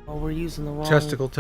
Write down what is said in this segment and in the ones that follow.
Oh, we're using the wrong... Testicle.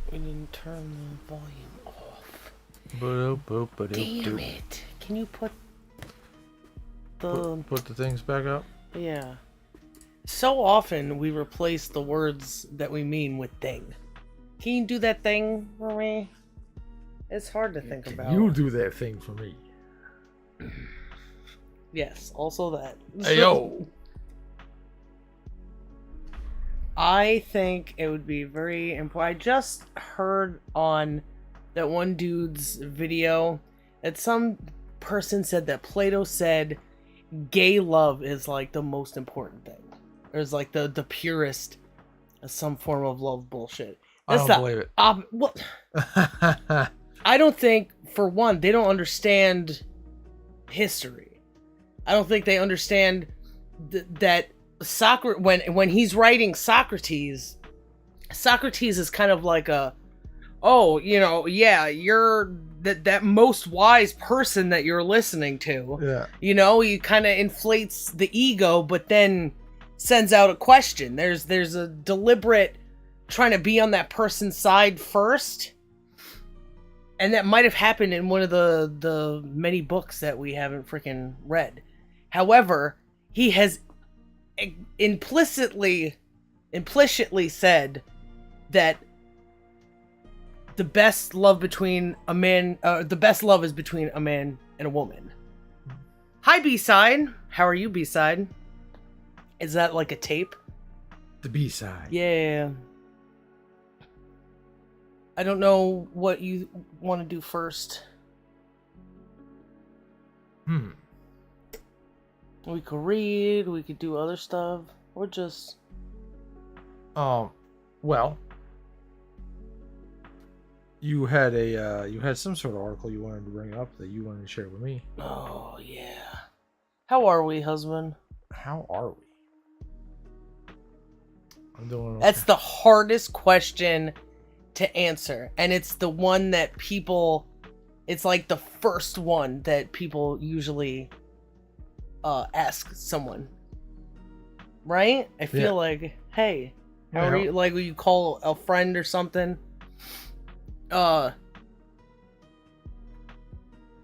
We didn't turn the volume off. Damn it. Can you put the... Put the things back up? Yeah. So often we replace the words that we mean with thing. Can you do that thing for me? It's hard to think about. You do that thing for me. Yes, also that. Hey, yo! I think it would be very important. I just heard on that one dude's video that some person said that Plato said gay love is like the most important thing. Or is like the purest of some form of love bullshit. I don't believe it. Well, I don't think, for one, they don't understand history. I don't think they understand that Socrates, when he's writing Socrates is kind of like a, oh, you know, yeah, you're that most wise person that you're listening to. Yeah. You know, he kind of inflates the ego, but then sends out a question. There's a deliberate trying to be on that person's side first. And that might have happened in one of the many books that we haven't freaking read. However, he has implicitly said that the best love between a man, the best love is between a man and a woman. Hi, B-side. How are you, B-side? Is that like a tape? The B-side. Yeah. I don't know what you want to do first. We could read, we could do other stuff, or just... Well, you had some sort of article you wanted to bring up that you wanted to share with me. Oh, yeah. How are we, husband? How are we? I'm doing okay. That's the hardest question to answer, and it's the one that people... It's like the first one that people usually ask someone. Right? I feel like, hey, how are you? Like, when you call a friend or something. I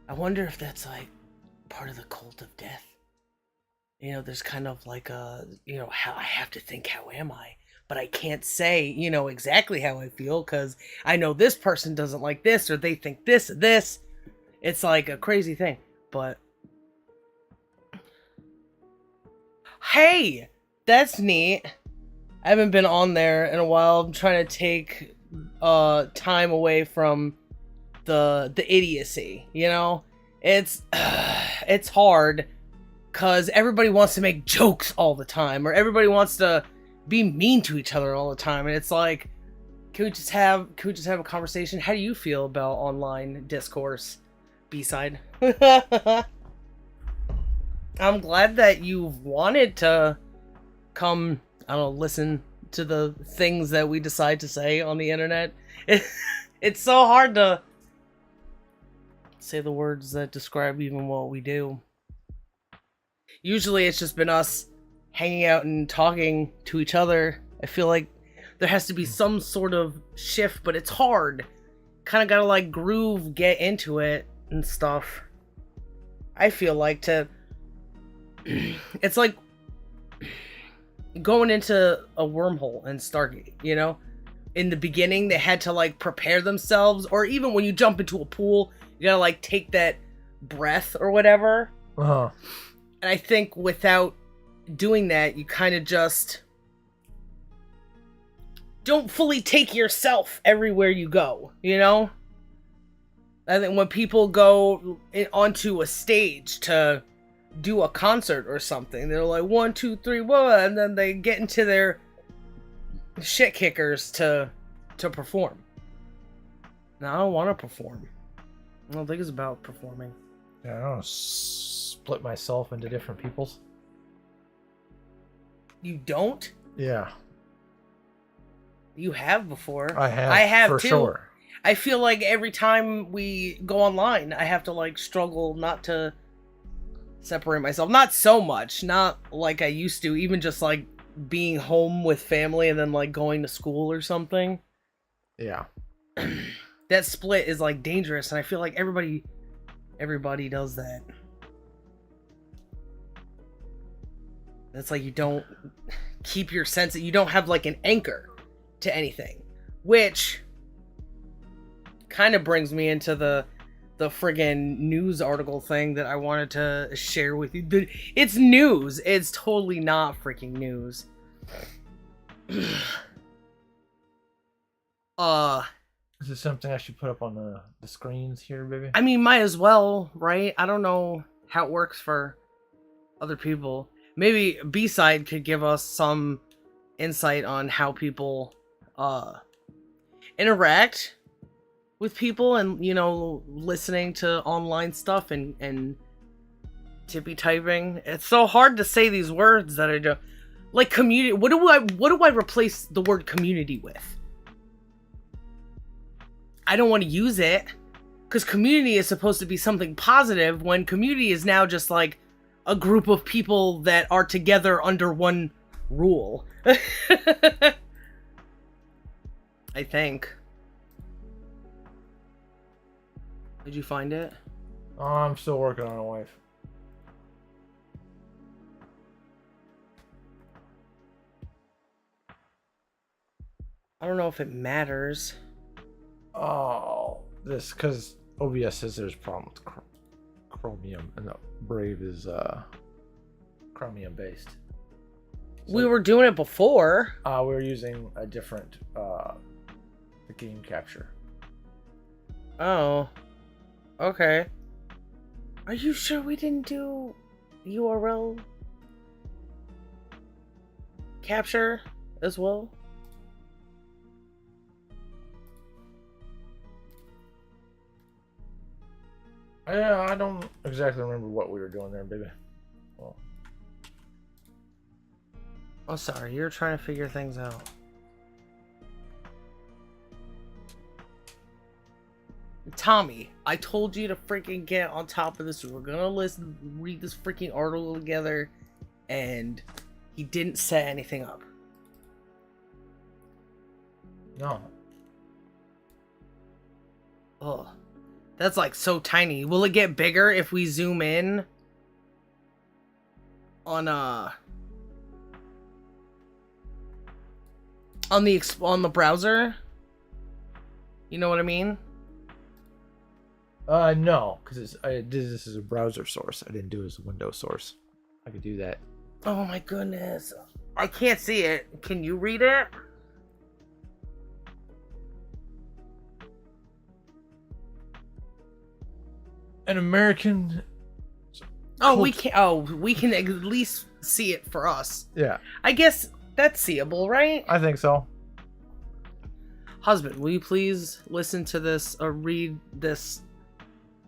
wonder if that's like part of the cult of death. You know, there's kind of like a, you know, how I have to think, how am I? But I can't say, you know, exactly how I feel because I know this person doesn't like this or they think this or this. It's like a crazy thing. But hey, that's neat. I haven't been on there in a while. I'm trying to take time away from the idiocy, you know? It's hard cuz everybody wants to make jokes all the time or everybody wants to be mean to each other all the time, and it's like, can we just have a conversation? How do you feel about online discourse, B-side? I'm glad that you've wanted to come, I don't know, listen to the things that we decide to say on the internet. It's so hard to say the words that describe even what we do. Usually it's just been us hanging out and talking to each other. I feel like there has to be some sort of shift, but it's hard. Kind of gotta like groove, get into it and stuff. I feel like to... It's like going into a wormhole in Stargate, you know? In the beginning, they had to like prepare themselves, or even when you jump into a pool, you gotta like take that breath or whatever. Uh-huh. And I think without doing that, you kind of just don't fully take yourself everywhere you go, you know? I think when people go onto a stage to do a concert or something, they're like 1, 2, 3, whoa, and then they get into their shit kickers to perform. Now I don't want to perform. I don't think it's about performing. Yeah, I don't split myself into different peoples. You don't? Yeah. You have before. I have. I have for too. Sure. I feel like every time we go online, I have to like struggle not to separate myself. Not so much, not like I used to, even just like being home with family and then like going to school or something. Yeah. That split is like dangerous, and I feel like everybody does that. It's like you don't keep your sense, you don't have like an anchor to anything, which kind of brings me into the friggin' news article thing that I wanted to share with you. It's news. It's totally not freaking news. Is this something I should put up on the screens here, baby? I mean, might as well, right? I don't know how it works for other people. Maybe B-Side could give us some insight on how people interact with people and, you know, listening to online stuff and tippy typing. It's so hard to say these words that I do. Like community. What do I replace the word community with? I don't want to use it because community is supposed to be something positive, when community is now just like a group of people that are together under one rule. I think. Did you find it? Oh, I'm still working on it, wife. I don't know if it matters. Oh, this because OBS says there's a problem with Chromium, and the Brave is Chromium based. So, we were doing it before. We were using a different game capture. Oh, okay. Are you sure we didn't do URL capture as well? Yeah, I don't exactly remember what we were doing there, baby. Well. Oh, sorry. You're trying to figure things out. Tommy, I told you to freaking get on top of this. We were gonna read this freaking article together, and he didn't set anything up. No. Oh, that's like so tiny. Will it get bigger if we zoom in on the browser? You know what I mean? No, because I did this as a browser source. I didn't do it as a Windows source. I could do that. Oh my goodness. I can't see it. Can you read it? An American. Oh, we can. Oh, we can at least see it for us. Yeah. I guess that's seeable, right? I think so. Husband, will you please listen to this or read this?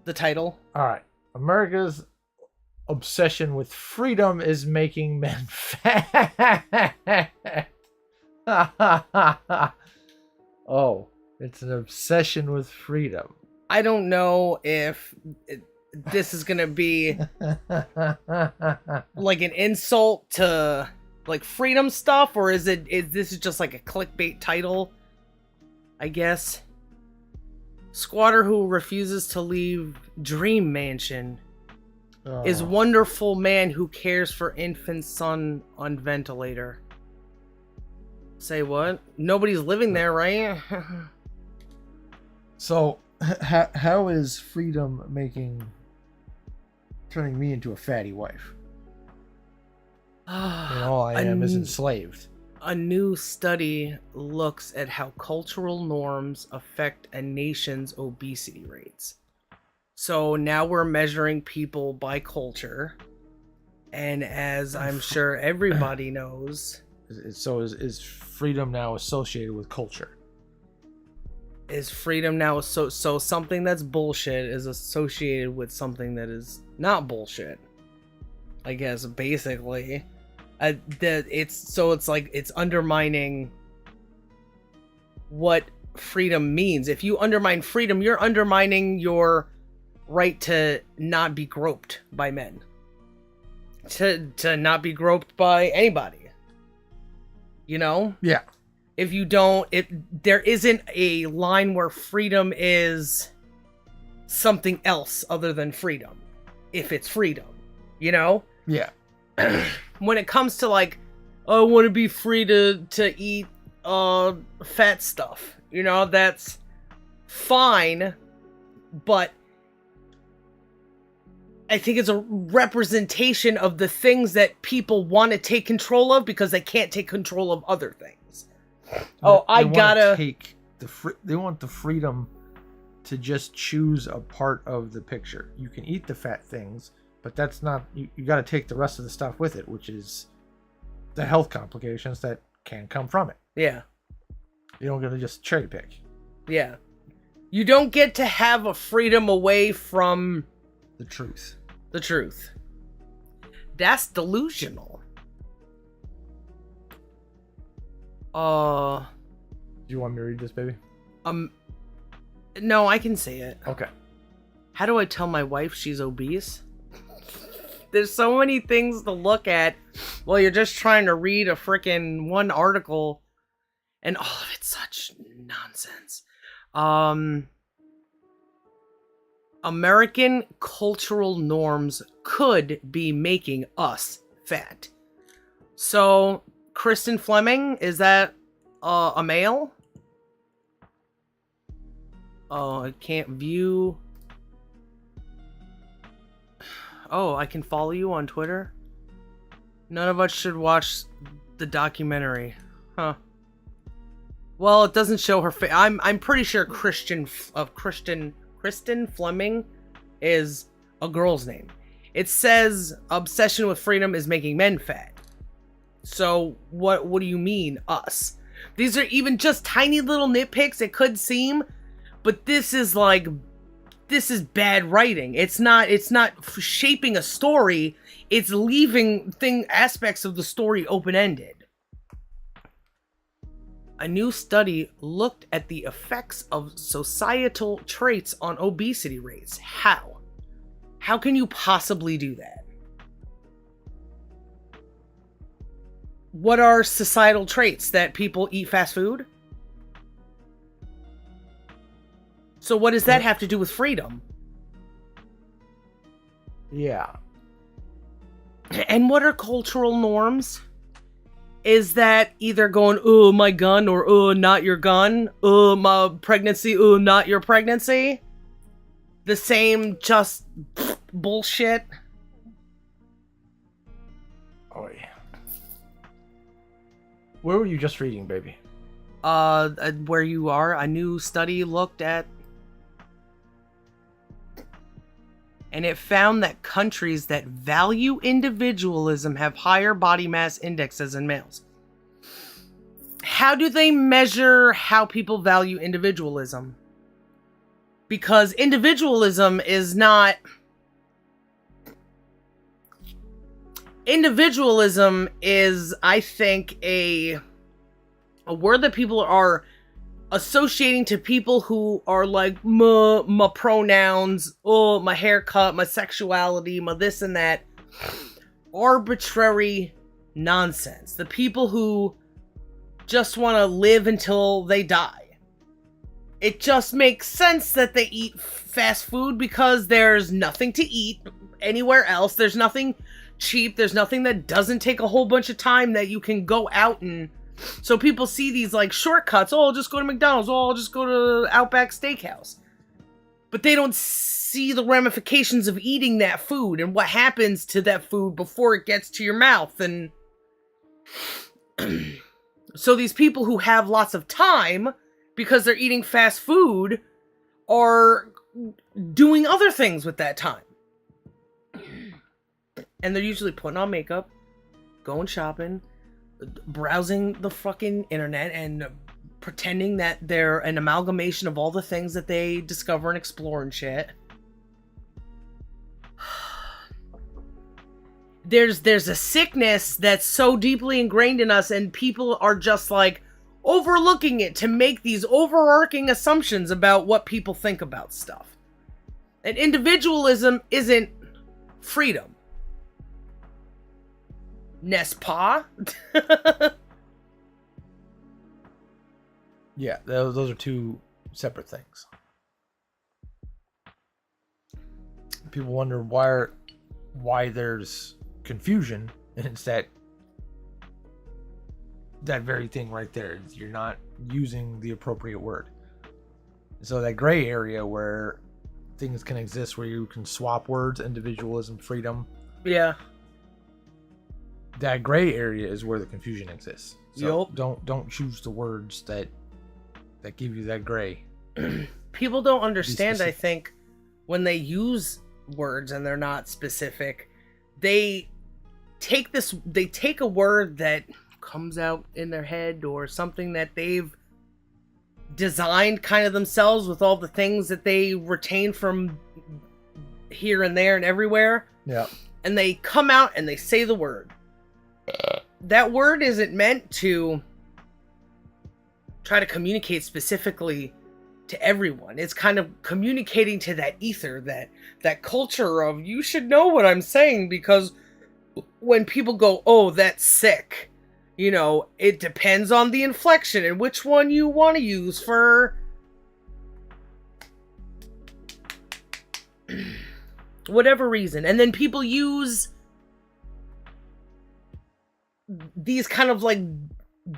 The title. All right. America's obsession with freedom is making men fat. Oh, it's an obsession with freedom. I don't know if this is gonna be like an insult to like freedom stuff, or is this just like a clickbait title? I guess. Squatter who refuses to leave Dream Mansion is wonderful man who cares for infant son on ventilator. Say what? Nobody's living there, right? So, how is freedom turning me into a fatty wife? And all I am is enslaved. A new study looks at how cultural norms affect a nation's obesity rates. So now we're measuring people by culture. And as I'm sure everybody knows... So is freedom now associated with culture? Is freedom now... So something that's bullshit is associated with something that is not bullshit. I guess, basically. It's undermining what freedom means. If you undermine freedom, you're undermining your right to not be groped by men, to not be groped by anybody, you know? Yeah. If you don't, there isn't a line where freedom is something else other than freedom, if it's freedom, you know? Yeah. When it comes to like, oh, I want to be free to eat fat stuff, you know, that's fine, but I think it's a representation of the things that people want to take control of because they can't take control of other things. They want the freedom to just choose a part of the picture. You can eat the fat things, but that's not, you got to take the rest of the stuff with it, which is the health complications that can come from it. Yeah. You don't get to just cherry pick. Yeah. You don't get to have a freedom away from the truth. The truth. That's delusional. Do you want me to read this, baby? No, I can say it. Okay. How do I tell my wife she's obese? There's so many things to look at while you're just trying to read a freaking one article, and all of it's such nonsense. American cultural norms could be making us fat. So, Kristen Fleming, is that a male? Oh, I can't view. Oh, I can follow you on Twitter? None of us should watch the documentary. Huh. Well, it doesn't show her face. I'm pretty sure Kristen Fleming is a girl's name. It says obsession with freedom is making men fat. So what do you mean, us? These are even just tiny little nitpicks, it could seem, but this is bad writing. It's not shaping a story, it's leaving aspects of the story open-ended. A new study looked at the effects of societal traits on obesity rates. How? How can you possibly do that? What are societal traits? That people eat fast food? So what does that have to do with freedom? Yeah. And what are cultural norms? Is that either going, oh, my gun, or oh, not your gun? Oh, my pregnancy, oh, not your pregnancy? The same just bullshit? Oh, yeah. Where were you just reading, baby? Where you are. A new study looked at, and it found that countries that value individualism have higher body mass indexes than males. How do they measure how people value individualism? Because individualism is not... Individualism is, I think, a a word that people are associating to people who are like, my pronouns, oh, my haircut, my sexuality, my this and that. Arbitrary nonsense. The people who just want to live until they die. It just makes sense that they eat fast food because there's nothing to eat anywhere else. There's nothing cheap. There's nothing that doesn't take a whole bunch of time that you can go out and... So people see these like shortcuts. Oh, I'll just go to McDonald's. Oh, I'll just go to Outback Steakhouse. But they don't see the ramifications of eating that food and what happens to that food before it gets to your mouth. And so these people who have lots of time because they're eating fast food are doing other things with that time. And they're usually putting on makeup, going shopping, browsing the fucking internet, and pretending that they're an amalgamation of all the things that they discover and explore and shit. There's a sickness that's so deeply ingrained in us, and people are just like overlooking it to make these overarching assumptions about what people think about stuff. And individualism isn't freedom. N'est-ce pas? Yeah, those are two separate things. People wonder why there's confusion, and it's that very thing right there. You're not using the appropriate word. So that gray area where things can exist, where you can swap words, individualism, freedom. Yeah. That gray area is where the confusion exists. So Yup. don't choose the words that give you that gray. People don't understand, I think, when they use words and they're not specific, they take a word that comes out in their head or something that they've designed kind of themselves with all the things that they retain from here and there and everywhere. Yeah. And they come out and they say the word. That word isn't meant to try to communicate specifically to everyone. It's kind of communicating to that ether, that culture of, you should know what I'm saying, because when people go, oh, that's sick, you know, it depends on the inflection and which one you want to use for whatever reason. And then people use these kind of like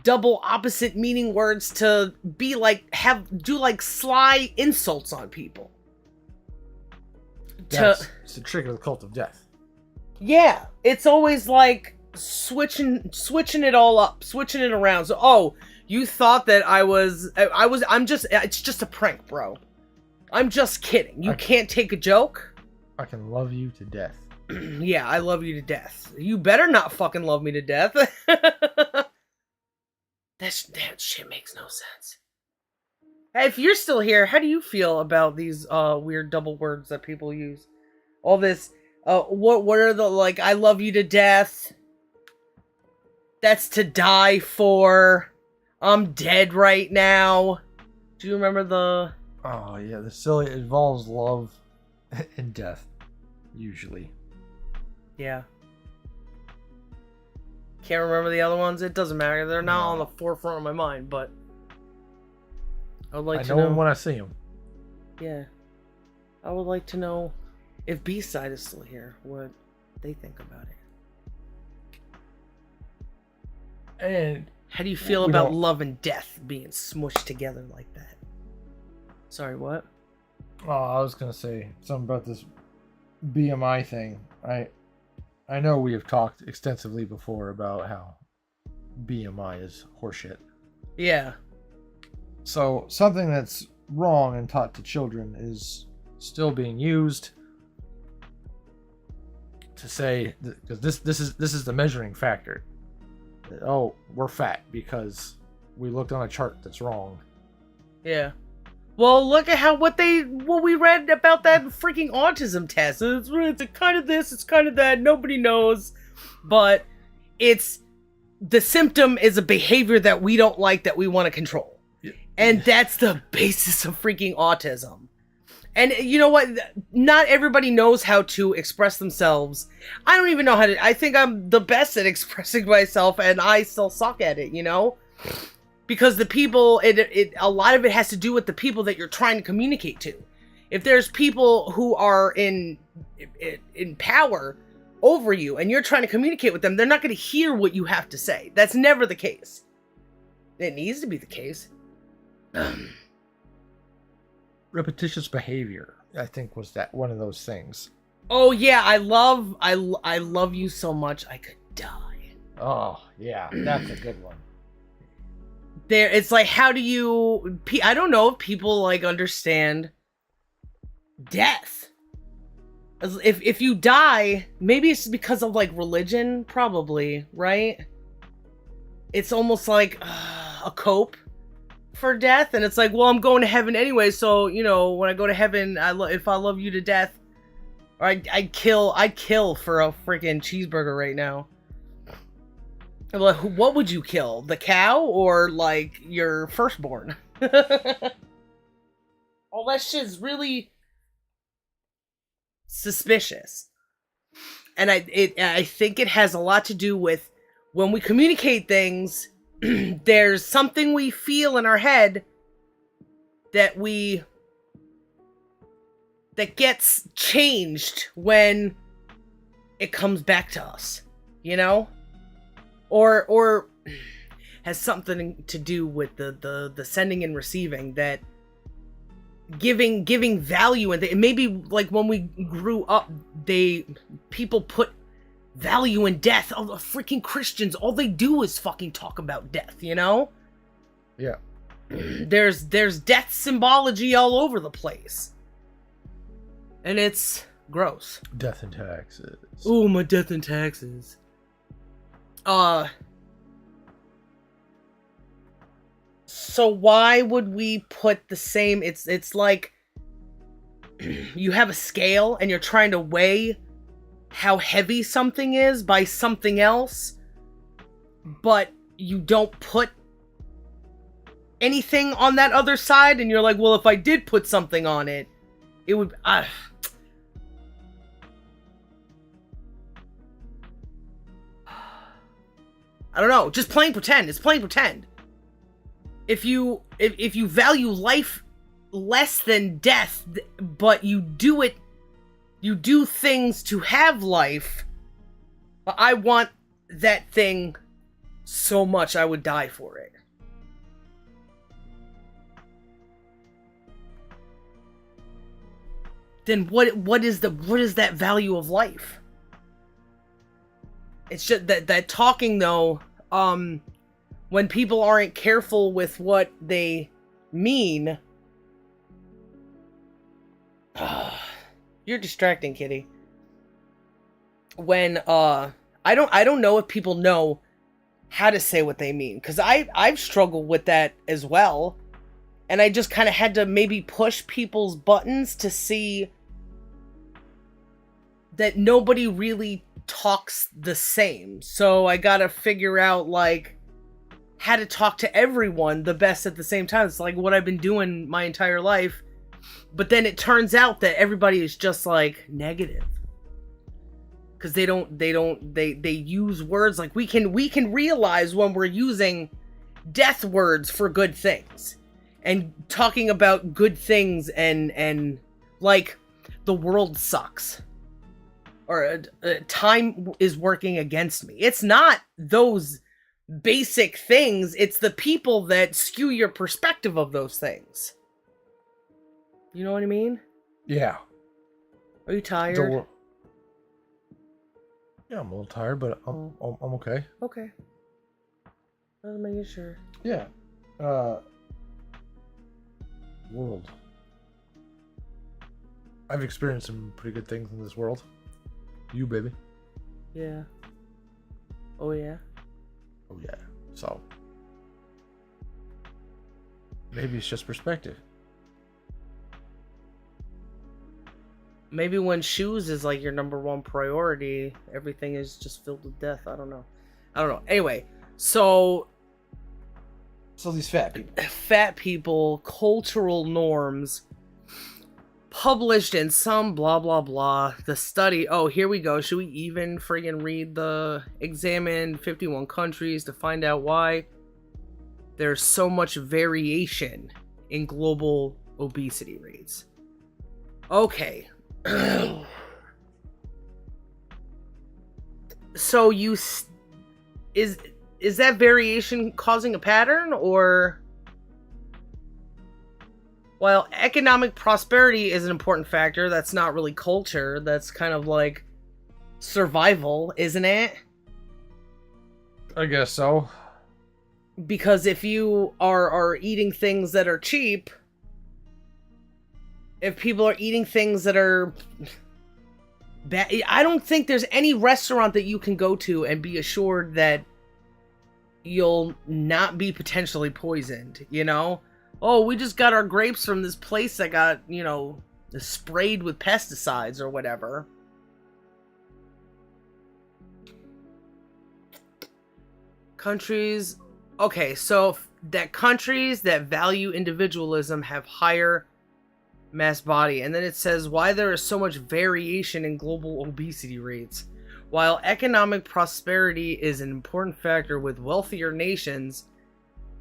double opposite meaning words to be like, do like sly insults on people. It's the trick of the cult of death. Yeah, it's always like switching it all up, switching it around. So, oh, you thought that it's just a prank, bro. I'm just kidding. You can't take a joke. I can love you to death. Yeah, I love you to death. You better not fucking love me to death. That shit makes no sense. Hey, if you're still here, how do you feel about these weird double words that people use? All this, what are the, like, I love you to death. That's to die for. I'm dead right now. Do you remember the... Oh, yeah, it involves love and death, usually. Yeah. Can't remember the other ones. It doesn't matter. They're not on the forefront of my mind, but I would like to know them when I see them. Yeah. I would like to know if B-Side is still here, what they think about it. And how do you feel about love and death being smushed together like that? Sorry, what? Oh, I was going to say something about this BMI thing. I know we have talked extensively before about how BMI is horseshit. Yeah. So something that's wrong and taught to children is still being used to say, because this is the measuring factor. Oh, we're fat because we looked on a chart that's wrong. Yeah. Well, look at what we read about that freaking autism test. It's kind of this, it's kind of that. Nobody knows, but it's the symptom is a behavior that we don't like, that we want to control. And that's the basis of freaking autism. And you know what? Not everybody knows how to express themselves. I don't even know how to. I think I'm the best at expressing myself, and I still suck at it, you know? Because the people, a lot of it has to do with the people that you're trying to communicate to. If there's people who are in power over you, and you're trying to communicate with them, they're not going to hear what you have to say. That's never the case. It needs to be the case. Repetitious behavior, I think, was that one of those things. Oh yeah, I love you so much I could die. Oh yeah, that's a good one. There, it's like, how do you? I don't know if people like understand death. If you die, maybe it's because of like religion, probably, right? It's almost like a cope for death, and it's like, well, I'm going to heaven anyway, so you know, when I go to heaven, if I love you to death, or I'd kill for a freaking cheeseburger right now. I'm like, what would you kill, the cow or like your firstborn? All that shit's really suspicious, and I think it has a lot to do with when we communicate things. There's something we feel in our head that gets changed when it comes back to us, you know, or has something to do with the sending and receiving, that giving value, and maybe like when we grew up, people put value in death. All the freaking Christians, all they do is fucking talk about death, you know? Yeah. There's death symbology all over the place. And it's gross. Death and taxes. Ooh, my death and taxes. So why would we put the same, it's like you have a scale and you're trying to weigh how heavy something is by something else, but you don't put anything on that other side, and you're like, well, if I did put something on it, it would I don't know, just plain pretend. It's plain pretend. If you value life less than death, but you do things to have life, but I want that thing so much I would die for it. Then what is that value of life? It's just that talking though, when people aren't careful with what they mean. You're distracting, kitty. When I don't know if people know how to say what they mean, because I've struggled with that as well, and I just kind of had to maybe push people's buttons to see that nobody really talks the same. So I gotta figure out like how to talk to everyone the best at the same time. It's like what I've been doing my entire life. But then it turns out that everybody is just like negative, because they use words like we can realize when we're using death words for good things and talking about good things, and like the world sucks, or time is working against me. It's not those basic things, it's the people that skew your perspective of those things. You know what I mean? Yeah. Are you tired? Yeah, I'm a little tired, but I'm okay. Okay. I was making sure. Yeah. World. I've experienced some pretty good things in this world. You, baby. Yeah. Oh, yeah? Oh, yeah. So, maybe it's just perspective. Maybe when shoes is like your number one priority, everything is just filled with death. I don't know. Anyway, So these fat people, cultural norms, published in some blah blah blah. The study. Oh, here we go. Should we even friggin' read the examined 51 countries to find out why there's so much variation in global obesity rates? Okay. So is that variation causing a pattern, or while economic prosperity is an important factor, that's not really culture, that's kind of like survival, isn't it? I guess so. Because if you are eating things that are cheap, if people are eating things that are bad, I don't think there's any restaurant that you can go to and be assured that you'll not be potentially poisoned, you know? Oh, we just got our grapes from this place that got, you know, sprayed with pesticides or whatever. Countries... Okay, so that countries that value individualism have higher mass body. And then it says why there is so much variation in global obesity rates. While economic prosperity is an important factor, with wealthier nations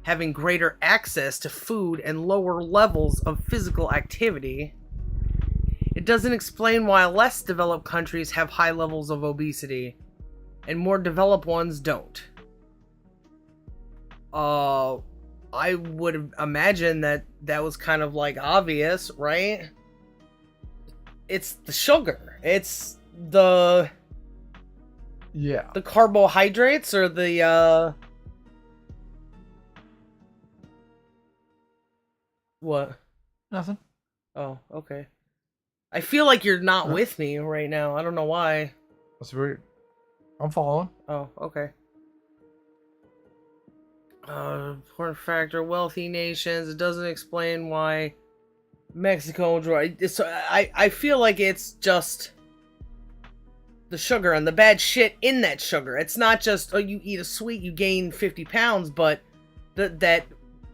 having greater access to food and lower levels of physical activity, it doesn't explain why less developed countries have high levels of obesity and more developed ones don't. I would imagine that was kind of like obvious, right? It's the sugar. It's the carbohydrates, or the what? Nothing. Oh, okay. I feel like you're not with me right now. I don't know why. That's weird. I'm following. Oh, okay. Important factor, wealthy nations. It doesn't explain why Mexico... So I feel like it's just the sugar and the bad shit in that sugar. It's not just, oh, you eat a sweet, you gain 50 pounds, but that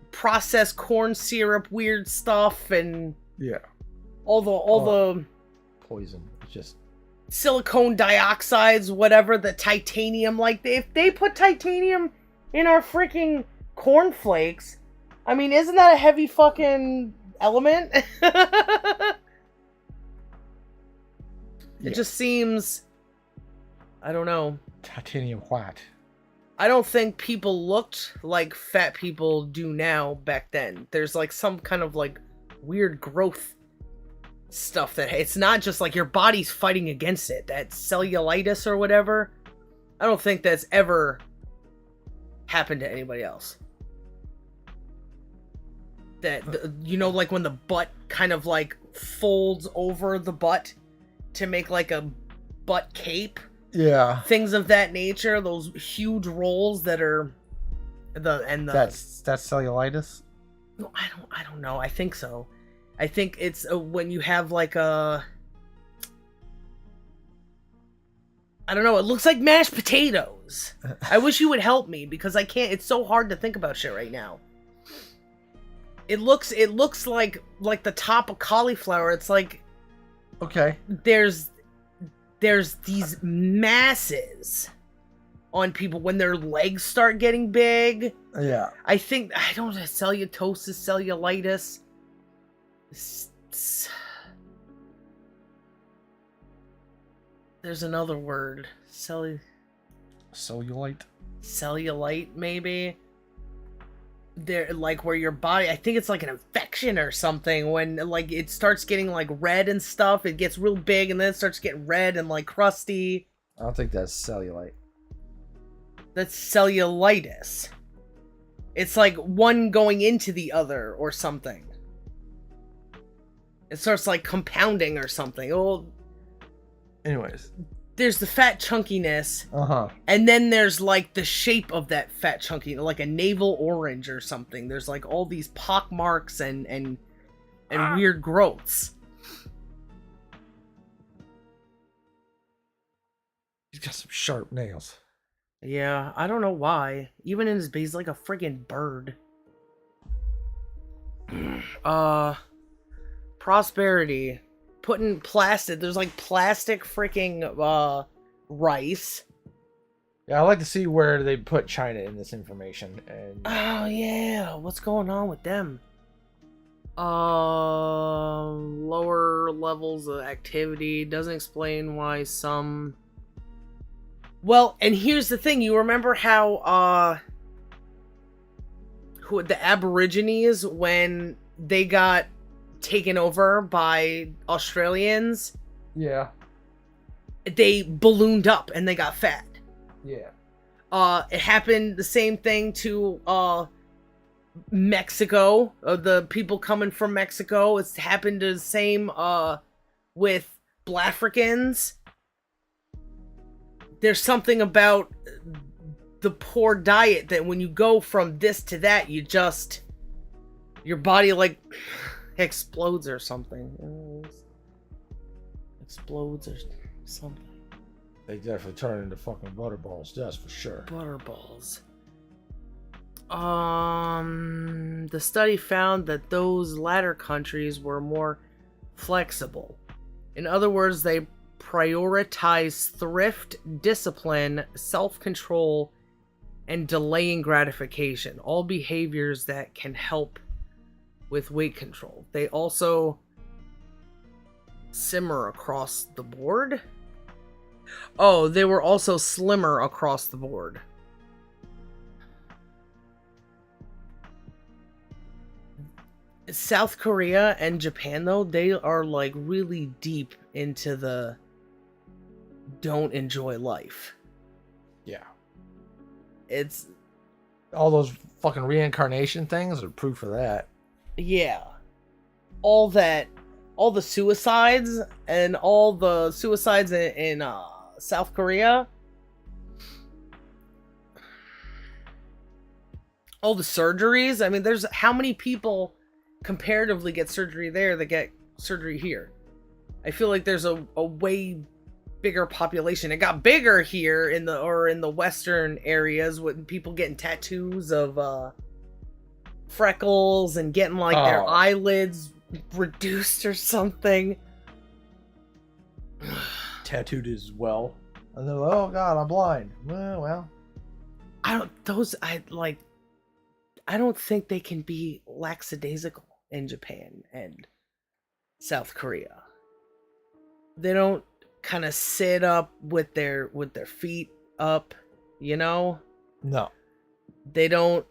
processed corn syrup, weird stuff, and all the poison. It's just silicone dioxides, whatever, the titanium. Like, if they put titanium in our freaking cornflakes, I mean, isn't that a heavy fucking element? It just seems, I don't know. Titanium what? I don't think people looked like fat people do now back then. There's like some kind of like weird growth stuff that it's not just like your body's fighting against it. That cellulitis or whatever, I don't think that's ever happened to anybody else. That, you know, like when the butt kind of like folds over the butt to make like a butt cape. Yeah. Things of that nature, those huge rolls that are that's cellulitis? No, I don't know. I think so. I think it's when you have like a, I don't know, it looks like mashed potatoes. I wish you would help me because I can't, it's so hard to think about shit right now. It looks like the top of cauliflower. It's like, okay, there's these masses on people when their legs start getting big. Yeah. I think, I don't know, cellulitis, cellulitis. There's another word. Cellulite? Cellulite, maybe? There, like, where your body, I think it's like an infection or something, when like it starts getting like red and stuff. It gets real big and then it starts getting red and like crusty. I don't think that's cellulite. That's cellulitis. It's like one going into the other or something. It starts like compounding or something. Oh, anyways, there's the fat chunkiness. And then there's like the shape of that fat chunky, like a navel orange or something. There's like all these pock marks and weird growths. He's got some sharp nails. Yeah, I don't know why. Even in his base, he's like a friggin' bird. Prosperity. Putting plastic. There's like plastic freaking rice. Yeah, I like to see where they put China in this information. And Oh yeah, what's going on with them? Lower levels of activity doesn't explain why some. Well, and here's the thing. You remember how who the Aborigines, when they got taken over by Australians, yeah, they ballooned up and they got fat. yeah, It happened the same thing to Mexico. The people coming from Mexico. It's happened the same with Blafricans. There's something about the poor diet that when you go from this to that, your body like explodes or something. Explodes or something. they definitely turn into fucking butterballs, that's for sure. Butterballs. The study found that those latter countries were more flexible. In other words, they prioritize thrift, discipline, self-control, and delaying gratification, all behaviors that can help with weight control. They also simmer across the board. Oh, they were also slimmer across the board. South Korea and Japan, though, they are like really deep into the don't enjoy life. Yeah. It's All those fucking reincarnation things are proof of that. yeah. All the suicides and all the suicides in South Korea. All the surgeries. I mean, there's how many people comparatively get surgery there that get surgery here? I feel like there's a way bigger population. It got bigger here in the western areas with people getting tattoos of freckles and getting like their eyelids reduced or something. Tattooed as well. And they're like, oh god, I'm blind. Well. I don't think they can be lackadaisical in Japan and South Korea. They don't kind of sit up with their feet up, you know? No. They don't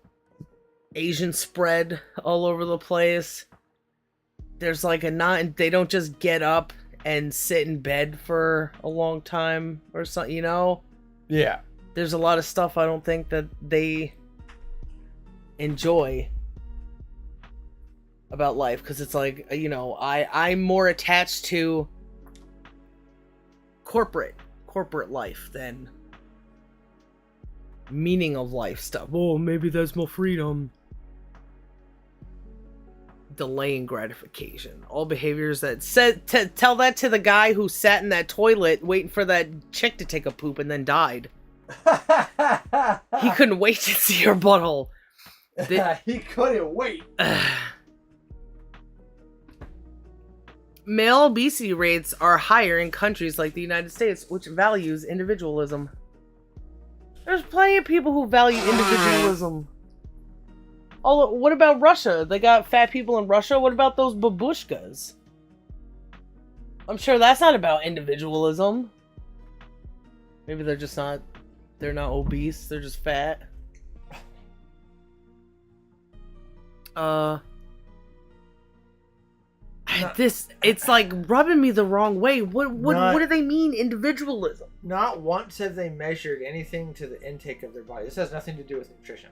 Asian spread all over the place. There's like they don't just get up and sit in bed for a long time or something, you know? Yeah. There's a lot of stuff I don't think that they enjoy about life, because it's like, you know, I'm more attached to corporate life than meaning of life stuff. Oh, maybe that's more freedom. Delaying gratification. All behaviors that tell that to the guy who sat in that toilet waiting for that chick to take a poop and then died. He couldn't wait to see her butthole. He couldn't wait. Male obesity rates are higher in countries like the United States, which values individualism. There's plenty of people who value individualism. Oh, what about Russia? They got fat people in Russia. What about those babushkas? I'm sure that's not about individualism. Maybe they're just not... They're not obese. They're just fat. It's like rubbing me the wrong way. What do they mean, individualism? Not once have they measured anything to the intake of their body. This has nothing to do with nutrition.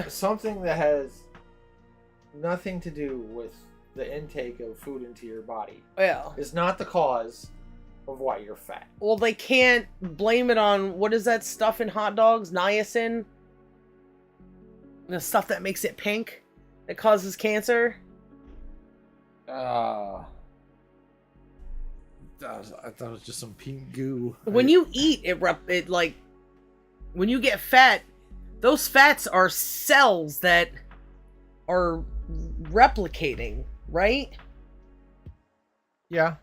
Something that has nothing to do with the intake of food into your body. Yeah. Is not the cause of why you're fat. Well, they can't blame it on, what is that stuff in hot dogs? Niacin? The stuff that makes it pink? That causes cancer? I thought it was just some pink goo. When you eat, it like when you get fat, those fats are cells that are replicating, right? Yeah.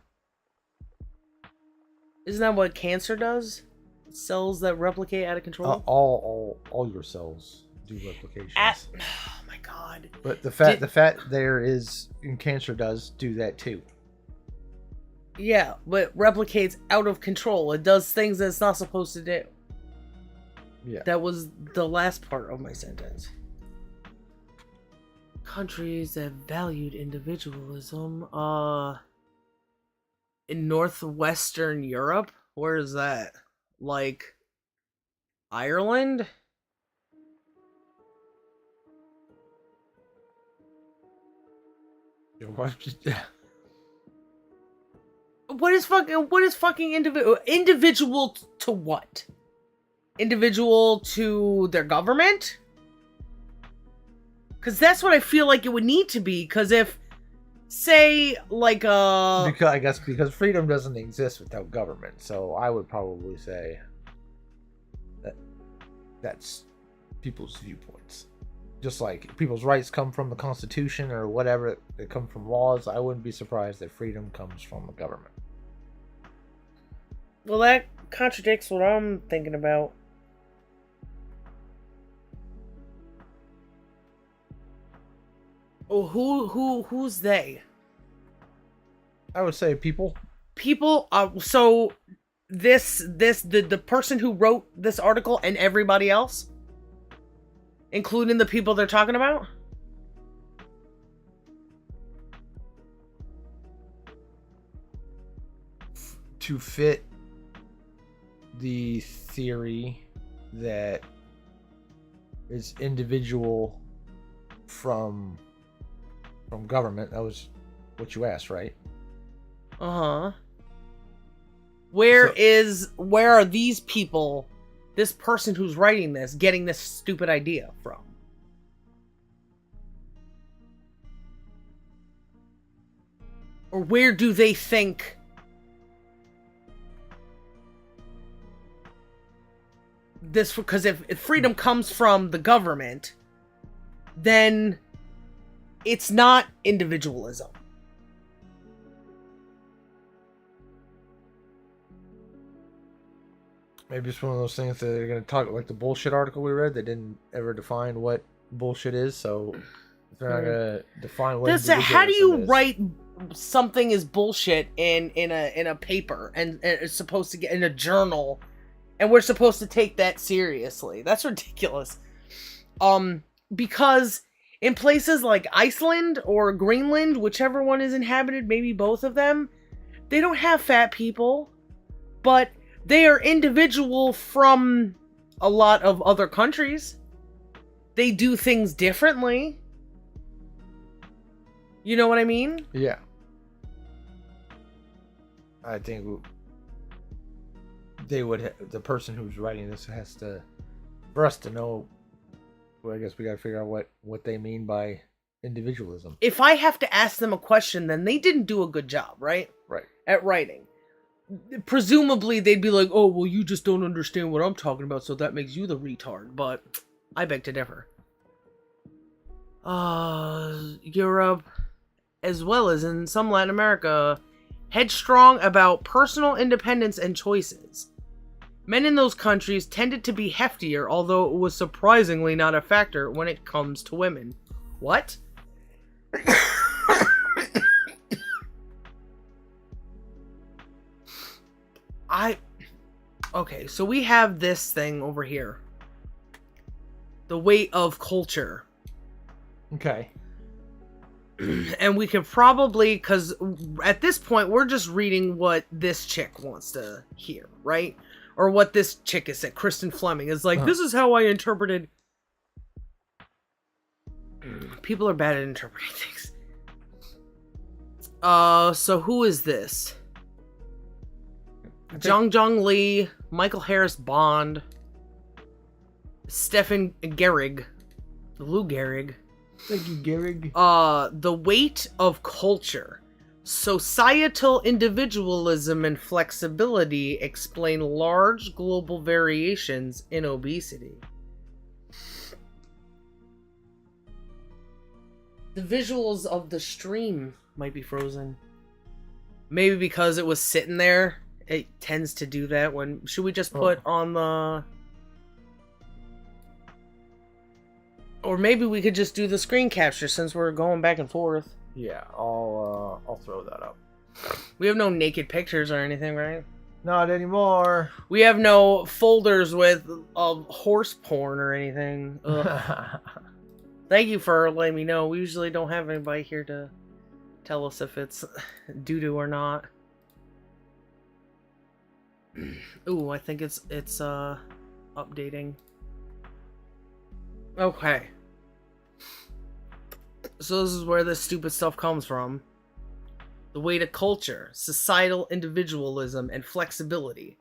Isn't that what cancer does? Cells that replicate out of control. All your cells do replications. Oh my god! But the fat there is in cancer does do that too. Yeah, but replicates out of control. It does things that it's not supposed to do. Yeah. That was the last part of my sentence. Countries that valued individualism. In northwestern Europe? Where is that? Like Ireland? What is fucking individual to what? Individual to their government? Because that's what I feel like it would need to be. Because if, say, like because freedom doesn't exist without government, so I would probably say that that's people's viewpoints. Just like people's rights come from the Constitution or whatever, they come from laws, I wouldn't be surprised that freedom comes from the government. Well, that contradicts what I'm thinking about. Oh, who's they? I would say people. People. So the person who wrote this article and everybody else, including the people they're talking about. To fit the theory that is individual from government. That was what you asked, right? Uh-huh. Where are these people, this person who's writing this, getting this stupid idea from? Or where do they think this? Because if freedom comes from the government, then it's not individualism. Maybe it's one of those things that they're going to talk like the bullshit article we read. They didn't ever define what bullshit is, so if they're not going to define what. How do you write something is bullshit in a paper and it's supposed to get in a journal, and we're supposed to take that seriously? That's ridiculous. Because in places like Iceland or Greenland, whichever one is inhabited, maybe both of them, they don't have fat people, but they are individual from a lot of other countries. They do things differently. You know what I mean? Yeah. I think they would. The person who's writing this has to, for us to know. Well, I guess we got to figure out what they mean by individualism. If I have to ask them a question, then they didn't do a good job, right? Right. At writing. Presumably, they'd be like, oh, well, you just don't understand what I'm talking about, so that makes you the retard. But I beg to differ. Europe, as well as in some Latin America, headstrong about personal independence and choices. Men in those countries tended to be heftier, although it was surprisingly not a factor when it comes to women. What? Okay, so we have this thing over here. The weight of culture. Okay. And we could probably, because at this point, we're just reading what this chick wants to hear, right? Or what this chick is saying. Kristen Fleming is like, this is how I interpreted. People are bad at interpreting things. So who is this? Jong Lee, Michael Harris Bond, Stefan Gehrig, Lou Gehrig. Thank you, Gehrig. The weight of culture. Societal individualism and flexibility explain large global variations in obesity. The visuals of the stream might be frozen. Maybe because it was sitting there. It tends to do that when... Should we just put on the... Or maybe we could just do the screen capture since we're going back and forth. Yeah, I'll throw that up. We have no naked pictures or anything, right? Not anymore. We have no folders with horse porn or anything. Thank you for letting me know. We usually don't have anybody here to tell us if it's doo-doo or not. Ooh, I think it's updating. Okay. So this is where this stupid stuff comes from. The way to culture, societal individualism, and flexibility.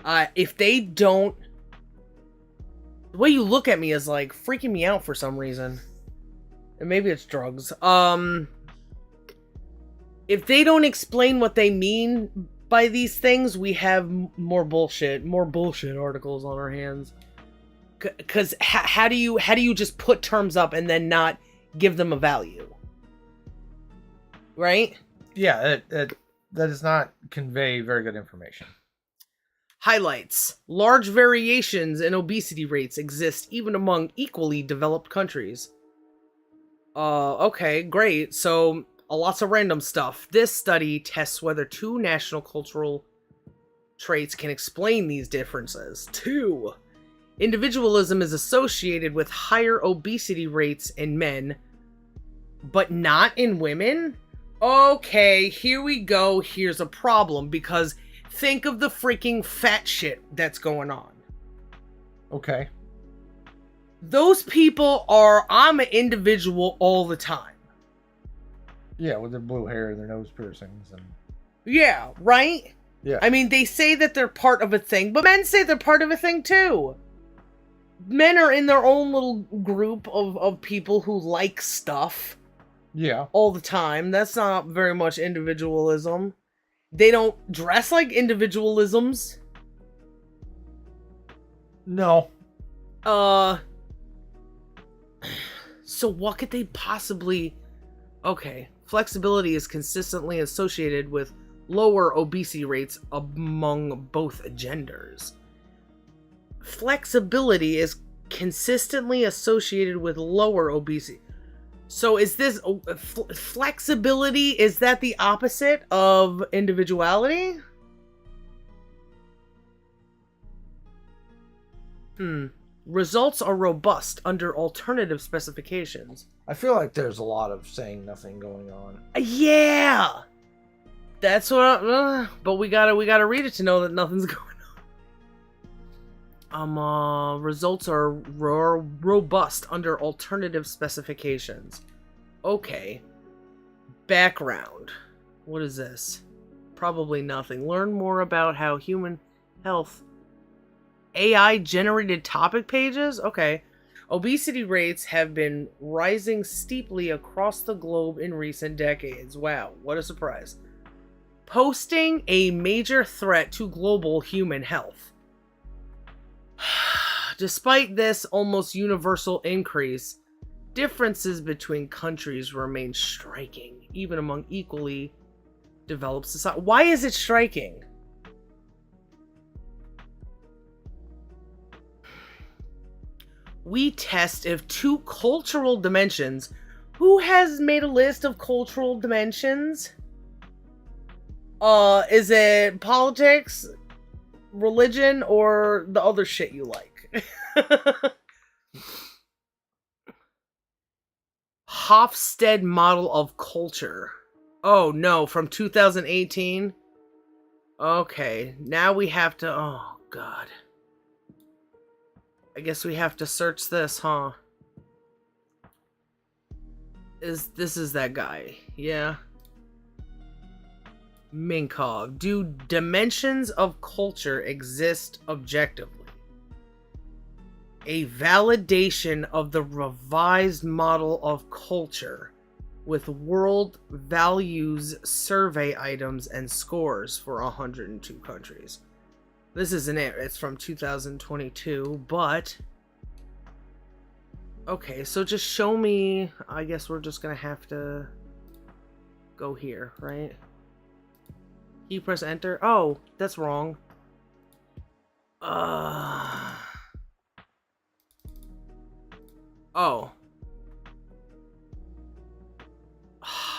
If they don't... The way you look at me is like freaking me out for some reason. And maybe it's drugs. If they don't explain what they mean by these things, we have more bullshit articles on our hands. Because how do you just put terms up and then not give them a value? Right? Yeah, that does not convey very good information. Highlights. Large variations in obesity rates exist even among equally developed countries. Okay, great. So, lots of random stuff. This study tests whether two national cultural traits can explain these differences. 2. Individualism is associated with higher obesity rates in men, but not in women? Okay, here we go. Here's a problem, because think of the freaking fat shit that's going on. Okay. Those people are, I'm an individual all the time. Yeah, with their blue hair and their nose piercings. And yeah, right? Yeah. I mean, they say that they're part of a thing, but men say they're part of a thing too. Men are in their own little group of people who like stuff. Yeah. All the time. That's not very much individualism. They don't dress like individualisms. No. So what could they possibly... Okay. Flexibility is consistently associated with lower obesity rates among both genders. Flexibility is consistently associated with lower obesity. So is this flexibility? Is that the opposite of individuality? Results are robust under alternative specifications. I feel like there's a lot of saying nothing going on. Yeah, that's what. But we gotta read it to know that nothing's going on. Results are robust under alternative specifications. Okay. Background. What is this? Probably nothing. Learn more about how human health. AI generated topic pages? Okay. Obesity rates have been rising steeply across the globe in recent decades. Wow, what a surprise. Posting a major threat to global human health. Despite this almost universal increase, differences between countries remain striking, even among equally developed societies. Why is it striking? We test if two cultural dimensions. Who has made a list of cultural dimensions? Is it politics, religion, or the other shit you like? Hofstede model of culture. Oh no, from 2018. Okay, now we have to. Oh god. I guess we have to search this, huh? This is that guy? Yeah. Minkov. Do dimensions of culture exist objectively? A validation of the revised model of culture with world values survey items and scores for 102 countries. This isn't it. It's from 2022, but... Okay, so just show me... I guess we're just gonna have to go here, right? You press enter. Oh, that's wrong. Oh.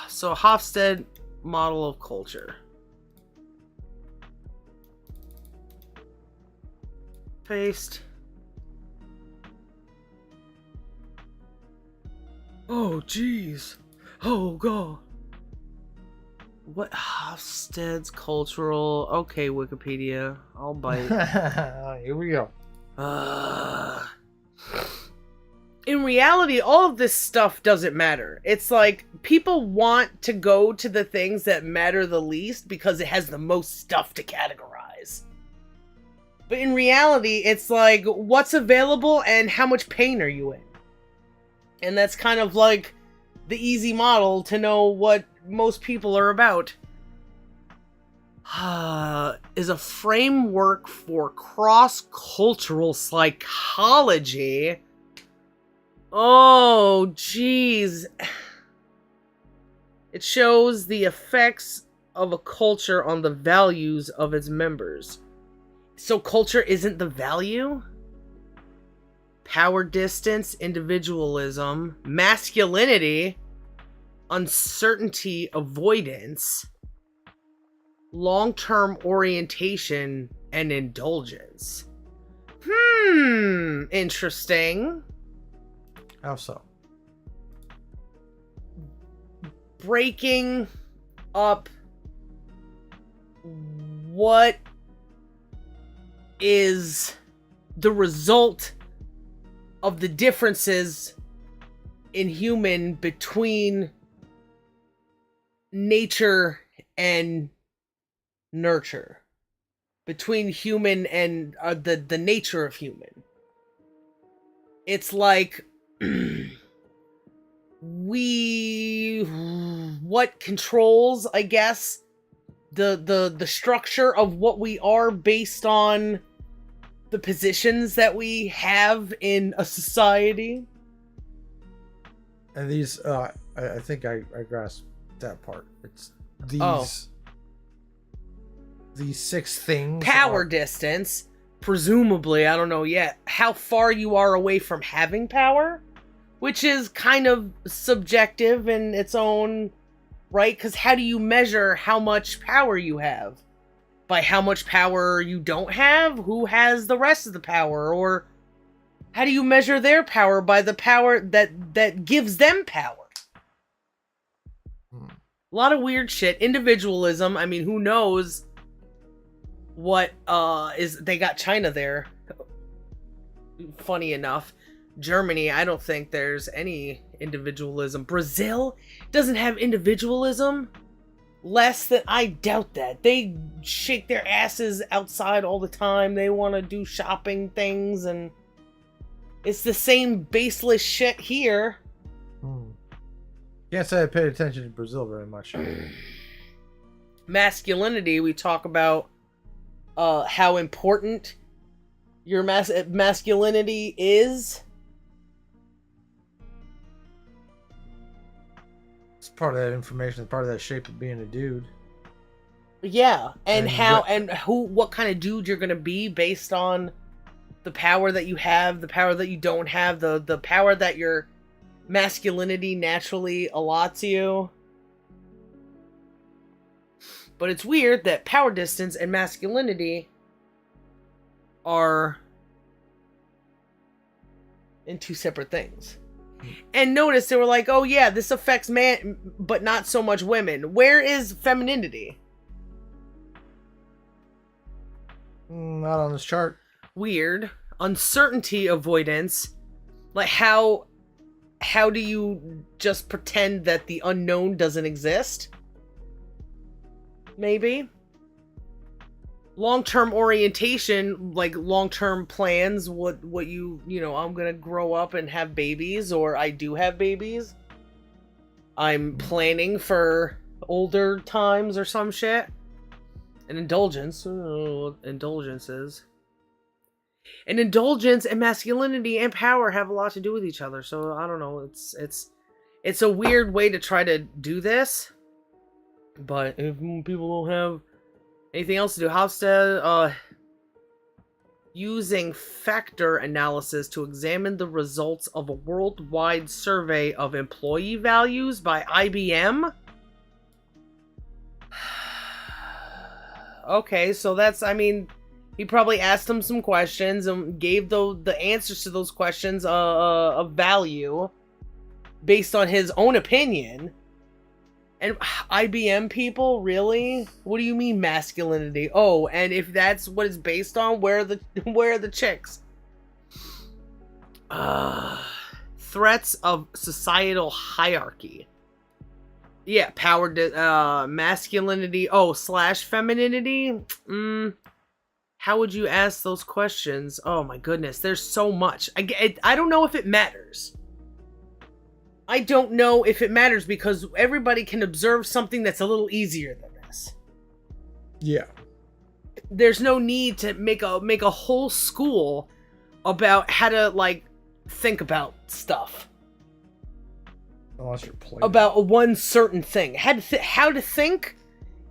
So Hofstede model of culture. Paste. Oh, jeez. Oh, God. What? Hofstede's cultural... Okay, Wikipedia. I'll bite. Here we go. In reality, all of this stuff doesn't matter. It's like, people want to go to the things that matter the least because it has the most stuff to categorize. But in reality, it's like, what's available and how much pain are you in? And that's kind of like the easy model to know what most people are about. Is a framework for cross-cultural psychology. Oh, jeez. It shows the effects of a culture on the values of its members. So culture isn't the value? Power distance, individualism, masculinity, uncertainty avoidance, long-term orientation, and indulgence. Interesting. How so? Breaking up what is the result of the differences in human between nature and nurture, between human and the nature of human. It's like what controls, I guess, the structure of what we are based on the positions that we have in a society. And these, I think I grasped that part. It's these 6 things. Power distance, presumably, I don't know yet, how far you are away from having power, which is kind of subjective in its own right, because how do you measure how much power you have? By how much power you don't have? Who has the rest of the power? Or how do you measure their power? By the power that gives them power. A lot of weird shit. Individualism, I mean, who knows what they got China there. Funny enough. Germany, I don't think there's any individualism. Brazil doesn't have individualism. Less than, I doubt that. They shake their asses outside all the time. They want to do shopping things, and it's the same baseless shit here. Can't say I paid attention to Brazil very much. Masculinity, we talk about how important your masculinity is. It's part of that information. It's part of that shape of being a dude. Yeah, and what kind of dude you're gonna be based on the power that you have, the power that you don't have, the power that your masculinity naturally allots you. But it's weird that power distance and masculinity are in 2 separate things. And notice they were like, oh yeah, this affects man, but not so much women. Where is femininity? Not on this chart. Weird. Uncertainty avoidance. Like, how do you just pretend that the unknown doesn't exist? Maybe. Long-term orientation, like long-term plans, what you know, I'm gonna grow up and have babies, or I do have babies. I'm planning for older times or some shit. An indulgence. Oh, indulgences. An indulgence and masculinity and power have a lot to do with each other. So I don't know. It's a weird way to try to do this. But if people don't have anything else to do, how's to using factor analysis to examine the results of a worldwide survey of employee values by IBM? Okay, so that's, I mean, he probably asked them some questions and gave the answers to those questions a value based on his own opinion. And IBM people, really? What do you mean masculinity? Oh, and if that's what it's based on, where are the chicks? Threats of societal hierarchy. Yeah, power, masculinity. Oh, / femininity. How would you ask those questions? Oh my goodness, there's so much. I don't know if it matters. I don't know if it matters because everybody can observe something that's a little easier than this. Yeah. There's no need to make a whole school about how to, like, think about stuff. Unless you're playing. About one certain thing. How to think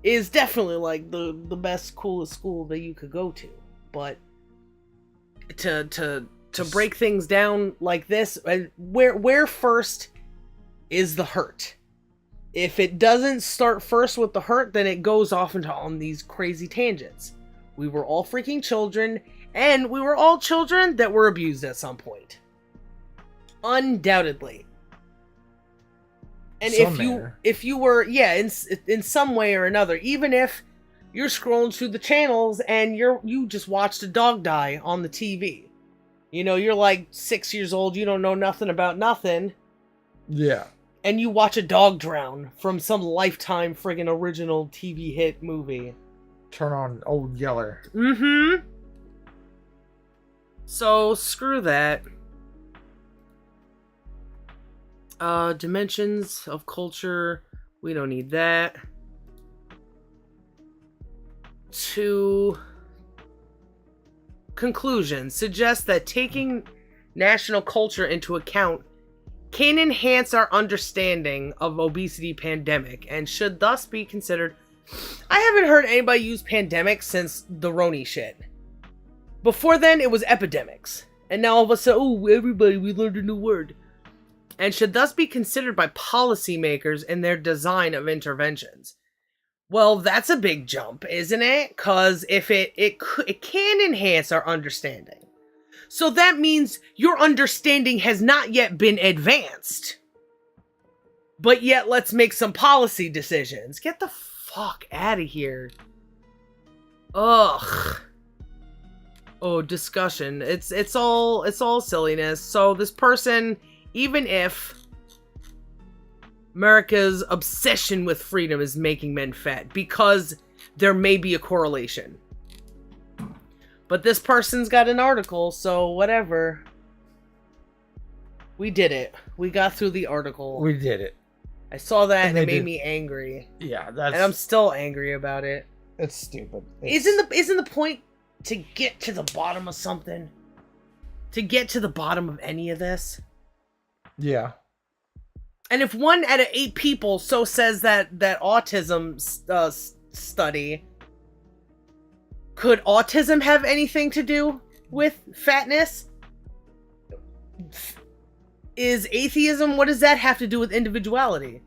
is definitely, like, the best, coolest school that you could go to. But to break things down like this, where first is the hurt. If it doesn't start first with the hurt, then it goes off on these crazy tangents. We were all freaking children, and we were all children that were abused at some point. Undoubtedly. And if you were, yeah, in some way or another, even if you're scrolling through the channels and you just watched a dog die on the TV. You know, you're like 6 years old, you don't know nothing about nothing. Yeah. And you watch a dog drown from some Lifetime friggin' original TV hit movie. Turn on Old Yeller. Mm-hmm. So, screw that. Dimensions of culture. We don't need that. To conclusion, suggests that taking national culture into account can enhance our understanding of obesity pandemic and should thus be considered. I haven't heard anybody use pandemic since the Roni shit. Before then, it was epidemics. And now all of a sudden, oh, everybody, we learned a new word. And should thus be considered by policymakers in their design of interventions. Well, that's a big jump, isn't it? Because if it can enhance our understanding. So that means your understanding has not yet been advanced. But yet, let's make some policy decisions. Get the fuck out of here. Ugh. Oh, discussion. It's all silliness. So this person, even if America's obsession with freedom is making men fat, because there may be a correlation. But this person's got an article, so whatever. We did it. We got through the article. We did it. I saw that and it made me angry. Yeah, that's... And I'm still angry about it. It's stupid. Isn't the point to get to the bottom of something? To get to the bottom of any of this? Yeah. And if 1 out of 8 people so says that autism study... Could autism have anything to do with fatness? Is atheism, what does that have to do with individuality?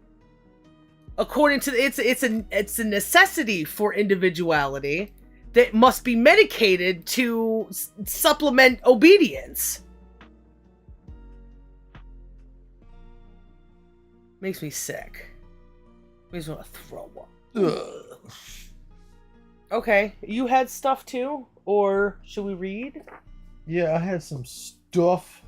According to it's a necessity for individuality that must be medicated to supplement obedience. Makes me sick. Makes me want to throw up. Ugh. Okay, you had stuff too? Or should we read? Yeah, I had some stuff.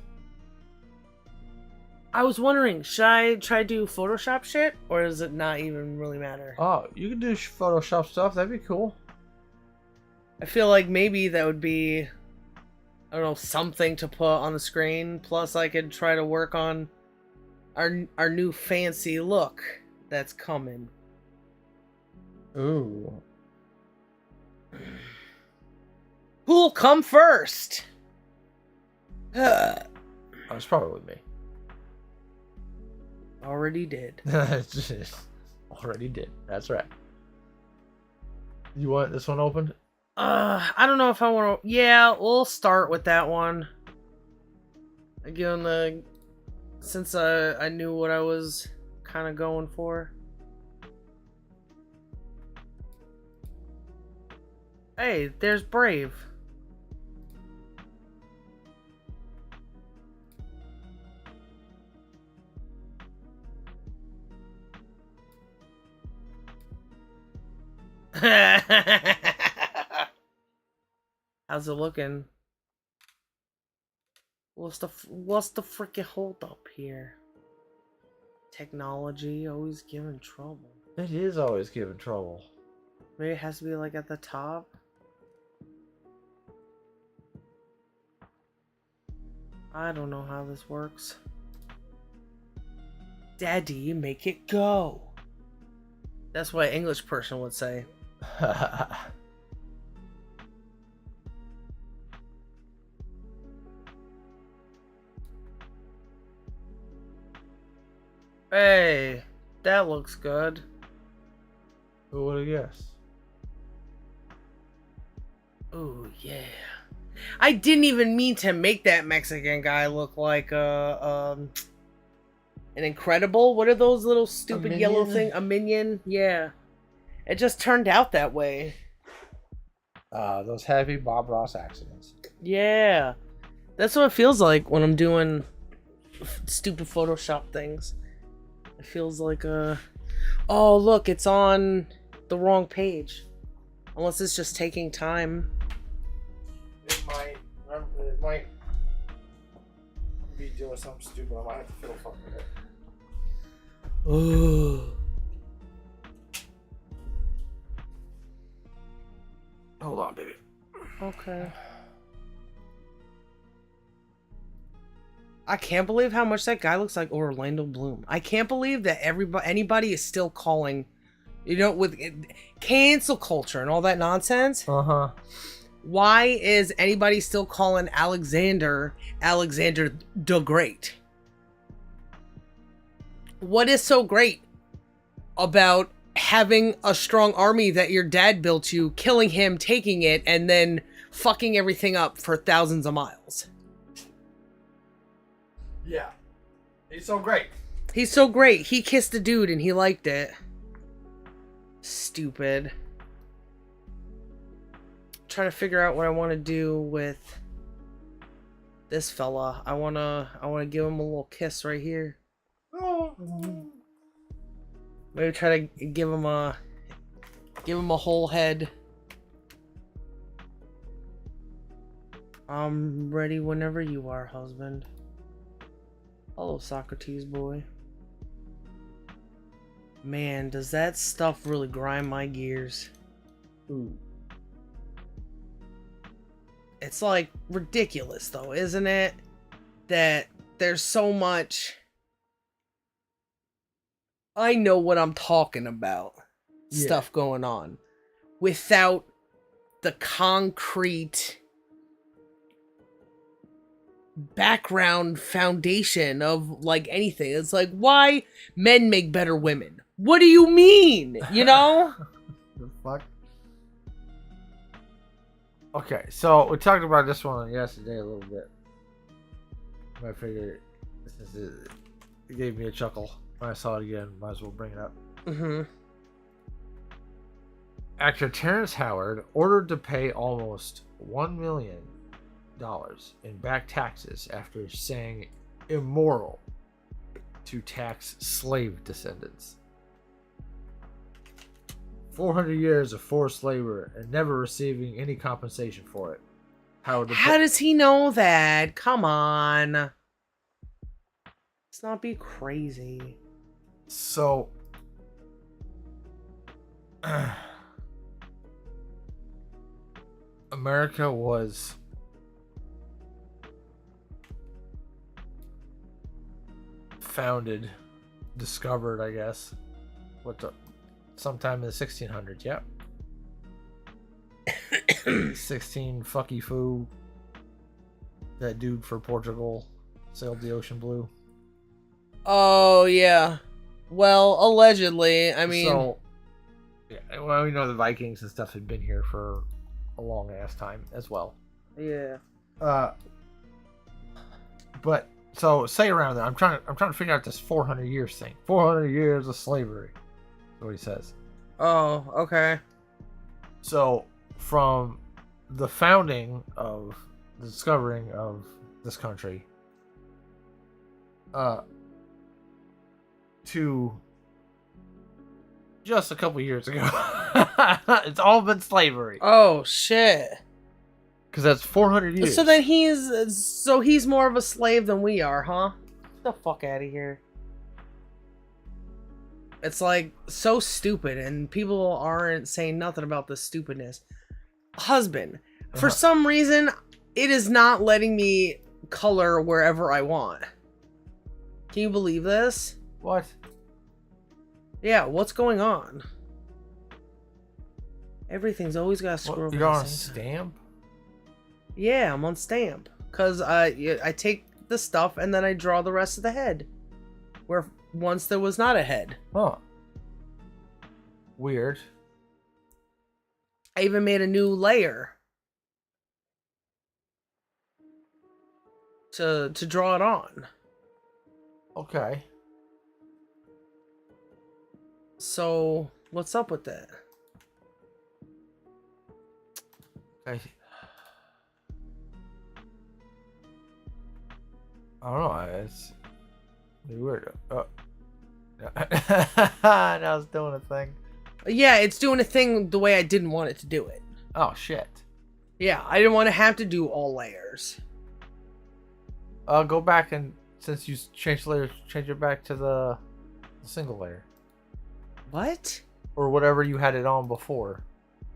I was wondering, should I try to do Photoshop shit? Or does it not even really matter? Oh, you can do Photoshop stuff. That'd be cool. I feel like maybe that would be, I don't know, something to put on the screen. Plus I could try to work on our new fancy look that's coming. Ooh. Who'll come first? It's probably me. Already did. Already did. That's right. You want this one opened? I don't know if I want to. Yeah, we'll start with that one. Again, since I knew what I was kind of going for. Hey, there's Brave. How's it looking? What's the freaking hold up here? Technology always giving trouble. It is always giving trouble. Maybe it has to be like at the top. I don't know how this works. Daddy, make it go. That's what an English person would say. Hey, that looks good. Who would have guessed? Oh yeah. I didn't even mean to make that Mexican guy look like an Incredible. What are those little stupid yellow thing? A minion? Yeah. It just turned out that way. Those heavy Bob Ross accidents. Yeah. That's what it feels like when I'm doing stupid Photoshop things. It feels like oh look, it's on the wrong page. Unless it's just taking time. It might be doing something stupid. I might have to fiddle fuck with it. Ooh. Hold on, baby. Okay. I can't believe how much that guy looks like Orlando Bloom. I can't believe that anybody is still calling, with cancel culture and all that nonsense. Uh-huh. Why is anybody still calling Alexander the Great? What is so great about having a strong army that your dad built you, killing him, taking it, and then fucking everything up for thousands of miles? Yeah. He's so great. He's so great. He kissed a dude and he liked it. Stupid. Trying to figure out what I want to do with this fella. I wanna give him a little kiss right here. Maybe try to give him a whole head. I'm ready whenever you are, husband. Hello, Socrates boy. Man, does that stuff really grind my gears? Ooh. It's like ridiculous though, isn't it? That there's so much. I know what I'm talking about. Yeah. Stuff going on without the concrete background foundation of like anything. It's like, why men make better women? What do you mean? You know? The fuck? Okay, so we talked about this one yesterday a little bit. I figured it gave me a chuckle when I saw it again. Might as well bring it up. Mm-hmm. Actor Terrence Howard ordered to pay almost $1 million in back taxes after saying immoral to tax slave descendants. 400 years of forced labor and never receiving any compensation for it. How does he know that? Come on. Let's not be crazy. So, America was founded, discovered, I guess. Sometime in the 1600s, yep. 16 fucky foo. That dude for Portugal sailed the ocean blue. Oh, yeah. Well, allegedly, I mean... So, yeah, well, we know the Vikings and stuff had been here for a long ass time as well. Yeah. But so say around there, I'm trying to figure out this 400 years thing. 400 years of slavery. That's what he says. Oh, okay. So from the founding of the discovering of this country, to just a couple years ago, it's all been slavery. Oh shit. Because that's 400 years. So then he's more of a slave than we are, huh? Get the fuck out of here. It's like so stupid, and people aren't saying nothing about the stupidness. Husband, for some reason, it is not letting me color wherever I want. Can you believe this? What? Yeah, what's going on? Everything's always got to scroll. You're on a stamp? Yeah, I'm on stamp. Because I take the stuff and then I draw the rest of the head. Where once there was not a head. Huh. Weird. I even made a new layer. To draw it on. Okay. So, what's up with that? I don't know. It's weird. Now it's doing a thing. Yeah, it's doing a thing the way I didn't want it to do it. Oh, shit. Yeah, I didn't want to have to do all layers. Go back and, since you changed layers, change it back to the single layer. What? Or whatever you had it on before.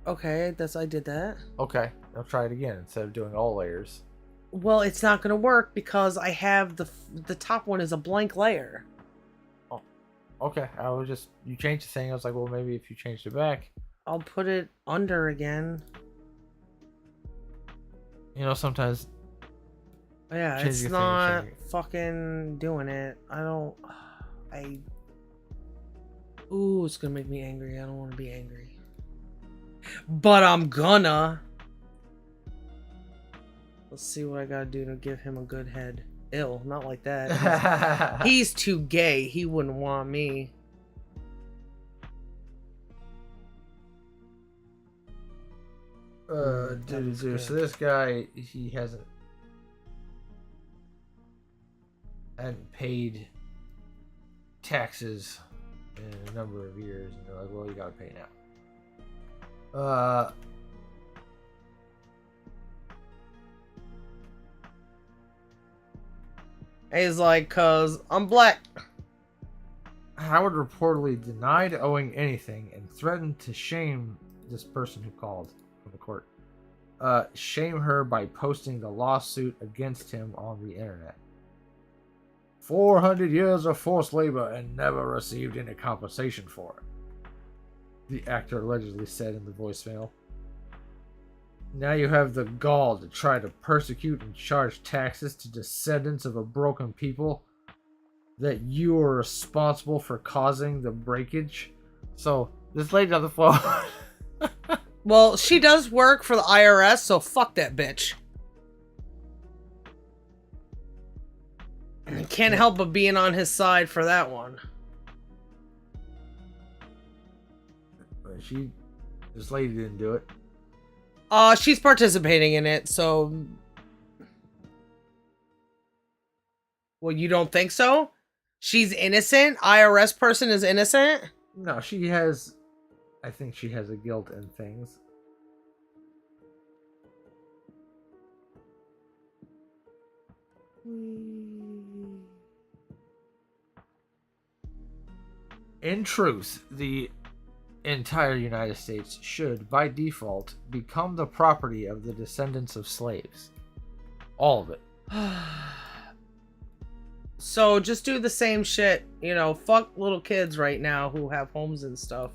Okay, I did that. Okay, I'll try it again instead of doing all layers. Well, it's not going to work because I have the top one is a blank layer. Oh, okay. You changed the thing. I was like, well, maybe if you changed it back. I'll put it under again. You know, sometimes. Yeah, it's not fucking doing it. Ooh, it's going to make me angry. I don't want to be angry. But I'm gonna. Let's see what I gotta do to give him a good head. Ill, not like that. He's too gay. He wouldn't want me. So this guy, he hadn't paid taxes in a number of years, and they're like, well, you gotta pay now. He's like, cause I'm black. Howard reportedly denied owing anything and threatened to shame this person who called from the court. Shame her by posting the lawsuit against him on the internet. 400 years of forced labor and never received any compensation for it, the actor allegedly said in the voicemail. Now you have the gall to try to persecute and charge taxes to descendants of a broken people that you are responsible for causing the breakage. So, this lady on the phone. Well, she does work for the IRS, so fuck that bitch. Can't help but being on his side for that one. This lady didn't do it. She's participating in it, so. Well, you don't think so? She's innocent? IRS person is innocent? No, I think she has a guilt in things. In truth, the entire United States should, by default, become the property of the descendants of slaves. All of it. So just do the same shit. You know, fuck little kids right now who have homes and stuff.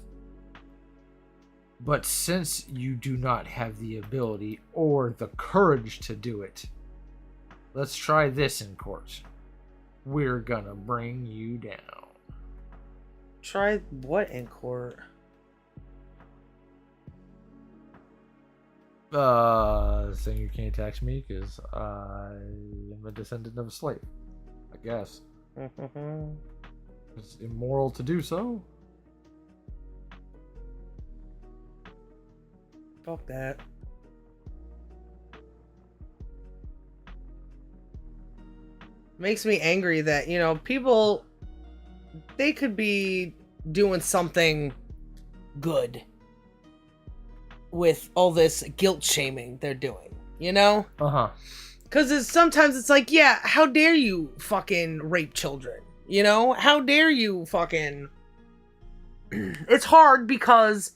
But since you do not have the ability or the courage to do it, let's try this in court. We're gonna bring you down. Try what in court? Saying you can't tax me because I am a descendant of a slave. I guess. It's immoral to do so. Fuck that. Makes me angry that, you know, people, they could be doing something good with all this guilt shaming they're doing, you know? Because sometimes it's like, yeah, how dare you fucking rape children? You know? How dare you fucking... It's hard because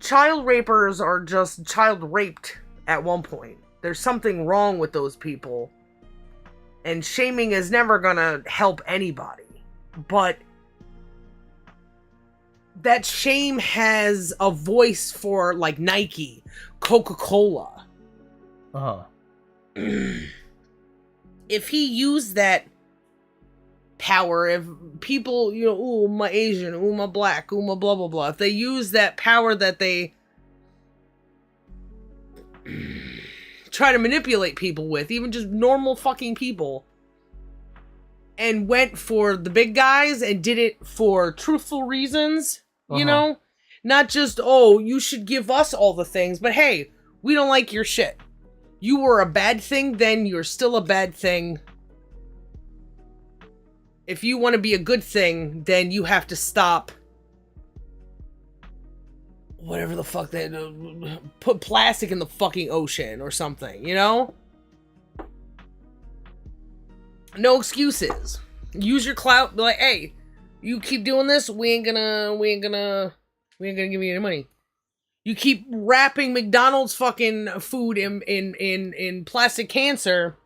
child rapers are just child raped at one point. There's something wrong with those people. And shaming is never gonna help anybody. But that shame has a voice for, like, Nike, Coca-Cola. If he used that power, if people, you know, ooh, my Asian, ooh, my black, ooh, my blah, blah, blah, if they use that power that they try to manipulate people with, even just normal fucking people, and went for the big guys and did it for truthful reasons, you know? Not just, oh, you should give us all the things, but hey, we don't like your shit. You were a bad thing, then you're still a bad thing. If you want to be a good thing, then you have to stop whatever the fuck they put plastic in the fucking ocean or something, you know? No excuses. Use your clout. Be like, hey, you keep doing this, we ain't gonna give you any money. You keep wrapping McDonald's fucking food in plastic cancer,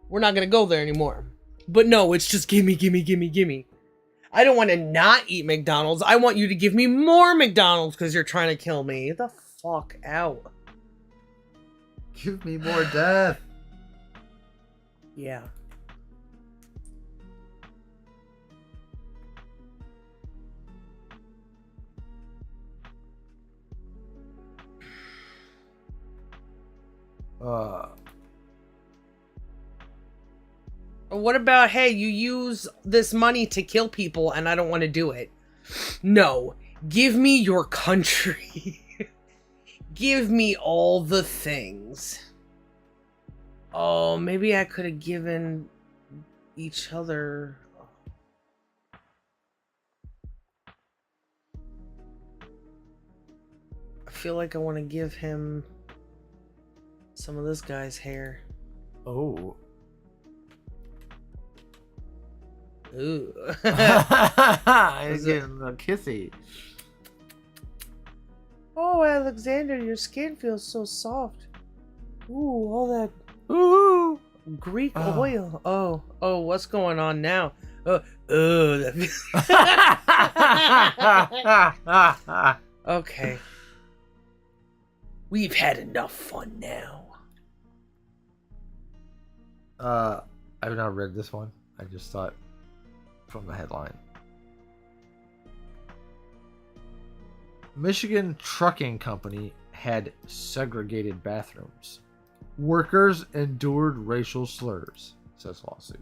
we're not gonna go there anymore. But no, it's just gimme. I don't want to not eat McDonald's. I want you to give me more McDonald's because you're trying to kill me. Get the fuck out. Give me more death. Yeah. What about, hey, you use this money to kill people and I don't want to do it? No. Give me your country. Give me all the things. Oh, maybe I could have given each other... I feel like I want to give him some of this guy's hair. Oh. Ooh. It's getting a kissy. Oh, Alexander, your skin feels so soft. Ooh, all that Greek oil. Oh, what's going on now? That okay. We've had enough fun now. I've not read this one. I just thought from the headline. Michigan Trucking Company had segregated bathrooms. Workers endured racial slurs, says lawsuit.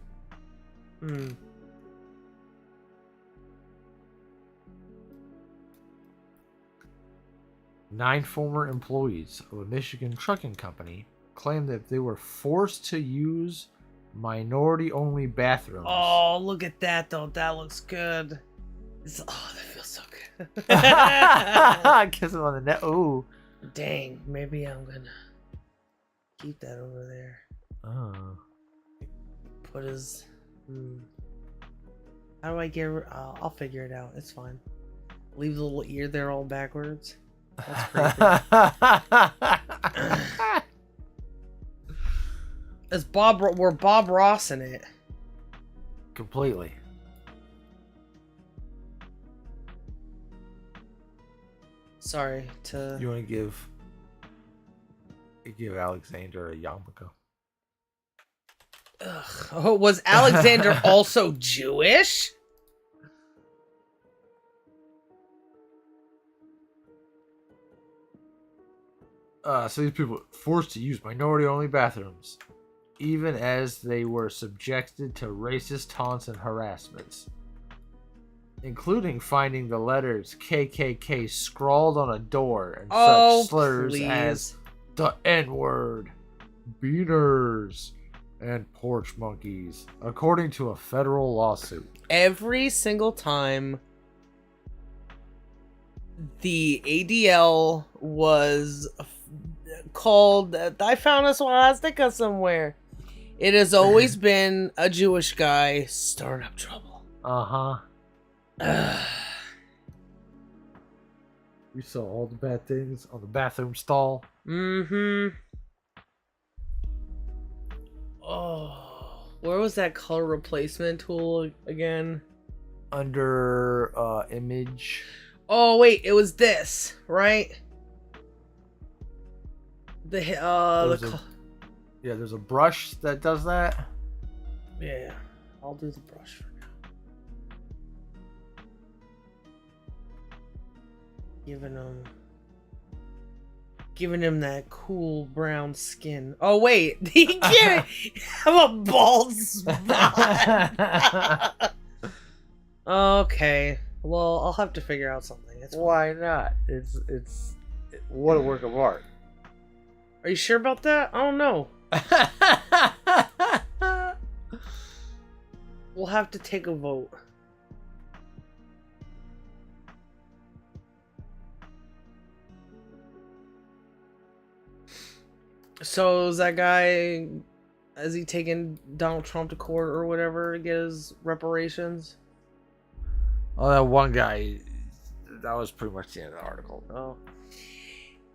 9 former employees of a Michigan trucking company claimed that they were forced to use minority-only bathrooms. Oh, look at that, though. That looks good. That feels so good. Kiss him on the neck. Oh. Dang, maybe I'm gonna keep that over there. Oh. Put his... How do I get... I'll figure it out. It's fine. Leave the little ear there all backwards. That's creepy. We're Bob Ross in it. Completely. Sorry to. You want to give Alexander a yarmulke? Ugh. Oh, was Alexander also Jewish? So these people were forced to use minority-only bathrooms, even as they were subjected to racist taunts and harassments, including finding the letters KKK scrawled on a door and such slurs as the N-word, beaners, and porch monkeys, according to a federal lawsuit. Every single time the ADL was called, I found a swastika somewhere, it has always been a Jewish guy stirring up trouble. Uh-huh. We saw all the bad things on the bathroom stall. Mm-hmm. Oh, where was that color replacement tool again? Under image. Oh wait, it was this, right? There's a brush that does that. Yeah, I'll do the brush for now. Giving him that cool brown skin. Oh wait, he can't have a bald spot. Okay, well I'll have to figure out something. Why not? It's what a work of art. Are you sure about that? I don't know. We'll have to take a vote. So is that guy, is he taking Donald Trump to court or whatever to get his reparations? Oh, that one guy, that was pretty much the end of the article. Oh.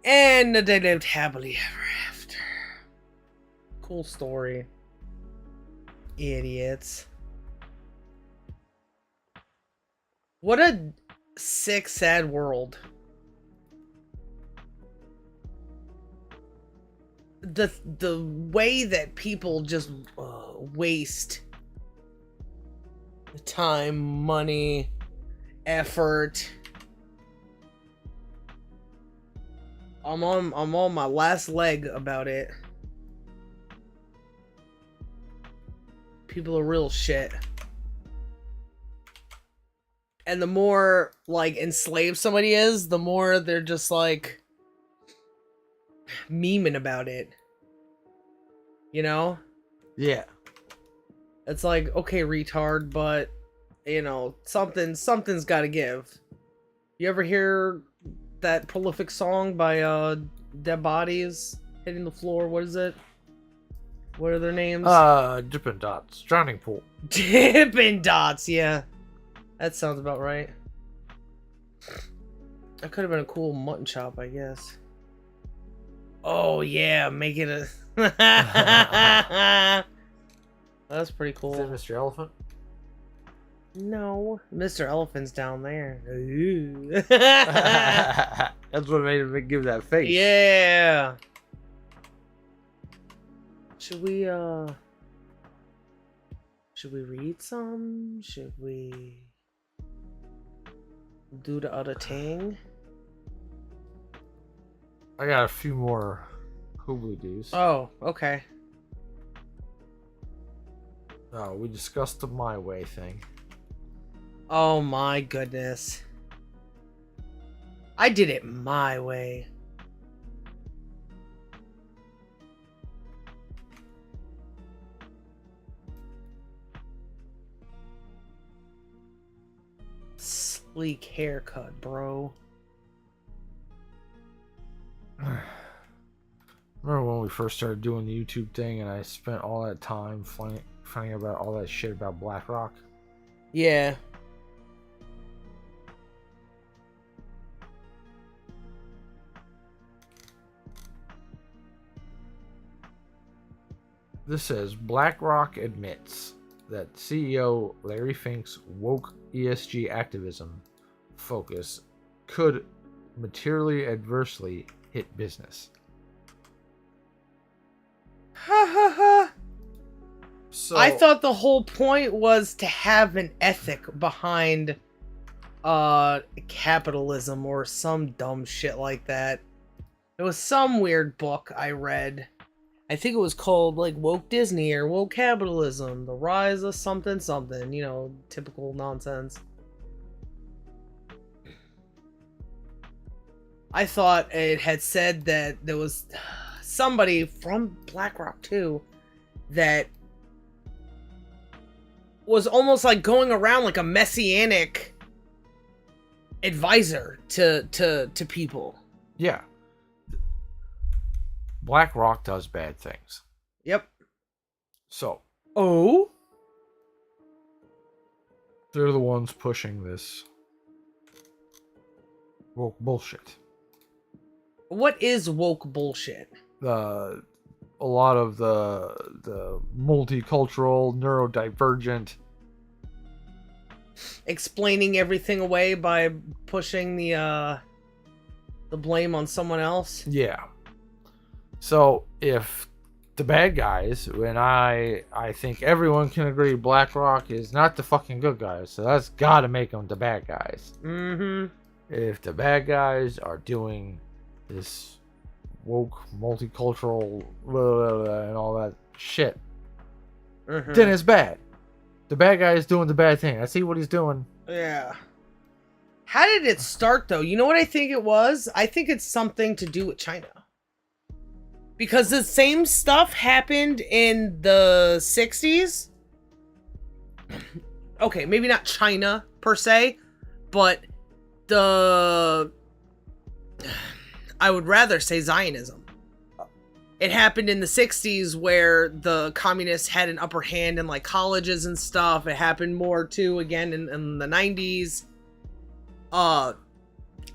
And they lived happily ever after. Cool story. Idiots. What a sick, sad world. The way that people just waste time, money, effort. I'm on my last leg about it. People are real shit. And the more like enslaved somebody is, the more they're just like memeing about it. You know? Yeah. It's like, okay, retard, but you know, something's gotta give. You ever hear that prolific song by Dead Bodies Hitting the Floor? What is it? What are their names? Dippin' Dots. Drowning Pool. Dippin' Dots, yeah. That sounds about right. That could have been a cool mutton chop, I guess. Oh yeah, make it a That's pretty cool. Is it Mr. Elephant? No, Mr. Elephant's down there. That's what made him give that face. Yeah. Should we read some? Should we do the other thing? I got a few more hoobly-doos. Oh, okay. Oh, we discussed the My Way thing. Oh my goodness. I did it my way. Sleek haircut, bro. Remember when we first started doing the YouTube thing and I spent all that time finding about all that shit about BlackRock? Yeah. This says BlackRock admits that CEO Larry Fink's woke ESG activism focus could materially adversely hit business. Ha ha ha. So I thought the whole point was to have an ethic behind capitalism or some dumb shit like that. It was some weird book I read. I think it was called like Woke Disney or Woke Capitalism, The Rise of something something, you know, typical nonsense. I thought it had said that there was somebody from BlackRock too that was almost like going around like a messianic advisor to people. yeah, BlackRock does bad things. Yep. So Oh? they're the ones pushing this woke bullshit. What is woke bullshit? A lot of the multicultural, neurodivergent. Explaining everything away by pushing the blame on someone else? Yeah. So if the bad guys, when I think everyone can agree BlackRock is not the fucking good guys, so that's got to make them the bad guys. Mm-hmm. If the bad guys are doing this woke, multicultural, blah, blah, blah, and all that shit, Mm-hmm. then it's bad. The bad guy is doing the bad thing. I see what he's doing. Yeah. How did it start, though? You know what I think it was? I think it's something to do with China. Because the same stuff happened in the 60s. Okay, maybe not China, per se. But I would rather say Zionism. It happened in the 60s where the communists had an upper hand in like colleges and stuff. It happened more too again in the 90s. And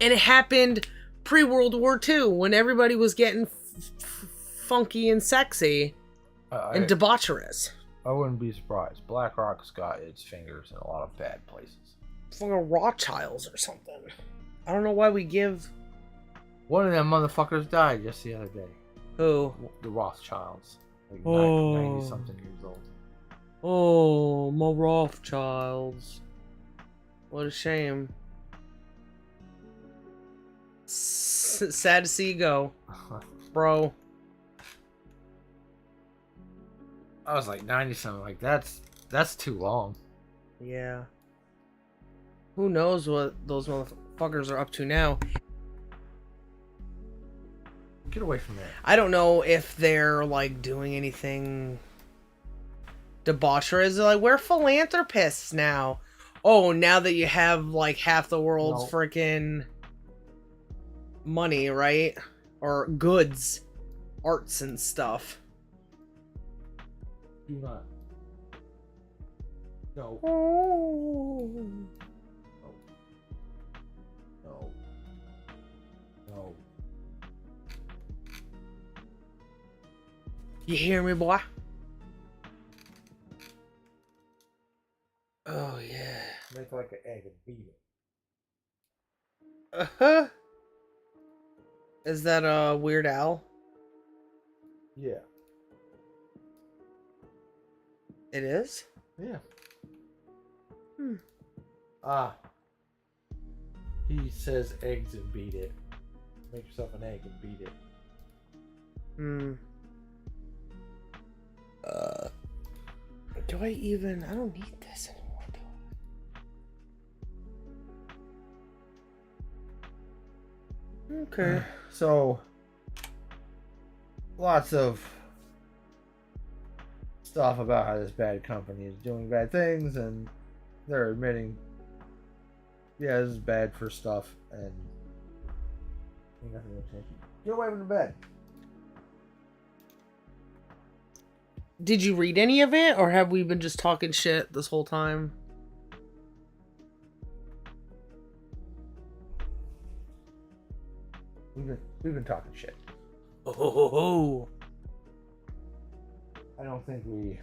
it happened pre-World War II when everybody was getting funky and sexy and debaucherous. I wouldn't be surprised. BlackRock's got its fingers in a lot of bad places. Fucking Rothschilds or something. I don't know why we give... One of them motherfuckers died just the other day. Who? The Rothschilds. Like Oh. 90-something years old. Oh, my Rothschilds. What a shame. Sad to see you go, bro. I was like 90-something. Like, that's too long. Yeah. Who knows what those motherfuckers are up to now. Get away from there. I don't know if they're, like, doing anything debaucherous. They're like, we're philanthropists now. Oh, now that you have, like, half the world's freaking money, right? Or goods. Arts and stuff. Do not. No. Oh. No. No. You hear me, boy? Oh, yeah. Make like an egg and beat it. Uh-huh. Is that a Weird Al? Yeah. It is? Yeah. Hmm. He says eggs and beat it. Make yourself an egg and beat it. Do I even... I don't need this anymore, do I? Okay. So, lots of stuff about how this bad company is doing bad things, and they're admitting, yeah, this is bad for stuff, and nothing will change. Get away from the bed. Did you read any of it, or have we been just talking shit this whole time? We've been talking shit. Oh. I don't think we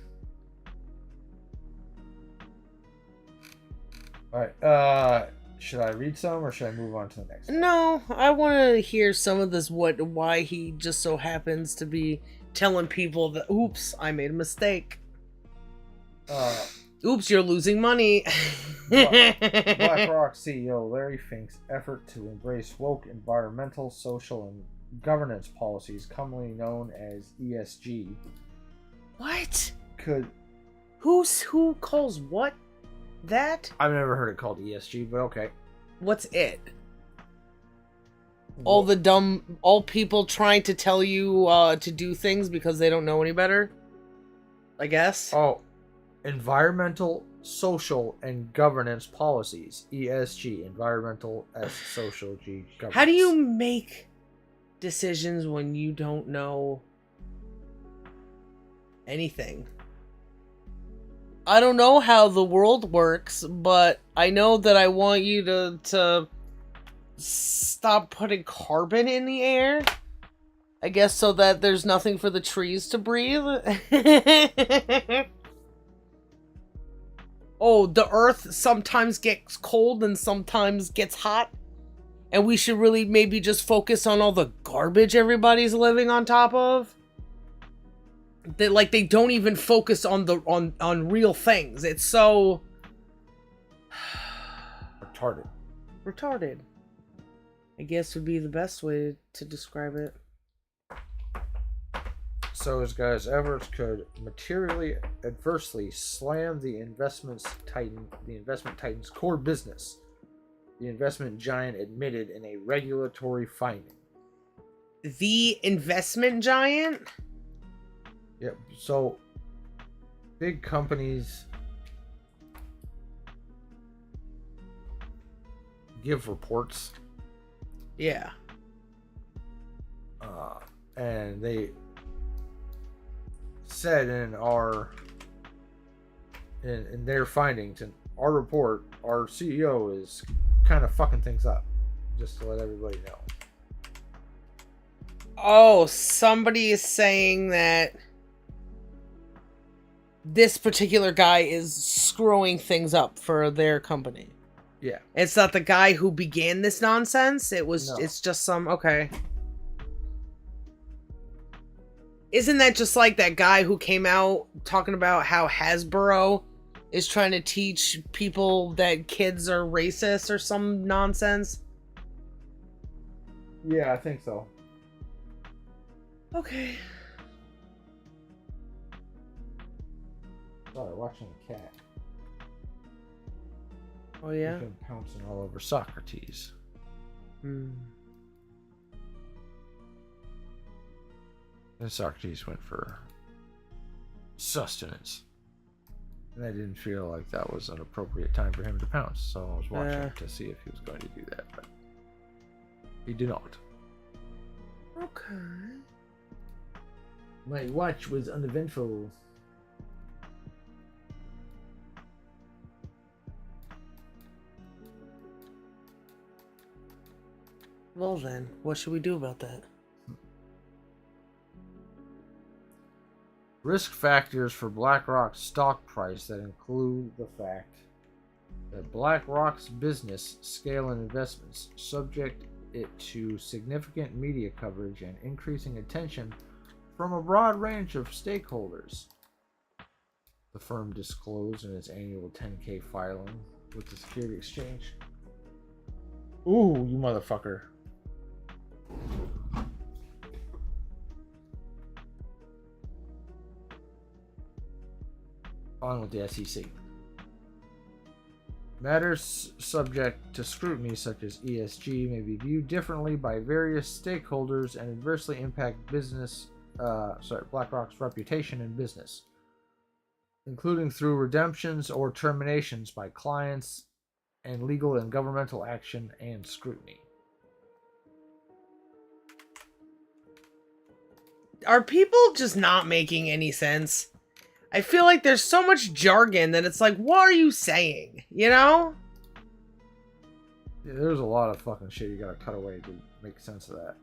All right. Should I read some or should I move on to the next one? No, I want to hear some of this. Why he just so happens to be telling people that, oops, I made a mistake. Oops, you're losing money. BlackRock CEO Larry Fink's effort to embrace woke environmental, social, and governance policies, commonly known as ESG, What? could... Who calls what that? I've never heard it called ESG, but okay. What's it? All people trying to tell you to do things because they don't know any better, I guess. Oh, environmental, social, and governance policies. ESG, environmental, S, social, G, governance. How do you make decisions when you don't know anything? I don't know how the world works, but I know that I want you to stop putting carbon in the air. I guess so that there's nothing for the trees to breathe. Oh, the earth sometimes gets cold and sometimes gets hot. And we should really maybe just focus on all the garbage everybody's living on top of. They don't even focus on on real things. It's so retarded, I guess would be the best way to describe it. So his guys' efforts could materially adversely slam the investment titan's core business, the investment giant admitted in a regulatory finding. The investment giant? Yep. So big companies give reports. Yeah. And they said in their findings in our report, our CEO is kind of fucking things up, just to let everybody know. Oh, somebody is saying that this particular guy is screwing things up for their company. Yeah. It's not the guy who began this nonsense. No. It's just some, okay. Isn't that just like that guy who came out talking about how Hasbro is trying to teach people that kids are racist or some nonsense? Yeah, I think so. Okay. Sorry, watching a cat. Oh yeah? He's been pouncing all over Socrates. Hmm. And Socrates went for sustenance. And I didn't feel like that was an appropriate time for him to pounce, so I was watching to see if he was going to do that, but he did not. Okay. My watch was uneventful. Well then, what should we do about that? Risk factors for BlackRock's stock price that include the fact that BlackRock's business, scale, and investments subject it to significant media coverage and increasing attention from a broad range of stakeholders. The firm disclosed in its annual 10-K filing with the Security Exchange. Ooh, you motherfucker. On with the SEC. Matters subject to scrutiny such as ESG may be viewed differently by various stakeholders and adversely impact BlackRock's reputation in business, including through redemptions or terminations by clients and legal and governmental action and scrutiny. Are people just not making any sense? I feel like there's so much jargon that it's like, what are you saying? You know? Yeah, there's a lot of fucking shit you gotta cut away to make sense of that.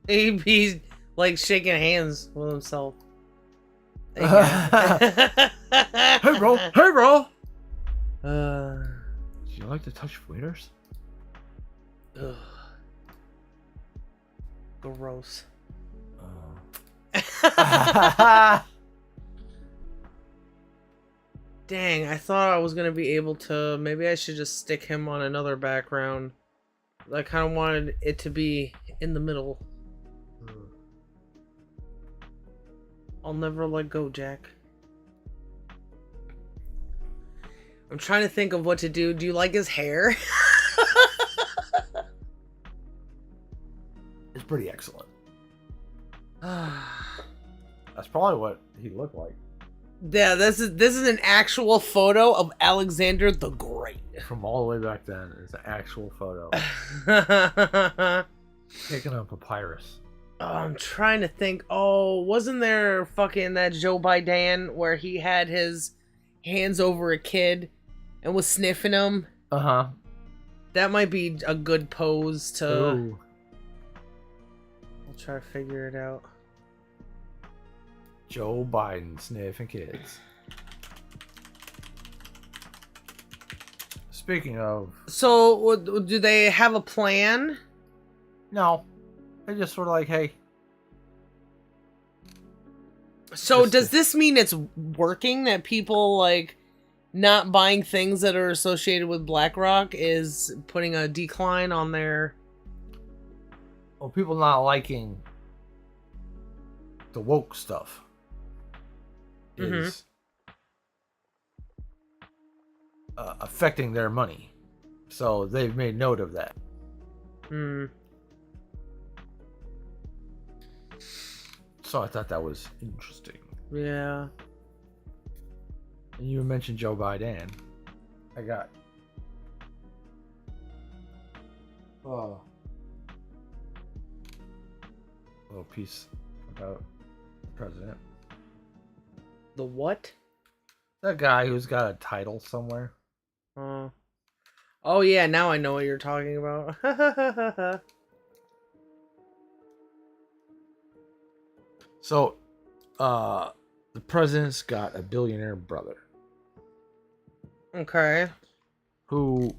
He's like shaking hands with himself. Yeah. Hey, bro. Hey, bro. Uh, Do you like to touch waiters? ugh. Gross. Dang, I thought I was gonna be able to. Maybe I should just stick him on another background. I kind of wanted it to be in the middle. I'll never let go, Jack. I'm trying to think of what to do. Do you like his hair? It's pretty excellent. That's probably what he looked like. Yeah, this is an actual photo of Alexander the Great. From all the way back then, it's an actual photo. Taken on papyrus. Oh, I'm trying to think. Oh, wasn't there fucking that Joe Biden where he had his hands over a kid and was sniffing him? Uh-huh. That might be a good pose to... Ooh. I'll try to figure it out. Joe Biden sniffing kids. Speaking of... So, do they have a plan? No. They're just sort of like, hey... So, does this mean it's working? That people, like, not buying things that are associated with BlackRock is putting a decline on their... Well, people not liking the woke stuff is affecting their money. So they've made note of that. So I thought that was interesting. Yeah. And you mentioned Joe Biden. I got... a little piece about the president. The what? That guy who's got a title somewhere. Oh yeah, now I know what you're talking about. So, the president's got a billionaire brother. Okay. Who,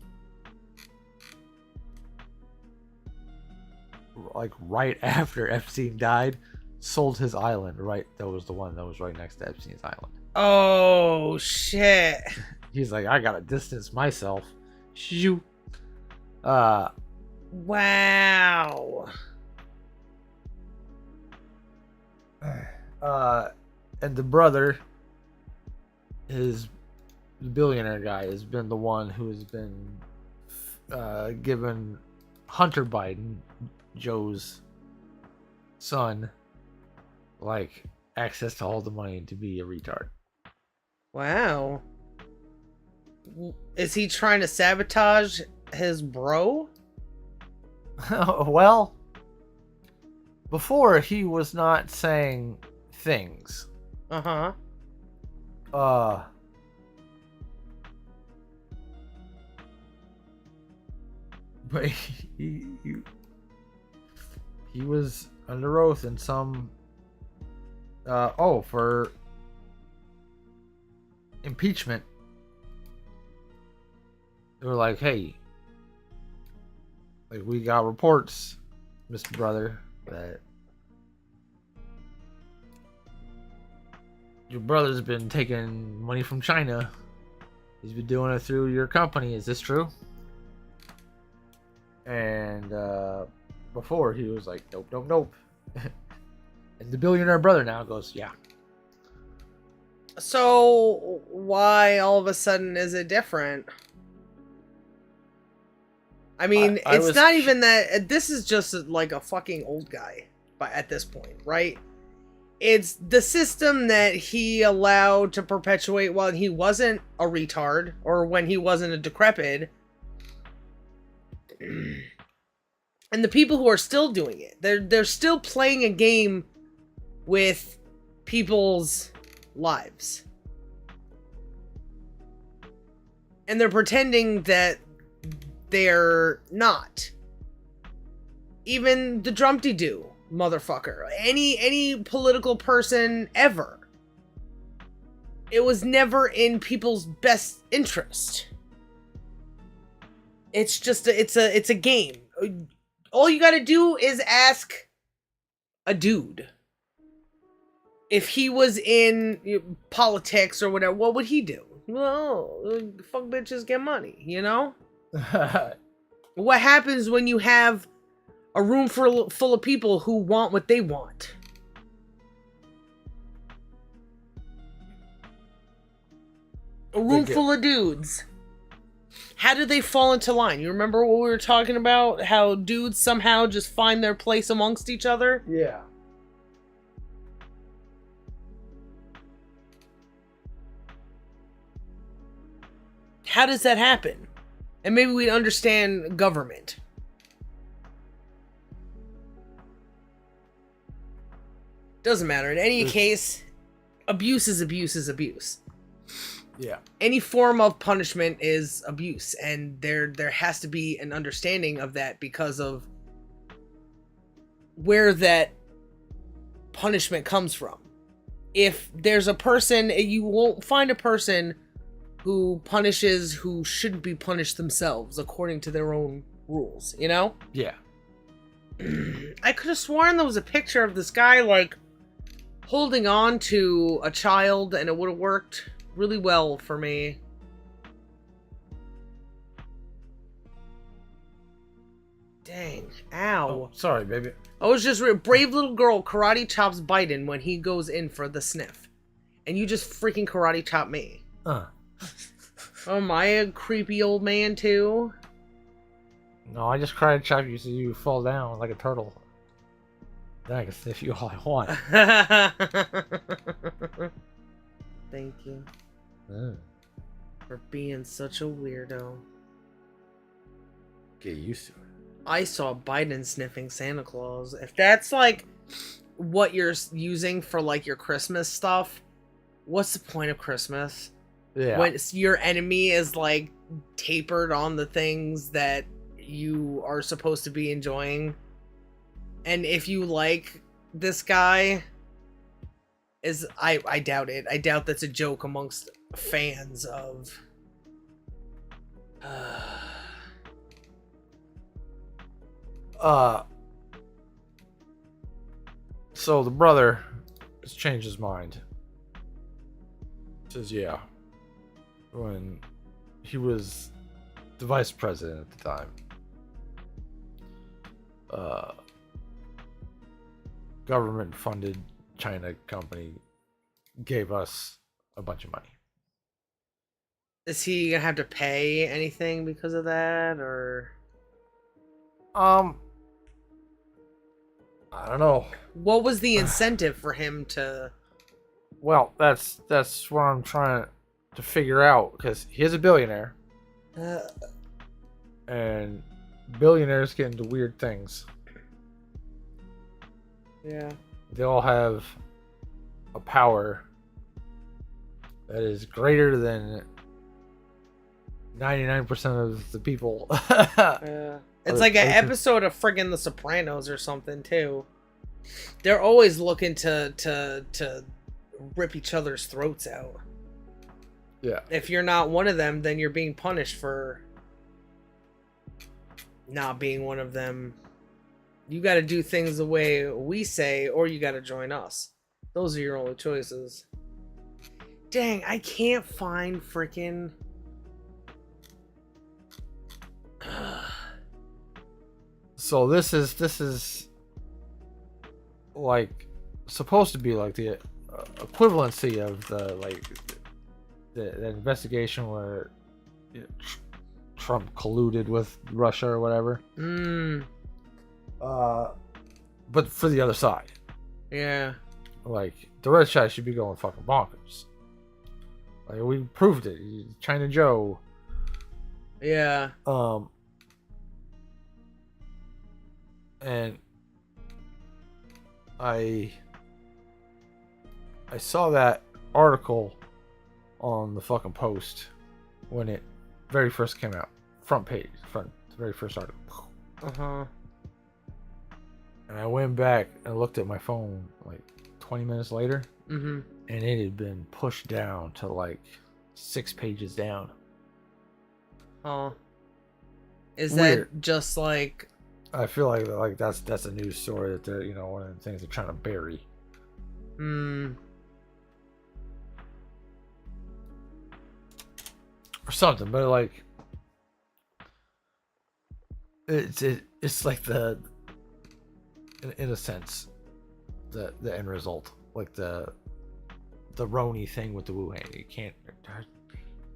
like, right after Epstein died, sold his island. Right, that was the one that was right next to Epstein's island. Oh shit. He's like, I gotta distance myself. Shoo. Wow. And the brother, the billionaire guy, has been the one who has been given Hunter Biden, Joe's son, like, access to all the money to be a retard. Wow. Is he trying to sabotage his bro? Well, before he was not saying things. Uh-huh. But he was under oath in some for impeachment. They were like, hey, like, we got reports, Mr. Brother, that your brother's been taking money from China. He's been doing it through your company. Is this true? And before, he was like, nope, nope, nope. And the billionaire brother now goes, yeah. So why all of a sudden is it different? I mean, it's not even that. This is just like a fucking old guy at this point, right? It's the system that he allowed to perpetuate while he wasn't a retard or when he wasn't a decrepit. And the people who are still doing it, they're still playing a game with people's lives. And they're pretending that they're not. Even the Drumpty-Doo motherfucker. Any political person ever. it was never in people's best interest. It's just it's a game. All you got to do is ask a dude. If he was in politics or whatever, what would he do? Well, fuck bitches, get money, you know? What happens when you have a room full of people who want what they want? A room full of dudes. How do they fall into line? You remember what we were talking about? How dudes somehow just find their place amongst each other? Yeah. How does that happen? And maybe we'd understand government. Doesn't matter. In any case, abuse is abuse is abuse. Yeah. Any form of punishment is abuse, and there has to be an understanding of that because of where that punishment comes from. If there's a person, you won't find a person who punishes who shouldn't be punished themselves according to their own rules, you know? Yeah. I could have sworn there was a picture of this guy, like, holding on to a child, and it would have worked really well for me. Dang. Ow. Oh, sorry, baby. I was just brave little girl karate chops Biden when he goes in for the sniff. And you just freaking karate chop me. Oh, am I a creepy old man too? No, I just cried chop you so you fall down like a turtle. Then I can sniff you all I want. Thank you. For being such a weirdo. Get used to it. I saw Biden sniffing Santa Claus. If that's like what you're using for like your Christmas stuff, what's the point of Christmas? Yeah. When your enemy is like tapered on the things that you are supposed to be enjoying. And if you like this guy, I doubt it. I doubt that's a joke amongst fans of so the brother has changed his mind. Says yeah. When he was the vice president at the time, government funded China company gave us a bunch of money. Is he gonna have to pay anything because of that, or I don't know. what was the incentive for him to? Well, that's what I'm trying to figure out, because he's a billionaire, and billionaires get into weird things. Yeah. They all have a power that is greater than 99% of the people. Yeah. It's like an episode of friggin' The Sopranos or something too. They're always looking to rip each other's throats out. Yeah. If you're not one of them, then you're being punished for not being one of them. You got to do things the way we say, or you got to join us. Those are your only choices. Dang, I can't find freaking. So this is like supposed to be like the equivalency of the investigation where Trump colluded with Russia or whatever. But for the other side. Yeah. Like, the red side should be going fucking bonkers. Like, we proved it. China Joe. Yeah. And I saw that article on the fucking Post when it very first came out. The very first article. Uh-huh. And I went back and looked at my phone like 20 minutes later. Mm-hmm. and it had been pushed down to like 6 pages down. Oh. Is Weird. that just like... I feel like that's a news story that they're, one of the things they're trying to bury. Or something, but like it's like in a sense the end result, like the Roni thing with the Wuhan. You can't.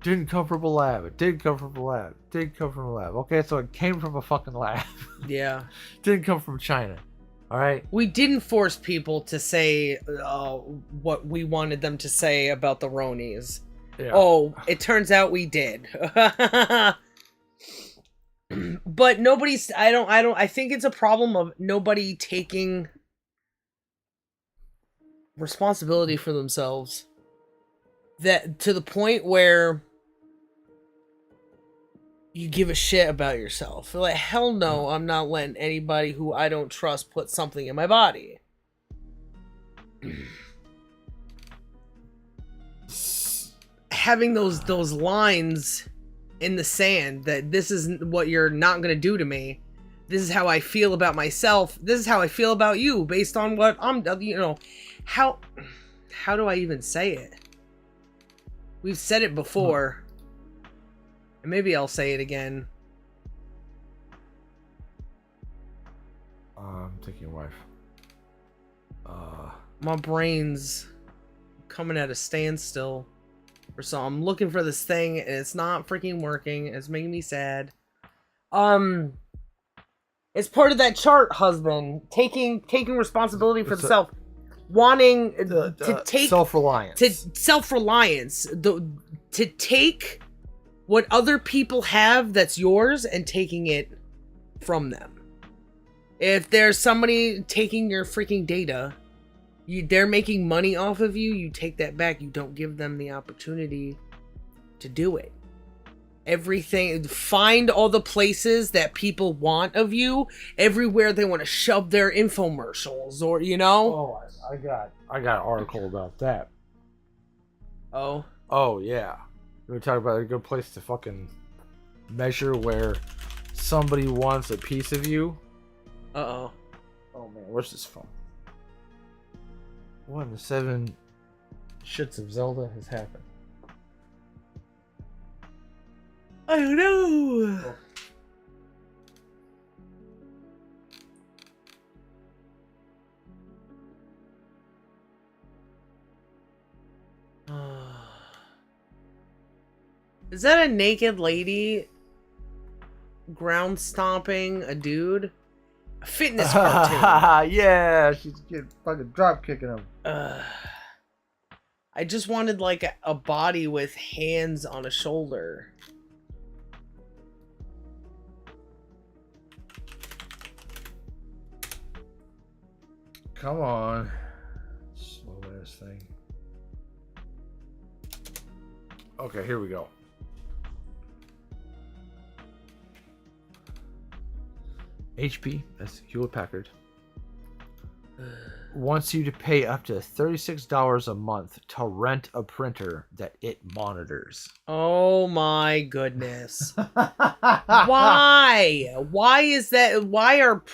Didn't come from a lab. It did come from a lab. It did come from a lab. Okay, so it came from a fucking lab. Yeah. Didn't come from China. All right. We didn't force people to say what we wanted them to say about the Ronies. Yeah. Oh, it turns out we did. But nobody's... I think it's a problem of nobody taking responsibility for themselves. That to the point where you give a shit about yourself. Like, hell no, I'm not letting anybody who I don't trust put something in my body. Having those lines in the sand that this is what you're not going to do to me. This is how I feel about myself. This is how I feel about you based on what I'm, how do I even say it? We've said it before. And maybe I'll say it again. I'm taking your wife. My brain's coming at a standstill. So I'm looking for this thing and it's not freaking working. It's making me sad. It's part of that chart, husband. Taking responsibility for the self. Wanting to take self-reliance. To take what other people have that's yours and taking it from them. If there's somebody taking your freaking data, they're making money off of you, you take that back. You don't give them the opportunity to do it. Everything, find all the places that people want of you, everywhere they want to shove their infomercials, or Oh, I got an article about that. Oh yeah, we were talking about a good place to fucking measure where somebody wants a piece of you. Oh man, where's this phone? What in the 7 shits of Zelda has happened? I don't know. Is that a naked lady ground stomping a dude? A fitness cartoon. Yeah, she's getting fucking drop kicking him. I just wanted like a body with hands on a shoulder. Come on. Slow ass thing. Okay, here we go. HP, that's Hewlett Packard, wants you to pay up to $36 a month to rent a printer that it monitors. Oh my goodness. Why? Why is that? Why are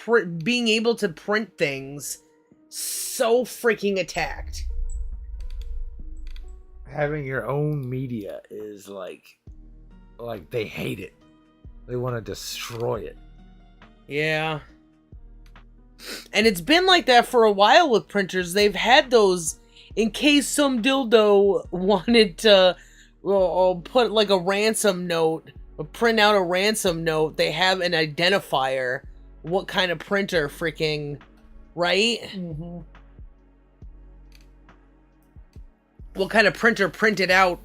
being able to print things so freaking attacked? Having your own media is like they hate it. They want to destroy it. Yeah. And it's been like that for a while with printers. They've had those in case some dildo wanted to put like a ransom note, or print out a ransom note. They have an identifier. What kind of printer freaking, right? Mm-hmm. What kind of printer printed out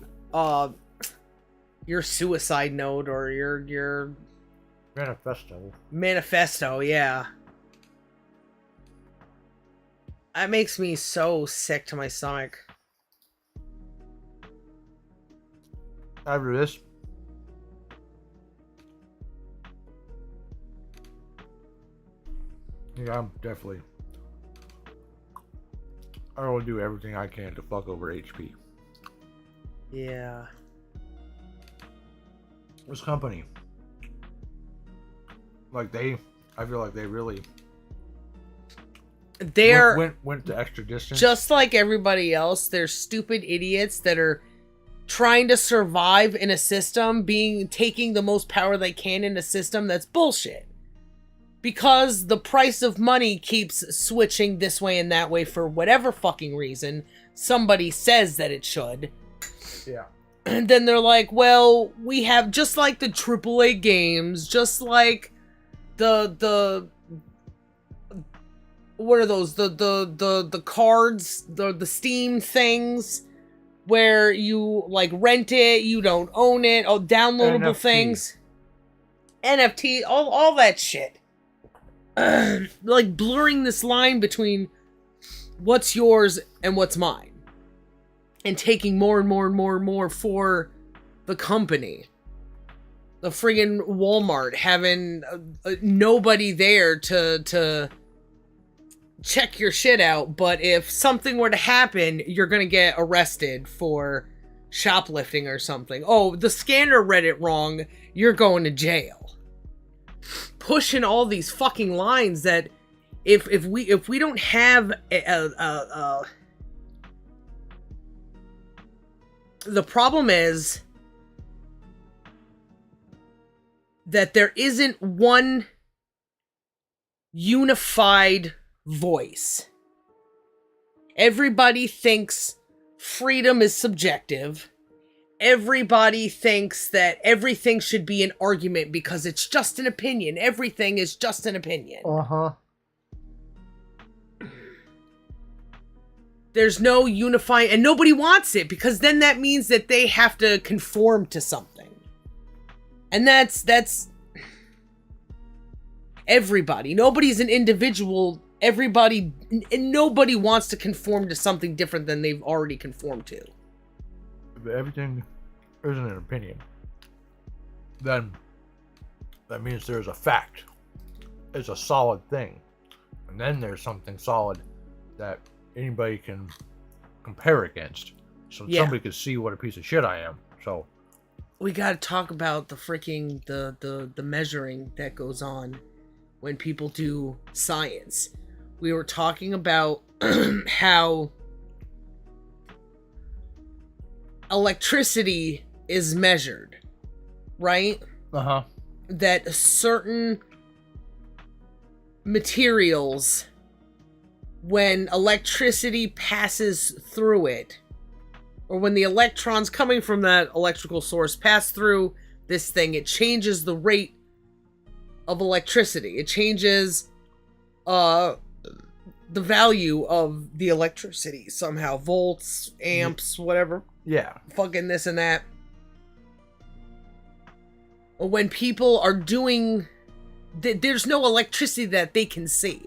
your suicide note or your manifesto, yeah. That makes me so sick to my stomach. After this, yeah, I'm definitely I will do everything I can to fuck over HP. Yeah. This company, like I feel like they really went the extra distance. Just like everybody else, they're stupid idiots that are trying to survive in a system, taking the most power they can in a system that's bullshit. Because the price of money keeps switching this way and that way for whatever fucking reason somebody says that it should. Yeah. And then they're like, well, we have just like the AAA games, just like the what are those? The cards, the Steam things where you like rent it, you don't own it, downloadable NFT. things. NFT, all that shit. Like blurring this line between what's yours and what's mine. And taking more and more and more and more for the company. The friggin' Walmart having nobody there to check your shit out, but if something were to happen, you're gonna get arrested for shoplifting or something. Oh, the scanner read it wrong, you're going to jail. Pushing all these fucking lines that if we don't have the problem is that there isn't one unified voice. Everybody thinks freedom is subjective. Everybody thinks that everything should be an argument because it's just an opinion. Everything is just an opinion. Uh-huh. There's no unifying, and nobody wants it because then that means that they have to conform to something. And that's everybody. Nobody's an individual. Everybody, and nobody wants to conform to something different than they've already conformed to. If everything isn't an opinion, then that means there's a fact. It's a solid thing. And then there's something solid that anybody can compare against. So somebody could see what a piece of shit I am. So we gotta talk about the freaking the measuring that goes on when people do science. We were talking about how electricity is measured, right? Uh-huh. That certain materials, when electricity passes through it, or when the electrons coming from that electrical source pass through this thing, it changes the rate of electricity. It changes the value of the electricity somehow. Volts, amps, whatever. Yeah. Fucking this and that. When people are doing... There's no electricity that they can see.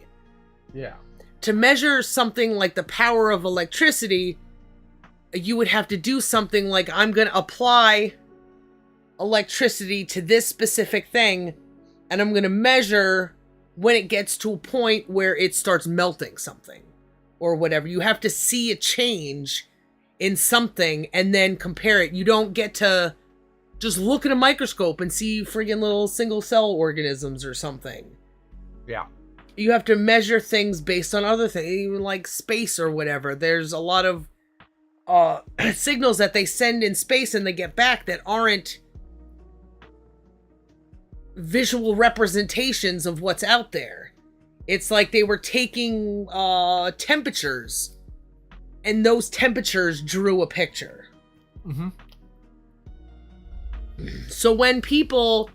Yeah. To measure something like the power of electricity, you would have to do something like, I'm going to apply electricity to this specific thing, and I'm going to measure when it gets to a point where it starts melting something or whatever. You have to see a change in something and then compare it. You don't get to just look at a microscope and see friggin' little single cell organisms or something. Yeah. You have to measure things based on other things, even like space or whatever. There's a lot of signals that they send in space and they get back that aren't visual representations of what's out there. It's like they were taking temperatures, and those temperatures drew a picture. Mm-hmm. So when people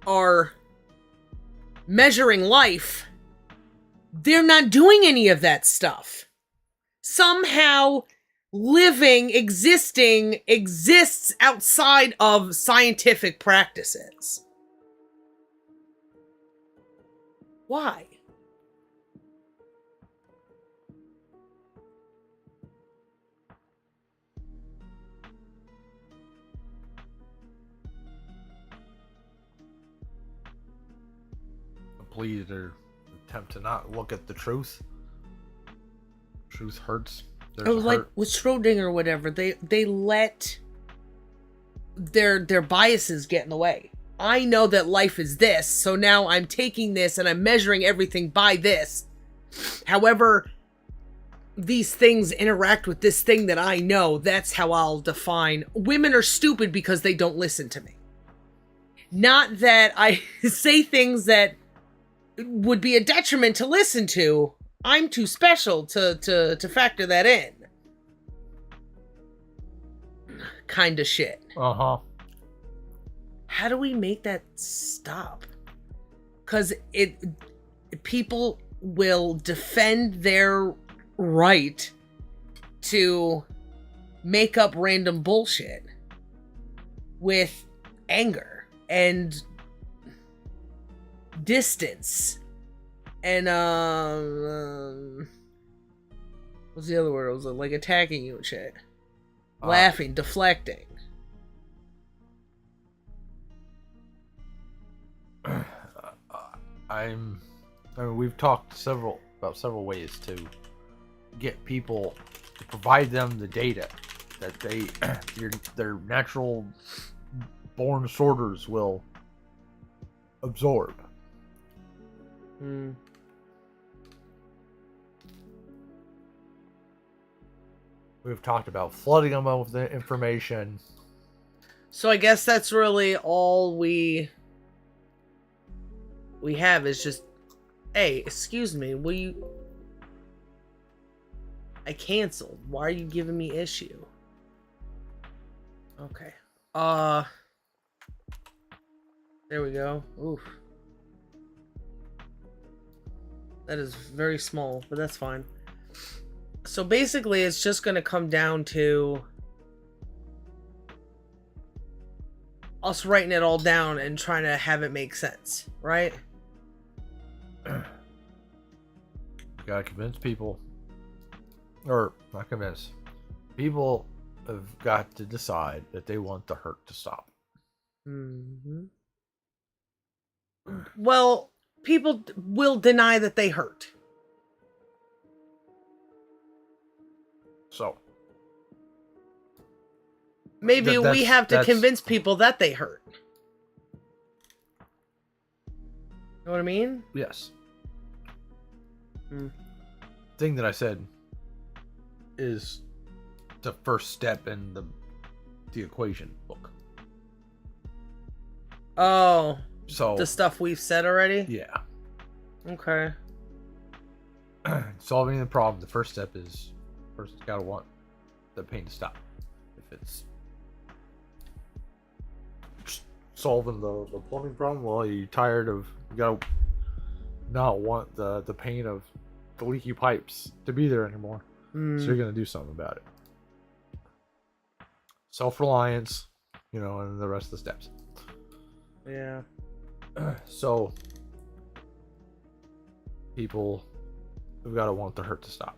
are measuring life, they're not doing any of that stuff. Somehow, living, existing, exists outside of scientific practices. Why? Please, or attempt to not look at the truth. Truth hurts. It was like with Schrodinger or whatever. They let their biases get in the way. I know that life is this, so now I'm taking this and I'm measuring everything by this. However, these things interact with this thing that I know. That's how I'll define. Women are stupid because they don't listen to me. Not that I say things that would be a detriment to listen to. I'm too special to factor that in. Kind of shit. Uh-huh. How do we make that stop? Because people will defend their right to make up random bullshit with anger and distance and what's the other word? It was like attacking you and shit. Laughing, deflecting. I mean, we've talked about several ways to get people to provide them the data that their natural born sorters will absorb. We've talked about flooding them with the information. So I guess that's really all we have is just, hey, excuse me, will you... I canceled. Why are you giving me issue? Okay. There we go. Oof. That is very small, but that's fine. So basically, it's just going to come down to us writing it all down and trying to have it make sense, right? You gotta convince people. Or, not convince. People have got to decide that they want the hurt to stop. Mm-hmm. Well, people will deny that they hurt. So. Maybe we have to convince people that they hurt. Know what I mean? Yes. Thing that I said is the first step in the equation book. Oh. So the stuff we've said already? Yeah. Okay. Solving the problem, the first step is person's gotta want the pain to stop. If it's solving the plumbing problem, well, you're tired of, you gotta not want the pain of the leaky pipes to be there anymore. So you're gonna do something about it. Self-reliance, and the rest of the steps. Yeah. So people have got to want the hurt to stop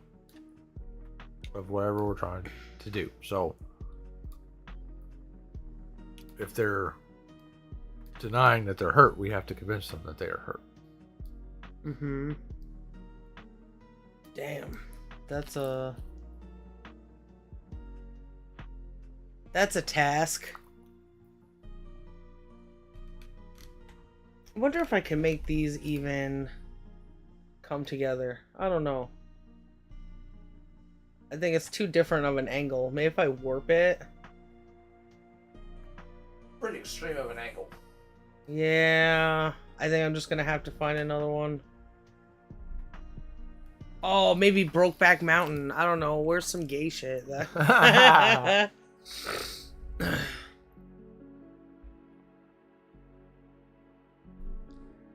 of whatever we're trying to do. So if they're denying that they're hurt, we have to convince them that they are hurt. Mm-hmm. Damn. That's a task. I wonder if I can make these even come together. I don't know. I think it's too different of an angle. Maybe if I warp it. Pretty extreme of an angle. Yeah. I think I'm just going to have to find another one. Oh, maybe Brokeback Mountain. I don't know. Where's some gay shit?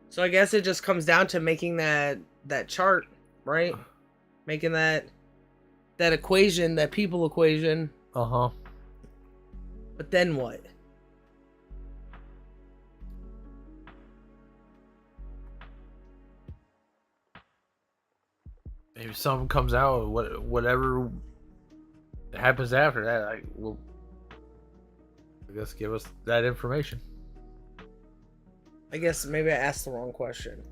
So I guess it just comes down to making that chart, right? Making that equation, that people equation. Uh-huh. But then what? Maybe something comes out, whatever happens after that, I guess give us that information. I guess maybe I asked the wrong question.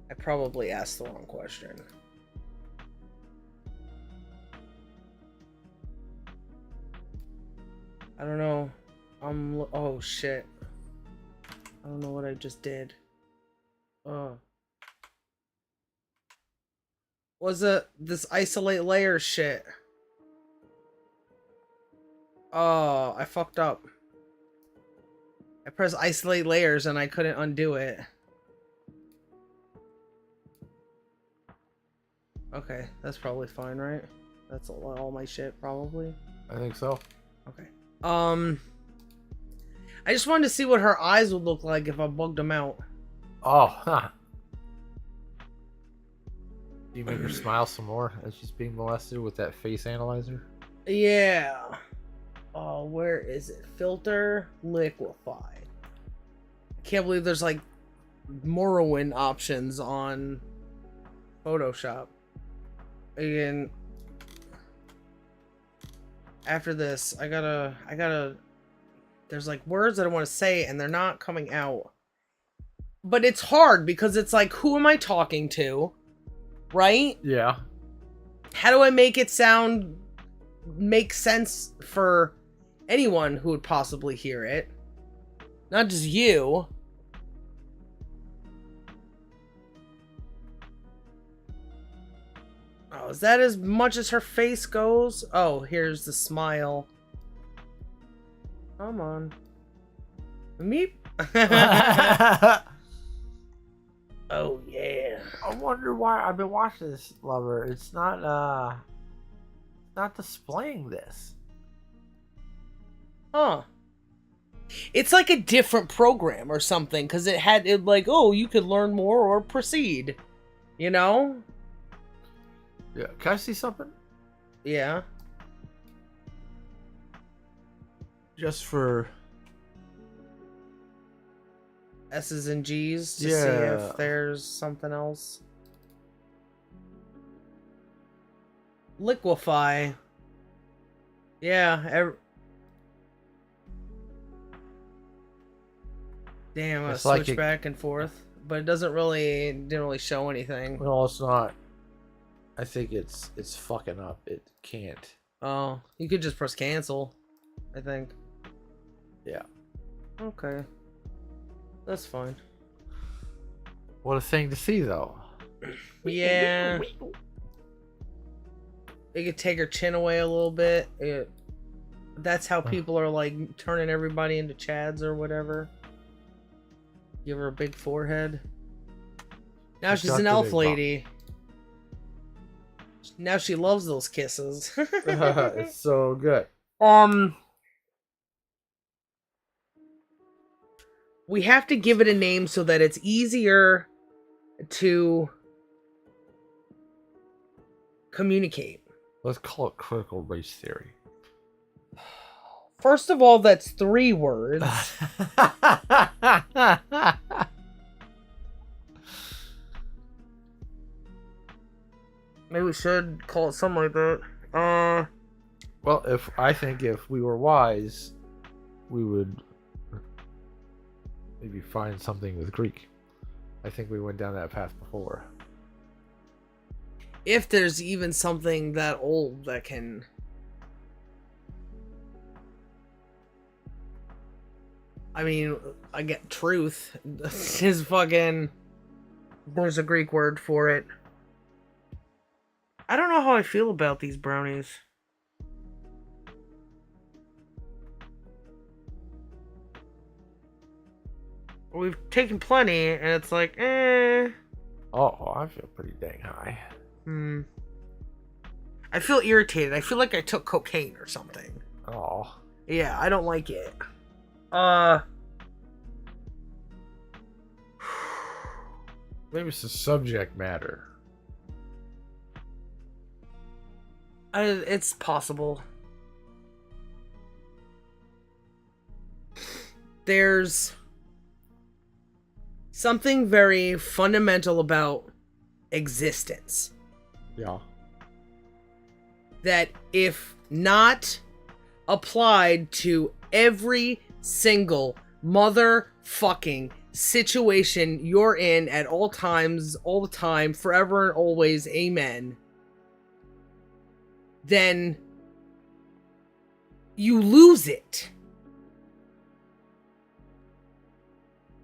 I probably asked the wrong question. I don't know. Oh shit. I don't know what I just did. Was it this isolate layer shit? Oh, I fucked up. I pressed isolate layers and I couldn't undo it. Okay, that's probably fine, right? That's all my shit, probably. I think so. Okay. I just wanted to see what her eyes would look like if I bugged them out. Oh, huh. Do you make her smile some more as she's being molested with that face analyzer? Yeah. Oh, where is it? Filter, liquefy. I can't believe there's like Morrowind options on Photoshop. Again, after this, I gotta, there's like words that I want to say and they're not coming out. But it's hard because it's like, who am I talking to? Right? Yeah. How do I make it make sense for anyone who would possibly hear it? Not just you. Oh, is that as much as her face goes? Oh, here's the smile. Come on. Meep. Oh, yeah. I wonder why I've been watching this, lover. It's not displaying this. Huh. It's like a different program or something, because it like, oh, you could learn more or proceed. You know? Yeah. Can I see something? Yeah. Just for S's and G's to see Yeah. if there's something else. Liquefy. Yeah. Damn, I It's switch like back and forth, but it didn't really show anything. No, it's not. I think it's fucking up. It can't. Oh, you could just press cancel, I think. Yeah. Okay. That's fine. What a thing to see, though. Yeah. It could take her chin away a little bit. That's how people are like turning everybody into Chads or whatever. Give her a big forehead. Now she's an elf lady. Now she loves those kisses. It's so good. We have to give it a name so that it's easier to communicate. Let's call it critical race theory. First of all, that's 3 words. Maybe we should call it something like that. Well, if we were wise, we would maybe find something with Greek. I think we went down that path before. If there's even something that old that can... I mean, I get truth. Is fucking... There's a Greek word for it. I don't know how I feel about these brownies. We've taken plenty, and it's like, eh. Oh, I feel pretty dang high. I feel irritated. I feel like I took cocaine or something. Oh. Yeah, I don't like it. Maybe it's the subject matter. It's possible. There's something very fundamental about existence. Yeah. That if not applied to every single motherfucking situation you're in at all times, all the time, forever and always, amen, then you lose it.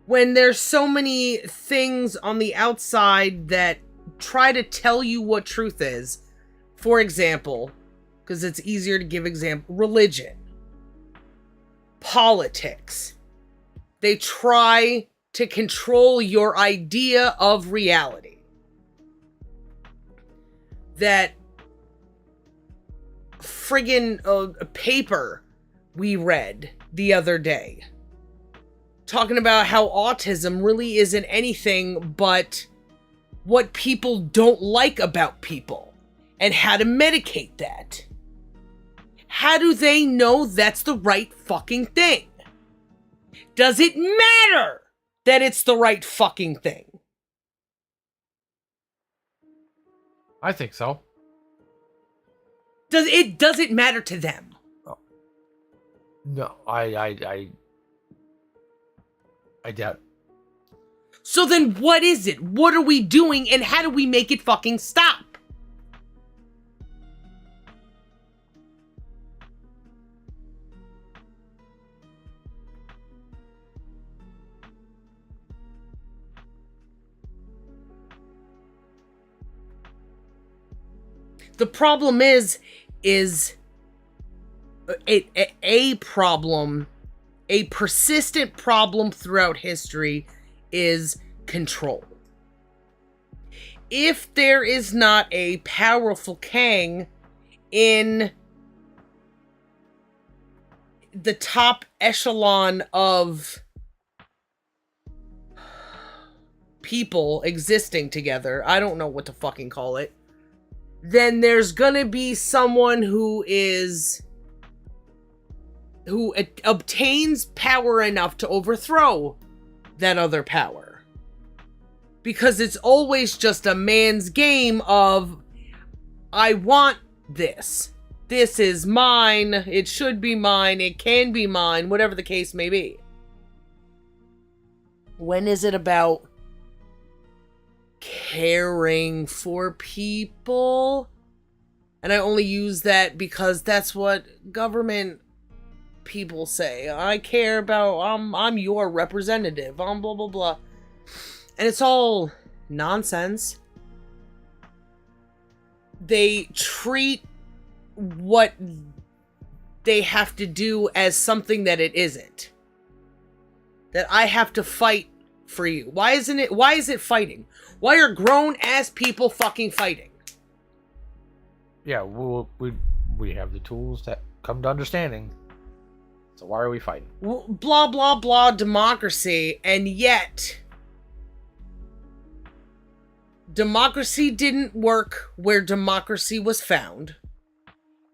When there's so many things on the outside that try to tell you what truth is, for example, because it's easier to give example, religion, politics, they try to control your idea of reality. That friggin' paper we read the other day, talking about how autism really isn't anything but what people don't like about people and how to medicate that. How do they know that's the right fucking thing? Does it matter that it's the right fucking thing? I think so. Does it matter to them? Oh. No, I doubt. So then what is it? What are we doing and how do we make it fucking stop? The problem is a problem, a persistent problem throughout history is control. If there is not a powerful king in the top echelon of people existing together, I don't know what to fucking call it, then there's gonna be someone who obtains power enough to overthrow that other power. Because it's always just a man's game of, I want this. This is mine. It should be mine. It can be mine. Whatever the case may be. When is it about caring for people? And I only use that because that's what government people say. I care about, I'm your representative, blah blah blah. And it's all nonsense. They treat what they have to do as something that it isn't. That I have to fight for you. Why is it fighting? Why are grown-ass people fucking fighting? Yeah, we have the tools that come to understanding. So why are we fighting? Blah, blah, blah, democracy, and yet democracy didn't work where democracy was found.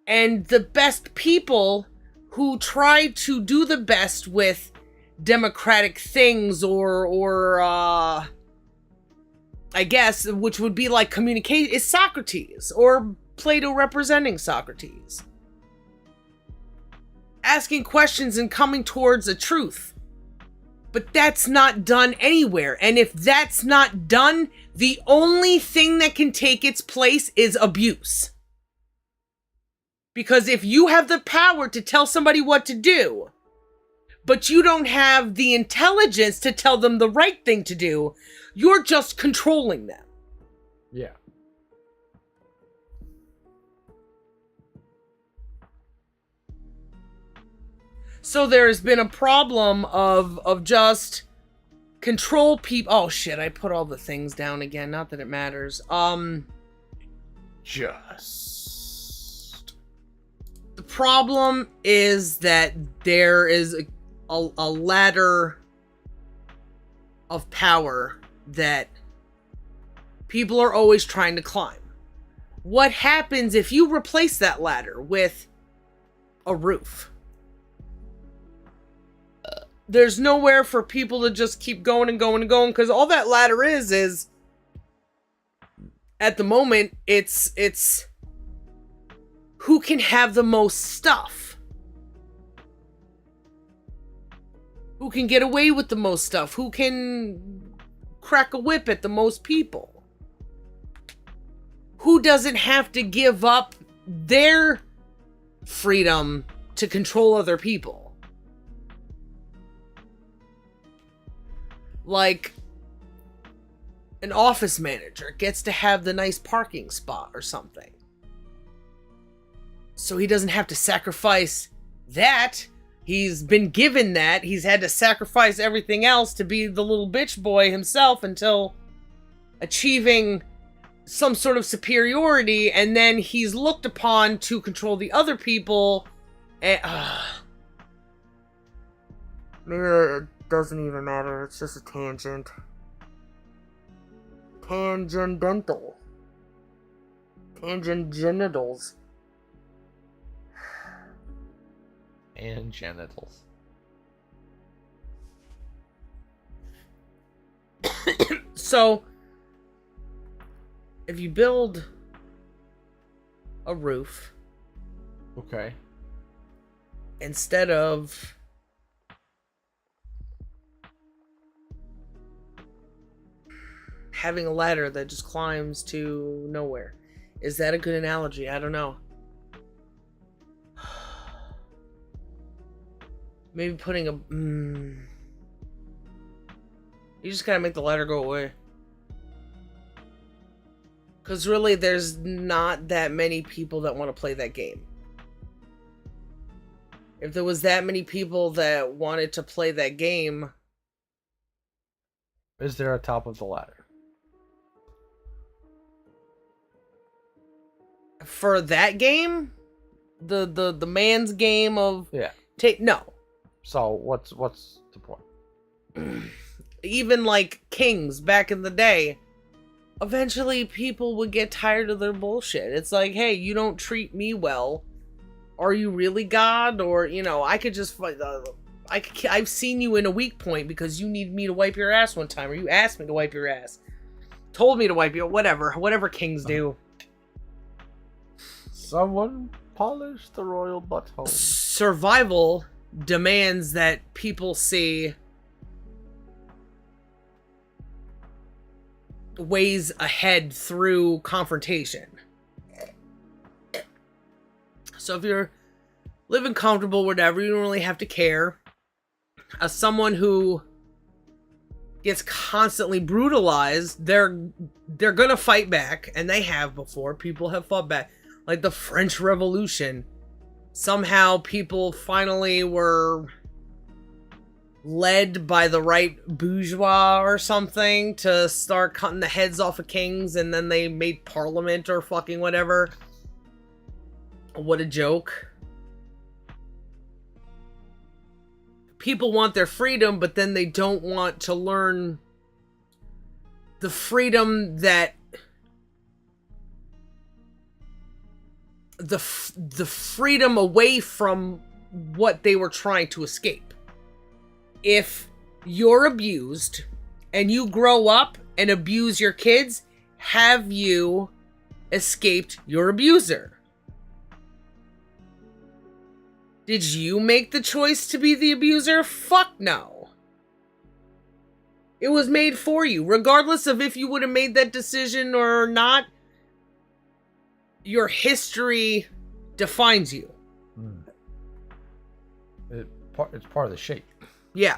And the best people who tried to do the best with democratic things or I guess, which would be like communication, is Socrates, or Plato representing Socrates. Asking questions and coming towards a truth. But that's not done anywhere. And if that's not done, the only thing that can take its place is abuse. Because if you have the power to tell somebody what to do, but you don't have the intelligence to tell them the right thing to do, you're just controlling them. Yeah. So there's been a problem of just control people. Oh shit, I put all the things down again. Not that it matters. Just. The problem is that there is a ladder of power that people are always trying to climb. What happens if you replace that ladder with a roof? There's nowhere for people to just keep going and going and going, because all that ladder is at the moment, it's who can have the most stuff. Who can get away with the most stuff? Who can crack a whip at the most people? Who doesn't have to give up their freedom to control other people? Like, an office manager gets to have the nice parking spot or something. So he doesn't have to sacrifice that. He's been given that. He's had to sacrifice everything else to be the little bitch boy himself until achieving some sort of superiority, and then he's looked upon to control the other people. And, it doesn't even matter. It's just a tangent. Tangential. Tangent genitals. And genitals. So, if you build a roof, okay, instead of having a ladder that just climbs to nowhere, is that a good analogy? I don't know. Maybe putting a... You just gotta make the ladder go away. Because really, there's not that many people that want to play that game. If there was that many people that wanted to play that game... Is there a top of the ladder? For that game? The man's game of... Yeah. No. So, what's the point? Even like kings back in the day, eventually people would get tired of their bullshit. It's like, hey, you don't treat me well. Are you really God? Or, you know, I could just... I've seen you in a weak point because you need me to wipe your ass one time. Or you asked me to wipe your ass. Told me to wipe your... Whatever kings do. Someone polish the royal butthole. Survival demands that people see ways ahead through confrontation. So if you're living comfortable, whatever, you don't really have to care. As someone who gets constantly brutalized, they're gonna fight back, and they have before. People have fought back. Like the French Revolution. Somehow people finally were led by the right bourgeois or something to start cutting the heads off of kings, and then they made parliament or fucking whatever. What a joke. People want their freedom, but then they don't want to learn the freedom that the freedom away from what they were trying to escape. If you're abused and you grow up and abuse your kids, have you escaped your abuser? Did you make the choice to be the abuser? Fuck no. It was made for you. Regardless of if you would have made that decision or not, your history defines you. It's part of the shape. Yeah.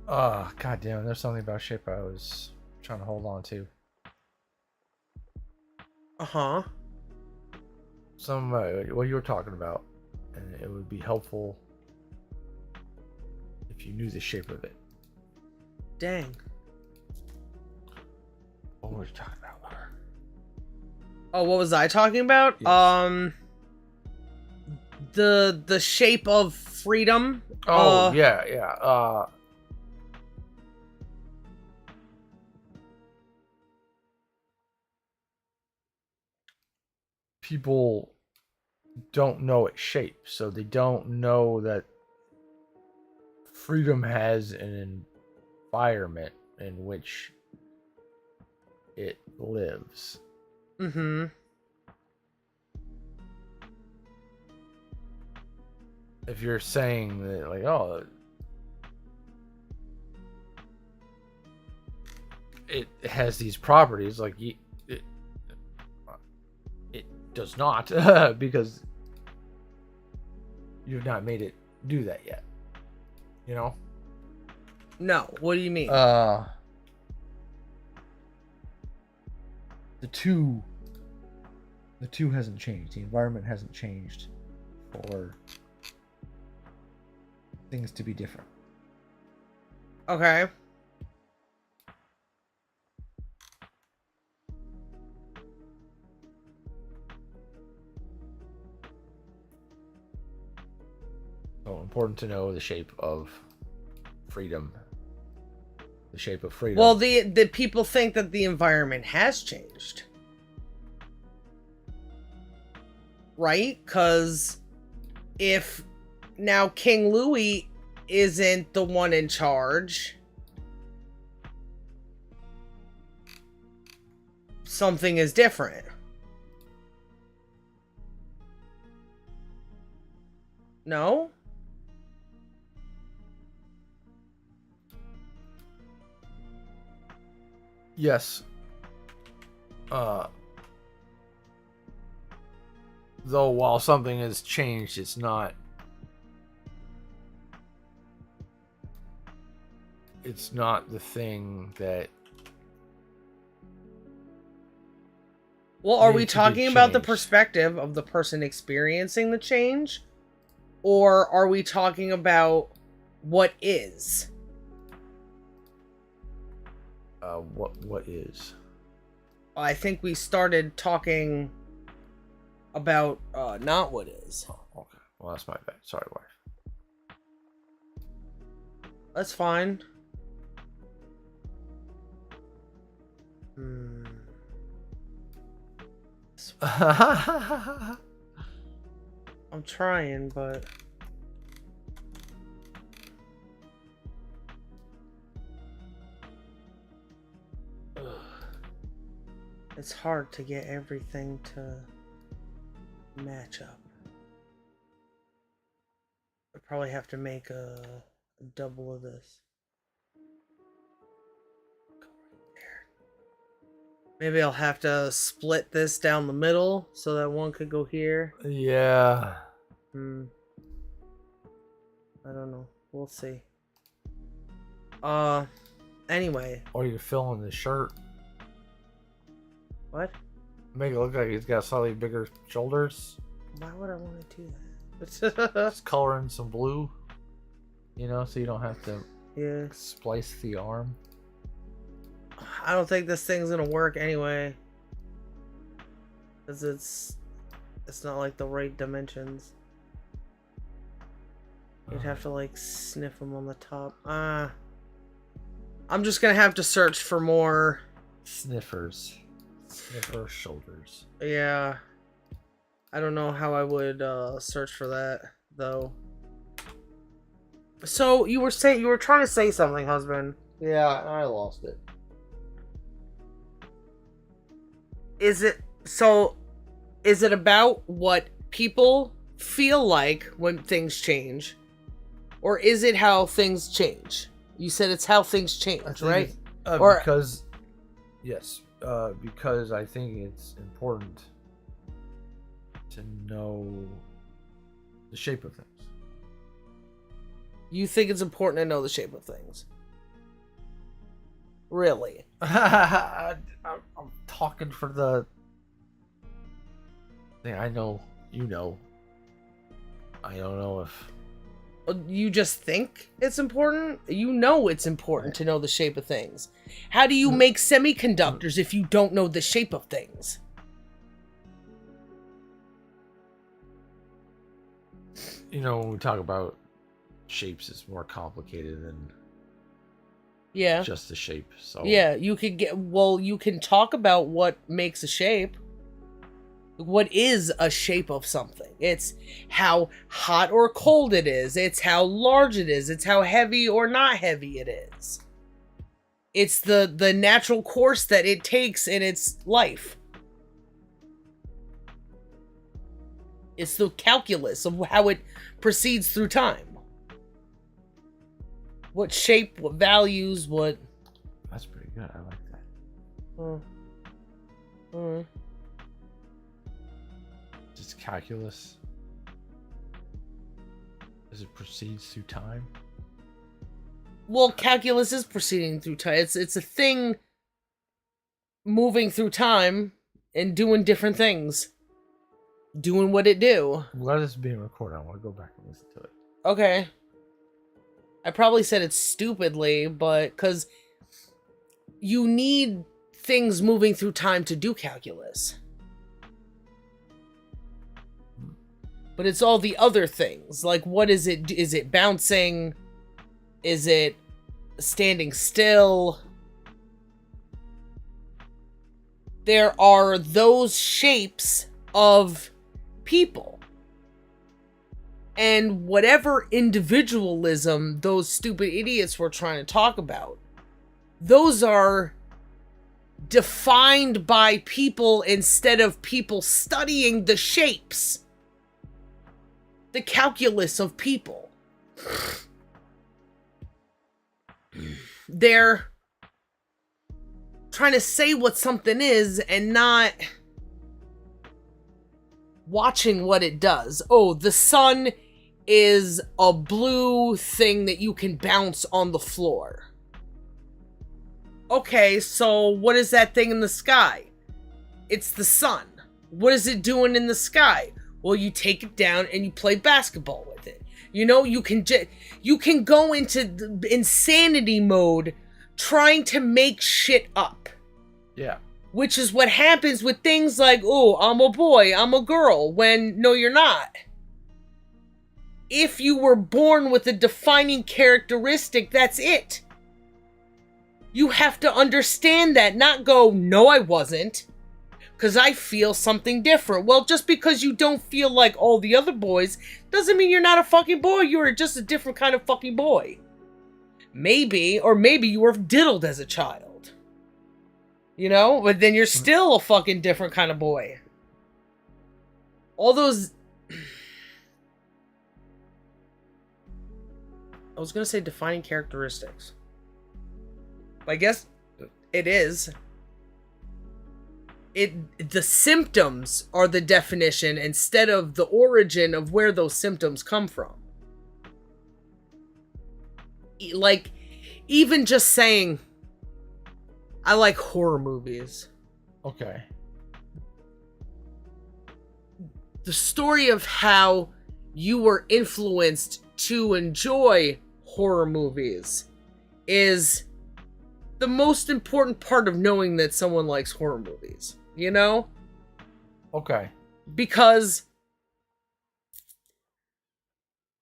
God damn, there's something about shape I was trying to hold on to. Uh-huh. What you were talking about, and it would be helpful if you knew the shape of it. Dang. What were you talking about? Oh, what was I talking about? Yes. The shape of freedom. Oh, yeah. People don't know its shape, so they don't know that freedom has an environment in which it lives. Mm-hmm. If you're saying that, like, oh, it has these properties. Like it does not because you've not made it do that yet. You know? No. What do you mean? The two hasn't changed. The environment hasn't changed for things to be different. Okay. So important to know the shape of freedom. The shape of freedom. Well, the people think that the environment has changed. Right? Because if now King Louis isn't the one in charge, something is different. No? Yes. Though while something has changed, it's not the thing that. Well, are we talking about the perspective of the person experiencing the change? Or are we talking about what is? What is? I think we started talking about not what is. Oh, okay. Well, that's my bad. Sorry, wife. That's fine. I'm trying, but it's hard to get everything to match up. I probably have to make a double of this. Go right there. Maybe I'll have to split this down the middle so that one could go here. Yeah. I don't know. We'll see. Anyway. Or you fill in the shirt. What? Make it look like he's got slightly bigger shoulders. Why would I want to do that? Just color in some blue. You know, so you don't have to splice the arm. I don't think this thing's gonna work anyway. Because it's not like the right dimensions. You'd have to like sniff them on the top. I'm just gonna have to search for more sniffers. Sniffer shoulders. Yeah. I don't know how I would search for that though. So you were trying to say something, husband. Yeah, I lost it. Is it about what people feel like when things change? Or is it how things change? You said it's how things change, right? Because I think it's important to know the shape of things. You think it's important to know the shape of things? Really? I'm talking for the thing. I know, you know. I don't know if... You just think it's important? You know it's important to know the shape of things. How do you make semiconductors if you don't know the shape of things? You know, when we talk about shapes, it's more complicated than just the shape. So yeah, you can talk about what makes a shape. What is a shape of something? It's how hot or cold it is. It's how large it is. It's how heavy or not heavy it is. It's the natural course that it takes in its life. It's the calculus of how it proceeds through time. What shape, what values, what... That's pretty good. I like that. Mm. Mm. Just calculus as it proceeds through time. Well, calculus is proceeding through time. It's a thing moving through time and doing different things. Doing what it do. Let this being recorded. I want to go back and listen to it. Okay. I probably said it stupidly, but because you need things moving through time to do calculus. But it's all the other things. Like, what is it? Is it bouncing? Is it standing still? There are those shapes of people. And whatever individualism those stupid idiots were trying to talk about, those are defined by people instead of people studying the shapes. The calculus of people. They're trying to say what something is and not watching what it does. Oh, the sun is a blue thing that you can bounce on the floor. Okay, so what is that thing in the sky? It's the sun. What is it doing in the sky? Well, you take it down and you play basketball with it. You know, you can go into insanity mode trying to make shit up. Yeah. Which is what happens with things like, oh, I'm a boy, I'm a girl, when no, you're not. If you were born with a defining characteristic, that's it. You have to understand that, not go, no, I wasn't. Because I feel something different. Well, just because you don't feel like all the other boys doesn't mean you're not a fucking boy. You're just a different kind of fucking boy. Maybe, or maybe you were diddled as a child. You know? But then you're still a fucking different kind of boy. All those... I was gonna say defining characteristics. I guess it is. The symptoms are the definition instead of the origin of where those symptoms come from. Like, even just saying, I like horror movies. Okay. The story of how you were influenced to enjoy horror movies is the most important part of knowing that someone likes horror movies, you know? Okay. Because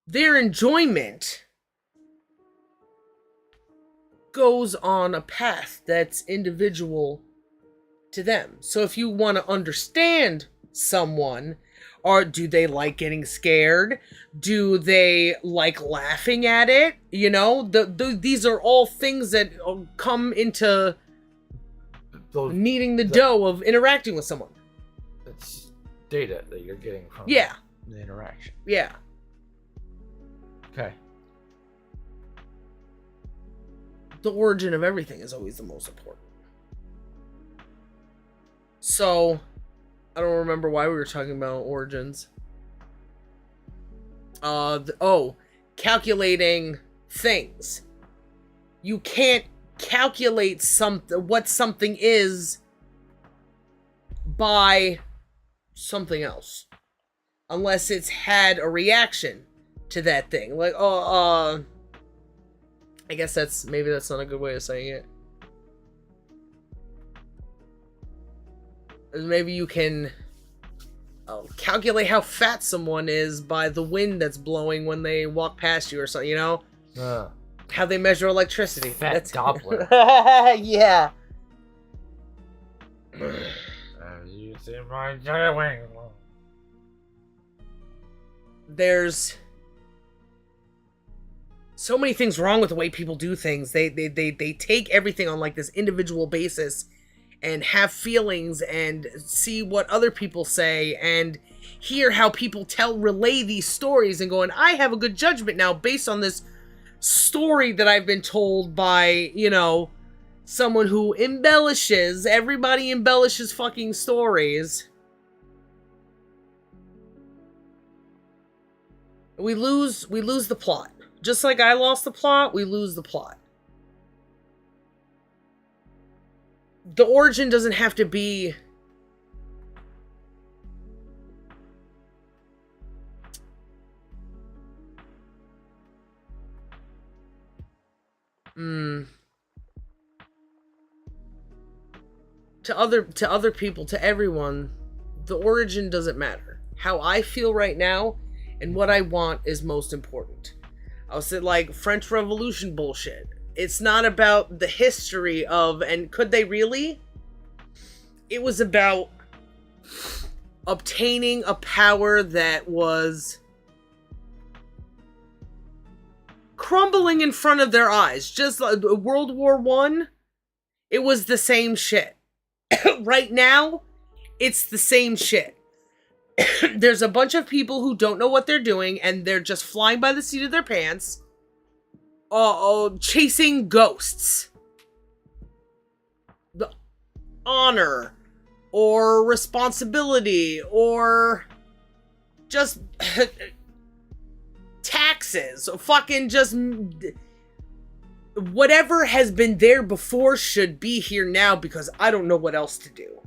their enjoyment goes on a path that's individual to them. So if you want to understand someone, or do they like getting scared? Do they like laughing at it? You know, these are all things that come into needing the dough of interacting with someone. It's data that you're getting from the interaction. Yeah. Okay. The origin of everything is always the most important. So, I don't remember why we were talking about origins. Calculating things. You can't calculate what something is by something else. Unless it's had a reaction to that thing. Like, I guess maybe that's not a good way of saying it. Maybe you can calculate how fat someone is by the wind that's blowing when they walk past you or something, you know? How they measure electricity. That's Doppler. Yeah. As you see my There's so many things wrong with the way people do things. They take everything on like this individual basis and have feelings and see what other people say and hear how people relay these stories and going, I have a good judgment now based on this story that I've been told by, you know, someone who embellishes, everybody embellishes fucking stories, we lose the plot. Just like I lost the plot, we lose the plot. The origin doesn't have to be to other people, to everyone, the origin doesn't matter. How I feel right now and what I want is most important. I'll say, like, French Revolution bullshit. It's not about the history of, and could they really? It was about obtaining a power that was crumbling in front of their eyes. Just like World War I, it was the same shit. Right now, it's the same shit. There's a bunch of people who don't know what they're doing, and they're just flying by the seat of their pants, chasing ghosts. The honor, or responsibility, or just taxes, fucking just whatever has been there before should be here now, because I don't know what else to do.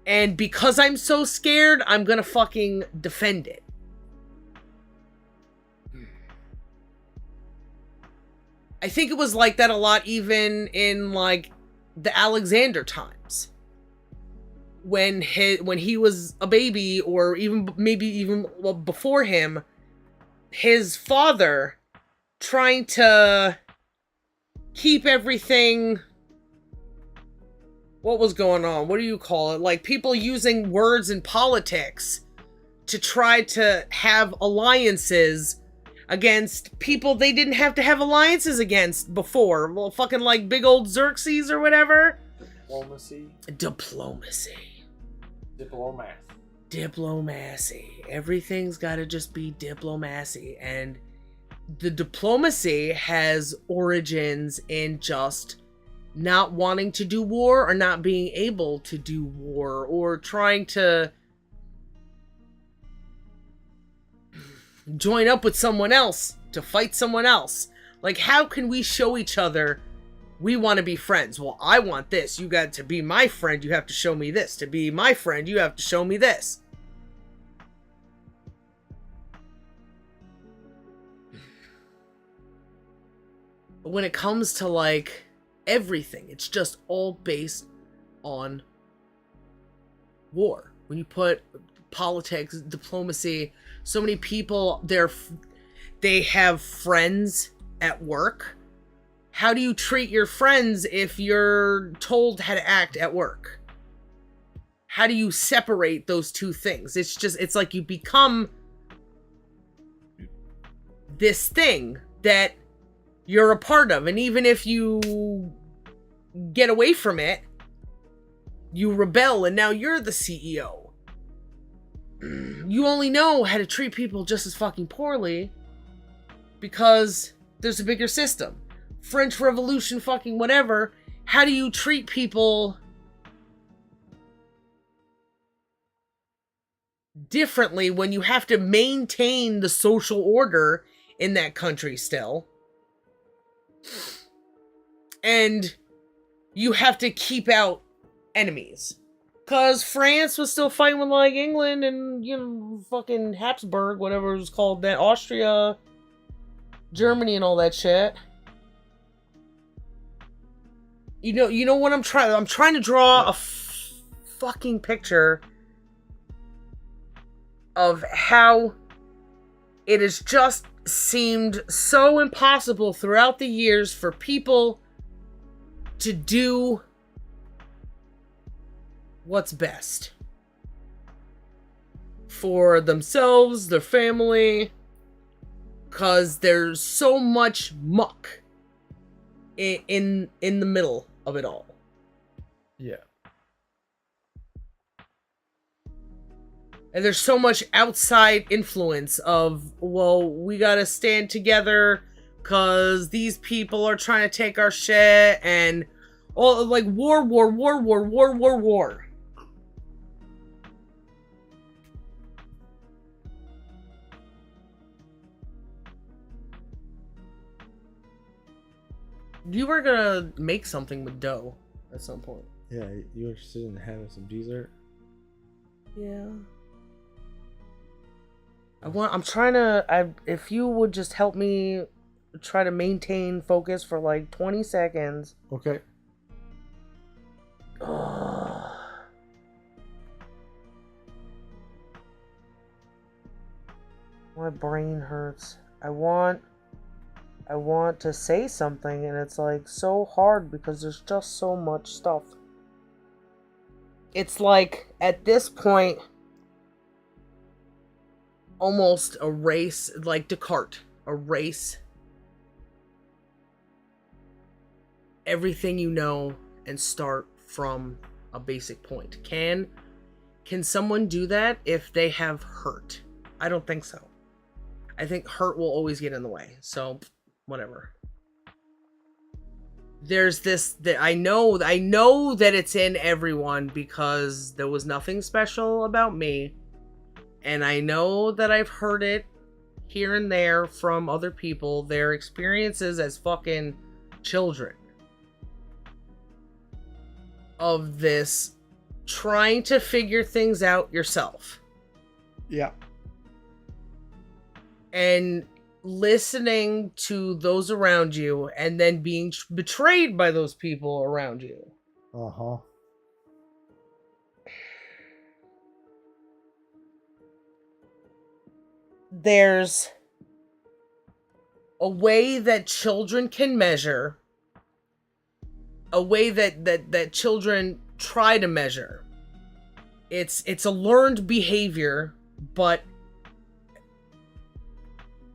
And because I'm so scared, I'm gonna fucking defend it. I think it was like that a lot even in, like, the Alexander times. When he was a baby, or even maybe even before him, his father trying to keep everything... What was going on? What do you call it? Like, people using words in politics to try to have alliances against people they didn't have to have alliances against before. Well, fucking like big old Xerxes or whatever. Diplomacy. Diplomacy. Everything's gotta just be diplomacy. And the diplomacy has origins in just not wanting to do war, or not being able to do war, or trying to join up with someone else to fight someone else. Like, how can we show each other we want to be friends? Well, I want this. You got to be my friend. You have to show me this. To be my friend, you have to show me this. But when it comes to, like, everything, it's just all based on war. When you put politics, diplomacy, so many people, they have friends at work. How do you treat your friends if you're told how to act at work? How do you separate those two things? It's like you become this thing that you're a part of, and even if you get away from it, you rebel, and now you're the CEO. You only know how to treat people just as fucking poorly because there's a bigger system. French Revolution, fucking whatever. How do you treat people differently when you have to maintain the social order in that country still? And you have to keep out enemies. Because France was still fighting with, like, England and, you know, fucking Habsburg, whatever it was called, that Austria, Germany, and all that shit. You know what I'm trying to draw a fucking picture of how it has just seemed so impossible throughout the years for people to do what's best for themselves, their family, because there's so much muck in the middle of it all. Yeah. And there's so much outside influence of, well, we gotta stand together because these people are trying to take our shit, and Oh, like war. You were gonna make something with dough at some point. Yeah, you interested in having some dessert? Yeah. If you would just help me try to maintain focus for like 20 seconds. Okay. My brain hurts. I want to say something, and it's like so hard because there's just so much stuff. It's like at this point almost a race, like Descartes, a race. Everything you know and start from a basic point. Can someone do that if they have hurt? I don't think so. I think hurt will always get in the way. So, whatever. There's this that I know that it's in everyone because there was nothing special about me. And I know that I've heard it here and there from other people, their experiences as fucking children. Of this trying to figure things out yourself. Yeah. And listening to those around you and then being betrayed by those people around you. Uh-huh. There's a way that children can measure, a way that children try to measure. It's a learned behavior, but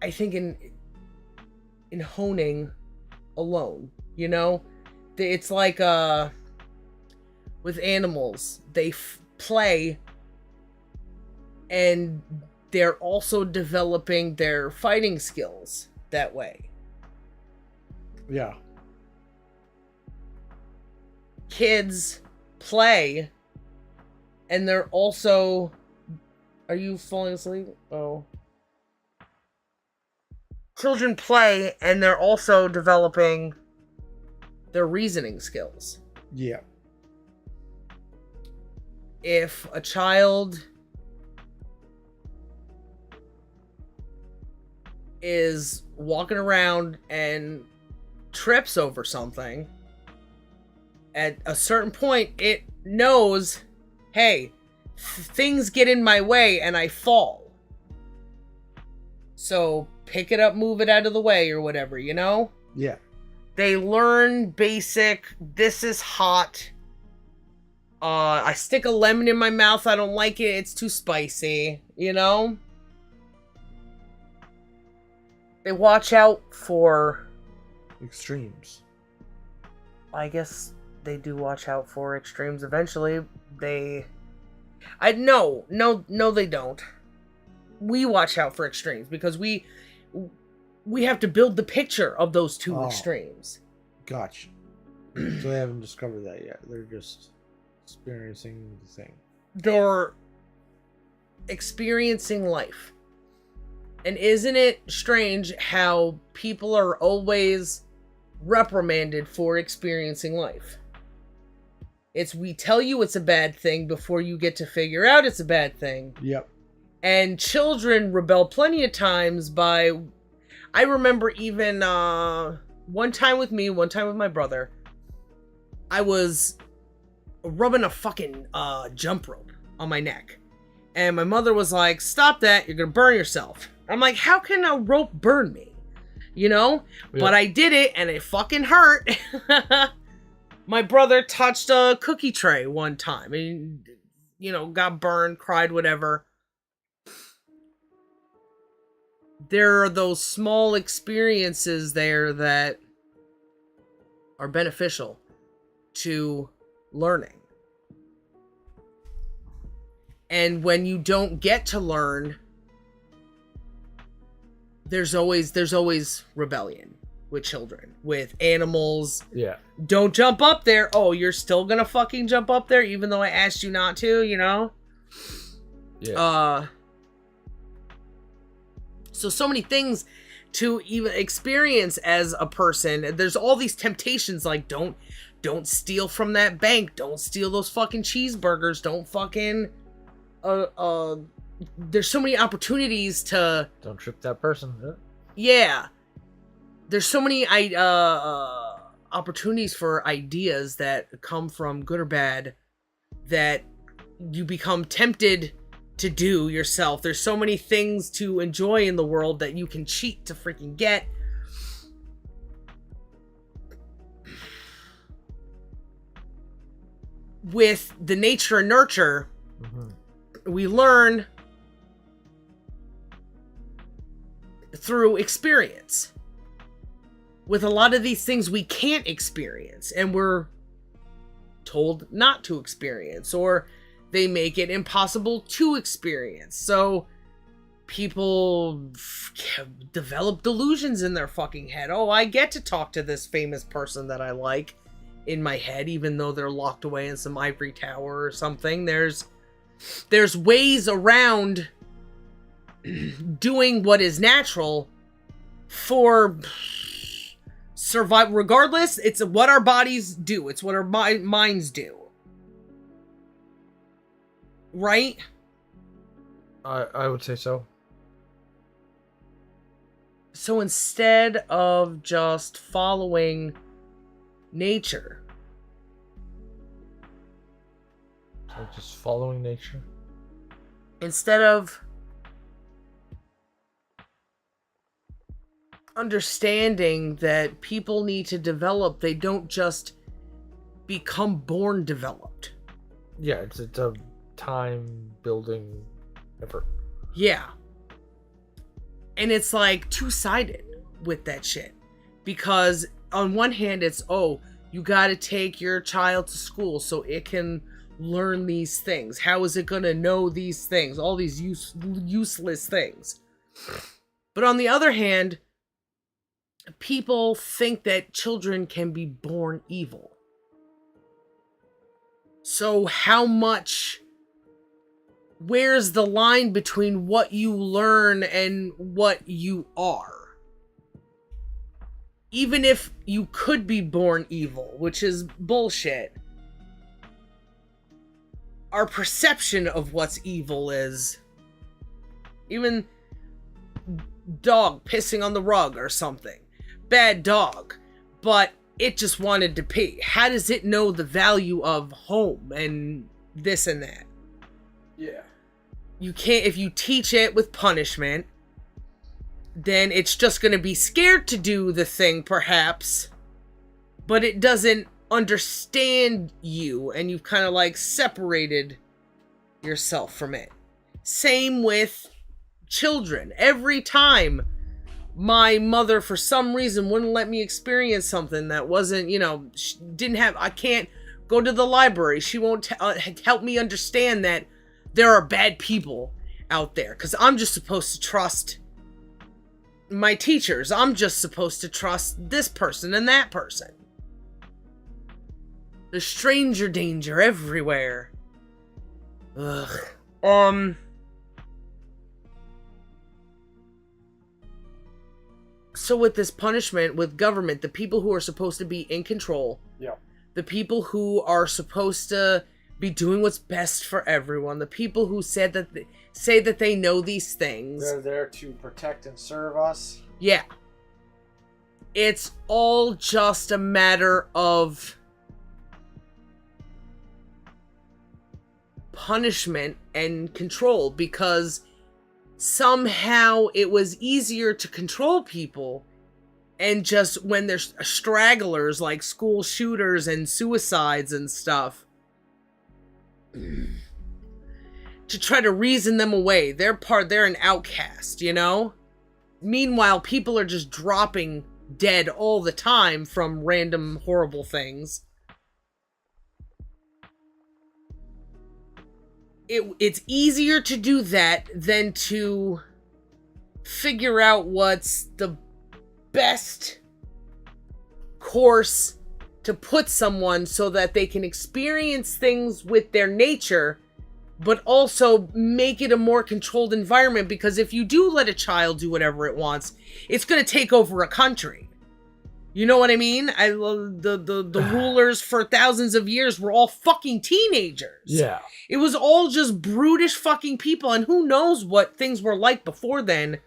I think in honing alone, you know, it's like with animals, they play and they're also developing their fighting skills that way. Yeah. Kids play and they're also... Are you falling asleep? Oh. Children play and they're also developing their reasoning skills. Yeah. If a child is walking around and trips over something, at a certain point it knows, hey, things get in my way and I fall. So pick it up, move it out of the way or whatever, you know? Yeah. They learn basic, this is hot. I stick a lemon in my mouth, I don't like it, it's too spicy, you know? They watch out for... extremes. I guess they do watch out for extremes eventually. No, they don't. We watch out for extremes because we have to build the picture of those two extremes. Gotcha. So they haven't discovered that yet. They're just experiencing the thing. They're experiencing life. And isn't it strange how people are always reprimanded for experiencing life? We tell you it's a bad thing before you get to figure out it's a bad thing. Yep. And children rebel plenty of times by... I remember even one time with my brother, I was rubbing a fucking jump rope on my neck. And my mother was like, stop that, you're gonna burn yourself. I'm like, how can a rope burn me? You know? Yeah. But I did it and it fucking hurt. My brother touched a cookie tray one time and, you know, got burned, cried, whatever. There are those small experiences there that are beneficial to learning. And when you don't get to learn, there's always rebellion. with children, with animals. Yeah. Don't jump up there. Oh, you're still gonna fucking jump up there even though I asked you not to, you know? Yeah. So many things to even experience as a person. There's all these temptations, like don't steal from that bank, don't steal those fucking cheeseburgers, don't fucking there's so many opportunities to Don't trip that person. yeah. There's so many opportunities for ideas that come from good or bad that you become tempted to do yourself. There's so many things to enjoy in the world that you can cheat to freaking get. With the nature and nurture, we learn through experience. With a lot of these things we can't experience, and we're told not to experience, or they make it impossible to experience. So people develop delusions in their fucking head. Oh, I get to talk to this famous person that I like in my head, even though they're locked away in some ivory tower or something. There's ways around doing what is natural for survive. Regardless, it's what our bodies do. It's what our minds do. Right? I would say so. So instead of just following nature, So just following nature. instead of understanding that people need to develop, they don't just become born developed. Yeah, it's a time building effort. Yeah. And it's like two-sided with that shit. Because on one hand, it's, oh, you gotta take your child to school so it can learn these things. How is it gonna know these things? All these useless things. But on the other hand, people think that children can be born evil. So where's the line between what you learn and what you are? Even if you could be born evil, which is bullshit, our perception of what's evil is, even dog pissing on the rug or something, bad dog, but it just wanted to pee. How does it know the value of home and this and that? Yeah. You can't, if you teach it with punishment, then it's just going to be scared to do the thing, perhaps, but it doesn't understand you, and you've kind of like separated yourself from it. Same with children. Every time my mother, for some reason, wouldn't let me experience something that wasn't, I can't go to the library. She won't help me understand that there are bad people out there, because I'm just supposed to trust my teachers. I'm just supposed to trust this person and that person. There's stranger danger everywhere. Ugh. So with this punishment, with government, the people who are supposed to be in control, Yeah. the people who are supposed to be doing what's best for everyone, the people who say that they know these things. They're there to protect and serve us. Yeah. It's all just a matter of punishment and control, because somehow it was easier to control people, and just when there's stragglers like school shooters and suicides and stuff, to try to reason them away. They're an outcast, Meanwhile, people are just dropping dead all the time from random horrible things. It's easier to do that than to figure out what's the best course to put someone so that they can experience things with their nature, but also make it a more controlled environment. Because if you do let a child do whatever it wants, it's going to take over a country. You know what I mean? I love the rulers for thousands of years were all fucking teenagers. Yeah. It was all just brutish fucking people, and who knows what things were like before then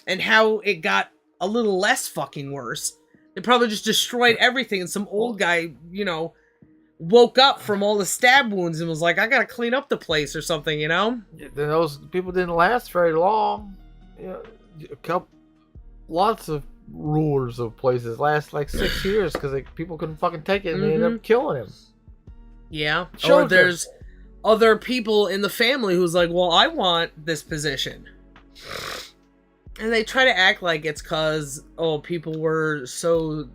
and how it got a little less fucking worse. They probably just destroyed everything, and some old guy, you know, woke up from all the stab wounds and was like, I gotta clean up the place or something, you know? Then those people didn't last very long. You know, lots of rulers of places last like 6 years because people couldn't fucking take it and they ended up killing him. Yeah. Children. Or there's other people in the family who's like, well, I want this position. And they try to act like it's because, oh, people were so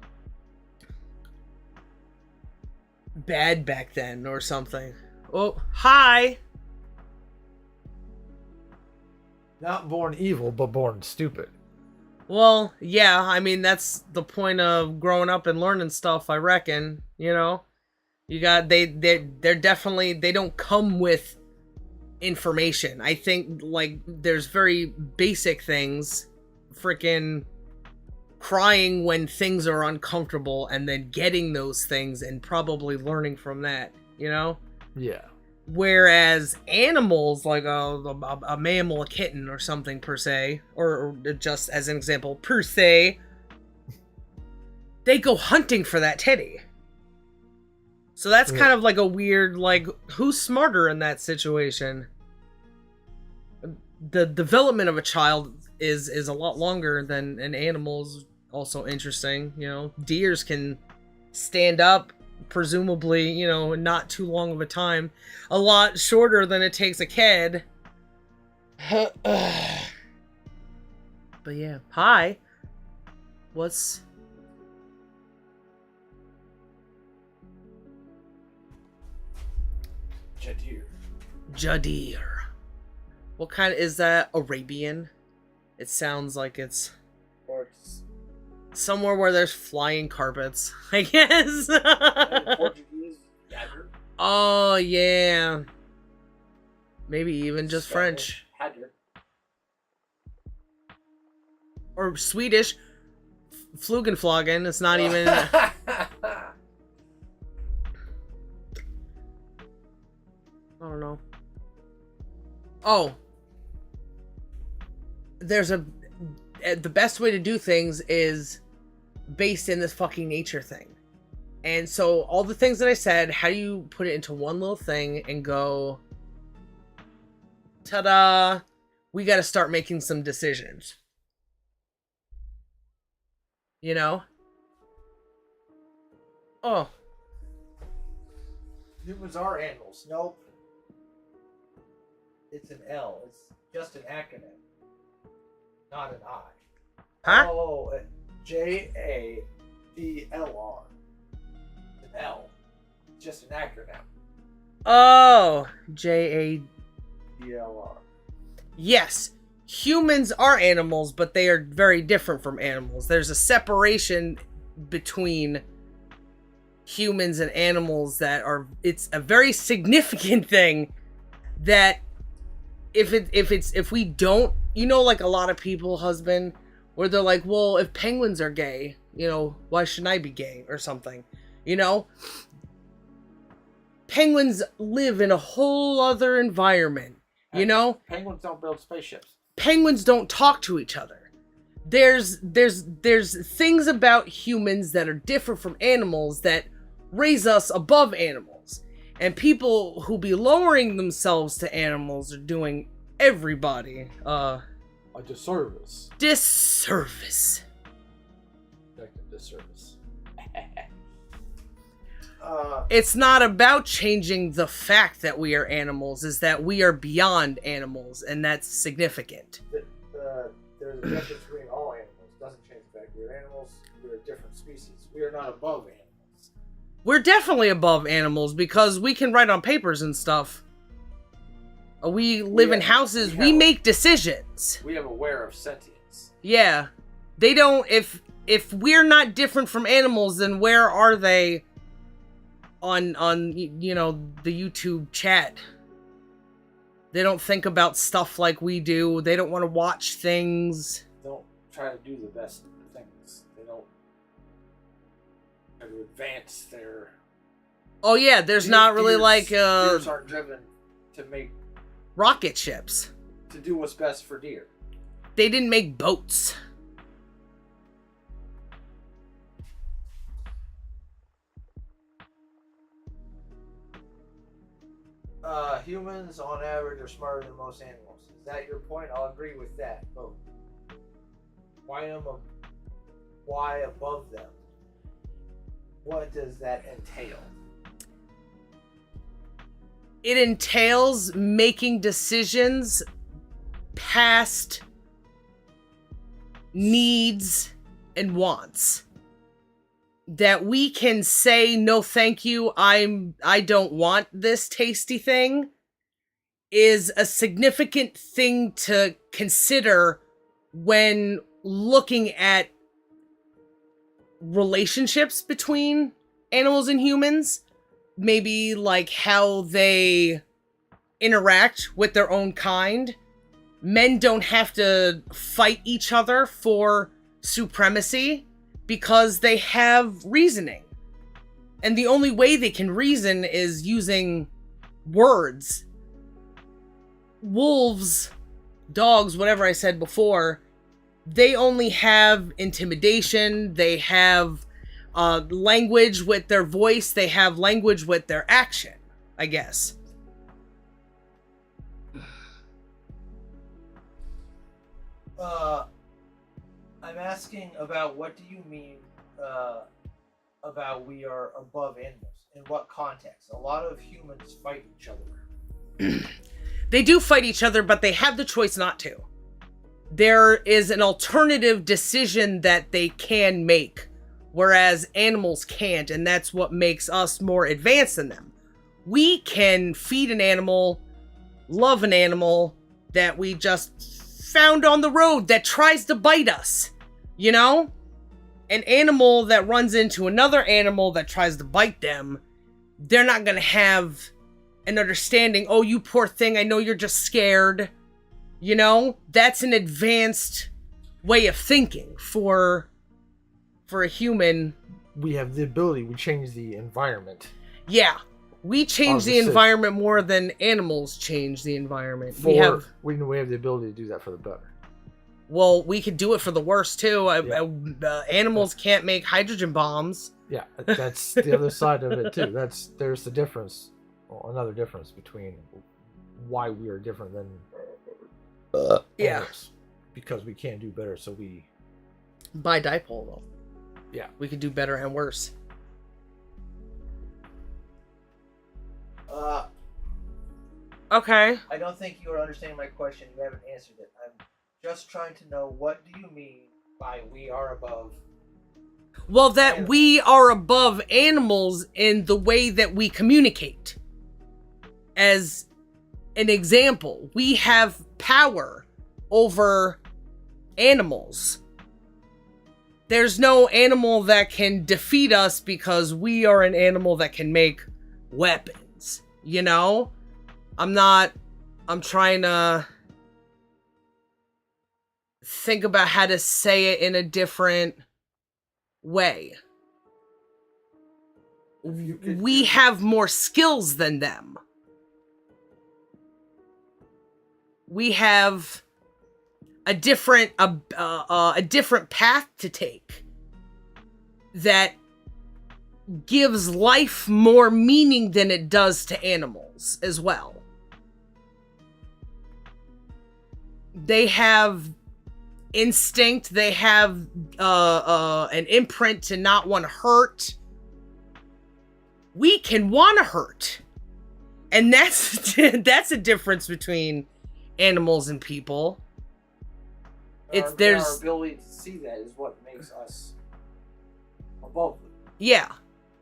bad back then or something. Oh, hi. Not born evil, but born stupid. Well, yeah, I mean, that's the point of growing up and learning stuff, I reckon, you know? You got, they're definitely, they don't come with information. I think, like, there's very basic things, freaking crying when things are uncomfortable and then getting those things and probably learning from that, you know? Yeah. Whereas animals, like a mammal, a kitten or something per se, or just as an example, per se, they go hunting for that teddy. So that's kind of like a weird, like, who's smarter in that situation? The development of a child is a lot longer than an animal's. Also interesting, you know. Deers can stand up, presumably, you know, not too long of a time. A lot shorter than it takes a kid. But yeah. Hi. What's... Jadir. What kind of... Is that Arabian? It sounds like it's... Or it's somewhere where there's flying carpets, I guess. Portuguese, Jagger. Oh, yeah. Maybe even just Spanish, French. Hadger. Or Swedish. Flugenflagen. It's not even... I don't know. Oh. There's the best way to do things is based in this fucking nature thing. And so all the things that I said, how do you put it into one little thing and go, ta-da, we got to start making some decisions. You know? Oh. Humans are animals. Nope. It's an L. It's just an acronym. Not an I. Huh? Oh, J-A-D-L-R. An L. It's just an acronym. Oh. J-A... D-L-R. Yes. Humans are animals, but they are very different from animals. There's a separation between humans and animals that are... It's a very significant thing that if we don't, you know, like a lot of people, husband, where they're like, well, if penguins are gay, you know, why shouldn't I be gay or something? You know? Penguins live in a whole other environment, you know? Penguins don't build spaceships. Penguins don't talk to each other. There's things about humans that are different from animals that raise us above animals. And people who be lowering themselves to animals are doing everybody A disservice. disservice. Disservice. It's not about changing the fact that we are animals, is that we are beyond animals, and that's significant. There's a difference between all animals. Doesn't change the fact we're animals. We're a different species. We are not above animals. We're definitely above animals because we can write on papers and stuff. We live in houses. We make decisions. We are aware of sentience. Yeah. They don't, if if we're not different from animals, then where are they on you know, the YouTube chat? They don't think about stuff like we do. They don't want to watch things. They don't try to do the best things. They don't try to advance their... Oh yeah, there's not really like deers aren't driven to make... rocket ships. to do what's best for deer. They didn't make boats. Humans, on average, are smarter than most animals. Is that your point? I'll agree with that. But why above them? What does that entail? It entails making decisions past needs and wants. That we can say, no thank you, I don't want this tasty thing, is a significant thing to consider when looking at relationships between animals and humans. Maybe like how they interact with their own kind. Men don't have to fight each other for supremacy because they have reasoning. And the only way they can reason is using words. Wolves, dogs, whatever I said before, they only have intimidation, they have language with their voice, they have language with their action, I guess. I'm asking about what do you mean about we are above animals? In what context? A lot of humans fight each other. They do fight each other, but they have the choice not to. There is an alternative decision that they can make, whereas animals can't, and that's what makes us more advanced than them. We can feed an animal, love an animal that we just found on the road that tries to bite us, you know? An animal that runs into another animal that tries to bite them, they're not gonna have an understanding, oh, you poor thing, I know you're just scared. You know? That's an advanced way of thinking for a human. We have the ability, we change the environment. Yeah. We change the environment more than animals change the environment. We have the ability to do that for the better. Well, we could do it for the worse too. Yeah. Animals can't make hydrogen bombs. Yeah, that's the other side of it too. There's the difference, another difference between why we are different than animals. Because we can't do better, so we by dipole though. Yeah, we could do better and worse. Okay. I don't think you are understanding my question. You haven't answered it. I'm just trying to know, what do you mean by we are above? Well, that animals? We are above animals in the way that we communicate. As an example, we have power over animals. There's no animal that can defeat us because we are an animal that can make weapons, you know? I'm trying to think about how to say it in a different way. We have more skills than them. We have a different path to take that gives life more meaning than it does to animals as well. They have instinct, they have an imprint to not want to hurt. We can want to hurt. And that's a difference between animals and people. Our ability to see that is what makes us above them. Yeah.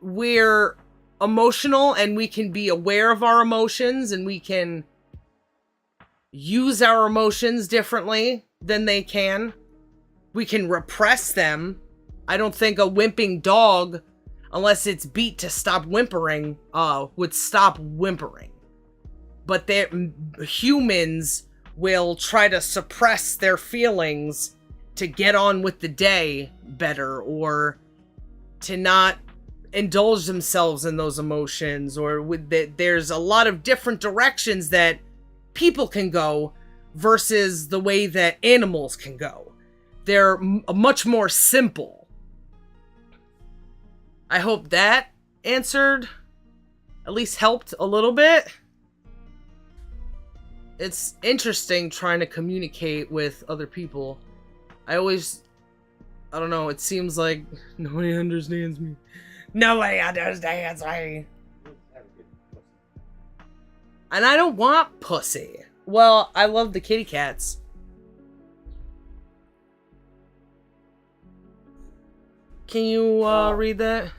We're emotional and we can be aware of our emotions and we can use our emotions differently than they can. We can repress them I don't think a whimpering dog, unless it's beat to stop whimpering, would stop whimpering. But humans will try to suppress their feelings to get on with the day better, or to not indulge themselves in those emotions, or there's a lot of different directions that people can go versus the way that animals can go. They're much more simple. I hope that answered, at least helped a little bit. It's interesting trying to communicate with other people. I don't know, it seems like nobody understands me. Nobody understands me. And I don't want pussy. Well, I love the kitty cats. Can you read that?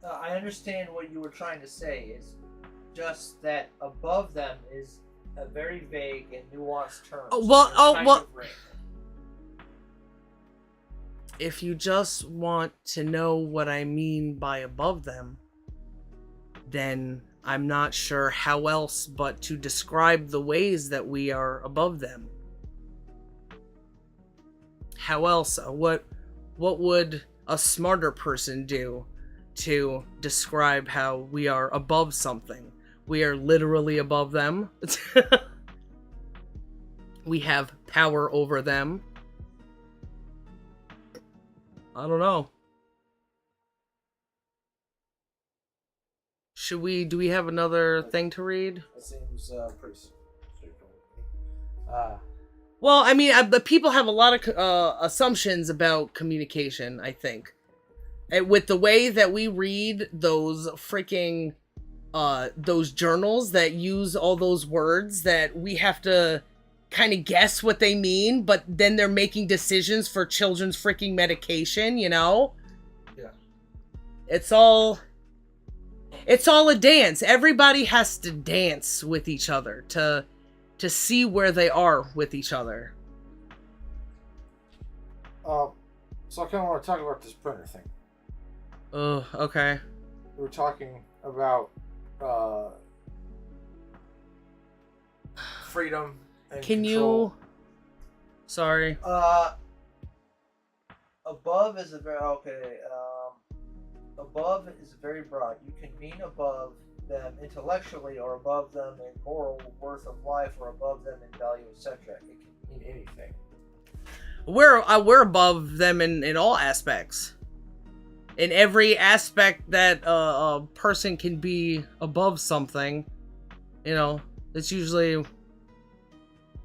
I understand what you were trying to say. Is just that above them is a very vague and nuanced term. If you just want to know what I mean by above them, then I'm not sure how else but to describe the ways that we are above them. How else? What would a smarter person do to describe how we are above something? We are literally above them. We have power over them. I don't know. Do we have another thing to read? That seems pretty straightforward. Well, I mean, but people have a lot of assumptions about communication, I think. And with the way that we read those freaking those journals that use all those words that we have to kind of guess what they mean, but then they're making decisions for children's freaking medication, you know? Yeah. It's all a dance. Everybody has to dance with each other to see where they are with each other. So I kind of want to talk about this printer thing. Oh, okay. We were talking about freedom and Can control. Sorry. Above is a very above is very broad. You can mean above them intellectually, or above them in moral worth of life, or above them in value, etc. It can mean anything. We're above them in all aspects. In every aspect that a person can be above something, you know, it's usually, I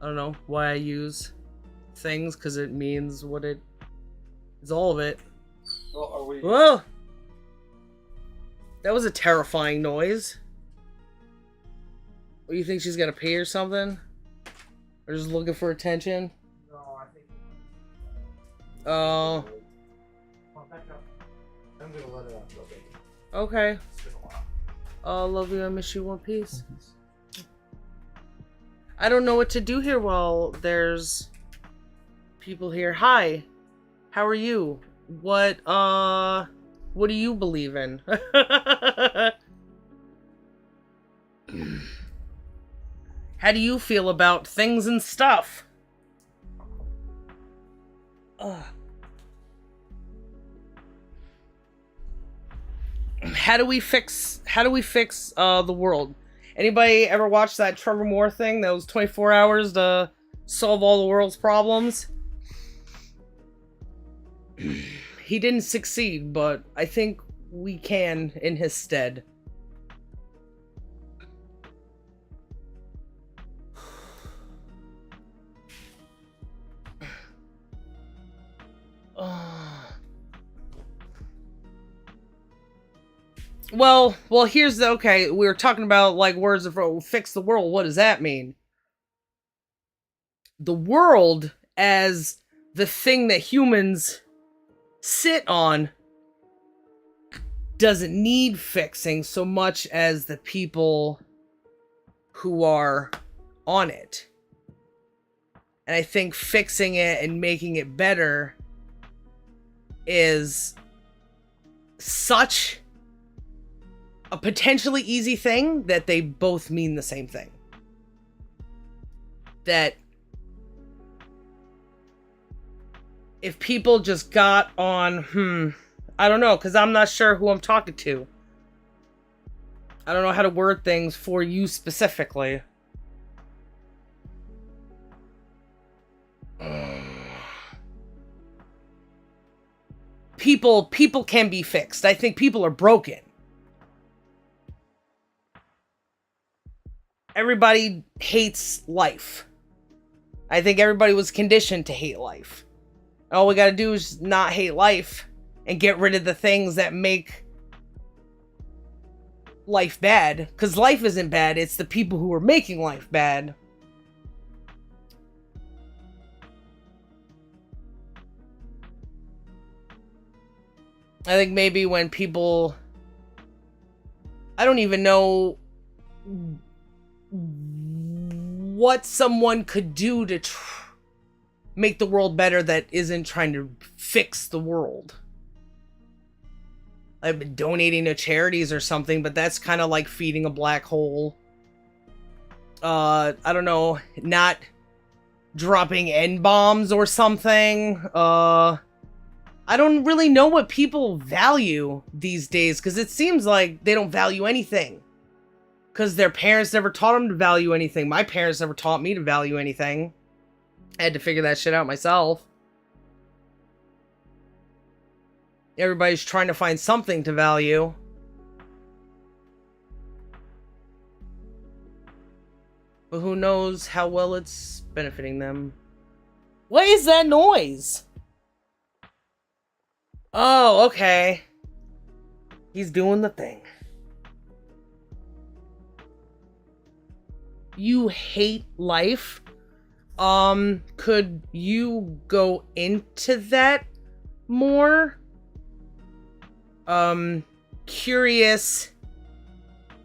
don't know why I use things, because it means what it is, all of it. Well, are we? Whoa! That was a terrifying noise. What, you think she's gonna pee or something? Or just looking for attention? No, I think. Oh. I'm gonna let it out, baby. Okay. It's been a while. Love you, I miss you, one piece. I don't know what to do here while there's people here. Hi. How are you? What do you believe in? How do you feel about things and stuff? How do we fix the world? Anybody ever watch that Trevor Moore thing that was 24 hours to solve all the world's problems? He didn't succeed, but I think we can in his stead. Well, here's the, okay, we were talking about, like, words of fix the world. What does that mean? The world as the thing that humans sit on doesn't need fixing so much as the people who are on it. And I think fixing it and making it better is such a potentially easy thing that they both mean the same thing. That if people just got on, I don't know, because I'm not sure who I'm talking to. I don't know how to word things for you specifically. People can be fixed. I think people are broken. Everybody hates life. I think everybody was conditioned to hate life. All we gotta do is not hate life and get rid of the things that make life bad. Because life isn't bad, it's the people who are making life bad. I think maybe when people... I don't even know what someone could do to make the world better that isn't trying to fix the world. I've been donating to charities or something, but that's kind of like feeding a black hole. I don't know, not dropping N-bombs or something. I don't really know what people value these days, because it seems like they don't value anything. Because their parents never taught them to value anything. My parents never taught me to value anything. I had to figure that shit out myself. Everybody's trying to find something to value. But who knows how well it's benefiting them. What is that noise? Oh, okay. He's doing the thing. You hate life? Could you go into that more? Curious,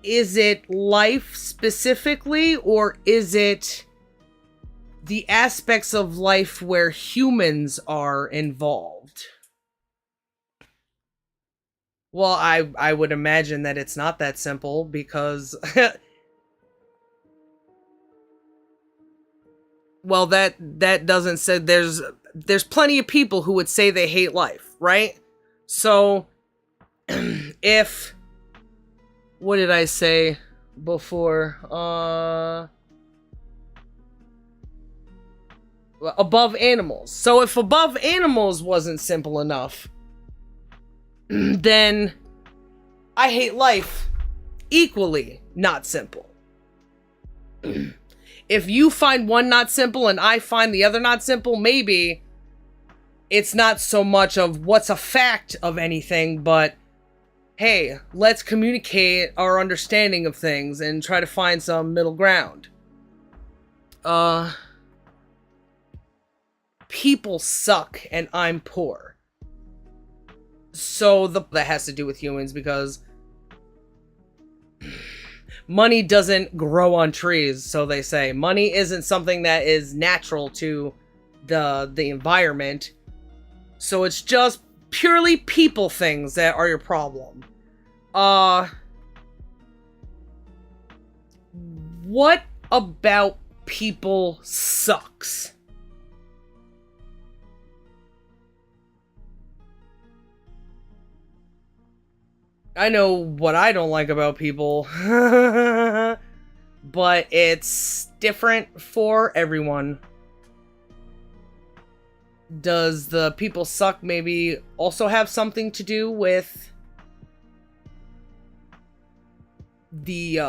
is it life specifically, or is it the aspects of life where humans are involved? Well, I would imagine that it's not that simple, because well, that doesn't say there's plenty of people who would say they hate life, right? So if, what did I say before? Above animals. So if above animals wasn't simple enough, then I hate life equally not simple. If you find one not simple and I find the other not simple, maybe it's not so much of what's a fact of anything, but hey, let's communicate our understanding of things and try to find some middle ground. People suck and I'm poor. So that has to do with humans, because money doesn't grow on trees, so they say. Money isn't something that is natural to the environment. So it's just purely people things that are your problem. What about people sucks? I know what I don't like about people, but it's different for everyone. Does the people suck maybe also have something to do with the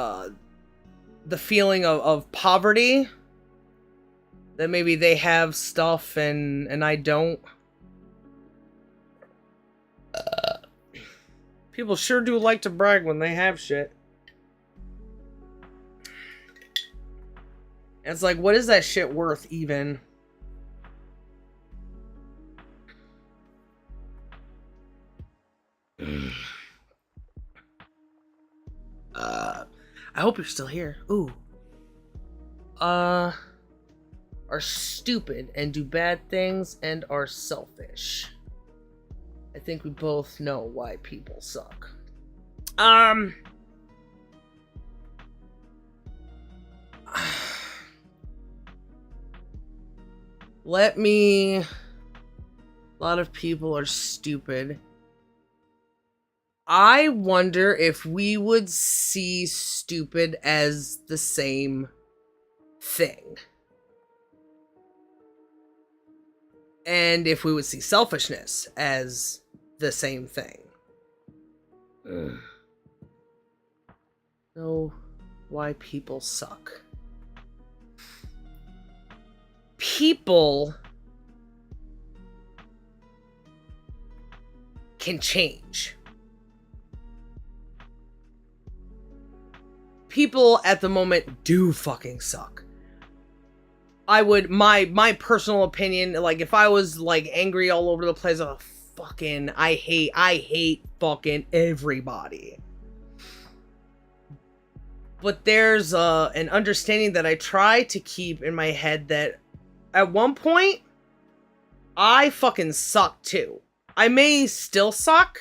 feeling of poverty? That maybe they have stuff and I don't? People sure do like to brag when they have shit. It's like, what is that shit worth even? I hope you're still here. Ooh. Are stupid and do bad things and are selfish. I think we both know why people suck. A lot of people are stupid. I wonder if we would see stupid as the same thing. And if we would see selfishness as the same thing. Know why people suck. People can change. People at the moment do fucking suck. My personal opinion, like if I was like angry all over the place, I hate fucking everybody. But there's an understanding that I try to keep in my head that at one point, I fucking suck too. I may still suck.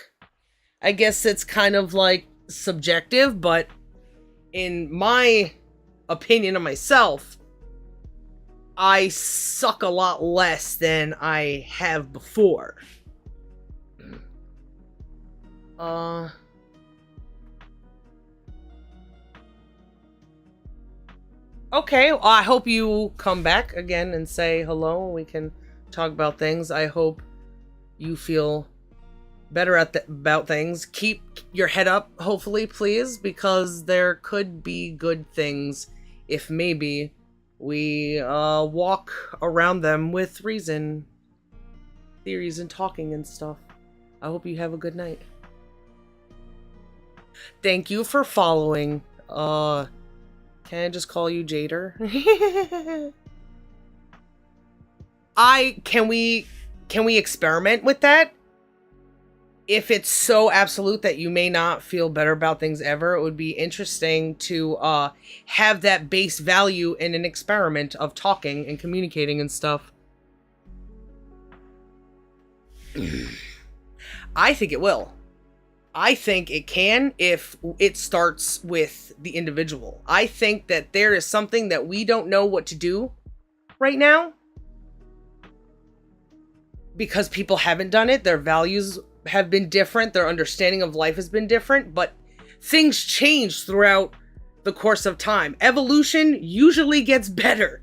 I guess it's kind of like subjective, but in my opinion of myself, I suck a lot less than I have before. Okay, well, I hope you come back again and say hello and we can talk about things. I hope you feel better about things. Keep your head up, hopefully, please, because there could be good things if maybe we walk around them with reason, theories, and talking and stuff. I hope you have a good night. Thank you for following. Can I just call you Jader? Can we experiment with that? If it's so absolute that you may not feel better about things ever, it would be interesting to have that base value in an experiment of talking and communicating and stuff. I think it will. I think it can if it starts with the individual. I think that there is something that we don't know what to do right now because people haven't done it. Their values have been different. Their understanding of life has been different, but things change throughout the course of time. Evolution usually gets better.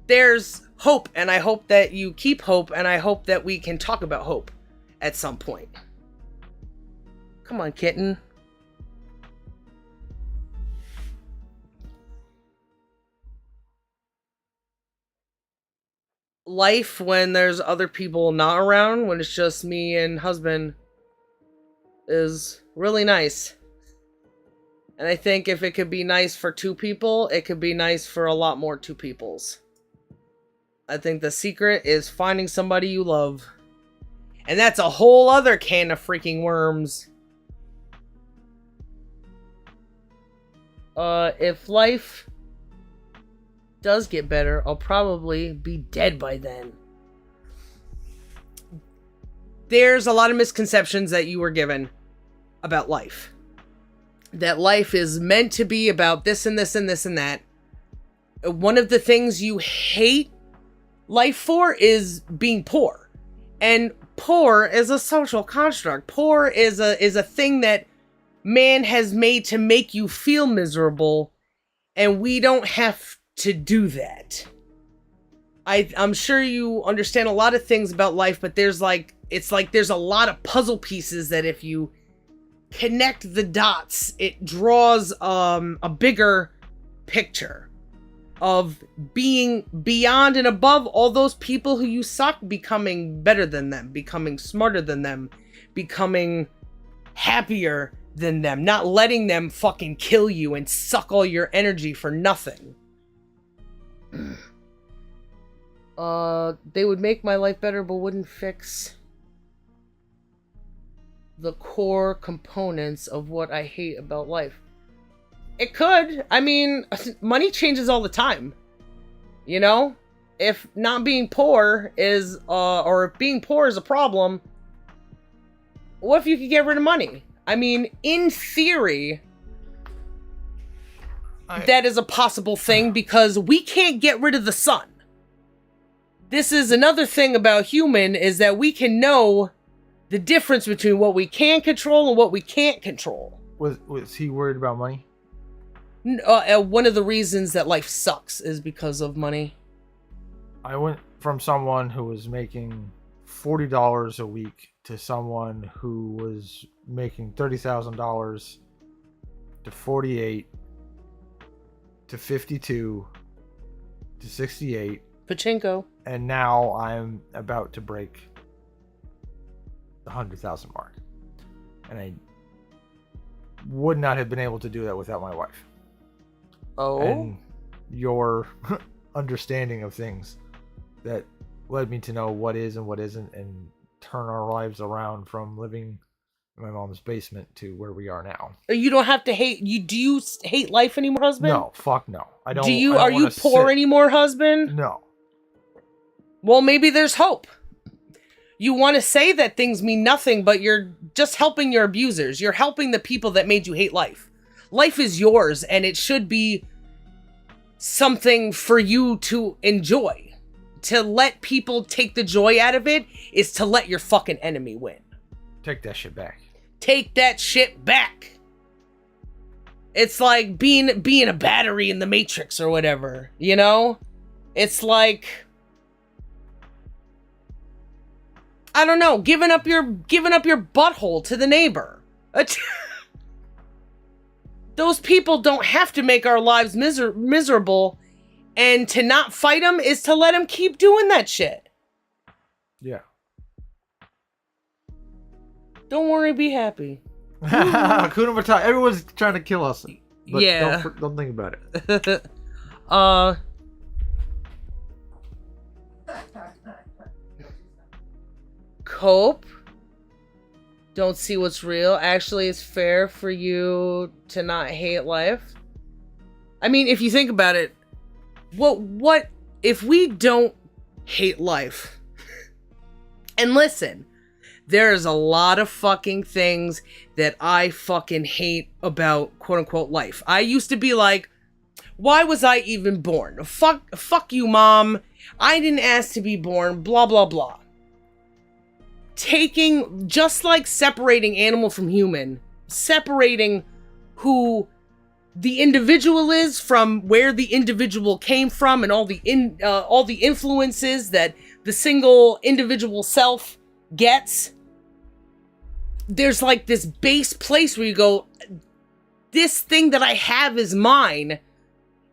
There's hope, and I hope that you keep hope, and I hope that we can talk about hope at some point. Come on, kitten. Life when there's other people not around, when it's just me and husband, is really nice. And I think if it could be nice for two people, it could be nice for a lot more two peoples. I think the secret is finding somebody you love. And that's a whole other can of freaking worms. If life does get better, I'll probably be dead by then. There's a lot of misconceptions that you were given about life. That life is meant to be about this and this and this and that. One of the things you hate life for is being poor. And poor is a social construct. Poor is a thing that man has made to make you feel miserable, and we don't have to do that. I'm sure you understand a lot of things about life, but there's there's a lot of puzzle pieces that if you connect the dots, it draws a bigger picture of being beyond and above all those people who you suck, becoming better than them, becoming smarter than them, becoming happier than them, not letting them fucking kill you and suck all your energy for nothing. They would make my life better, but wouldn't fix the core components of what I hate about life. It could. I mean, money changes all the time. You know? If not being poor is, or if being poor is a problem, what if you could get rid of money? I mean, in theory, that is a possible thing because we can't get rid of the sun. This is another thing about human is that we can know the difference between what we can control and what we can't control. Was he worried about money? One of the reasons that life sucks is because of money. I went from someone who was making $40 a week to someone who was making $30,000 to 48 to 52 to 68. Pachinko. And now I'm about to break the 100,000 mark. And I would not have been able to do that without my wife. Oh. And your understanding of things that led me to know what is and what isn't and turn our lives around from living in my mom's basement to where we are now. You don't have to hate. Do you hate life anymore, husband? No, fuck no. I don't. Are you poor anymore, husband? No. Well, maybe there's hope. You want to say that things mean nothing, but you're just helping your abusers. You're helping the people that made you hate life. Life is yours, and it should be something for you to enjoy. To let people take the joy out of it is to let your fucking enemy win. Take that shit back. Take that shit back. It's like being a battery in the Matrix or whatever, you know? It's like, I don't know, giving up your butthole to the neighbor. Those people don't have to make our lives miserable, and to not fight them is to let them keep doing that shit. Yeah. Don't worry, be happy. Hakuna Matata. Everyone's trying to kill us. But yeah. Don't think about it. Cope. Don't see what's real. Actually, it's fair for you to not hate life. I mean, if you think about it, what if we don't hate life? And listen, there's a lot of fucking things that I fucking hate about quote unquote life. I used to be like, why was I even born? Fuck you, mom. I didn't ask to be born, blah, blah, blah. Just like separating animal from human, separating who the individual is from where the individual came from and all the influences that the single individual self gets. There's like this base place where you go, this thing that I have is mine,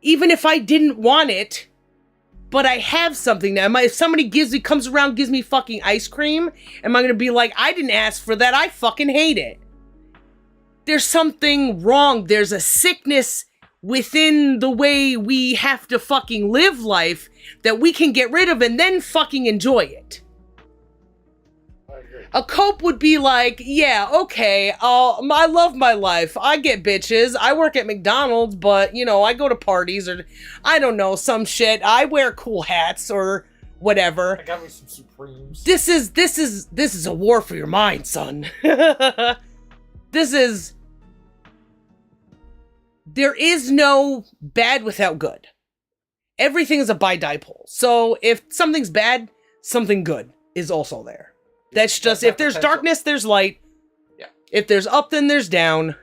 even if I didn't want it, but I have something now. If somebody comes around, gives me fucking ice cream, am I gonna be like, I didn't ask for that, I fucking hate it? There's something wrong. There's a sickness within the way we have to fucking live life that we can get rid of and then fucking enjoy it. A cope would be like, yeah, okay, I love my life. I get bitches. I work at McDonald's, but, you know, I go to parties or, I don't know, some shit. I wear cool hats or whatever. I got me some Supremes. This is a war for your mind, son. There is no bad without good. Everything is a bi-dipole. So if something's bad, something good is also there. That's just, if there's darkness, there's light. Yeah. If there's up, then there's down.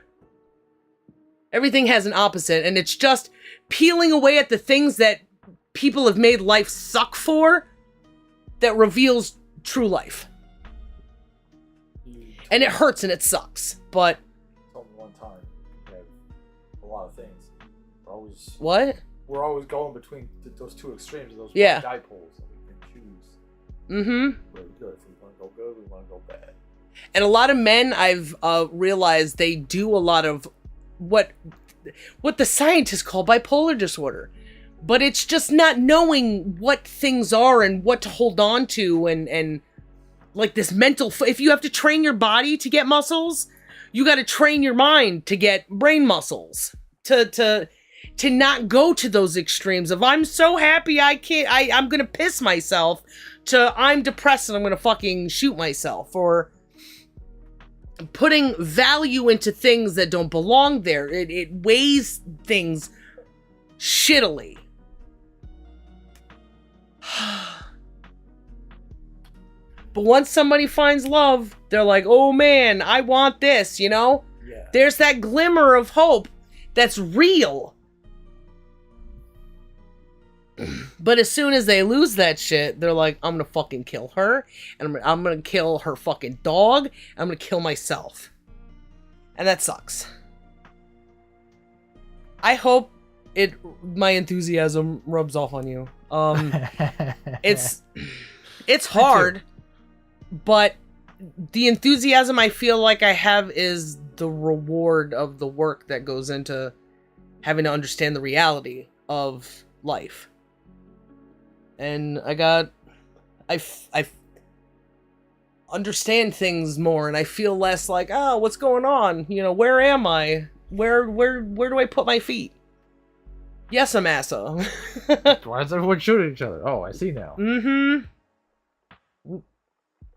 Everything has an opposite, and it's just peeling away at the things that people have made life suck for that reveals true life. And it hurts and it sucks, but... Told me one time, you have a lot of things. What? We're always going between those two extremes, those yeah. dipoles, and we can choose. Mm-hmm. Where we go. If we want to go good, we want to go bad. And a lot of men, I've realized, they do a lot of what the scientists call bipolar disorder. But it's just not knowing what things are and what to hold on to and like this mental... If you have to train your body to get muscles, you got to train your mind to get brain muscles. To not go to those extremes of I'm so happy I'm gonna piss myself to I'm depressed and I'm gonna fucking shoot myself, or putting value into things that don't belong there. It weighs things shittily. But once somebody finds love, they're like, oh man, I want this, you know? Yeah. There's that glimmer of hope that's real. But as soon as they lose that shit, they're like, I'm gonna fucking kill her, and I'm gonna kill her fucking dog, I'm gonna kill myself. And that sucks. I hope my enthusiasm rubs off on you. It's hard, but the enthusiasm I feel like I have is the reward of the work that goes into having to understand the reality of life. And I understand things more, and I feel less like, oh, what's going on? You know, where am I? Where do I put my feet? Yes, I'm Asa. Why is everyone shooting each other? Oh, I see now. Mm-hmm.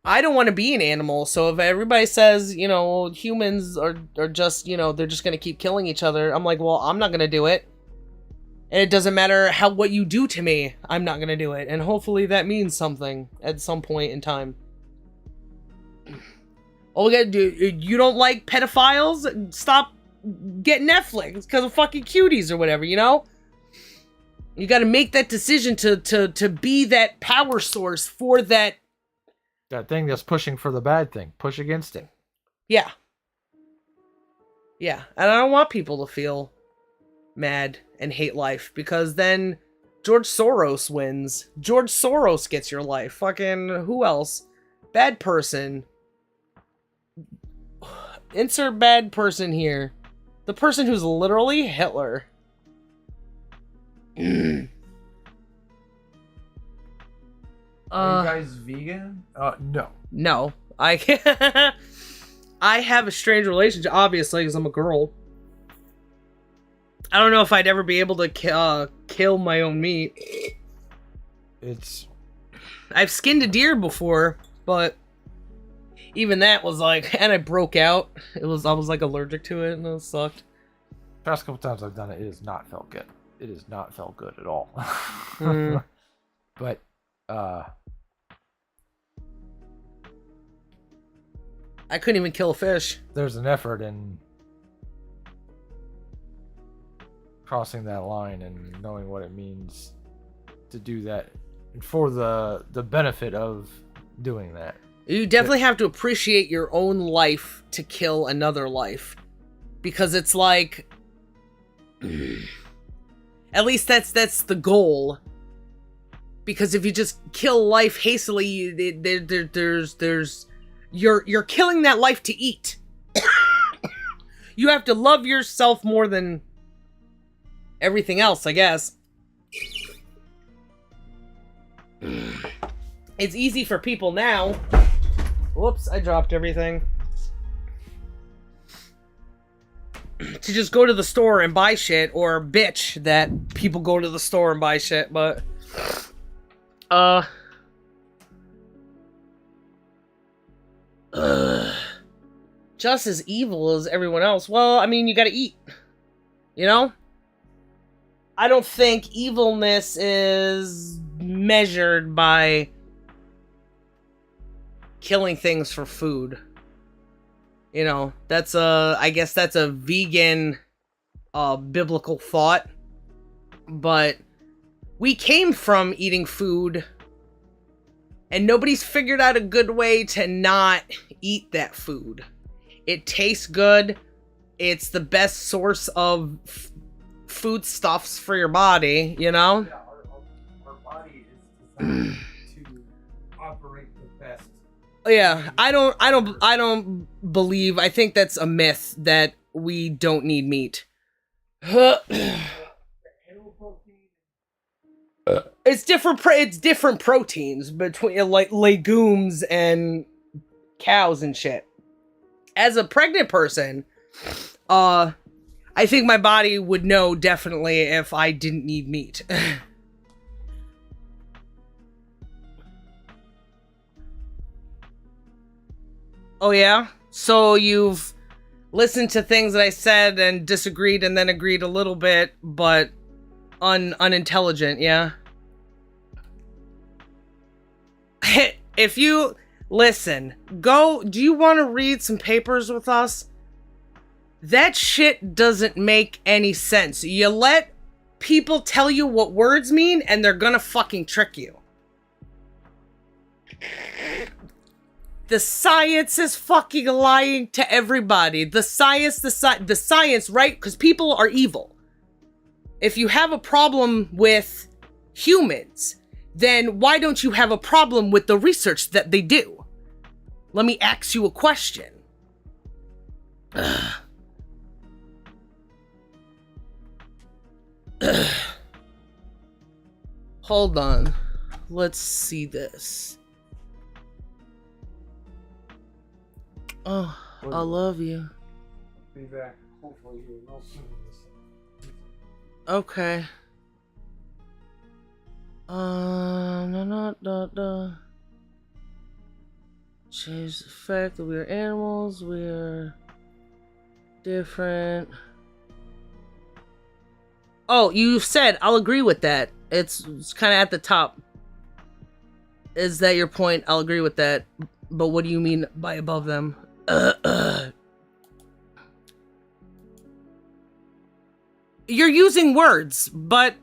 I don't want to be an animal, so if everybody says, you know, humans are just, you know, they're just gonna keep killing each other, I'm like, well, I'm not gonna do it. And it doesn't matter what you do to me, I'm not gonna do it. And hopefully that means something at some point in time. All we gotta do, you don't like pedophiles? Stop getting Netflix because of fucking cuties or whatever, you know? You gotta make that decision to be that power source for that. That thing that's pushing for the bad thing. Push against it. Yeah. Yeah. And I don't want people to feel mad and hate life, because then George Soros wins. George Soros gets your life. Fucking who else? Bad person. Insert bad person here. The person who's literally Hitler. Are you guys vegan? No. No. I have a strange relationship, obviously, because I'm a girl. I don't know if I'd ever be able to kill my own meat. I've skinned a deer before, but even that was like, and I broke out. I was like allergic to it, and it sucked. Past couple times I've done it, it has not felt good. It has not felt good at all. But I couldn't even kill a fish. There's an effort in crossing that line and knowing what it means to do that, and for the benefit of doing that. You definitely have to appreciate your own life to kill another life, because it's like, at least that's the goal. Because if you just kill life hastily, you're killing that life to eat. You have to love yourself more than everything else, I guess. It's easy for people now. Whoops, I dropped everything. To just go to the store and buy shit, or bitch that people go to the store and buy shit, but just as evil as everyone else. Well, I mean, you gotta eat, you know? I don't think evilness is measured by killing things for food. You know, that's I guess that's a vegan biblical thought. But we came from eating food, and nobody's figured out a good way to not eat that food. It tastes good. It's the best source of foodstuffs for your body, you know? Yeah, our body is designed to operate the best. Yeah, I don't believe, I think that's a myth that we don't need meat. It's different proteins between like legumes and cows and shit. As a pregnant person, I think my body would know definitely if I didn't need meat. Oh yeah? So you've listened to things that I said and disagreed and then agreed a little bit, but unintelligent, yeah? If you listen, do you want to read some papers with us? That shit doesn't make any sense. You let people tell you what words mean and they're gonna fucking trick you. The science is fucking lying to everybody. The science, right? Because people are evil. If you have a problem with humans, then why don't you have a problem with the research that they do? Let me ask you a question. Hold on. Let's see this. Oh, I love you. Be back. Hopefully you will see this. Okay. Change the fact that we're animals, we're different. Oh, you said, I'll agree with that. It's kind of at the top. Is that your point? I'll agree with that. But what do you mean by above them? You're using words, but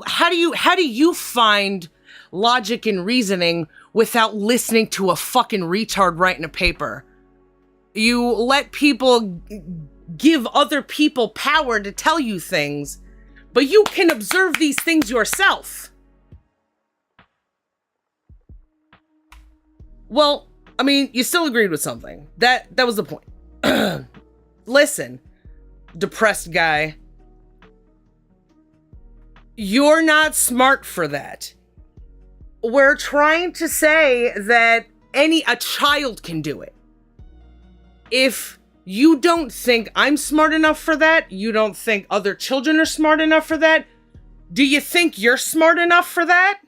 how do you find logic and reasoning without listening to a fucking retard writing a paper? You let people give other people power to tell you things, but you can observe these things yourself. Well, I mean, you still agreed with something. That was the point. Listen, depressed guy. You're not smart for that. We're trying to say that a child can do it. If you don't think I'm smart enough for that, you don't think other children are smart enough for that, do you think you're smart enough for that?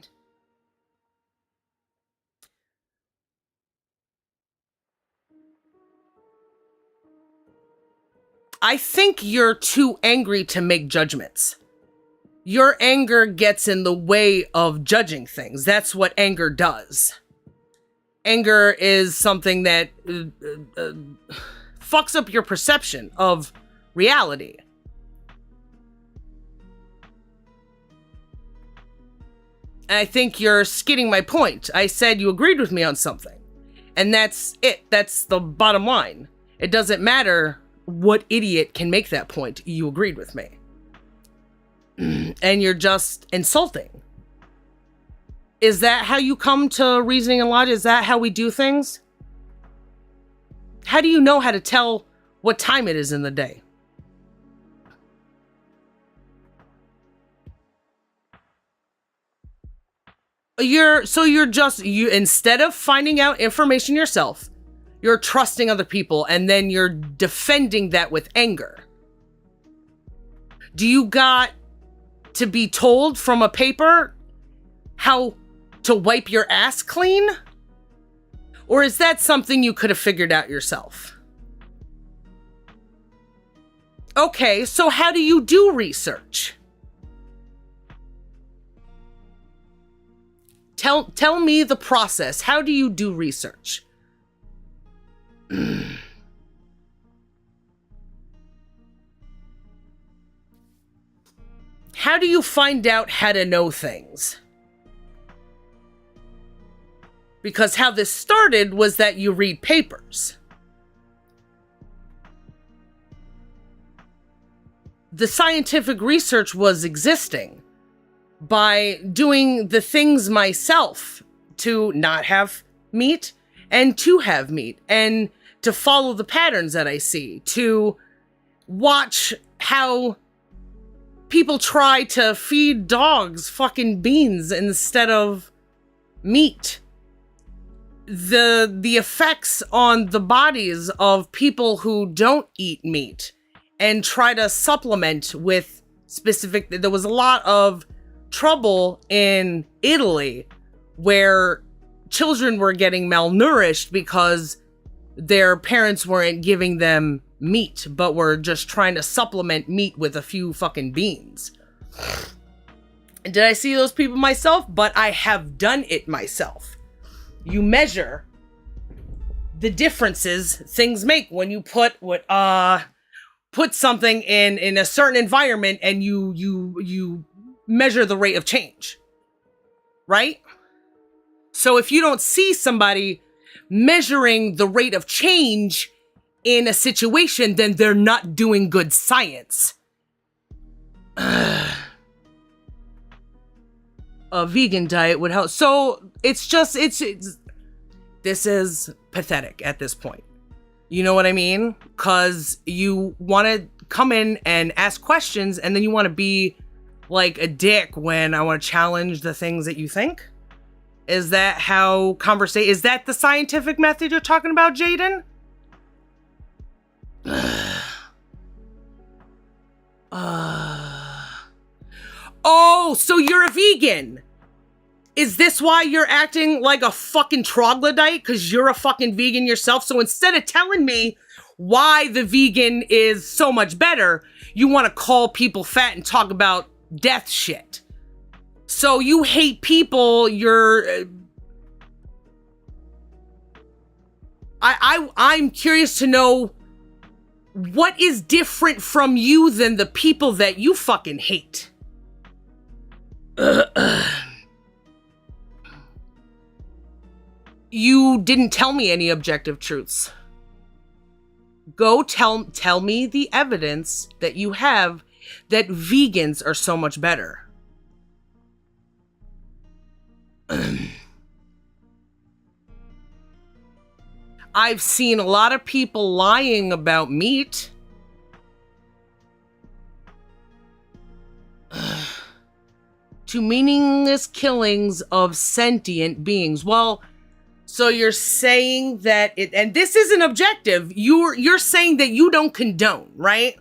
I think you're too angry to make judgments. Your anger gets in the way of judging things. That's what anger does. Anger is something that fucks up your perception of reality. And I think you're skidding my point. I said you agreed with me on something. And that's it. That's the bottom line. It doesn't matter what idiot can make that point. You agreed with me. And you're just insulting. Is that how you come to reasoning and logic? Is that how we do things? How do you know how to tell what time it is in the day? Instead of finding out information yourself, you're trusting other people and then you're defending that with anger. Do you got to be told from a paper how to wipe your ass clean? Or is that something you could have figured out yourself? Okay, so how do you do research? Tell me the process. How do you do research? How do you find out how to know things? Because how this started was that you read papers. The scientific research was existing by doing the things myself to not have meat and to have meat and to follow the patterns that I see, to watch how people try to feed dogs fucking beans instead of meat. The effects on the bodies of people who don't eat meat and try to supplement with specific... There was a lot of trouble in Italy where children were getting malnourished because their parents weren't giving them meat, but were just trying to supplement meat with a few fucking beans. Did I see those people myself? But I have done it myself. You measure the differences things make when you put something in a certain environment, and you measure the rate of change, right? So if you don't see somebody measuring the rate of change in a situation, then they're not doing good science. A vegan diet would help. So it's this is pathetic at this point. You know what I mean? Because you want to come in and ask questions, and then you want to be like a dick when I want to challenge the things that you think. Is that how is that the scientific method you're talking about, Jaden? Oh, so you're a vegan. Is this why you're acting like a fucking troglodyte? Because you're a fucking vegan yourself? So instead of telling me why the vegan is so much better, you want to call people fat and talk about death shit. So you hate people, I'm curious to know what is different from you than the people that you fucking hate. You didn't tell me any objective truths. Go tell me the evidence that you have that vegans are so much better. I've seen a lot of people lying about meat. To meaningless killings of sentient beings. Well, so you're saying that it, and this isn't objective, you're saying that you don't condone, right?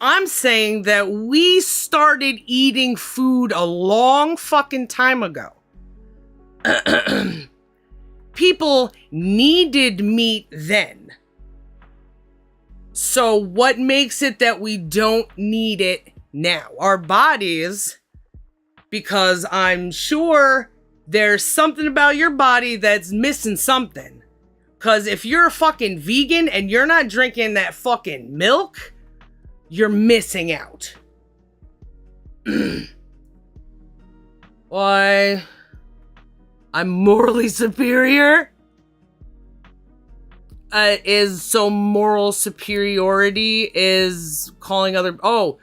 I'm saying that we started eating food a long fucking time ago. People needed meat then. So what makes it that we don't need it now? Our bodies, because I'm sure there's something about your body that's missing something. Because if you're a fucking vegan and you're not drinking that fucking milk, you're missing out. Why? I'm morally superior? So moral superiority is calling other... Oh,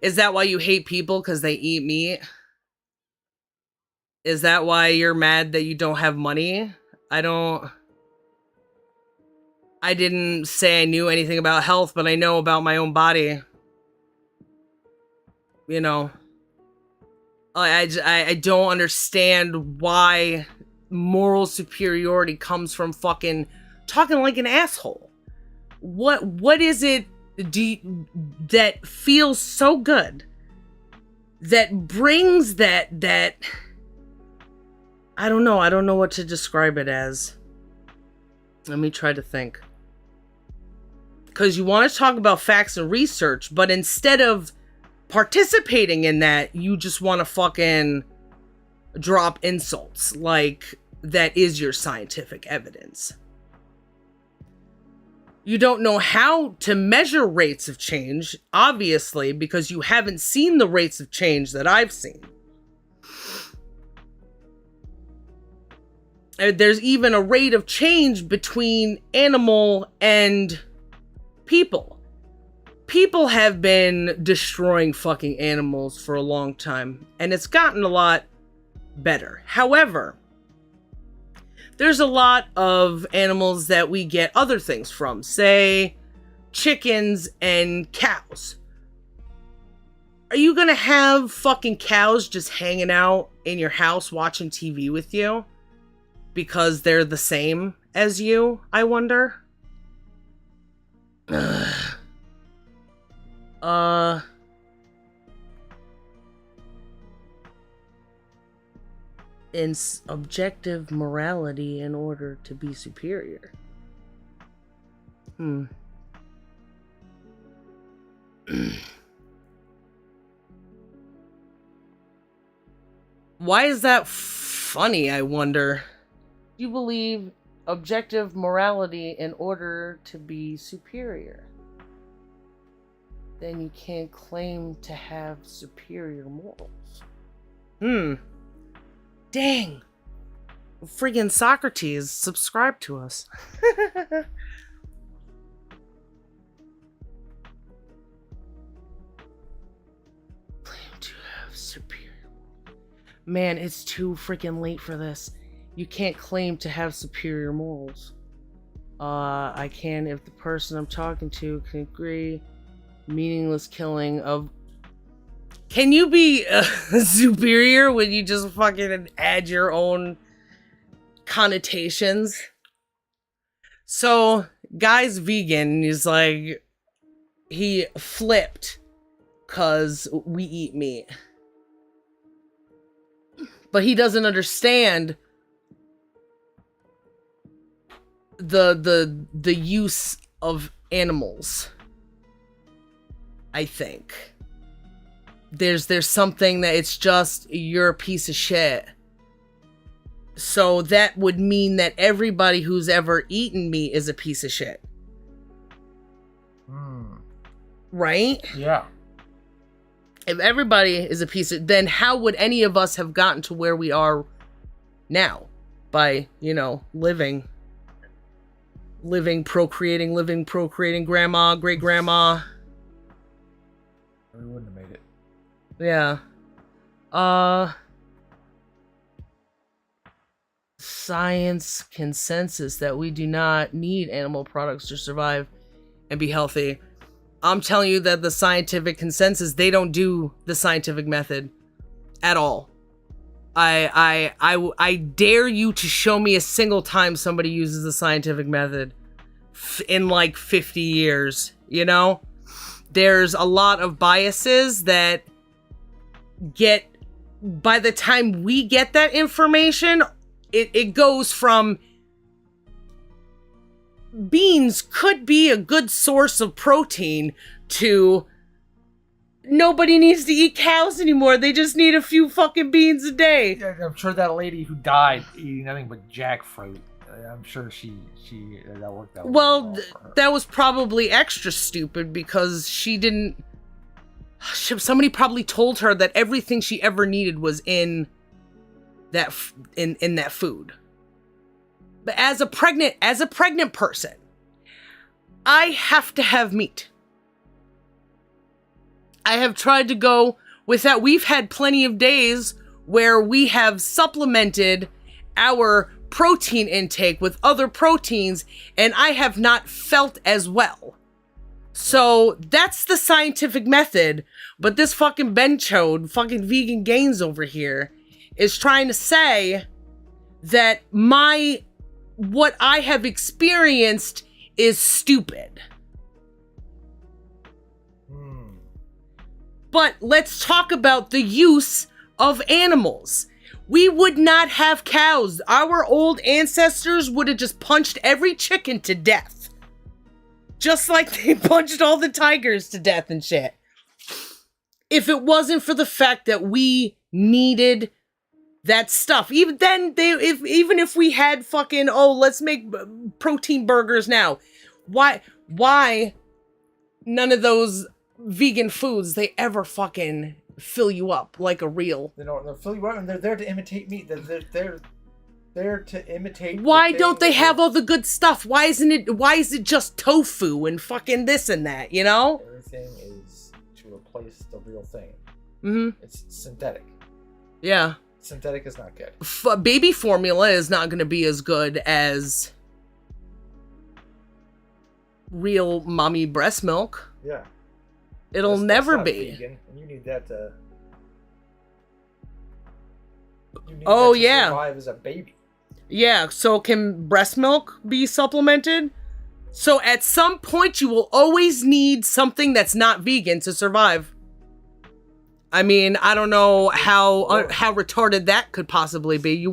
is that why you hate people? Because they eat meat? Is that why you're mad that you don't have money? I didn't say I knew anything about health, but I know about my own body. You know, I don't understand why moral superiority comes from fucking talking like an asshole. What is it that feels so good, that brings that I don't know what to describe it as. Let me try to think. Because you want to talk about facts and research, but instead of participating in that, you just want to fucking drop insults like that is your scientific evidence. You don't know how to measure rates of change, obviously, because you haven't seen the rates of change that I've seen. There's even a rate of change between animal and people. People have been destroying fucking animals for a long time, and it's gotten a lot better. However, there's a lot of animals that we get other things from, say chickens and cows. Are you gonna have fucking cows just hanging out in your house watching TV with you because they're the same as you, I wonder? in objective morality in order to be superior. Why is that funny, I wonder? You believe objective morality in order to be superior. Then you can't claim to have superior morals. Dang. Friggin' Socrates, subscribe to us. Claim to have superior. Man, it's too freaking late for this. You can't claim to have superior morals. I can if the person I'm talking to can agree. Meaningless killing of... Can you be superior when you just fucking add your own connotations? So, guy's vegan, he's like... He flipped because we eat meat. But he doesn't understand the use of animals. I think there's something that it's just you're a piece of shit. So that would mean that everybody who's ever eaten meat is a piece of shit. Right? Yeah. If everybody is a piece of, then how would any of us have gotten to where we are now? By, living, procreating, grandma, great grandma. We wouldn't have made it. Yeah. Science consensus that we do not need animal products to survive and be healthy. I'm telling you that the scientific consensus, they don't do the scientific method at all. I dare you to show me a single time somebody uses the scientific method in like 50 years, There's a lot of biases that by the time we get that information, it goes from beans could be a good source of protein to nobody needs to eat cows anymore. They just need a few fucking beans a day. Yeah, I'm sure that lady who died eating nothing but jackfruit, I'm sure she that worked out. Well, that was probably extra stupid because she didn't. Somebody probably told her that everything she ever needed was in that in that food. But as a pregnant person, I have to have meat. I have tried to go with that. We've had plenty of days where we have supplemented our protein intake with other proteins, and I have not felt as well. So that's the scientific method. But this fucking benchode, fucking vegan gains over here, is trying to say that what I have experienced is stupid. But let's talk about the use of animals. We would not have cows. Our old ancestors would have just punched every chicken to death. Just like they punched all the tigers to death and shit. If it wasn't for the fact that we needed that stuff. Even then, even if we had fucking, let's make protein burgers now. Why none of those vegan foods, they ever fucking fill you up like a real... They'll fill you up, and they're there to imitate meat. They're there to imitate... Why don't they have all the good stuff? Why is it just tofu and fucking this and that, Everything is to replace the real thing. Mm-hmm. It's synthetic. Yeah. Synthetic is not good. Baby formula is not going to be as good as real mommy breast milk. Yeah. It'll never not be. Vegan, and you need that to... survive as a baby. Yeah, so can breast milk be supplemented? So at some point you will always need something that's not vegan to survive. I mean, I don't know how retarded that could possibly be.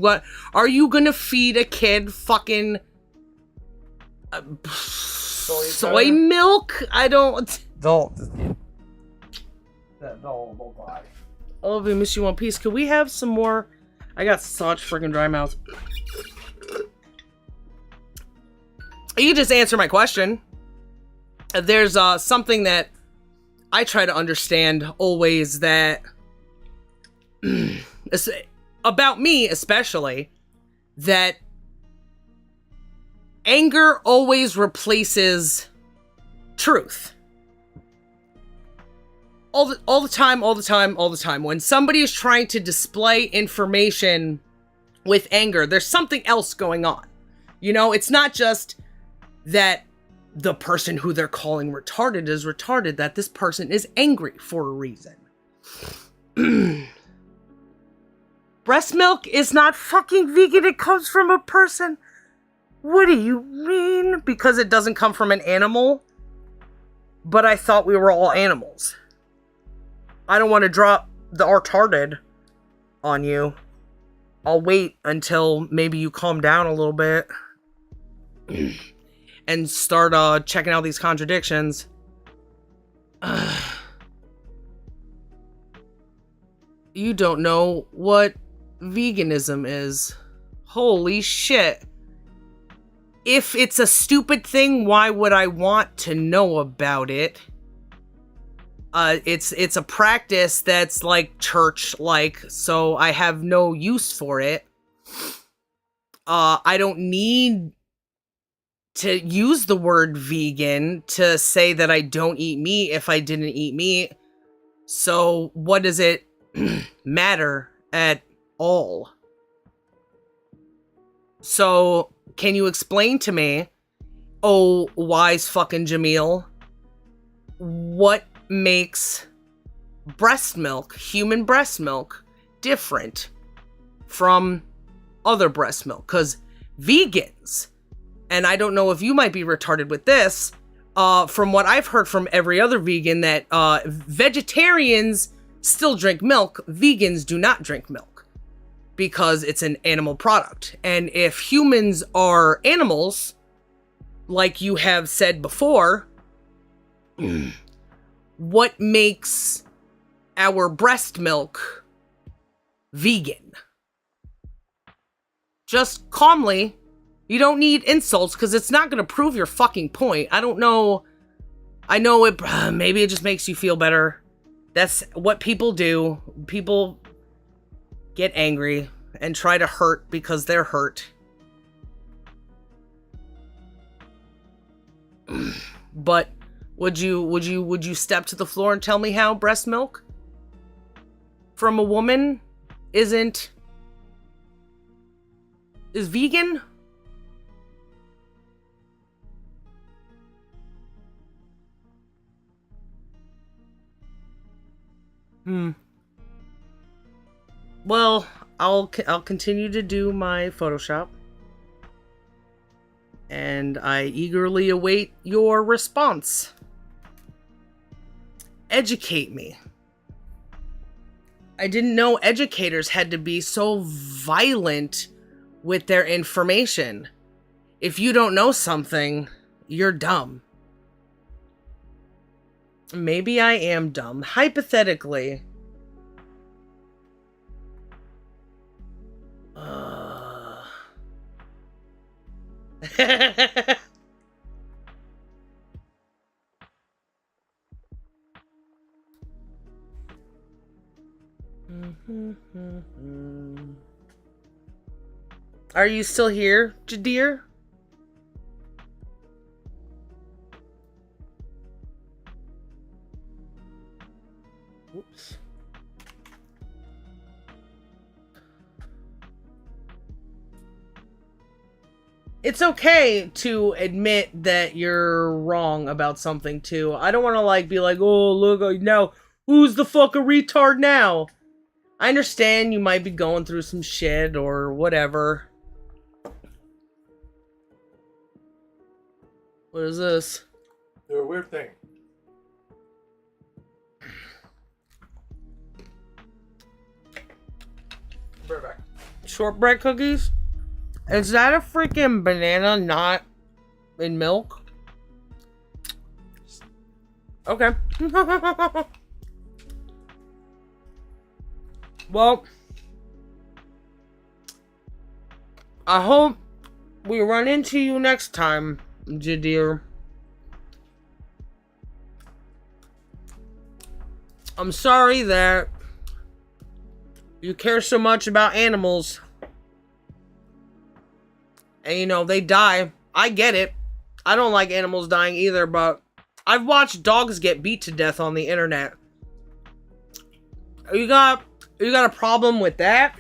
Are you gonna feed a kid fucking soy milk? I don't. They'll die. I love you, miss you, One Piece. Could we have some more? I got such freaking dry mouth. You just answer my question. There's something that I try to understand always that about me especially, that anger always replaces truth. All the time. When somebody is trying to display information with anger, there's something else going on. You know, it's not just that the person who they're calling retarded is retarded, that this person is angry for a reason. Breast milk is not fucking vegan, it comes from a person. What do you mean? Because it doesn't come from an animal? But I thought we were all animals. I don't want to drop the retarded on you. I'll wait until maybe you calm down a little bit and start checking out these contradictions. You don't know what veganism is. Holy shit. If it's a stupid thing, why would I want to know about it? It's a practice that's like church-like, so I have no use for it. I don't need to use the word vegan to say that I don't eat meat if I didn't eat meat. So what does it matter at all? So can you explain to me, oh wise fucking Jamil, what makes breast milk, human breast milk, different from other breast milk? Because vegans, and I don't know if you might be retarded with this, from what I've heard from every other vegan, that vegetarians still drink milk, vegans do not drink milk because it's an animal product. And if humans are animals, like you have said before, what makes our breast milk vegan? Just calmly. You don't need insults, because it's not going to prove your fucking point. I don't know. I know it. Maybe it just makes you feel better. That's what people do. People get angry and try to hurt because they're hurt. But would you step to the floor and tell me how breast milk from a woman is vegan? Well, I'll continue to do my Photoshop, and I eagerly await your response. Educate me. I didn't know educators had to be so violent with their information. If you don't know something, you're dumb. Maybe I am dumb. Hypothetically. Are you still here, Jadir? Oops. It's okay to admit that you're wrong about something too. I don't want to be like, oh look, now who's the fuck a retard now? I understand you might be going through some shit or whatever. What is this? They're a weird thing. shortbread cookies? Is that a freaking banana not in milk? Okay. Well, I hope we run into you next time, Jadir. I'm sorry that you care so much about animals. And you know, they die. I get it. I don't like animals dying either, but I've watched dogs get beat to death on the internet. You got a problem with that?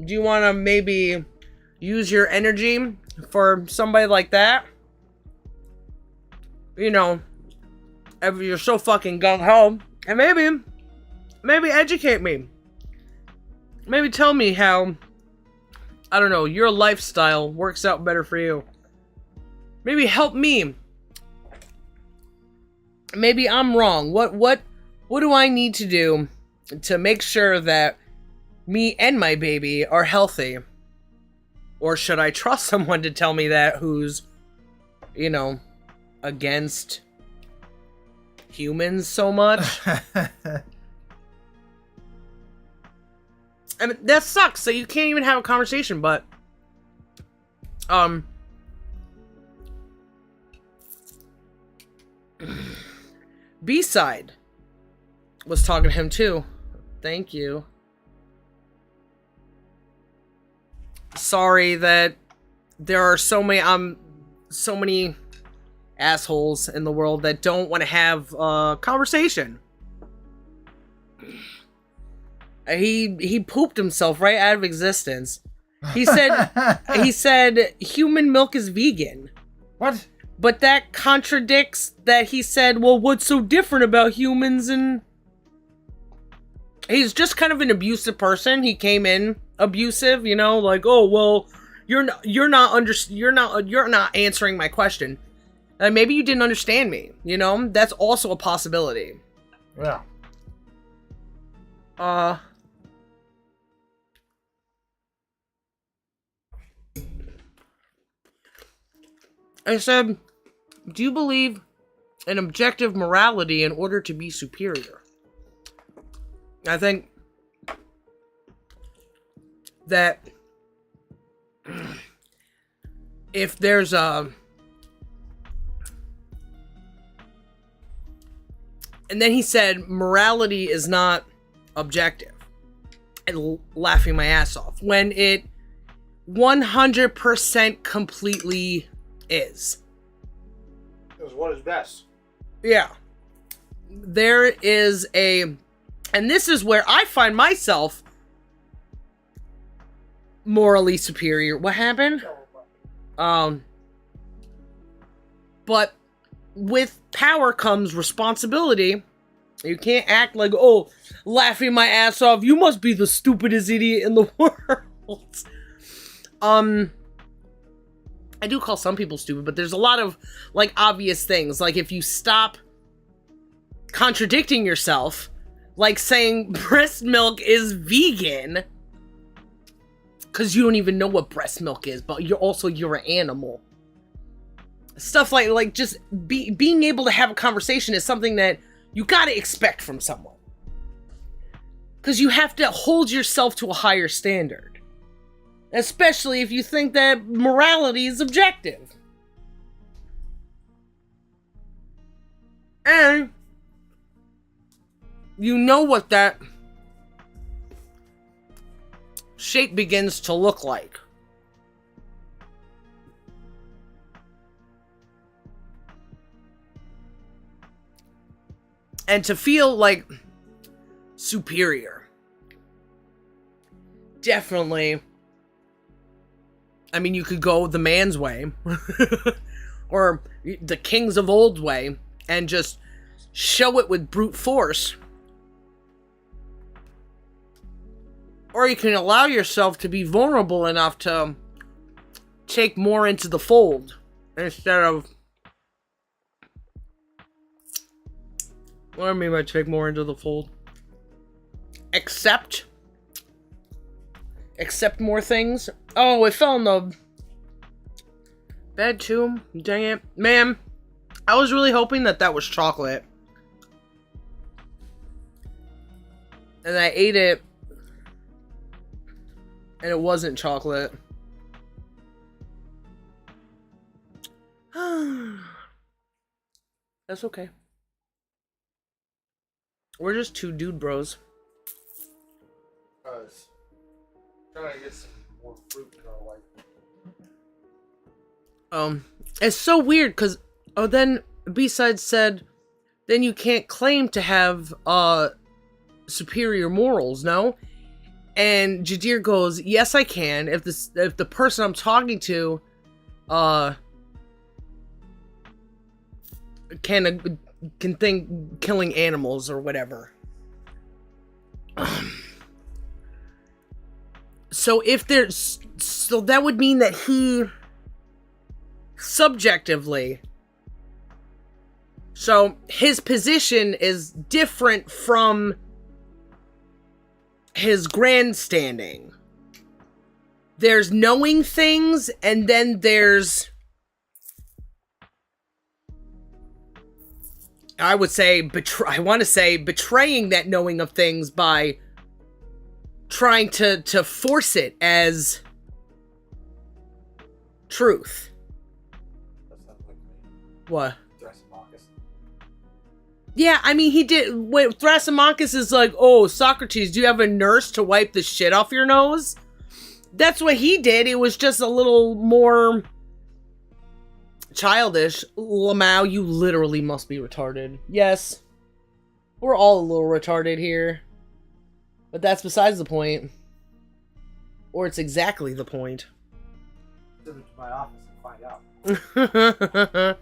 Do you want to maybe use your energy for somebody like that? You know, if you're so fucking gung-ho, and maybe educate me. Maybe tell me how, I don't know, your lifestyle works out better for you. Maybe help me. Maybe I'm wrong. What do I need to do to make sure that me and my baby are healthy? Or should I trust someone to tell me that who's, you know, against humans so much? I mean, that sucks. So you can't even have a conversation, but B-side was talking to him too. Thank you. Sorry that there are so many assholes in the world that don't want to have a conversation. He pooped himself right out of existence. He said human milk is vegan. What? But that contradicts that he said, well, what's so different about humans? And he's just kind of an abusive person. He came in abusive, you know, like, oh, well, you're not answering my question. Maybe you didn't understand me, you know? That's also a possibility. Yeah. I said, do you believe in objective morality in order to be superior? I think that if there's a... And then he said, morality is not objective. And laughing my ass off. When it 100% completely is. Because what is best? Yeah. There is a... And this is where I find myself morally superior. What happened? But with power comes responsibility. You can't act like, oh, laughing my ass off, you must be the stupidest idiot in the world. I do call some people stupid, but there's a lot of, like, obvious things. Like, if you stop contradicting yourself, like saying breast milk is vegan, because you don't even know what breast milk is, but you're an animal. Stuff like just being able to have a conversation is something that you gotta expect from someone. Because you have to hold yourself to a higher standard. Especially if you think that morality is objective. And you know what that shape begins to look like. And to feel like superior. Definitely. I mean, you could go the man's way. Or the kings of old way. And just show it with brute force. Or you can allow yourself to be vulnerable enough to take more into the fold. Instead of... What do I mean by take more into the fold? Accept accept more things. Oh, it fell in the bed too. Dang it. Man, I was really hoping that was chocolate. And I ate it. And it wasn't chocolate. That's okay. We're just two dude bros. Because trying to get some more fruit in our life. It's so weird because then B-Side said, then you can't claim to have superior morals, no? And Jadir goes, yes, I can. If the person I'm talking to can think killing animals or whatever. So that would mean that he subjectively, so his position is different from his grandstanding. There's knowing things, and then there's, I would say, betraying that knowing of things by trying to force it as truth. That sounds like me. What? Thrasymachus. Yeah, I mean, he did. Wait, Thrasymachus is like, oh, Socrates, do you have a nurse to wipe the shit off your nose? That's what he did. It was just a little more childish. Lamau, you literally must be retarded. Yes. We're all a little retarded here. But that's besides the point. Or it's exactly the point. Send it to my office and find out.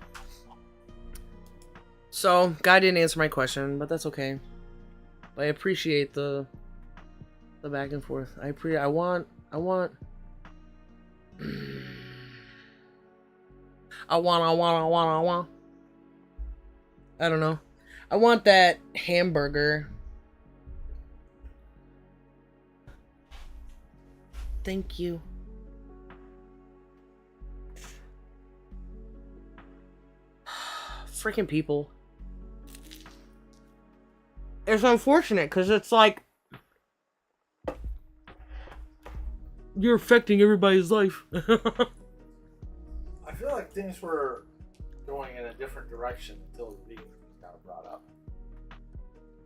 So, guy didn't answer my question, but that's okay. I appreciate the back and forth. I want I don't know. I want that hamburger. Thank you. Freaking people. It's unfortunate because it's like you're affecting everybody's life. I feel like things were going in a different direction until the vegan got brought up.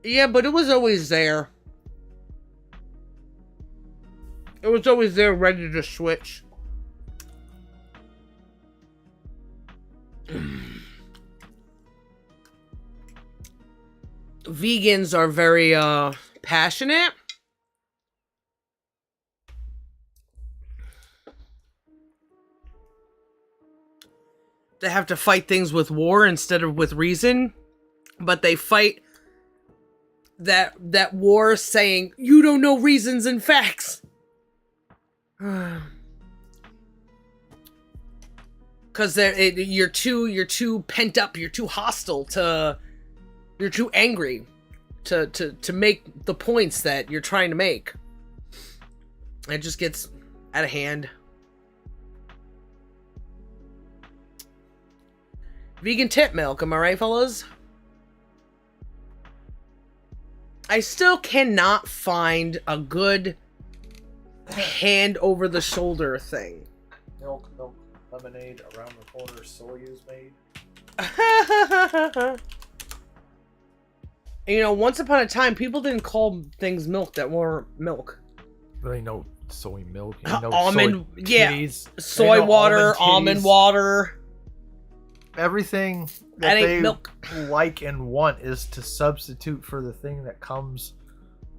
Yeah, but it was always there. It was always there, ready to switch. Vegans are very passionate. They have to fight things with war instead of with reason, but they fight that war saying you don't know reasons and facts. Because you're too pent up, you're too hostile you're too angry to make the points that you're trying to make. It just gets out of hand. Vegan tit milk, am I right, fellas? I still cannot find a good hand over the shoulder thing. Milk, lemonade, around the corner, soy is made. You know, once upon a time, people didn't call things milk that weren't milk. They know soy milk. Almond, soy yeah. teas. Soy know water, almond almond teas. water. Everything That that ain't they milk. like and want is to substitute for the thing that comes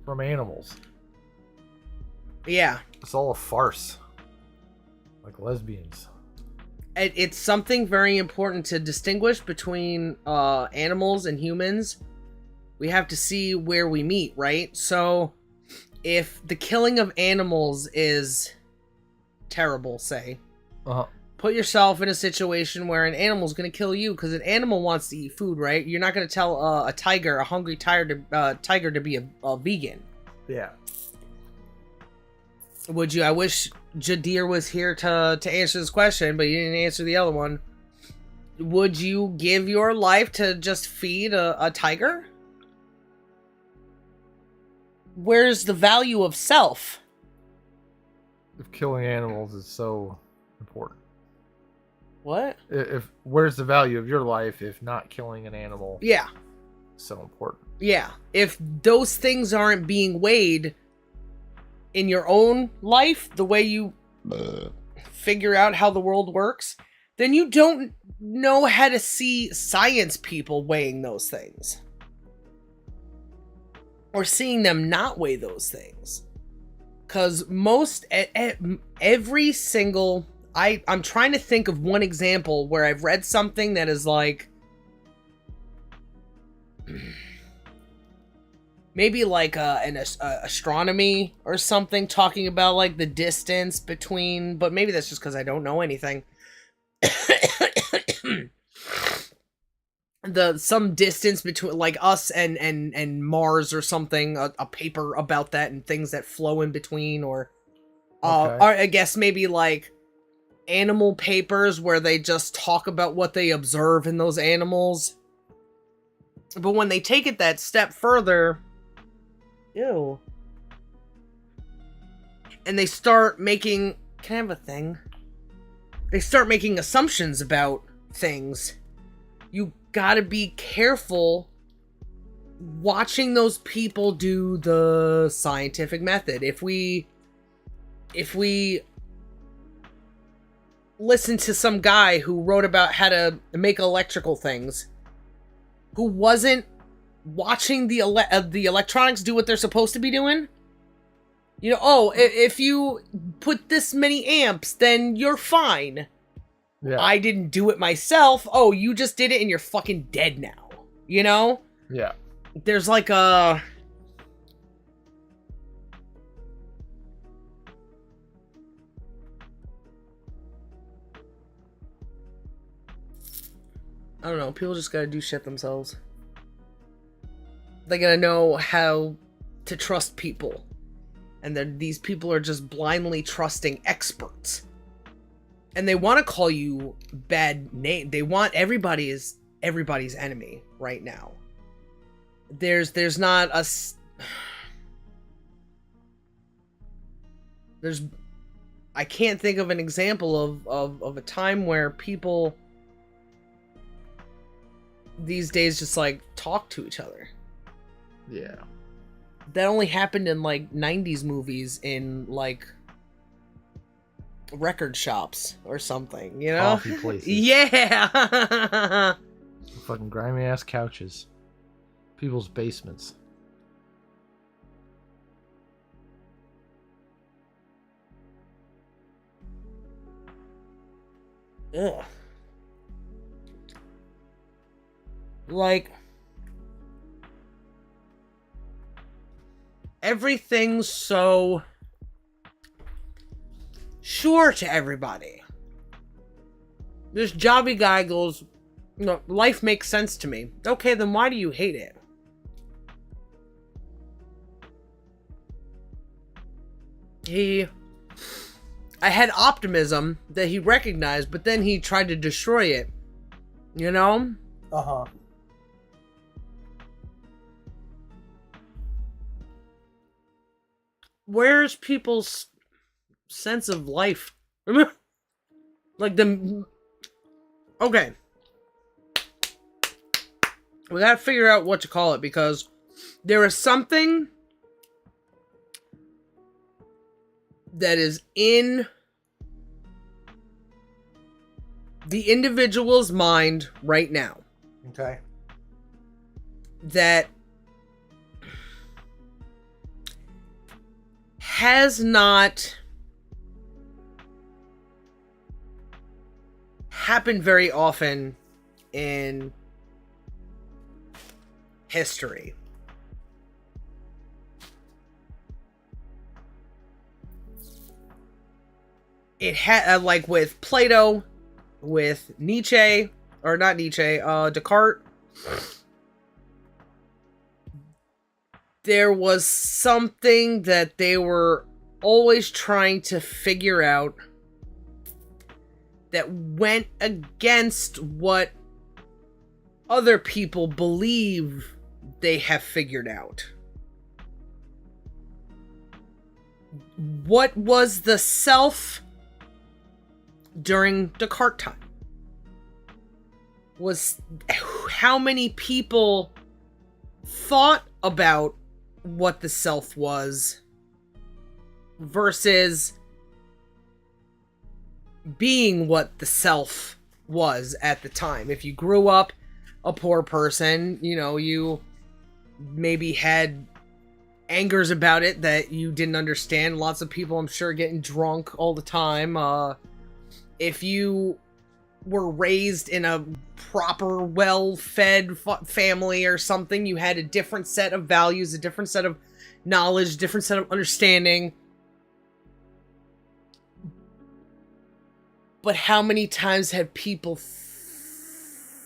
from animals. Yeah. It's all a farce. Like lesbians. It's something very important to distinguish between animals and humans. We have to see where we meet, right? So, if the killing of animals is terrible, say, put yourself in a situation where an animal's going to kill you because an animal wants to eat food, right? You're not going to tell a hungry tiger to be a vegan. Yeah. Would you? I wish Jadir was here to answer this question, but you didn't answer the other one. Would you give your life to just feed a tiger? Where's the value of self? If killing animals is so important. What? If where's the value of your life if not killing an animal Yeah. is so important? Yeah. If those things aren't being weighed in your own life, the way you figure out how the world works, then you don't know how to see science people weighing those things. Or seeing them not weigh those things. Because every single... I'm trying to think of one example where I've read something that is like... maybe like an astronomy or something, talking about like the distance between... But maybe that's just because I don't know anything. Some distance between like us and Mars or something, a paper about that and things that flow in between, or I guess maybe like animal papers where they just talk about what they observe in those animals. But when they take it that step further, ew, and they start making, can I have a thing? They start making assumptions about things. You gotta be careful watching those people do the scientific method. If we listen to some guy who wrote about how to make electrical things, who wasn't watching the electronics do what they're supposed to be doing, you know, oh, if you put this many amps, then you're fine. Yeah. I didn't do it myself. Oh, you just did it and you're fucking dead now. You know? Yeah. There's like a... I don't know. People just gotta do shit themselves. They gotta know how to trust people. And then these people are just blindly trusting experts. And they want to call you bad name. They want everybody's enemy right now. There's not a... I can't think of an example of a time where people these days just like talk to each other. Yeah. That only happened in like 90s movies in like record shops or something, you know? Coffee places. Yeah. Fucking grimy ass couches. People's basements. Ugh. Like, everything's so sure to everybody. This jobby guy goes, no, life makes sense to me. Okay, then why do you hate it? I had optimism that he recognized, but then he tried to destroy it. You know? Uh-huh. Where's people's sense of life? Like the... Okay. We gotta figure out what to call it, because there is something that is in the individual's mind right now. Okay. That has not happened very often in history. It had like with Plato, with Nietzsche, or not Nietzsche, Descartes. There was something that they were always trying to figure out that went against what other people believe they have figured out. What was the self during Descartes' time? Was how many people thought about what the self was versus being what the self was at the time. If you grew up a poor person, you know, you maybe had angers about it that you didn't understand. Lots of people, I'm sure, getting drunk all the time. If you were raised in a proper, well-fed family or something, you had a different set of values, a different set of knowledge, different set of understanding. But how many times have people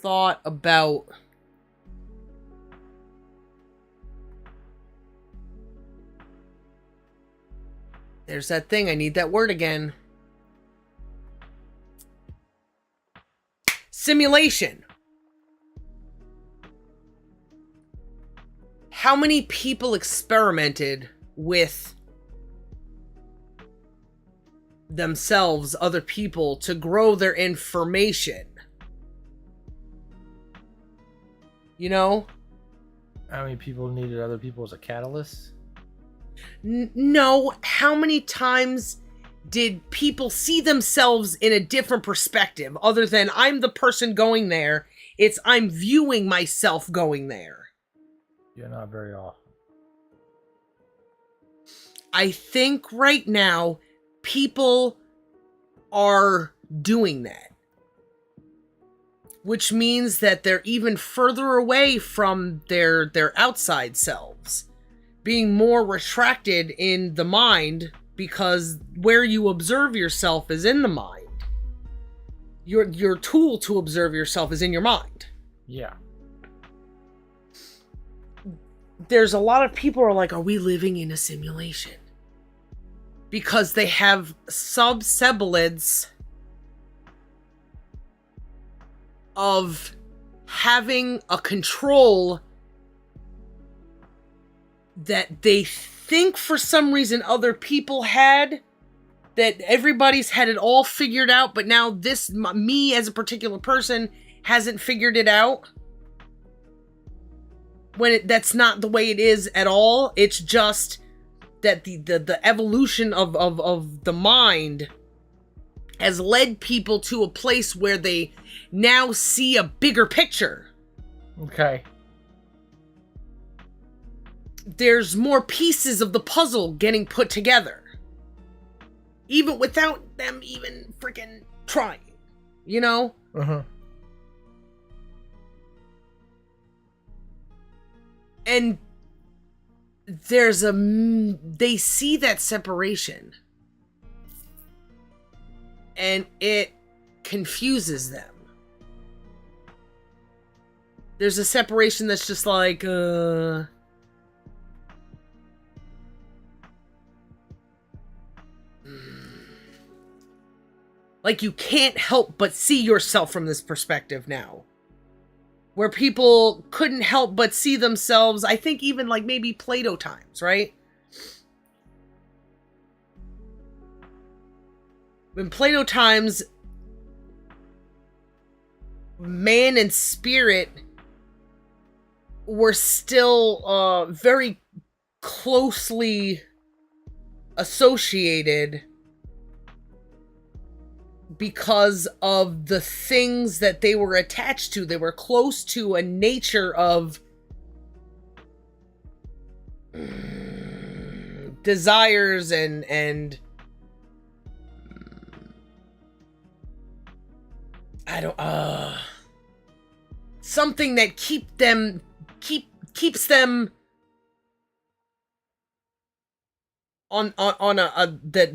thought about there's that thing, I need that word again. Simulation. How many people experimented with themselves, other people, to grow their information? You know? How many people needed other people as a catalyst? No. How many times did people see themselves in a different perspective other than I'm the person going there? It's I'm viewing myself going there. Yeah, not very often. I think right now people are doing that, which means that they're even further away from their outside selves, being more retracted in the mind, because where you observe yourself is in the mind. Your tool to observe yourself is in your mind. Yeah. There's a lot of people who are like, are we living in a simulation? Because they have sub-semblance of having a control that they think for some reason other people had, that everybody's had it all figured out, but now this, me as a particular person, hasn't figured it out. When that's not the way it is at all. It's just that the evolution of the mind has led people to a place where they now see a bigger picture. Okay. There's more pieces of the puzzle getting put together, even without them even freaking trying, you know? Uh-huh. And they see that separation, and it confuses them. There's a separation that's just like, like you can't help but see yourself from this perspective now. Where people couldn't help but see themselves, I think even like maybe Plato times, right? In Plato times, man and spirit were still very closely associated because of the things that they were attached to. They were close to a nature of desires and I don't something that keeps them on a that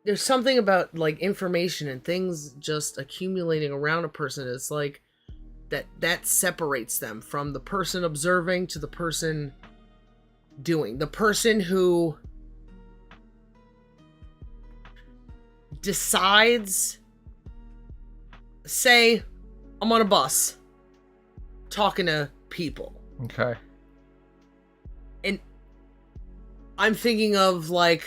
There's something about like information and things just accumulating around a person. It's like that separates them from the person observing to the person doing. The person who decides, say, I'm on a bus talking to people. Okay. And I'm thinking of like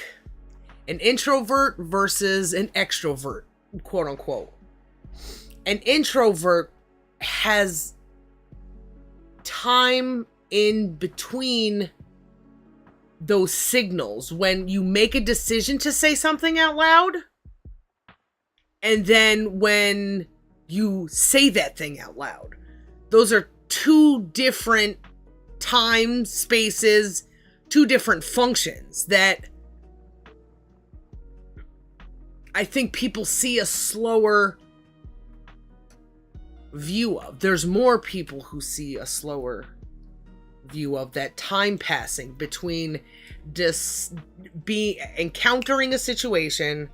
an introvert versus an extrovert, quote unquote. An introvert has time in between those signals when you make a decision to say something out loud, and then when you say that thing out loud. Those are two different time spaces, two different functions that I think people see a slower view of. There's more people who see a slower view of that time passing between encountering a situation,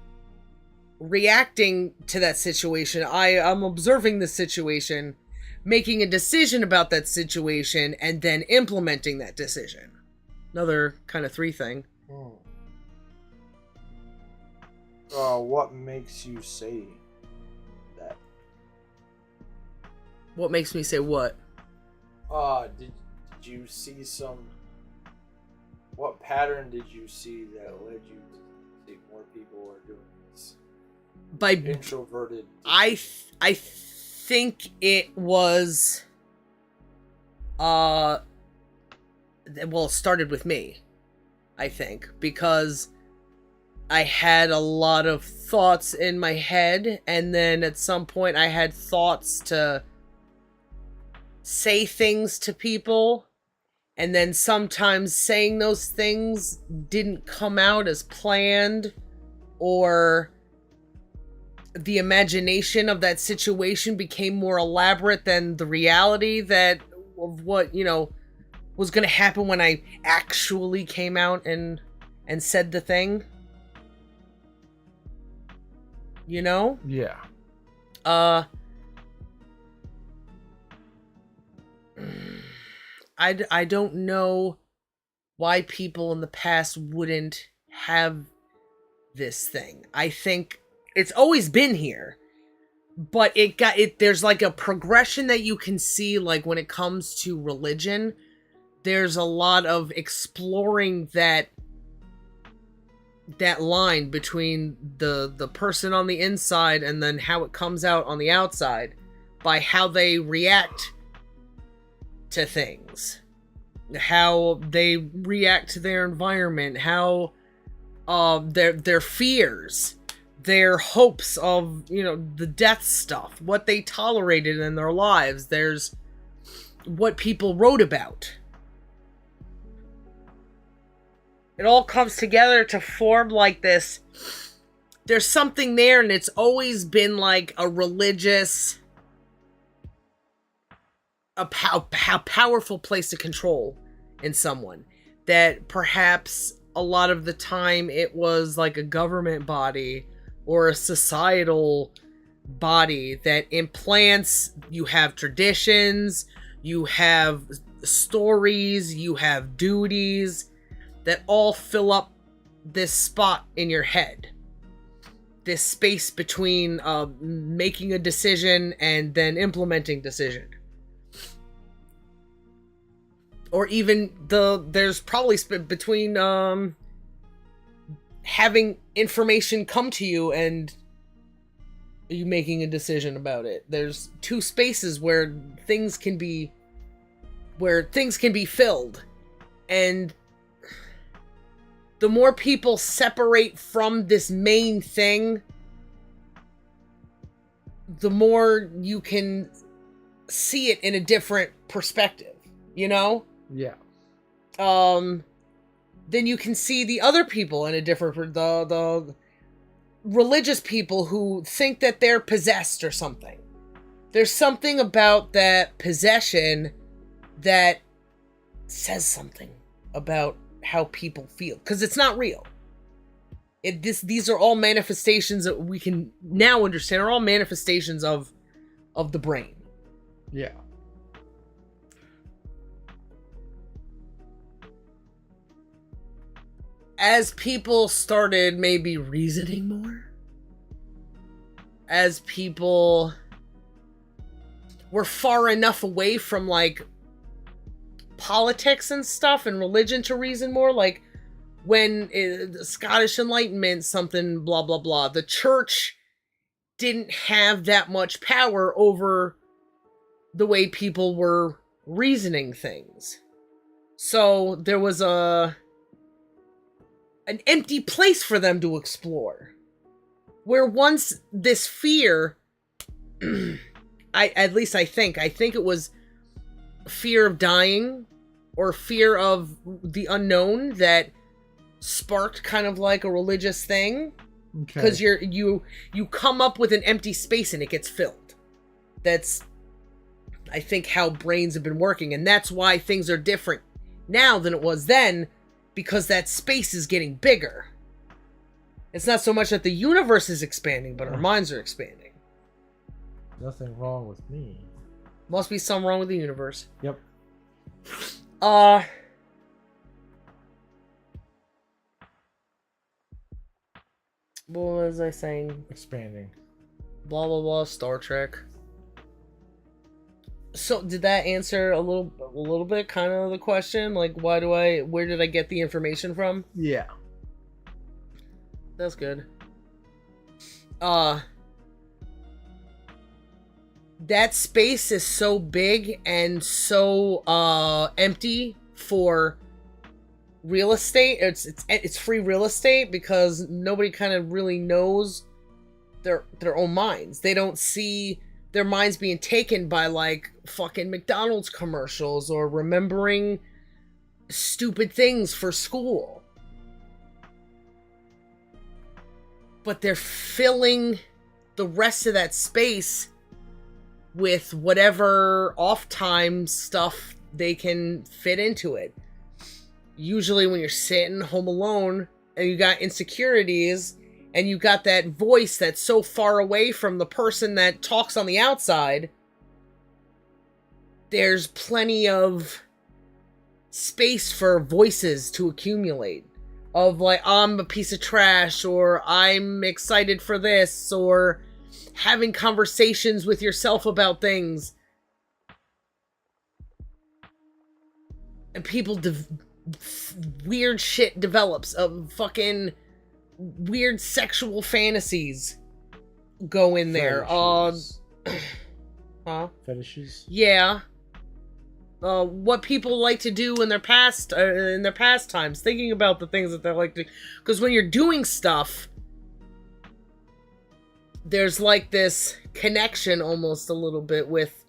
reacting to that situation. I'm observing the situation, making a decision about that situation, and then implementing that decision. Another kind of three thing. What makes you say that? What makes me say what? Did you see what pattern did you see that led you to see more people are doing this? By Introverted. I think it was well, it started with me, I think, because I had a lot of thoughts in my head, and then at some point I had thoughts to say things to people, and then sometimes saying those things didn't come out as planned, or the imagination of that situation became more elaborate than the reality of what, was going to happen when I actually came out and said the thing. Yeah. I don't know why people in the past wouldn't have this thing. I think it's always been here, but there's like a progression that you can see, like when it comes to religion. There's a lot of exploring that line between the person on the inside and then how it comes out on the outside by how they react to things, how they react to their environment, how their fears, their hopes of the death stuff, what they tolerated in their lives. There's what people wrote about. It all comes together to form like this. There's something there, and it's always been like a religious, a powerful place to control in someone. That perhaps a lot of the time it was like a government body or a societal body that implants. You have traditions, you have stories, you have duties that all fill up this spot in your head. This space between making a decision and then implementing decision. Or even there's probably between having information come to you and you making a decision about it. There's two spaces where things can be filled. And the more people separate from this main thing, the more you can see it in a different perspective, Yeah. Then you can see the other people in a different, the religious people who think that they're possessed or something. There's something about that possession that says something about how people feel, because it's not real. These are all manifestations that we can now understand are all manifestations of the brain. Yeah. As people started maybe reasoning more, as people were far enough away from like politics and stuff and religion to reason more, like when the Scottish Enlightenment, something blah blah blah, the church didn't have that much power over the way people were reasoning things. So there was an empty place for them to explore. Where once this fear, at least I think it was fear of dying or fear of the unknown that sparked kind of like a religious thing. Because you come up with an empty space and it gets filled. That's, I think, how brains have been working, and that's why things are different now than it was then, because that space is getting bigger. It's not so much that the universe is expanding, but our minds are expanding. Nothing wrong with me. Must be something wrong with the universe. Yep. What was I saying? Expanding. Blah blah blah. Star Trek. So did that answer a little bit, kind of the question? Like, where did I get the information from? Yeah. That's good. That space is so big and so empty for real estate. It's free real estate because nobody kind of really knows their own minds. They don't see their minds being taken by like fucking McDonald's commercials or remembering stupid things for school. But they're filling the rest of that space with whatever off-time stuff they can fit into it. Usually when you're sitting home alone and you got insecurities and you got that voice that's so far away from the person that talks on the outside, there's plenty of space for voices to accumulate. Of like, I'm a piece of trash, or I'm excited for this, or having conversations with yourself about things. And people weird shit develops of fucking weird sexual fantasies go in there. Fetishes? Yeah. What people like to do in their pastimes, thinking about the things that they like to, because when you're doing stuff, there's like this connection almost a little bit with,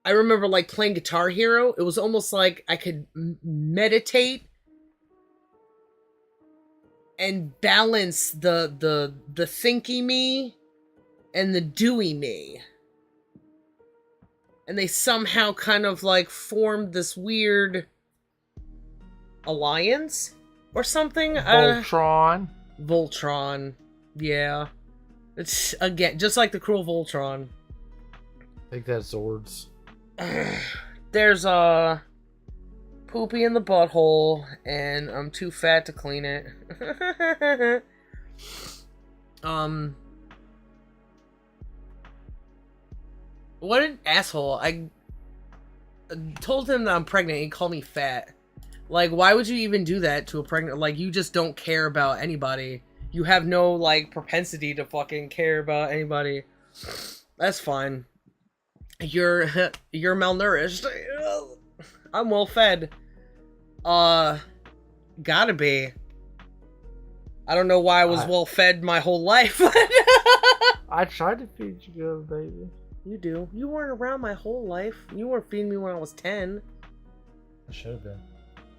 I remember like playing Guitar Hero, it was almost like I could meditate and balance the thinky me and the doey me. And they somehow kind of like formed this weird alliance or something. Voltron. Voltron. Yeah. It's, again, just like the cruel Voltron. I think that's Zords. There's a poopy in the butthole, and I'm too fat to clean it. What an asshole. I told him that I'm pregnant, he called me fat. Like, why would you even do that to a pregnant? Like, you just don't care about anybody. You have no, like, propensity to fucking care about anybody. That's fine. You're malnourished. I'm well fed. Gotta be. I don't know why I was well fed my whole life. I tried to feed you good, baby. You do. You weren't around my whole life. You weren't feeding me when I was 10. I should have been.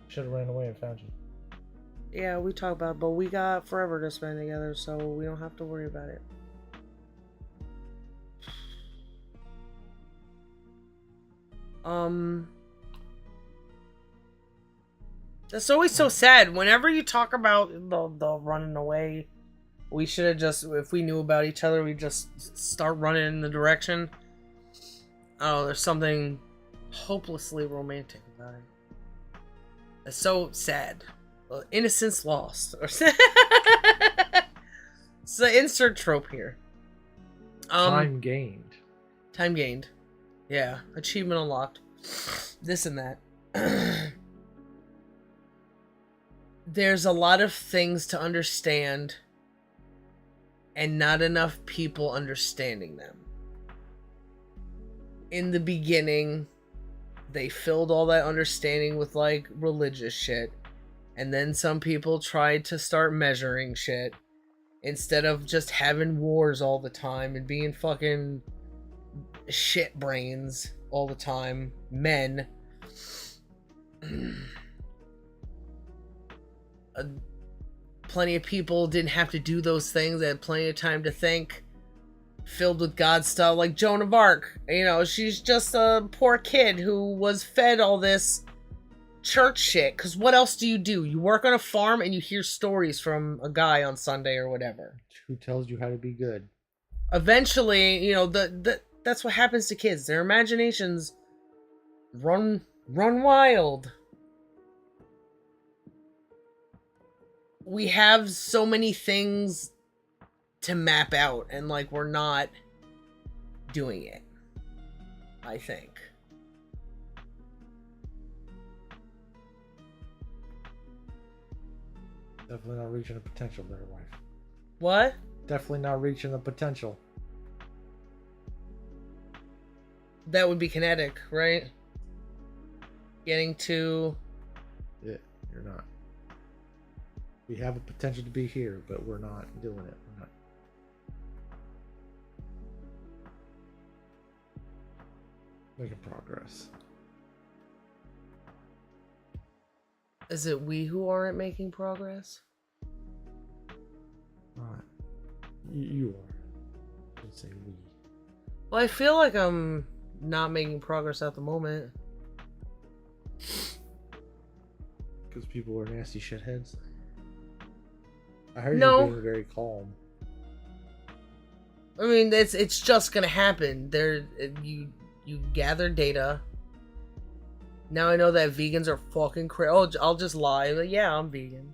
Should have ran away and found you. Yeah, we talk about it, but we got forever to spend together, so we don't have to worry about it. That's always so sad. Whenever you talk about the running away, we should have just, if we knew about each other, we'd just start running in the direction. Oh, there's something hopelessly romantic about it. It's so sad. Well, innocence lost. It's the insert trope here. Time gained. Time gained. Yeah. Achievement unlocked. This and that. There's a lot of things to understand and not enough people understanding them. In the beginning, they filled all that understanding with like religious shit. And then some people tried to start measuring shit instead of just having wars all the time and being fucking shit brains all the time. Men. Plenty of people didn't have to do those things. They had plenty of time to think. Filled with God stuff, like Joan of Arc. You know, she's just a poor kid who was fed all this church shit. Because what else do? You work on a farm and you hear stories from a guy on Sunday or whatever. Who tells you how to be good? Eventually, you know, that's what happens to kids. Their imaginations run wild. We have so many things to map out, and like we're not doing it, I think. Definitely not reaching the potential there, wife. What? Definitely not reaching the potential. That would be kinetic, right? Getting to... Yeah, you're not. We have a potential to be here, but we're not doing it. We're not. Making progress. Is it we who aren't making progress? Not. You are. I would say we. Well, I feel like I'm not making progress at the moment. Because people are nasty shitheads. I heard No. you being very calm. I mean, it's just gonna happen. You gather data. Now I know that vegans are fucking crazy. Oh, I'll just lie. Like, yeah, I'm vegan.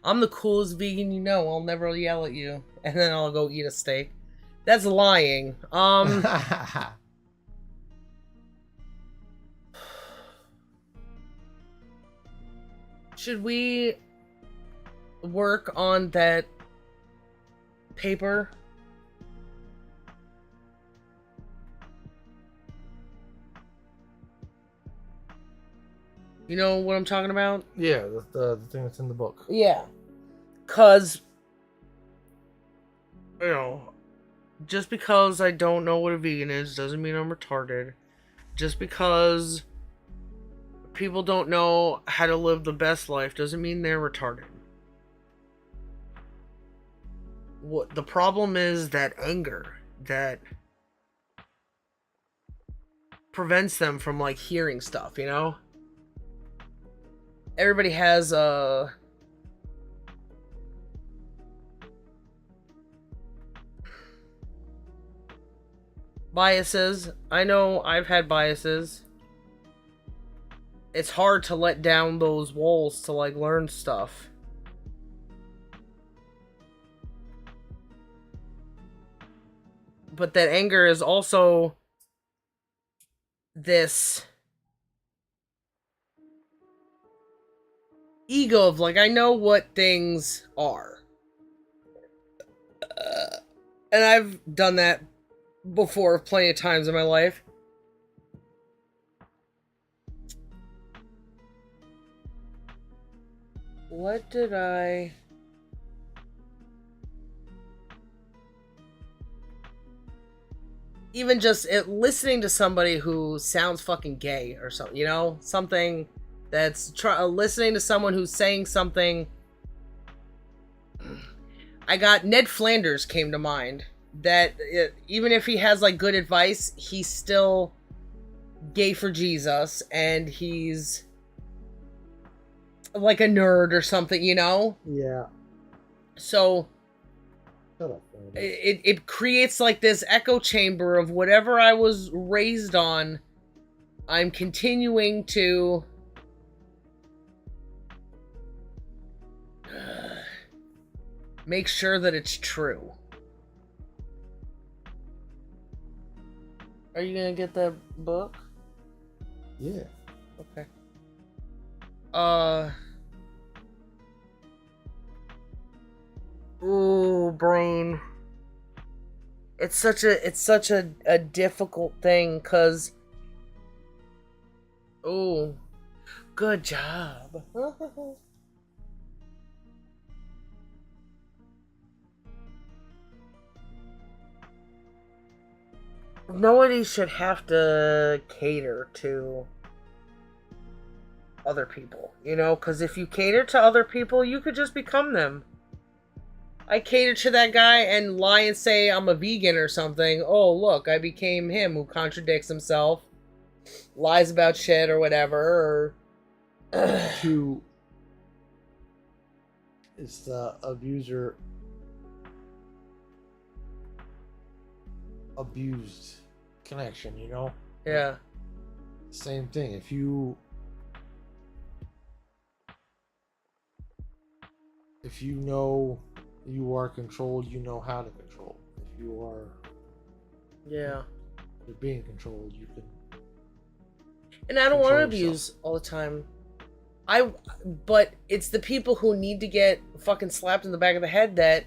I'm the coolest vegan you know. I'll never yell at you, and then I'll go eat a steak. That's lying. Should we work on that paper? You know what I'm talking about? Yeah, the thing that's in the book. Yeah. 'Cause, you know, just because I don't know what a vegan is doesn't mean I'm retarded. Just because people don't know how to live the best life doesn't mean they're retarded. What the problem is, that anger that prevents them from like hearing stuff, you know? Everybody has biases. I know I've had biases. It's hard to let down those walls to like learn stuff. But that anger is also this ego of like, I know what things are. And I've done that before plenty of times in my life. What did I... Even just listening to somebody who sounds fucking gay or something, you know? Something that's... listening to someone who's saying something... I got Ned Flanders came to mind. That even if he has like good advice, he's still gay for Jesus, and he's like a nerd or something, you know? Yeah. So Shut up, Brandon. it creates like this echo chamber of whatever I was raised on. I'm continuing to make sure that it's true. Are you gonna get that book? Yeah. Okay. Ooh, brain. It's such a difficult thing, cause. Ooh, good job. Nobody should have to cater to other people, you know? Because if you cater to other people, you could just become them. I cater to that guy and lie and say I'm a vegan or something. Oh, look, I became him who contradicts himself, lies about shit or whatever. Or To it's the abuser abused connection, you know? yeah, Same thing. If you know you are controlled, you know how to control. If you are yeah. you're being controlled, you can. And I don't want to Control yourself. abuse all the time. But it's the people who need to get fucking slapped in the back of the head that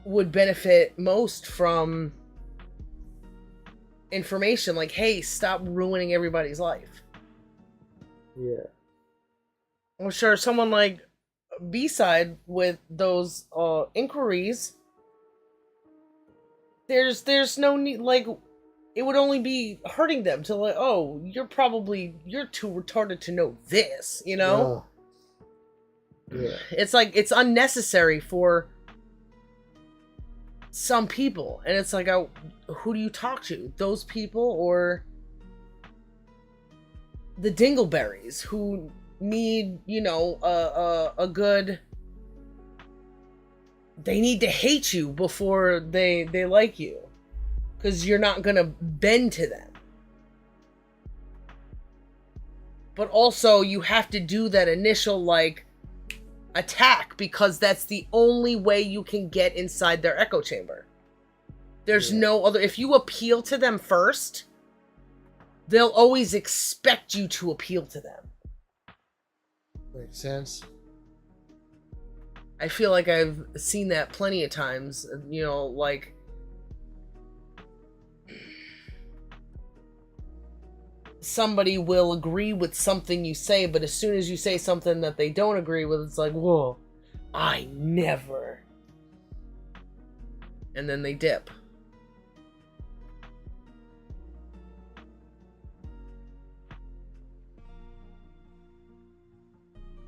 would benefit most from information like, hey, stop ruining everybody's life. Yeah. I'm sure someone like B-side with those inquiries, there's no need, like, it would only be hurting them to, like, oh, you're too retarded to know this, you know? Yeah. It's like, it's unnecessary for some people, and it's like, who do you talk to? Those people or the dingleberries who need, you know, a good... They need to hate you before they like you. Because you're not gonna bend to them. But also, you have to do that initial, like, attack, because that's the only way you can get inside their echo chamber. There's no other... If you appeal to them first, they'll always expect you to appeal to them. Makes sense. I feel like I've seen that plenty of times, you know, like... Somebody will agree with something you say, but as soon as you say something that they don't agree with, it's like, whoa, I never. And then they dip.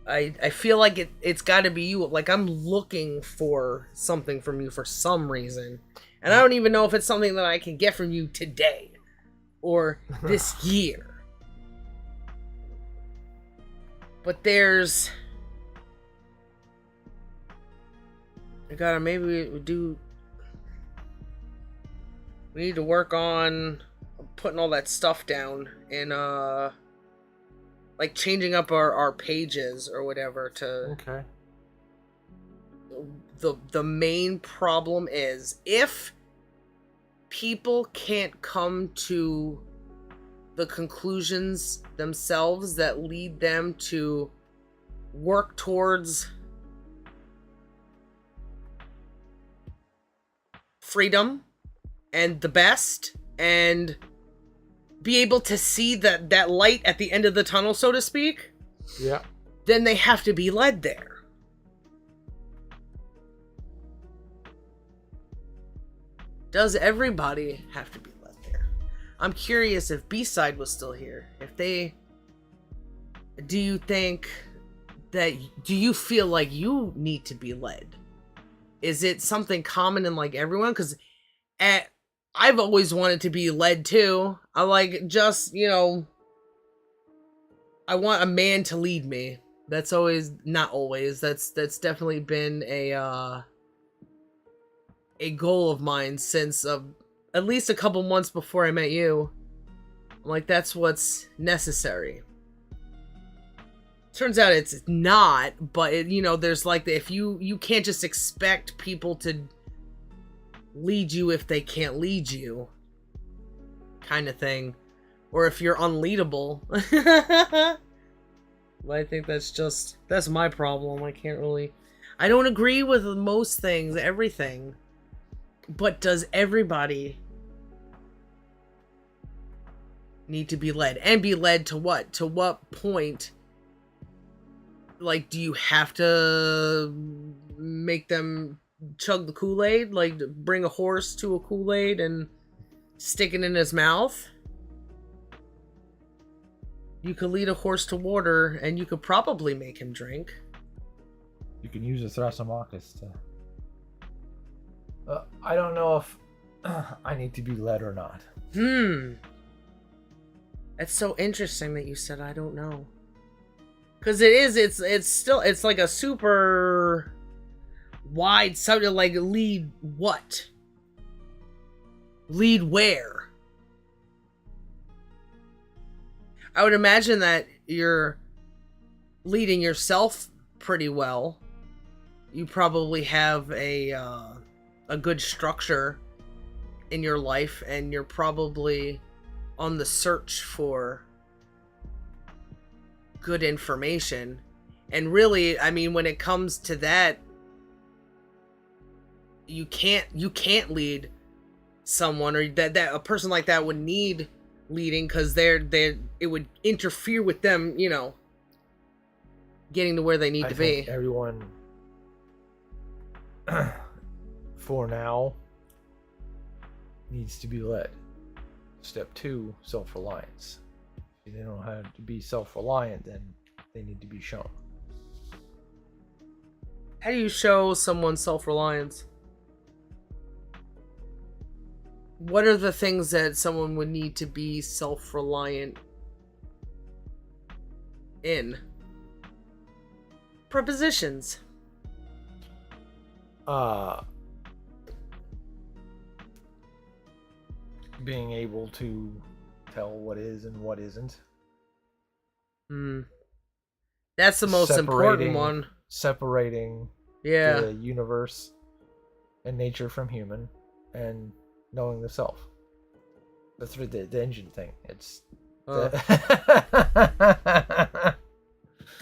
I feel like it's got to be you. Like, I'm looking for something from you for some reason. And I don't even know if it's something that I can get from you today. Or this year. But there's... I gotta, maybe we do... We need to work on putting all that stuff down and, like, changing up our pages or whatever to... Okay. The main problem is, if people can't come to the conclusions themselves that lead them to work towards freedom and the best and be able to see that light at the end of the tunnel, so to speak, Yeah. then they have to be led there. Does everybody have to be led there? I'm curious if B-side was still here. If they... Do you think that... Do you feel like you need to be led? Is it something common in, like, everyone? Because I've always wanted to be led, too. I like, just, you know... I want a man to lead me. That's always... Not always. That's definitely been a a goal of mine since at least a couple months before I met you. I'm like, that's what's necessary. Turns out it's not, but there's like if you can't just expect people to lead you if they can't lead you, kind of thing, or if you're unleadable. But I think that's my problem. I don't agree with most things, everything. But does everybody need to be led? And be led to what? To what point? Like, do you have to make them chug the Kool-Aid? Like, bring a horse to a Kool-Aid and stick it in his mouth? You could lead a horse to water, and you could probably make him drink. You can use a Thrasomachus to... I don't know if I need to be led or not. That's so interesting that you said I don't know. Because it's like a super wide subject, like lead what? Lead where? I would imagine that you're leading yourself pretty well. You probably have a good structure in your life, and you're probably on the search for good information. And really, I mean, when it comes to that, you can't lead someone, or that a person like that would need leading, because it would interfere with them, getting to where they need to be. Everyone for now needs to be led. Step 2, self-reliance. If they don't know how to be self-reliant, then they need to be shown. How do you show someone self-reliance? What are the things that someone would need to be self-reliant in? Prepositions. Being able to tell what is and what isn't. That's the most important one. Separating the universe and nature from human, and knowing the self. That's the engine thing. It's the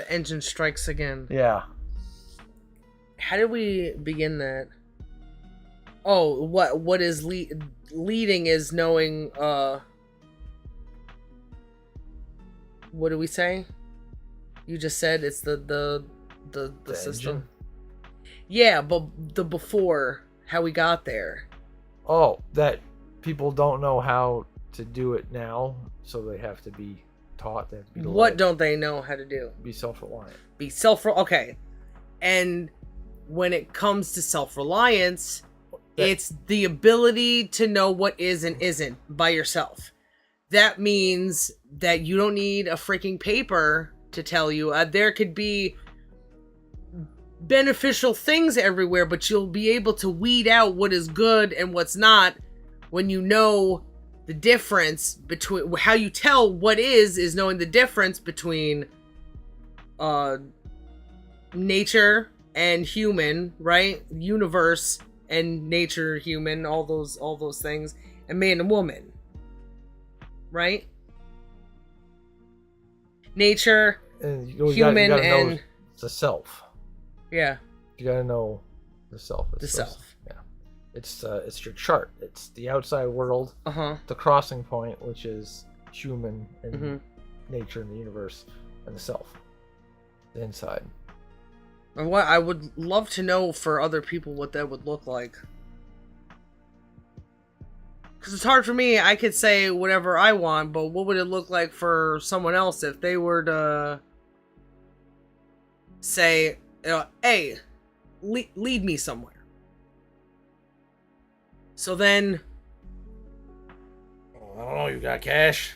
engine strikes again. Yeah. How did we begin that? Oh, what is leading is knowing, what do we say? You just said it's the system. Engine. Yeah, but the before, how we got there. Oh, that people don't know how to do it now, so they have to be taught. They have to be What don't they know how to do? Be self-reliant. Okay. And when it comes to self-reliance, it's the ability to know what is and isn't by yourself. That means that you don't need a freaking paper to tell you. There could be beneficial things everywhere, but you'll be able to weed out what is good and what's not when you know the difference between... How you tell what is knowing the difference between nature and human, right? Universe and nature, human, all those things, and man and woman, right? Nature, and human, you gotta and know the self. Yeah, you gotta know the self. Yeah, it's your chart. It's the outside world, the crossing point, which is human and nature and the universe, and the self, the inside. And what I would love to know for other people what that would look like. Because it's hard for me. I could say whatever I want, but what would it look like for someone else if they were to say, hey, lead me somewhere. So then... I don't know, you got cash?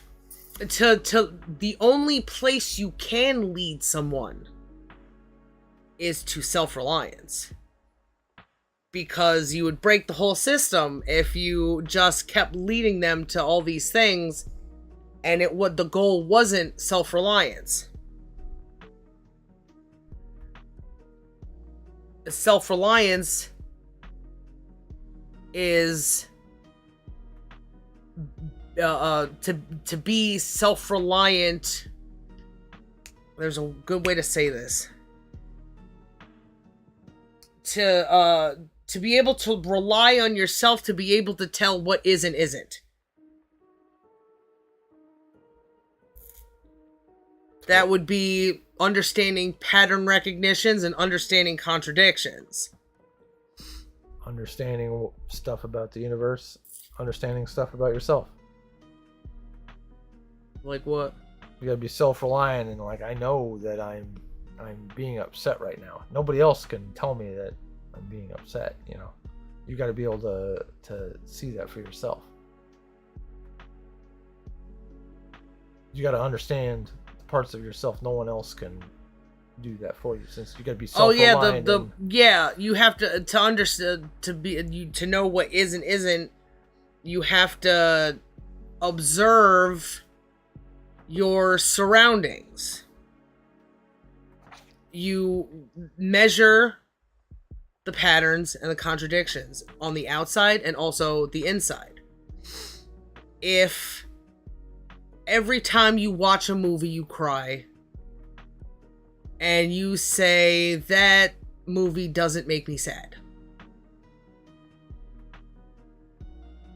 To the only place you can lead someone is to self-reliance. because you would break the whole system if you just kept leading them to all these things, and the goal wasn't self-reliance. Self-reliance is to be self-reliant. There's a good way to say this. To be able to rely on yourself to be able to tell what is and isn't. That would be understanding pattern recognitions and understanding contradictions. Understanding stuff about the universe, understanding stuff about yourself. Like what? You gotta be self-reliant and like, I know that I'm being upset right now. Nobody else can tell me that I'm being upset, you know. You gotta be able to see that for yourself. You gotta understand the parts of yourself no one else can do that for you, since you gotta be self-reliant. You have to understand, to know what is and isn't. You have to observe your surroundings. You measure the patterns and the contradictions on the outside and also the inside. If every time you watch a movie you cry, and you say, that movie doesn't make me sad,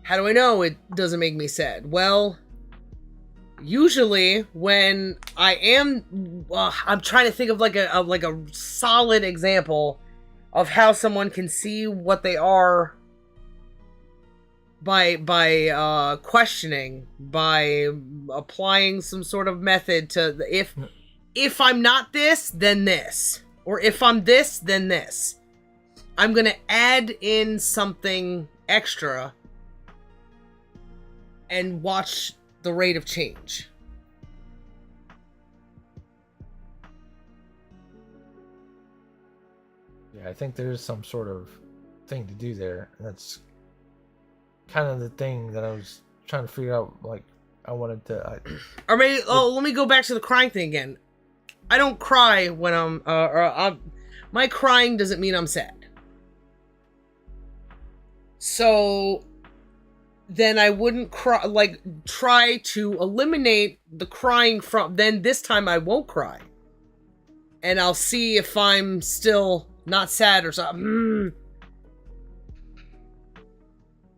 how do I know it doesn't make me sad? Well, usually when I am, I'm trying to think of like a solid example of how someone can see what they are by questioning, by applying some sort of method to if I'm not this, then this, or if I'm this, then this. I'm gonna add in something extra and watch the rate of change. Yeah, I think there's some sort of thing to do there. And that's kind of the thing that I was trying to figure out. Like, I wanted to. Or maybe, let me go back to the crying thing again. I don't cry when my crying doesn't mean I'm sad. So then I wouldn't cry, like, try to eliminate the crying from, then this time I won't cry. And I'll see if I'm still not sad or something.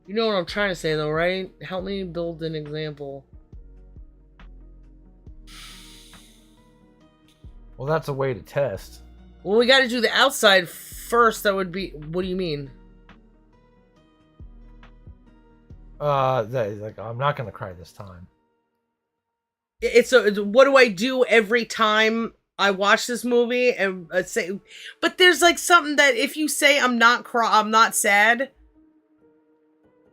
You know what I'm trying to say though, right? Help me build an example. Well, that's a way to test. Well, we gotta do the outside first. That would be, what do you mean? Like, I'm not gonna cry this time. It's what do I do every time I watch this movie and say? But there's like something that if you say I'm not sad,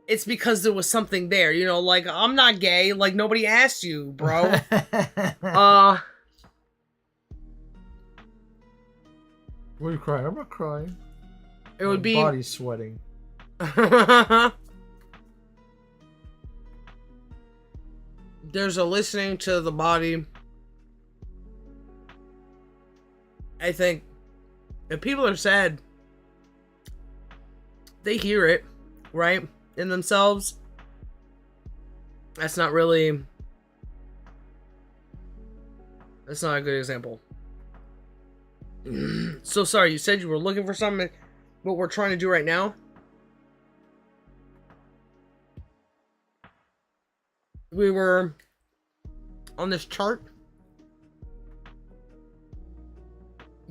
it's because there was something there. You know, like, I'm not gay. Like, nobody asked you, bro. What are you crying? I'm not crying. It would be my body's sweating. There's a listening to the body. I think if people are sad, they hear it, right? In themselves. That's not a good example. So sorry, you said you were looking for something. What we're trying to do right now? We were on this chart.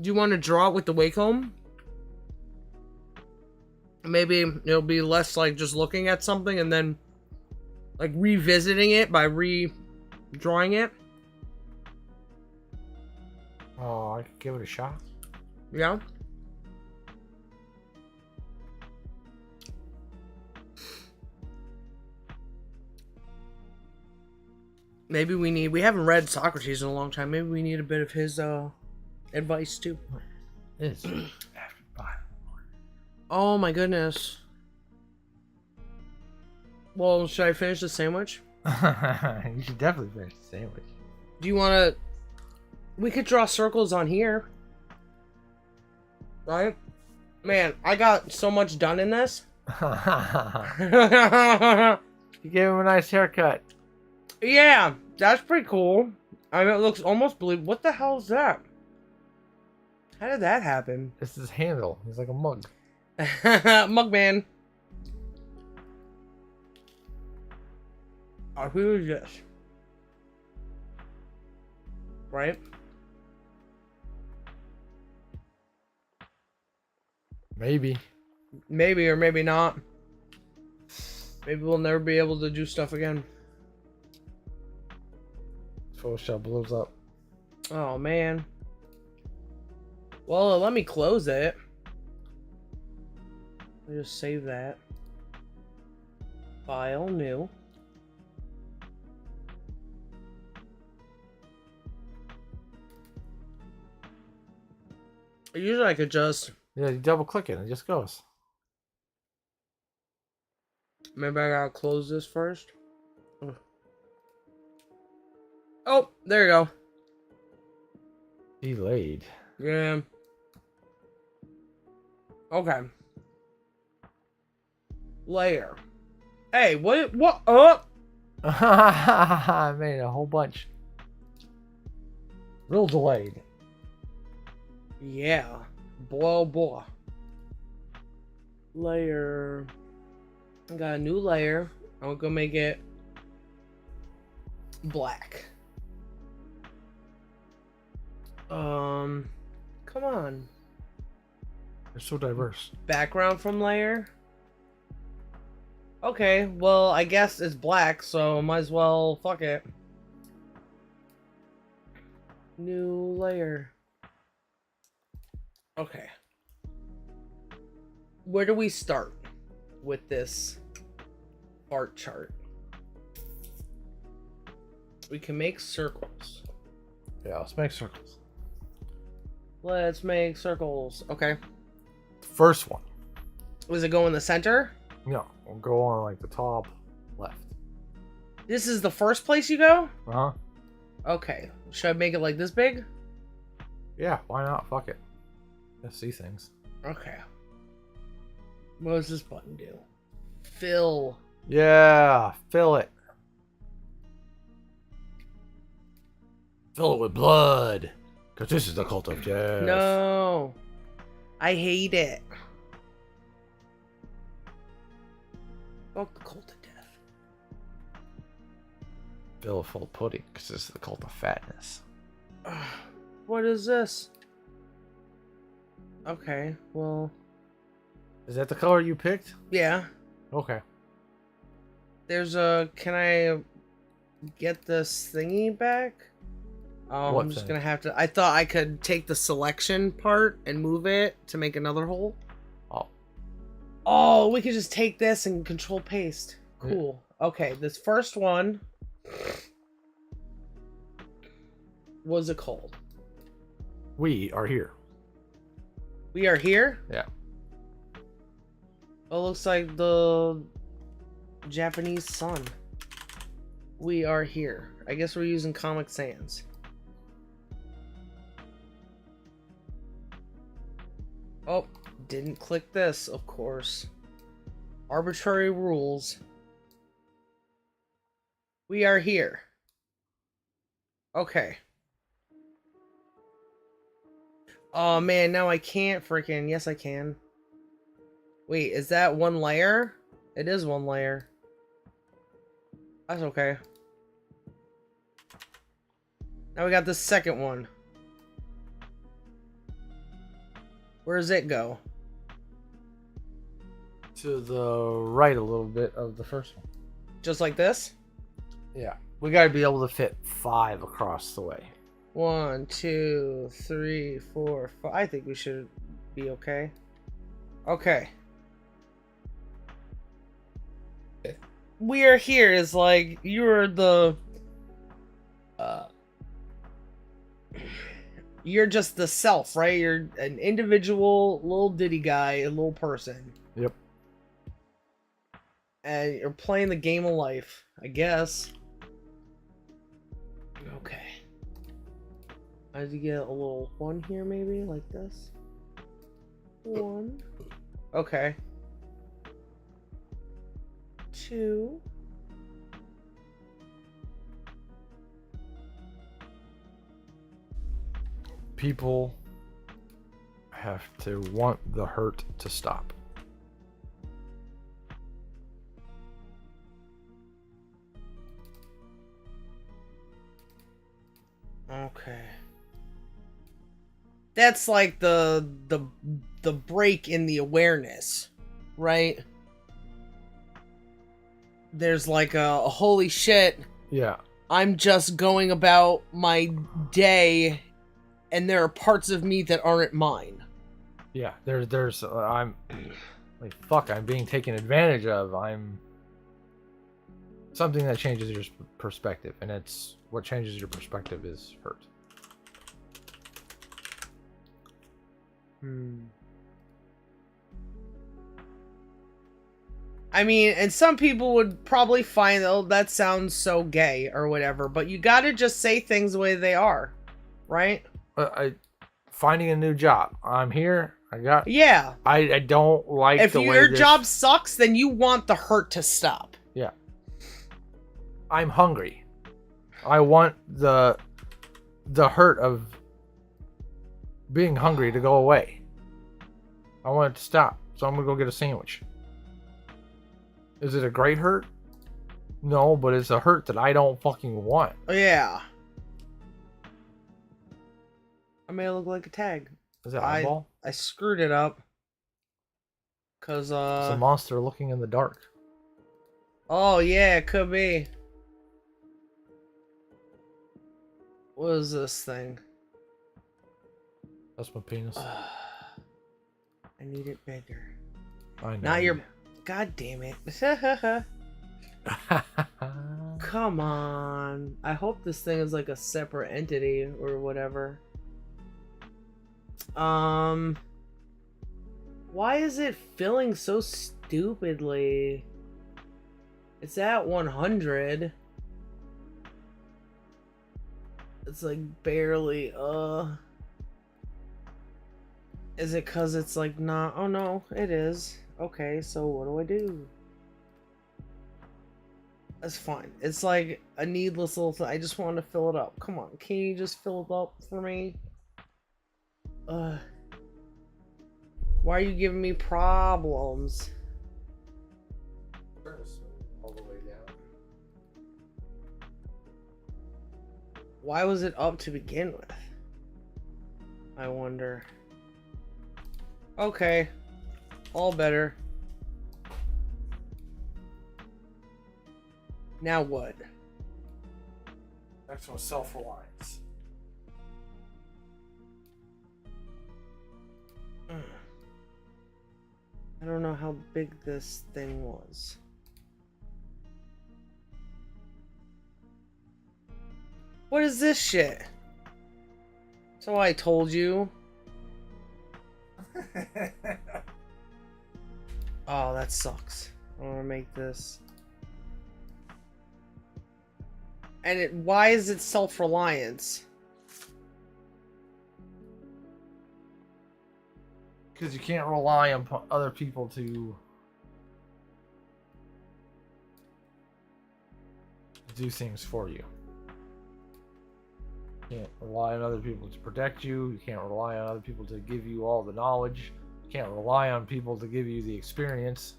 Do you want to draw it with the Wacom? Maybe it'll be less like just looking at something and then like revisiting it by redrawing it. Oh, I could give it a shot. Yeah. Maybe we haven't read Socrates in a long time. Maybe we need a bit of his advice too. It's after 5. Oh my goodness. Well, should I finish the sandwich? You should definitely finish the sandwich. Do you want to... We could draw circles on here. Right? Man, I got so much done in this. You gave him a nice haircut. Yeah, that's pretty cool. I mean, it looks almost believable. What the hell is that? How did that happen? It's his handle. He's like a mug. Mugman. Oh, who is this? Right? Maybe. Maybe or maybe not. Maybe we'll never be able to do stuff again. Photoshop blows up. Oh, man. Well, let me close it. I'll just save that. File, new. Usually I could just... Yeah, you double click it and it just goes. Maybe I gotta close this first. Ugh. Oh, there you go. Delayed. Yeah. Okay. Layer. Hey, what up? I made a whole bunch. Real delayed. Yeah. Boy, boy. Layer. I got a new layer. I'm gonna make it black. Come on. They're so diverse. Background from layer. Okay, well, I guess it's black, so might as well fuck it. New layer. Okay. Where do we start with this art chart? We can make circles. Yeah, let's make circles. Let's make circles. Okay. First one. Was it go in the center? No, we'll go on like the top left. This is the first place you go? Uh-huh. Okay. Should I make it like this big? Yeah, why not? Fuck it. Let's see things. Okay. What does this button do? Fill. Yeah, fill it. Fill it with blood. Because this is the cult of death. No. I hate it. Fuck the cult of death. Fill it full of pudding. Because this is the cult of fatness. What is this? Okay, well... Is that the color you picked? Yeah. Okay. There's a... Can I get this thingy back? Oh, What I'm just thing? gonna have to... I thought I could take the selection part and move it to make another hole. Oh. Oh, we could just take this and control paste. Yeah. Cool. Okay, this first one... What was it called? We are here. We are here? Yeah. Oh, looks like the Japanese sun. We are here. I guess we're using Comic Sans. Oh, didn't click this, of course. Arbitrary rules. We are here. Okay. Oh man, now I can't freaking... Yes, I can. Wait, is that one layer? It is one layer. That's okay. Now we got the second one. Where does it go? To the right a little bit of the first one. Just like this? Yeah. We gotta be able to fit 5 across the way. 1, 2, 3, 4, 5. I think we should be okay. Okay. We are here is like you're the you're just the self, right? You're an individual little ditty guy, a little person. Yep. And you're playing the game of life, I guess. Okay. I have to get a little one here, maybe, like this. One. Okay. Two. People have to want the hurt to stop. Okay. That's like the break in the awareness, right? There's like a holy shit, Yeah. I'm just going about my day and there are parts of me that aren't mine. Yeah. There's I'm like, fuck, I'm being taken advantage of. I'm something that changes your perspective, and it's what changes your perspective is hurt. I mean, and some people would probably find, oh, that sounds so gay or whatever, but you gotta just say things the way they are, right? Finding a new job. I'm here. Yeah. I don't like if the way your this... job sucks, then you want the hurt to stop. Yeah. I'm hungry. I want the hurt of being hungry to go away. I want it to stop. So I'm gonna go get a sandwich. Is it a great hurt? No, but it's a hurt that I don't fucking want. Yeah. I may look like a tag. Is that eyeball? I screwed it up. Cause It's a monster looking in the dark. oh yeah, it could be. What is this thing? That's my penis. I need it bigger. I know. Not your... God damn it. Come on. I hope this thing is like a separate entity or whatever. Why is it filling so stupidly? It's at 100. It's like barely, Is it cause it's like not... Oh no, it is. Okay, so what do I do? That's fine. It's like a needless little thing. I just want to fill it up. Come on, can you just fill it up for me? Why are you giving me problems? All the way down. Why was it up to begin with? I wonder. Okay. All better. Now what? Next one, self-reliance. I don't know how big this thing was. What is this shit? So I told you. Oh, that sucks. I want to make this. And why is it self-reliance? Because you can't rely on other people to do things for you. You can't rely on other people to protect you. You can't rely on other people to give you all the knowledge. You can't rely on people to give you the experience.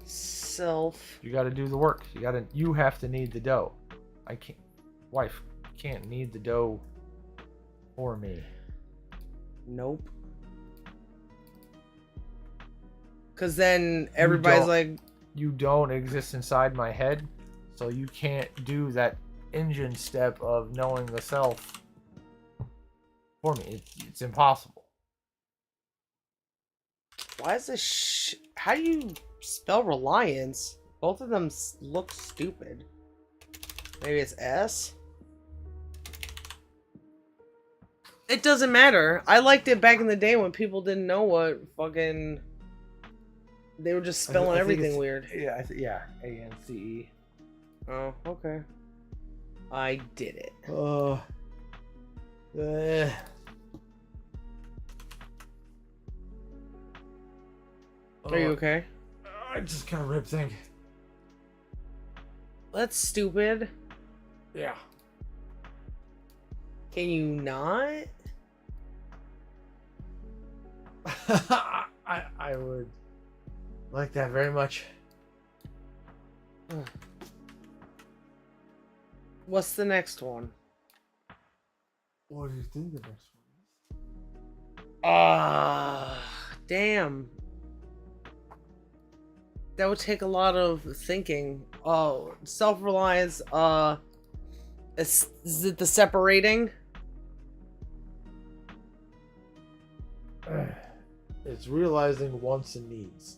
Self. You got to do the work. You have to need the dough. I can't. Wife can't need the dough for me. Nope. Cause then everybody's like, you don't exist inside my head, so you can't do that engine step of knowing the self for me. It's impossible. why is this how do you spell reliance? Both of them look stupid. Maybe it's S? It doesn't matter. I liked it back in the day when people didn't know what fucking... They were just spelling everything weird. Yeah, yeah. A-N-C-E. Oh, okay. I did it. Are you okay? I just got a rib thing. That's stupid. Yeah. Can you not? I would like that very much. What's the next one? What do you think the next one Damn. That would take a lot of thinking. Oh, self-reliance, is it the separating? is? It's realizing wants and needs.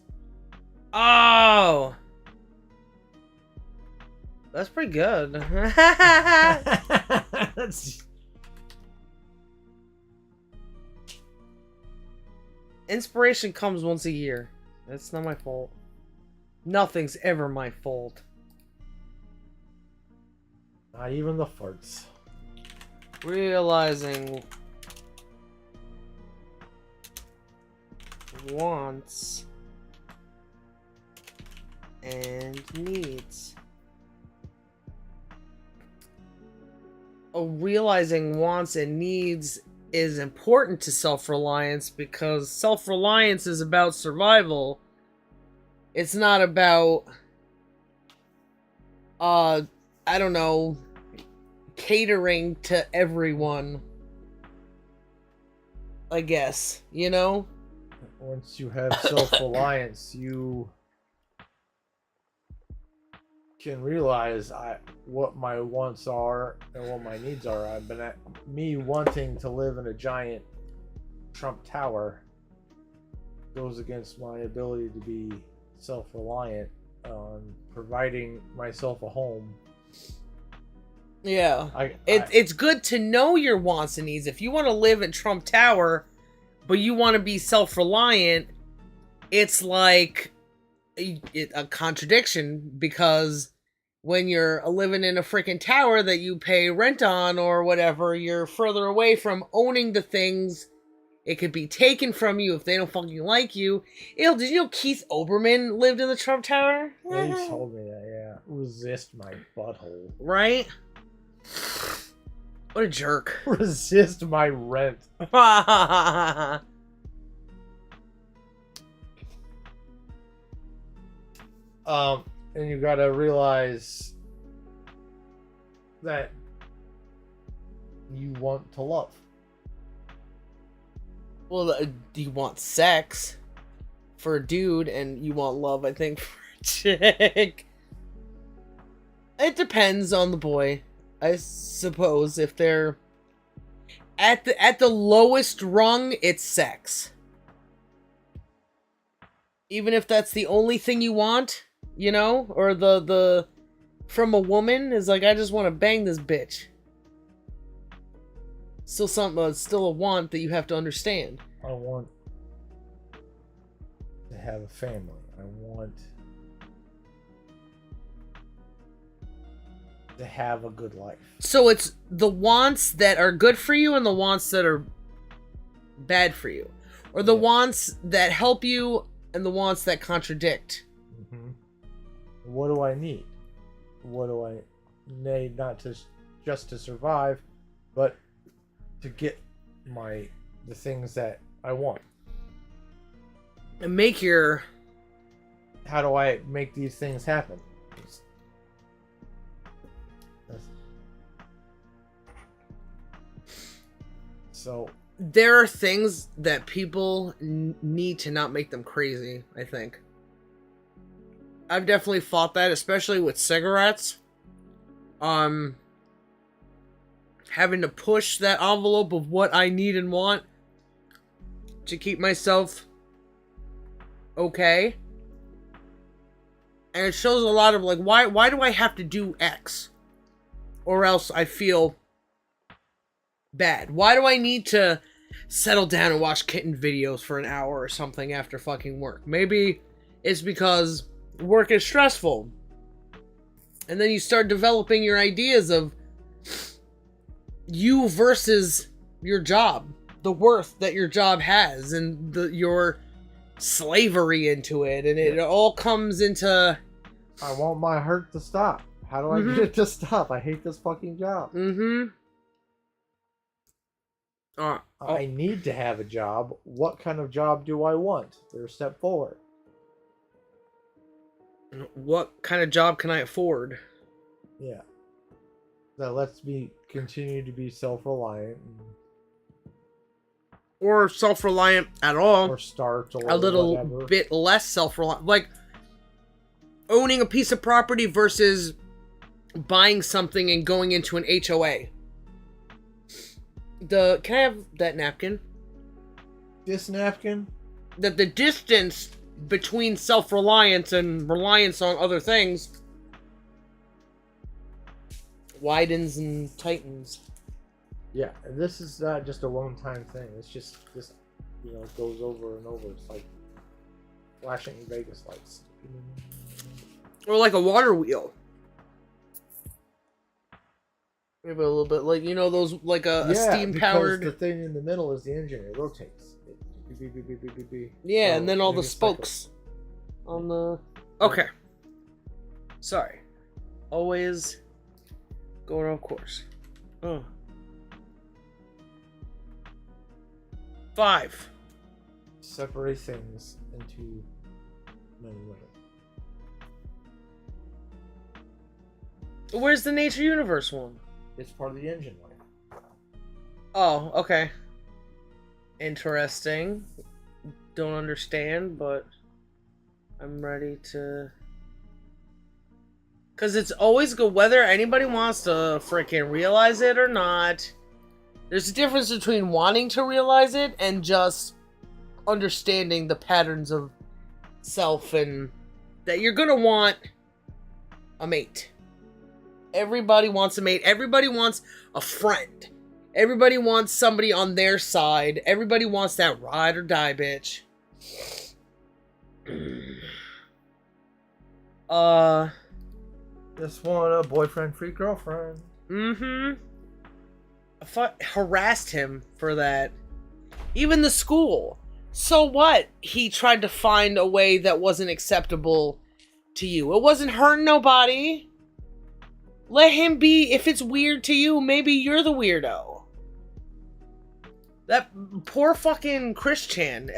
Oh! That's pretty good. That's... Inspiration comes once a year. That's not my fault. Nothing's ever my fault. Not even the farts. Realizing wants and needs. Oh, realizing wants and needs is important to self-reliance because self-reliance is about survival. It's not about, I don't know, catering to everyone. I guess, you know? Once you have self-reliance, you can realize what my wants are and what my needs are. I've been at me wanting to live in a giant Trump Tower goes against my ability to be self-reliant on providing myself a home. Yeah. It's good to know your wants and needs. If you want to live in Trump Tower, but you want to be self-reliant, it's like a contradiction, because when you're living in a freaking tower that you pay rent on or whatever, you're further away from owning the things. It could be taken from you if they don't fucking like you. Ew, did you know Keith Olbermann lived in the Trump Tower? Yeah, you told me that, yeah. Resist my butthole. Right? What a jerk. Resist my rent. And you gotta realize that you want to love. Well, you want sex for a dude, and you want love, I think, for a chick. It depends on the boy, I suppose. If they're at the lowest rung, it's sex. Even if that's the only thing you want, you know, or the from a woman is like, I just want to bang this bitch. Still something, still a want that you have to understand. I want to have a family. I want to have a good life. So it's the wants that are good for you and the wants that are bad for you, or the wants that help you and the wants that contradict. Mm-hmm. What do I need? What do I need? Not just to survive, but to get the things that I want. And make your... How do I make these things happen? So there are things that people need to not make them crazy, I think. I've definitely fought that, especially with cigarettes. Having to push that envelope of what I need and want to keep myself okay. And it shows a lot of like, why do I have to do X? Or else I feel bad. Why do I need to settle down and watch kitten videos for an hour or something after fucking work? Maybe it's because work is stressful. And then you start developing your ideas of you versus your job. The worth that your job has and your slavery into it. And it all comes into... I want my hurt to stop. How do I get it to stop? I hate this fucking job. I need to have a job. What kind of job do I want? There's step forward. What kind of job can I afford? Yeah. That lets me continue to be self-reliant. Or self-reliant at all. Or start or a little whatever. bit less self-reliant. Like, owning a piece of property versus buying something and going into an HOA. Can I have that napkin? This napkin? That the distance between self-reliance and reliance on other things widens and tightens. Yeah, and this is not just a one-time thing. It's just this, goes over and over. It's like flashing Vegas lights. Or like a water wheel. Maybe a little bit like, those, like a steam-powered... the thing in the middle is the engine. It rotates. Yeah, and then all the spokes on the... Okay. Sorry. Always going off course. 5. Separate things into men and women. Where's the nature universe one? It's part of the engine one. Oh, okay. Interesting. Don't understand, but I'm ready to... Because it's always good, whether anybody wants to freaking realize it or not. There's a difference between wanting to realize it and just understanding the patterns of self and that you're going to want a mate. Everybody wants a mate. Everybody wants a friend. Everybody wants somebody on their side. Everybody wants that ride or die bitch. Just want a boyfriend-free girlfriend. I harassed him for that. Even the school. So what? He tried to find a way that wasn't acceptable to you. It wasn't hurting nobody. Let him be. If it's weird to you, maybe you're the weirdo. That poor fucking Christian.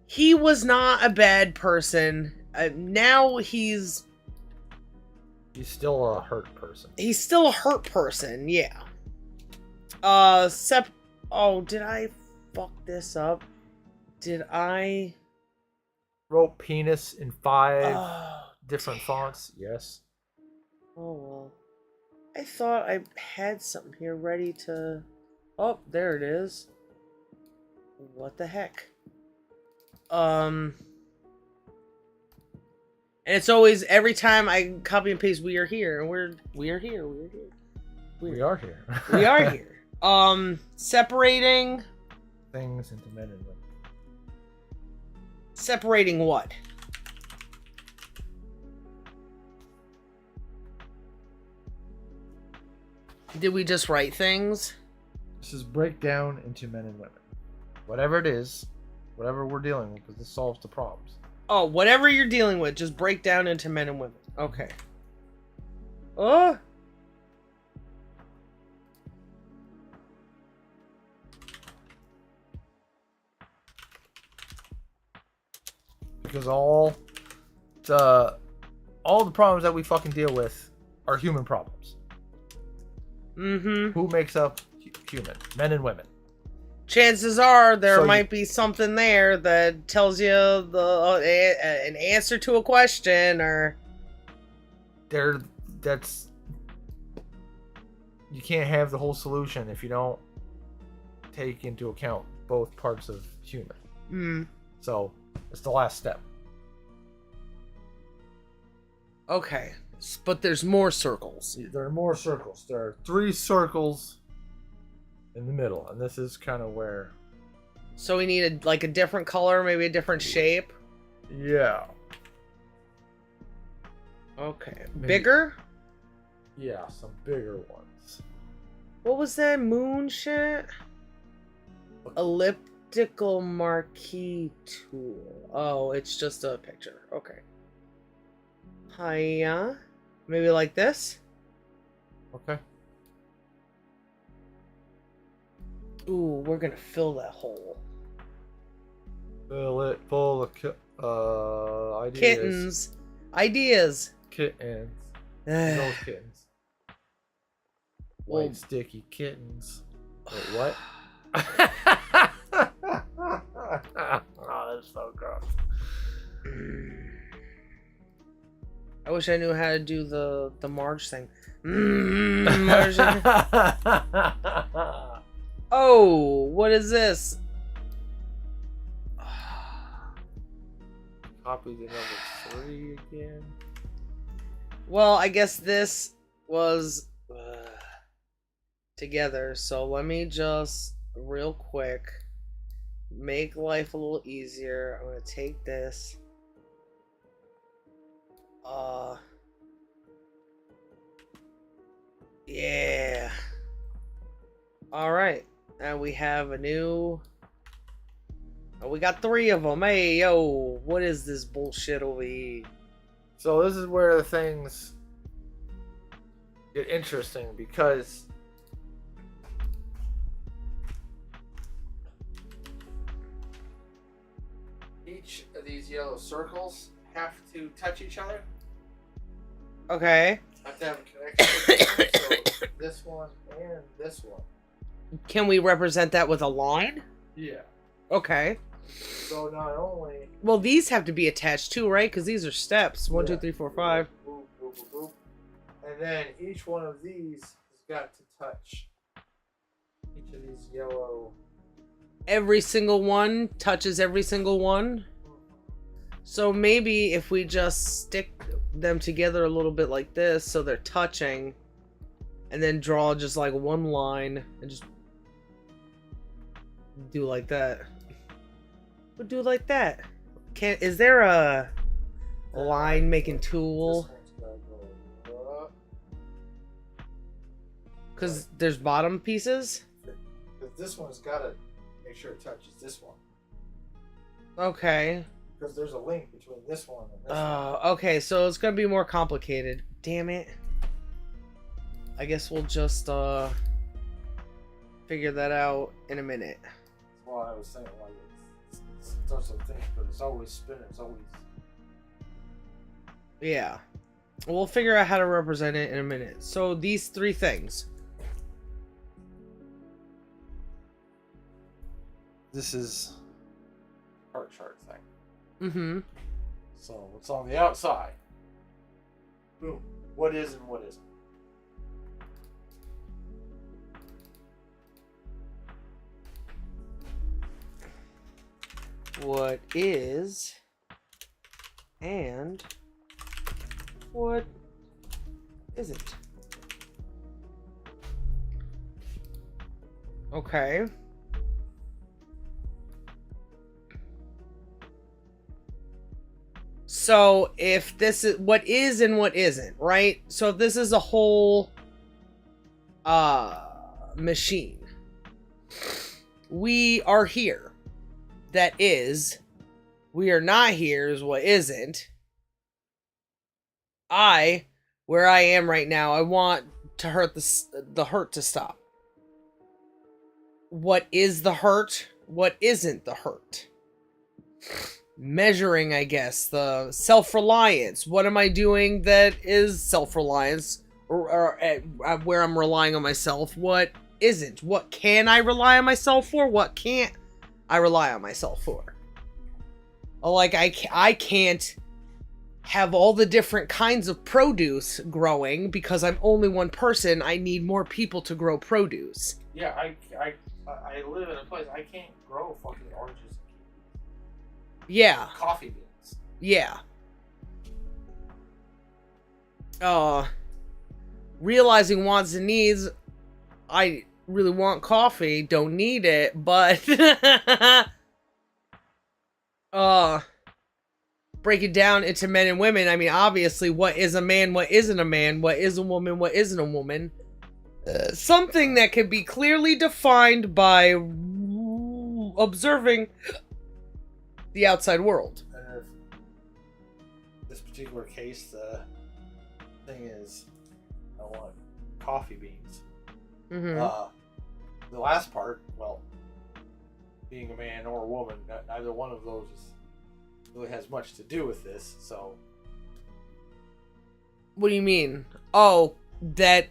He was not a bad person. Now he's still a hurt person. He's still a hurt person, yeah. Oh, did I fuck this up? Did I... Wrote penis in 5 different fonts. Yes. Oh, well. I thought I had something here ready to... Oh, there it is. What the heck? And it's always, every time I copy and paste, we are here, and we are here. We are here. We are here. Separating... Things into men and women. Separating what? Did we just write things? This is break down into men and women. Whatever it is, whatever we're dealing with, because this solves the problems. Oh, whatever you're dealing with, just break down into men and women. Okay. Oh! Because all the problems that we fucking deal with are human problems. Who makes up human? Men and women. Chances are there might be something there that tells you an answer to a question, or you can't have the whole solution if you don't take into account both parts of human. So it's the last step. Okay. But there's more circles. There are more circles. There are 3 circles in the middle, and this is kind of where. So we need like a different color, maybe a different shape. Yeah. Okay. Maybe. Bigger? Yeah, some bigger ones. What was that moon shit? Elliptical marquee tool. Oh, it's just a picture. Okay. Hiya. Maybe like this? Okay. Ooh, we're gonna fill that hole. Fill it full of ideas. Kittens. Ideas. Kittens. Ugh. Those kittens. Well- White sticky kittens. Wait, what? Oh, that's so gross. I wish I knew how to do the Marge thing. Marge. Oh, what is this? Copy the number 3 again. Well, I guess this was together. So let me just real quick make life a little easier. I'm gonna take this. Yeah. All right, and we have a new. Oh, we got 3 of them. Hey, yo, what is this bullshit over here? So this is where the things get interesting, because each of these yellow circles have to touch each other. Okay. Have to have a connection. So this one and this one. Can we represent that with a line? Yeah. Okay. So not only. Well, these have to be attached too, right? Because these are steps. 1, 2, 3, 4, 5. Boop, boop, boop, boop. And then each one of these has got to touch each of these yellow. Every single one touches every single one. So maybe if we just stick them together a little bit like this, so they're touching, and then draw just like one line and just do like that. We'll do like that. Is there a line making tool? Because there's bottom pieces. Because this one's got to make sure it touches this one. Okay. Because there's a link between this one and this one. Okay, so it's gonna be more complicated. Damn it. I guess we'll just figure that out in a minute. That's why I was saying, like, it does some things, but it's always spinning. It's always. Yeah. We'll figure out how to represent it in a minute. So these 3 things. This is heart chart thing. Mm-hmm. So what's on the outside? Boom. What is and what isn't? What is and what isn't. Okay. So if this is what is and what isn't, right? So if this is a whole machine, we are here. That is, we are not here is what isn't. Where I am right now, I want to hurt the hurt to stop. What is the hurt? What isn't the hurt? Measuring, I guess, the self-reliance. What am I doing that is self-reliance, or where I'm relying on myself? What isn't? What can I rely on myself for? What can't I rely on myself for? Like, I can't have all the different kinds of produce growing because I'm only one person. I need more people to grow produce. Yeah, I live in a place I can't grow fucking oranges. Yeah. Coffee beans. Yeah. realizing wants and needs. I really want coffee, don't need it, but break it down into men and women. I mean, obviously, what is a man, what isn't a man, what is a woman, what isn't a woman. Something that can be clearly defined by observing the outside world. And if this particular case, the thing is, I want coffee beans. Mm-hmm. The last part, well, being a man or a woman, neither one of those really has much to do with this. So, What do you mean? Oh, that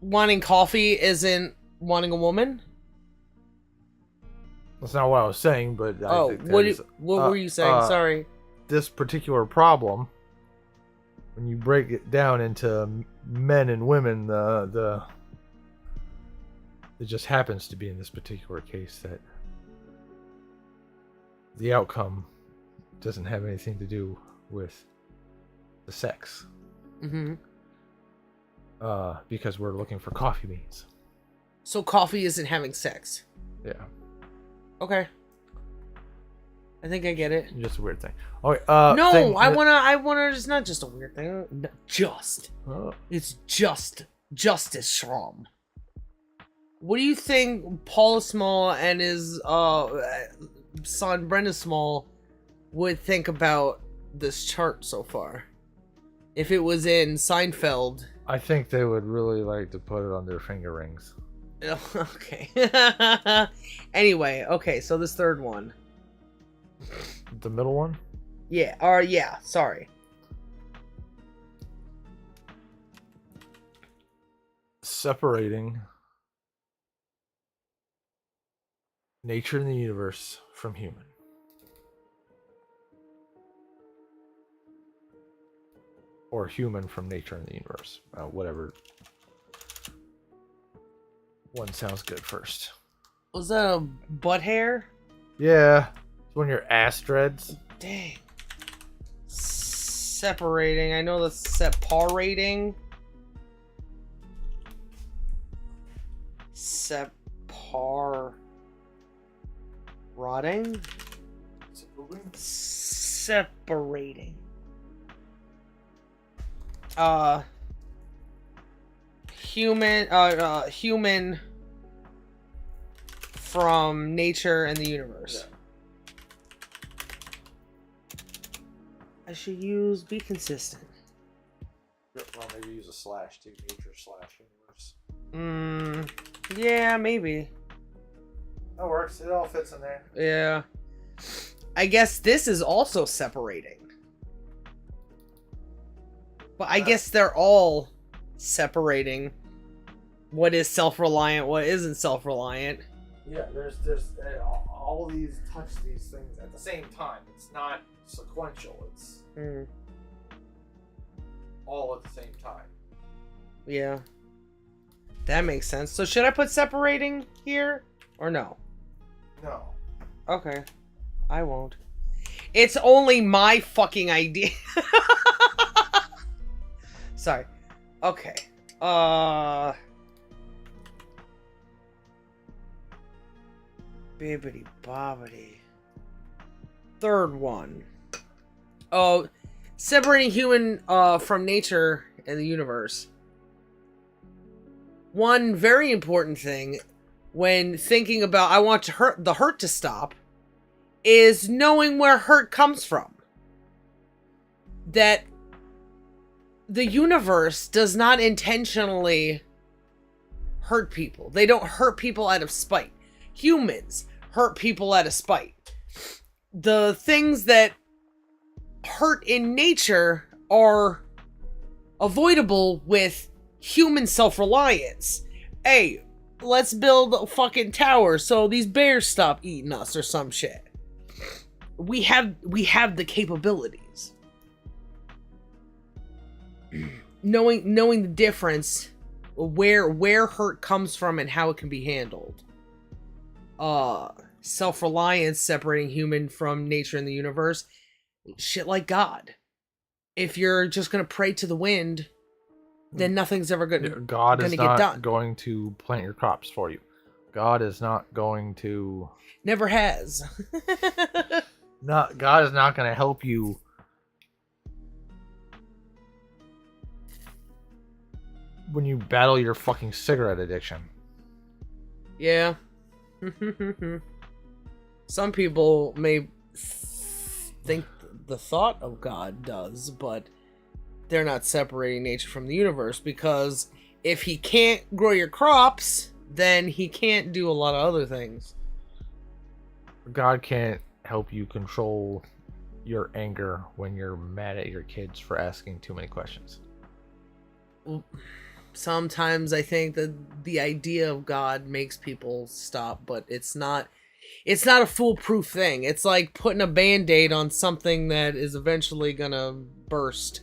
wanting coffee isn't wanting a woman? That's not what I was saying, but Oh, I think what were you saying? Sorry. this particular problem, when you break it down into men and women, it just happens to be in this particular case that the outcome doesn't have anything to do with the sex. Mm-hmm. Because we're looking for coffee beans. So coffee isn't having sex. Yeah. Okay. I think I get it. Just a weird thing. Okay, No, I wanna. It's not just a weird thing. No, it's just Justice Schramm. What do you think Paula Small and his son Brenda Small would think about this chart so far? If it was in Seinfeld. I think they would really like to put it on their finger rings. Okay. Anyway, okay, so this third one. The middle one? Yeah, sorry. Separating nature and the universe from human. Or human from nature and the universe. Whatever one sounds good first. Was that a butt hair? Yeah. It's when your ass dreads. Dang. Separating. I know the separating. Rotting? Separating. Human from nature and the universe. Yeah. I should be consistent. Well, maybe use a slash too. Nature / universe. Yeah, maybe. That works. It all fits in there. Yeah. I guess this is also separating. But I guess they're all separating what is self-reliant, what isn't self-reliant. Yeah, there's all of these touch these things at the same time. It's not sequential. It's all at the same time. Yeah. That makes sense. So should I put separating here or no? No. Okay. I won't. It's only my fucking idea. Sorry. Okay. Bibbidi bobbidi. Third one. Oh, separating human from nature and the universe. One very important thing when thinking about I want the hurt to stop is knowing where hurt comes from. That the universe does not intentionally hurt people. They don't hurt people out of spite. Humans hurt people out of spite. The things that hurt in nature are avoidable with human self-reliance. Hey, let's build a fucking tower so these bears stop eating us or some shit. We have the capabilities. Knowing the difference, where hurt comes from and how it can be handled. Self-reliance, separating human from nature and the universe. Shit like God. If you're just gonna pray to the wind then nothing's ever gonna God is get not done. going to plant your crops for you. God is not going to. Never has. God is not going to help you. When you battle your fucking cigarette addiction. Yeah. Some people may think the thought of God does, but they're not separating nature from the universe, because if he can't grow your crops, then he can't do a lot of other things. God can't help you control your anger when you're mad at your kids for asking too many questions. Sometimes I think that the idea of God makes people stop, but it's not a foolproof thing. It's like putting a band-aid on something that is eventually gonna burst.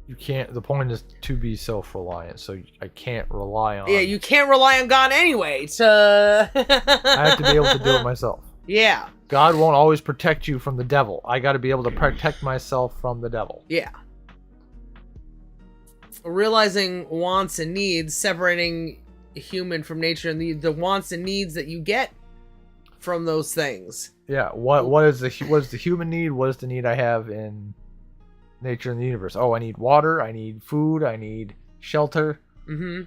You can't. The point is to be self-reliant, so I can't rely on. Yeah, you can't rely on God anyway to. I have to be able to do it myself. Yeah. God won't always protect you from the devil. I got to be able to protect myself from the devil. Yeah. Realizing wants and needs, separating human from nature, and the wants and needs that you get from those things. Yeah. What is the human need? What is the need I have in nature and the universe? Oh, I need water. I need food. I need shelter. Mm-hmm.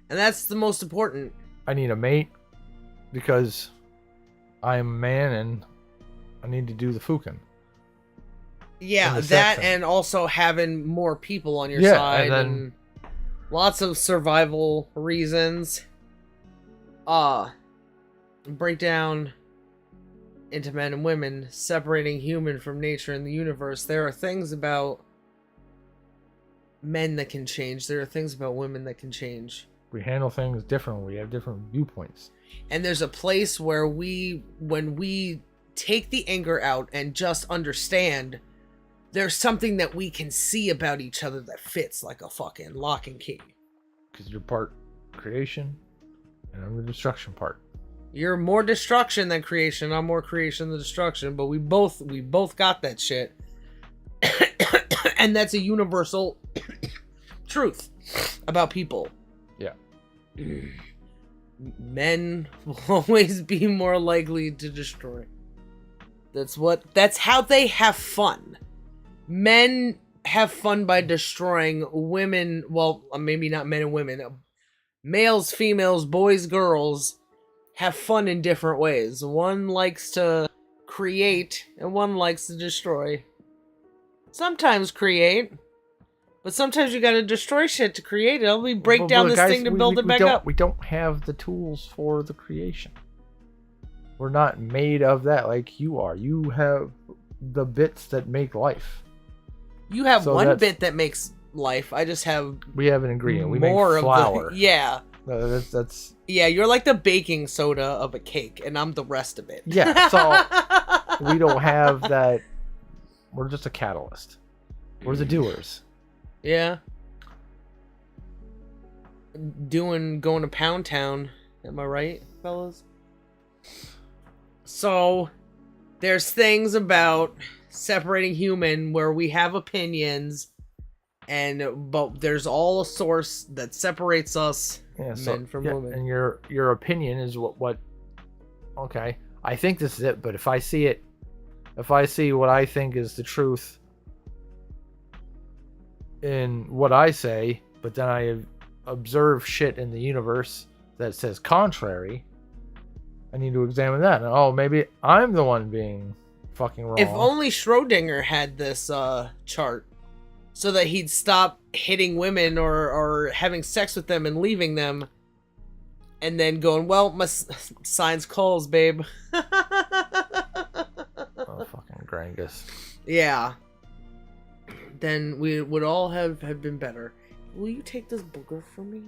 And that's the most important. I need a mate because I'm a man and I need to do the fucking. Yeah, that and also having more people on your side and lots of survival reasons. Break down into men and women, separating human from nature and the universe. There are things about men that can change. There are things about women that can change. We handle things differently. We have different viewpoints. And there's a place where when we take the anger out and just understand, there's something that we can see about each other that fits like a fucking lock and key. Because you're part creation and I'm the destruction part. You're more destruction than creation. I'm more creation than destruction. But we both got that shit. And that's a universal truth about people. Yeah. Men will always be more likely to destroy. That's how they have fun. Men have fun by destroying women. Well, maybe not men and women. Males, females, boys, girls have fun in different ways. One likes to create and one likes to destroy. Sometimes create, but sometimes you gotta destroy shit to create it. We break down this thing to build it back up. We don't have the tools for the creation. We're not made of that like you are. You have the bits that make life. You have one bit that makes life. I just have. We have an ingredient. We more make flour. Of the, yeah. That's. Yeah, you're like the baking soda of a cake, and I'm the rest of it. Yeah, so we don't have that. We're just a catalyst. We're the doers. Yeah. Going to Pound Town. Am I right, fellas? So, there's things about separating human where we have opinions, but there's all a source that separates us, men from women. And your opinion is what. Okay, I think this is it, but if I see what I think is the truth in what I say, but then I observe shit in the universe that says contrary, I need to examine that. And, oh, maybe I'm the one being fucking wrong. If only Schrodinger had this chart, so that he'd stop hitting women or having sex with them and leaving them, and then going, well, my science calls, babe. Oh, fucking Grangus. Yeah. Then we would all have been better. Will you take this booger from me?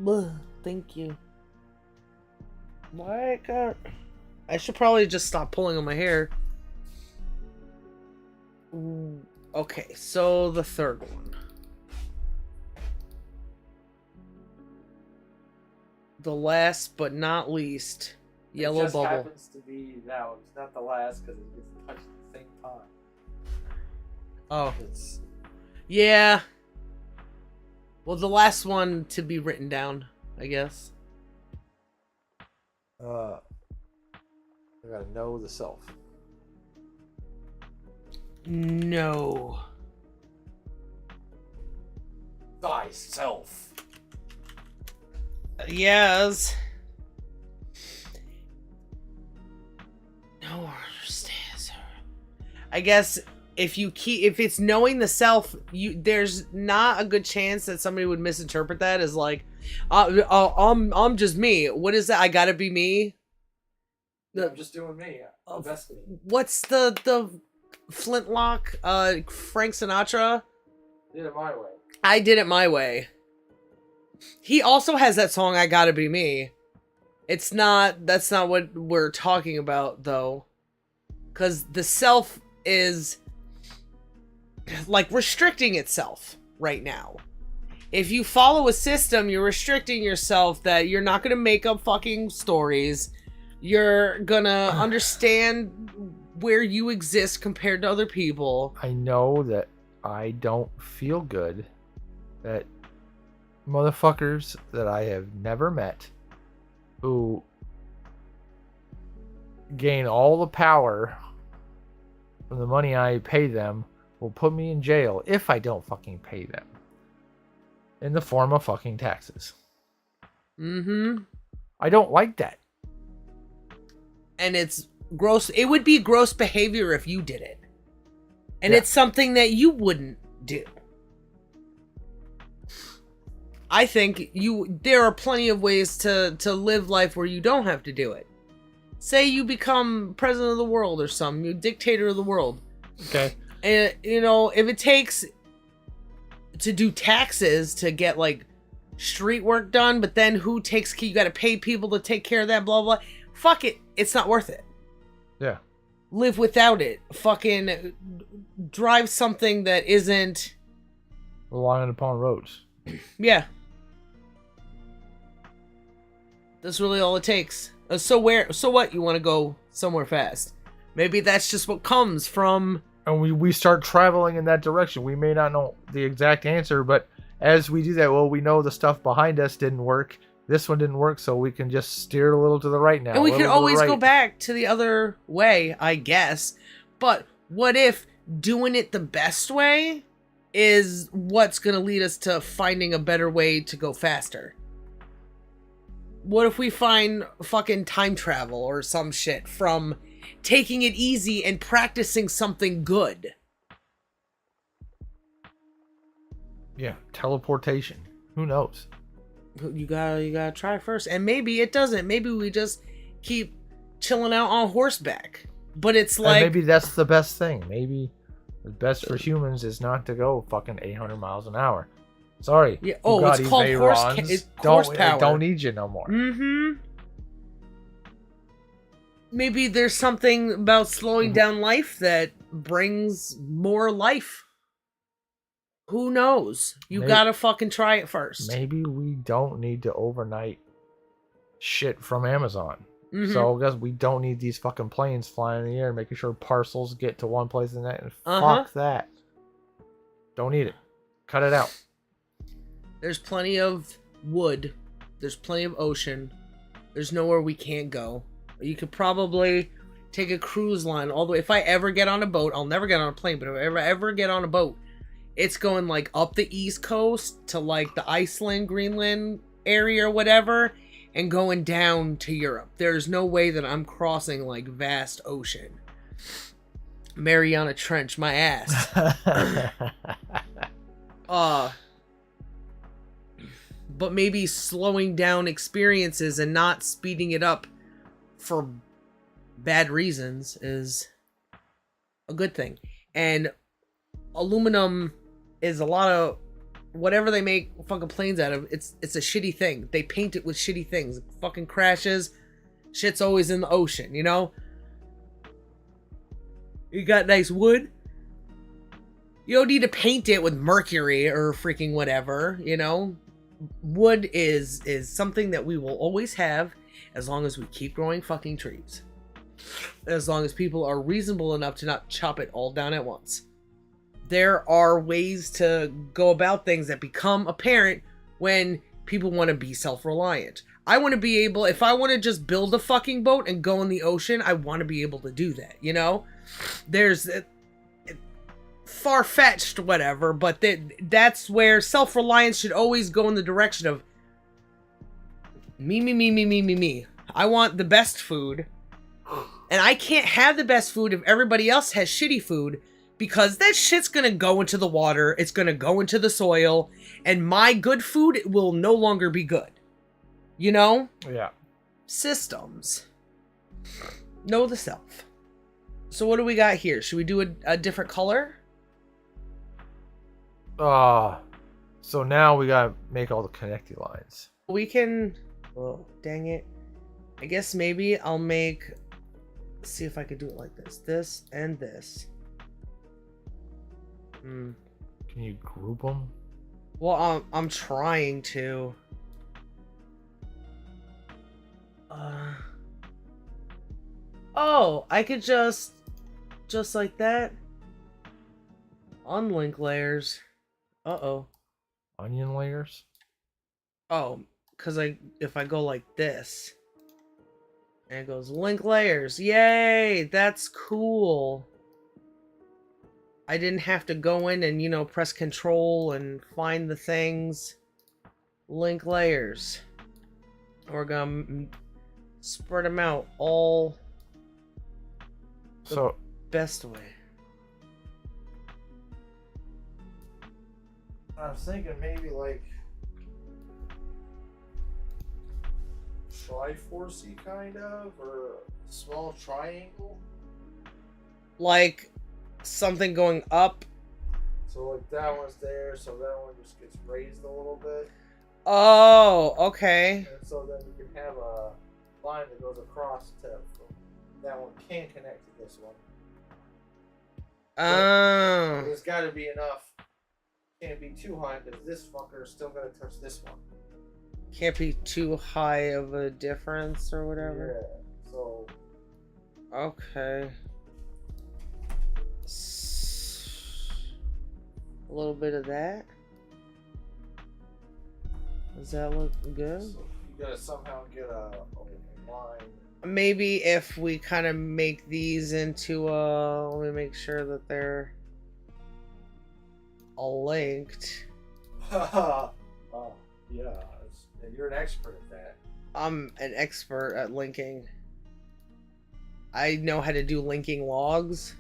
Ugh, thank you. Why can't... I should probably just stop pulling on my hair. Okay, so the third one. The last but not least, yellow bubble. It just happens to be now. It's not the last because it gets touched at the same time. Oh. It's... Yeah, Well, the last one to be written down, I guess. I gotta know the self. No. Thyself. Yes. No understands her. I guess if it's knowing the self, there's not a good chance that somebody would misinterpret that as like, I'm just me. What is that? I gotta be me. I'm just doing me. Best me. What's the Flintlock? Frank Sinatra. Did it my way. I did it my way. He also has that song, I Gotta Be Me. That's not what we're talking about, though. Because the self is, like, restricting itself right now. If you follow a system, you're restricting yourself that you're not going to make up fucking stories. You're going to understand where you exist compared to other people. I know that I don't feel good that motherfuckers that I have never met who gain all the power from the money I pay them will put me in jail if I don't fucking pay them in the form of fucking taxes. Mm-hmm. I don't like that. And it's gross. It would be gross behavior if you did it. And Yeah. it's something that you wouldn't do. I think there are plenty of ways to live life where you don't have to do it. Say you become president of the world or something, you dictator of the world. Okay. And, if it takes to do taxes to get, like, street work done, but then you gotta pay people to take care of that, blah, blah. Fuck it. It's not worth it. Yeah. Live without it. Fucking drive something that isn't... Relying upon roads. Yeah. That's really all it takes. So what? You want to go somewhere fast? Maybe that's just what comes from... And we start traveling in that direction. We may not know the exact answer, but as we do that, well, we know the stuff behind us didn't work. This one didn't work, so we can just steer a little to the right now. And we can always right. go back to the other way, I guess. But what if doing it the best way is what's going to lead us to finding a better way to go faster? What if we find fucking time travel or some shit from taking it easy and practicing something good? Yeah, teleportation. Who knows? You gotta try first. And maybe it doesn't. Maybe we just keep chilling out on horseback. But it's like... And maybe that's the best thing. Maybe the best for humans is not to go fucking 800 miles an hour. Sorry. Yeah. Oh, it's called horsepower. Don't need you no more. Mm-hmm. Maybe there's something about slowing down life that brings more life. Who knows? You gotta fucking try it first. Maybe we don't need to overnight shit from Amazon. Mm-hmm. So I guess we don't need these fucking planes flying in the air, making sure parcels get to one place and that. Fuck that. Don't need it. Cut it out. There's plenty of wood. There's plenty of ocean. There's nowhere we can't go. You could probably take a cruise line all the way. If I ever get on a boat, I'll never get on a plane, but if I ever get on a boat, it's going like up the East Coast to like the Iceland, Greenland area or whatever, and going down to Europe. There's no way that I'm crossing like vast ocean. Mariana Trench, my ass. But maybe slowing down experiences and not speeding it up for bad reasons is a good thing. And aluminum is a lot of whatever they make fucking planes out of. It's a shitty thing. They paint it with shitty things. It fucking crashes. Shit's always in the ocean, you know? You got nice wood. You don't need to paint it with mercury or freaking whatever, you know? Wood is something that we will always have as long as we keep growing fucking trees. As long as people are reasonable enough to not chop it all down at once. there are ways to go about things that become apparent when people want to be self-reliant. I want to be able, if I want to just build a fucking boat and go in the ocean, I want to be able to do that, you know? There's far-fetched, whatever, but that's where self-reliance should always go in the direction of me. I want the best food, and I can't have the best food if everybody else has shitty food, because that shit's gonna go into the water, it's gonna go into the soil, and my good food will no longer be good. You know? Yeah. Systems. Know the self. So what do we got here? Should we do a different color? So now we gotta make all the connecting lines. We can... Oh, dang it. I guess maybe I'll make... Let's see if I could do it like this. This and this. Can you group them? Well, I'm trying to. Oh, I could just like that. Unlink layers. Uh-oh. Onion layers? Oh, because if I go like this, and it goes link layers. Yay! That's cool. I didn't have to go in and, you know, press control and find the things. Link layers. We're gonna spread them out all the best way. I was thinking maybe like Triforce kind of, or a small triangle. Like something going up. So like that one's there, so that one just gets raised a little bit. Oh, okay. And so then you can have a line that goes across to that one can connect to this one. Oh. There's got to be enough. Can't be too high because this fucker is still gonna touch this one. Can't be too high of a difference or whatever. Yeah. So. Okay. A little bit of that. Does that look good? So you gotta somehow get a line. Maybe if we kind of make these into let me make sure that they're all linked. Oh, yeah. You're an expert at that. I'm an expert at linking. I know how to do linking logs.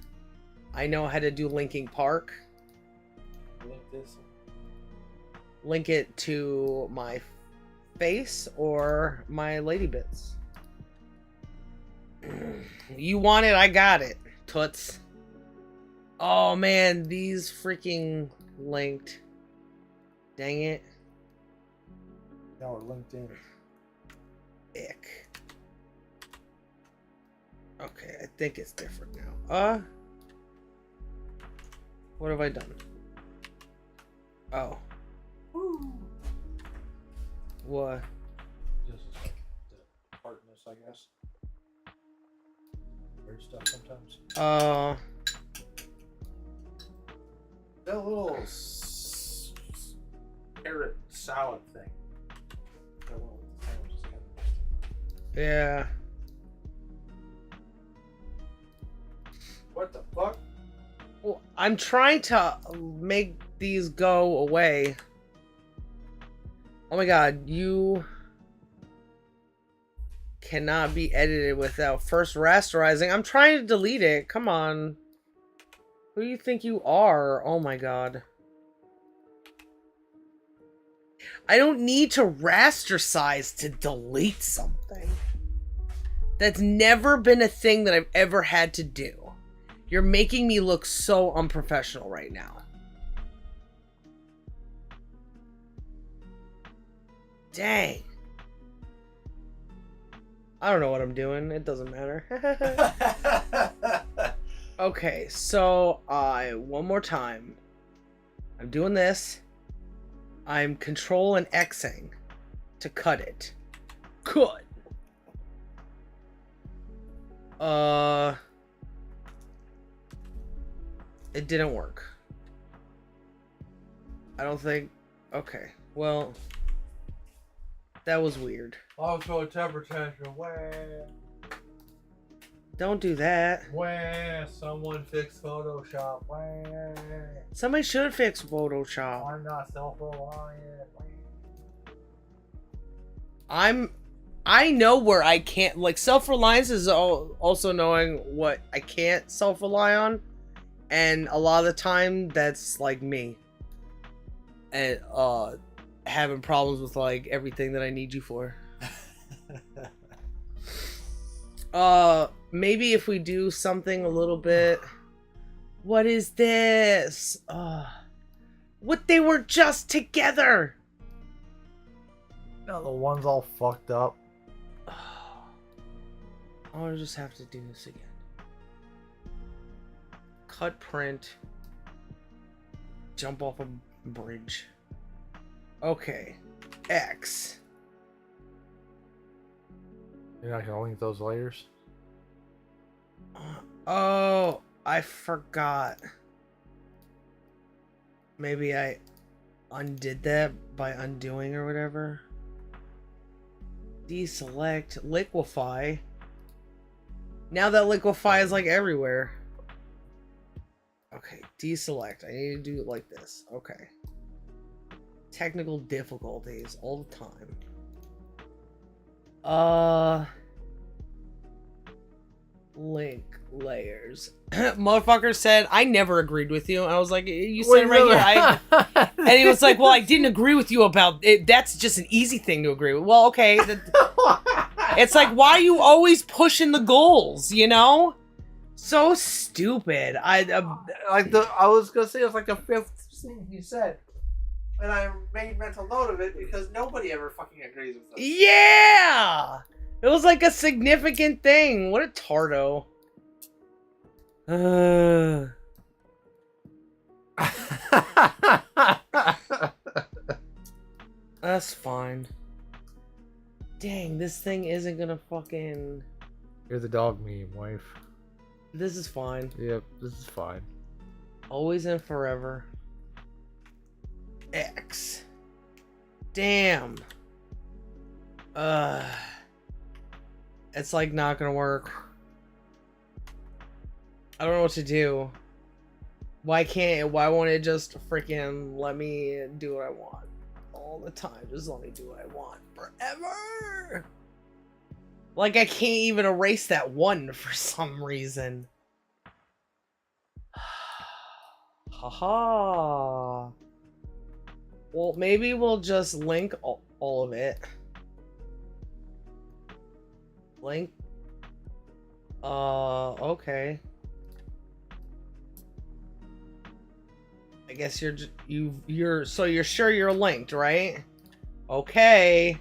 I know how to do linking park. Link this. Link it to my face or my lady bits. You want it, I got it. Toots. Oh man, these freaking linked. Dang it. Now we're linked in. Ick. Okay, I think it's different now. What have I done? Oh. Woo. What? Just like the hardness, I guess. Weird stuff sometimes. That little carrot salad thing. That one with the sandwich is kind of interesting. Yeah. What the fuck? Well, I'm trying to make these go away. Oh my god, you cannot be edited without first rasterizing. I'm trying to delete it. Come on. Who do you think you are? Oh my god. I don't need to rasterize to delete something. That's never been a thing that I've ever had to do. You're making me look so unprofessional right now. Dang. I don't know what I'm doing. It doesn't matter. Okay, so one more time. I'm doing this. I'm Control and Xing to cut it. Cut. It didn't work. I don't think... Okay, well... That was weird. Also a temper tantrum. Where? Don't do that. Where? Someone fix Photoshop. Where? Somebody should fix Photoshop. I'm not self-reliant. I know where I can't, like, self-reliance is also knowing what I can't self-rely on, and a lot of the time that's like me, and having problems with like everything that I need you for. Maybe if we do something a little bit. What is this? What, they were just together. No, the one's all fucked up. I'll just have to do this again. Cut print. Jump off a bridge. Okay. X. You're not gonna link those layers? Oh, I forgot. Maybe I undid that by undoing or whatever. Deselect. Liquefy. Now that liquefy is like everywhere. Okay, deselect. I need to do it like this. Okay. Technical difficulties all the time. Link layers. Motherfucker said, I never agreed with you. And I was like, you said it right here. And he was like, well, I didn't agree with you about it. That's just an easy thing to agree with. Well, okay. It's like, why are you always pushing the goals, you know? So stupid. I was gonna say it's like the fifth thing he said, and I made mental note of it because nobody ever fucking agrees with us. Yeah, it was like a significant thing. What a tardo. That's fine. Dang, this thing isn't gonna fucking... You're the dog meme, wife. This is fine. Yep, this is fine. Always and forever. X. Damn. It's like not gonna work. I don't know what to do. Why won't it just freaking let me do what I want all the time? Just let me do what I want forever. Like I can't even erase that one for some reason. Haha. Well, maybe we'll just link all of it. Link. Okay. I guess you're sure you're linked, right? Okay.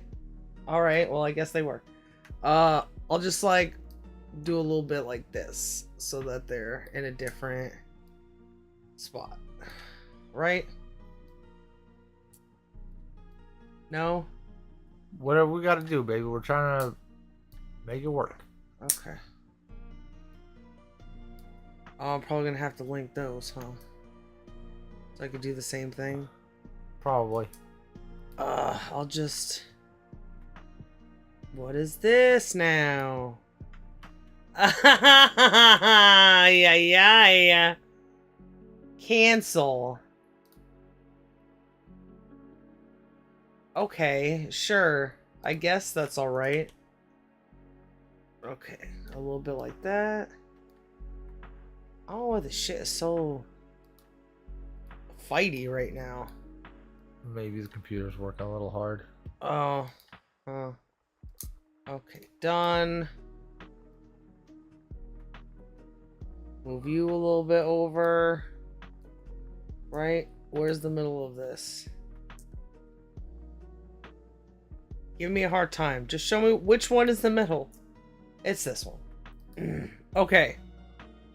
All right. Well, I guess they work. I'll just like do a little bit like this so that they're in a different spot. Right? No? Whatever we gotta do, baby. We're trying to make it work. Okay. Oh, I'm probably gonna have to link those, huh? So I could do the same thing. Probably. I'll just... What is this now? Yeah. Cancel. Okay, sure. I guess that's alright. Okay, a little bit like that. I don't know why this shit is so fighty right now. Maybe the computer's working a little hard. Oh. Okay, done. Move you a little bit over. Right? Where's the middle of this? Give me a hard time. Just show me which one is the middle. It's this one. Okay.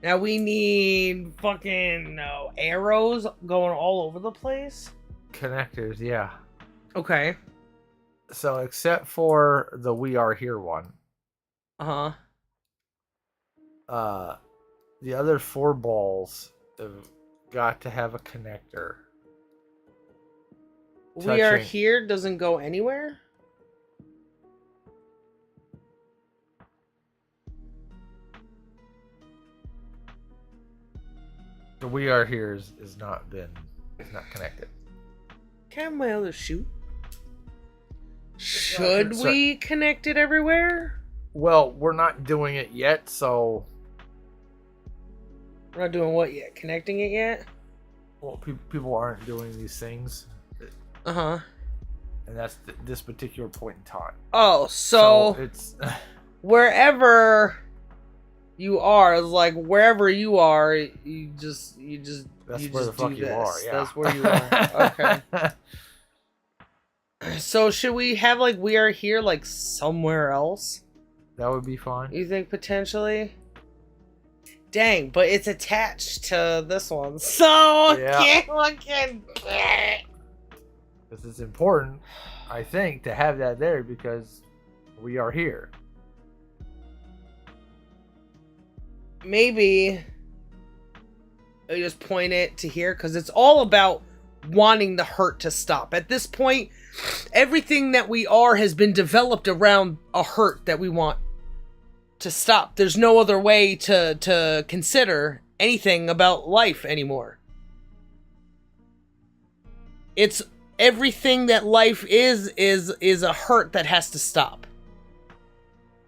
Now we need fucking arrows going all over the place. Connectors, yeah. Okay. So except for the we are here one. Uh-huh. The other 4 balls have got to have a connector. We are touching. here doesn't go anywhere? The we are here is not connected. Can I have my other shoe? Should So- we connect it everywhere? Well, we're not doing it yet, so We're not doing what yet? Connecting it yet? well, people aren't doing these things, Uh-huh. and that's this particular point in time. Oh, so it's wherever you are is like wherever you are, you just that's you where just the fuck do you this. are. Yeah, That's where you are. Okay. So should we have like we are here like somewhere else? That would be fine. You think potentially? Dang, but it's attached to this one, so Yeah. I can't. This is important, I think, to have that there because we are here. Maybe I just point it to here because it's all about wanting the hurt to stop. At this point, everything that we are has been developed around a hurt that we want to stop. There's no other way to consider anything about life anymore. It's everything that life is a hurt that has to stop.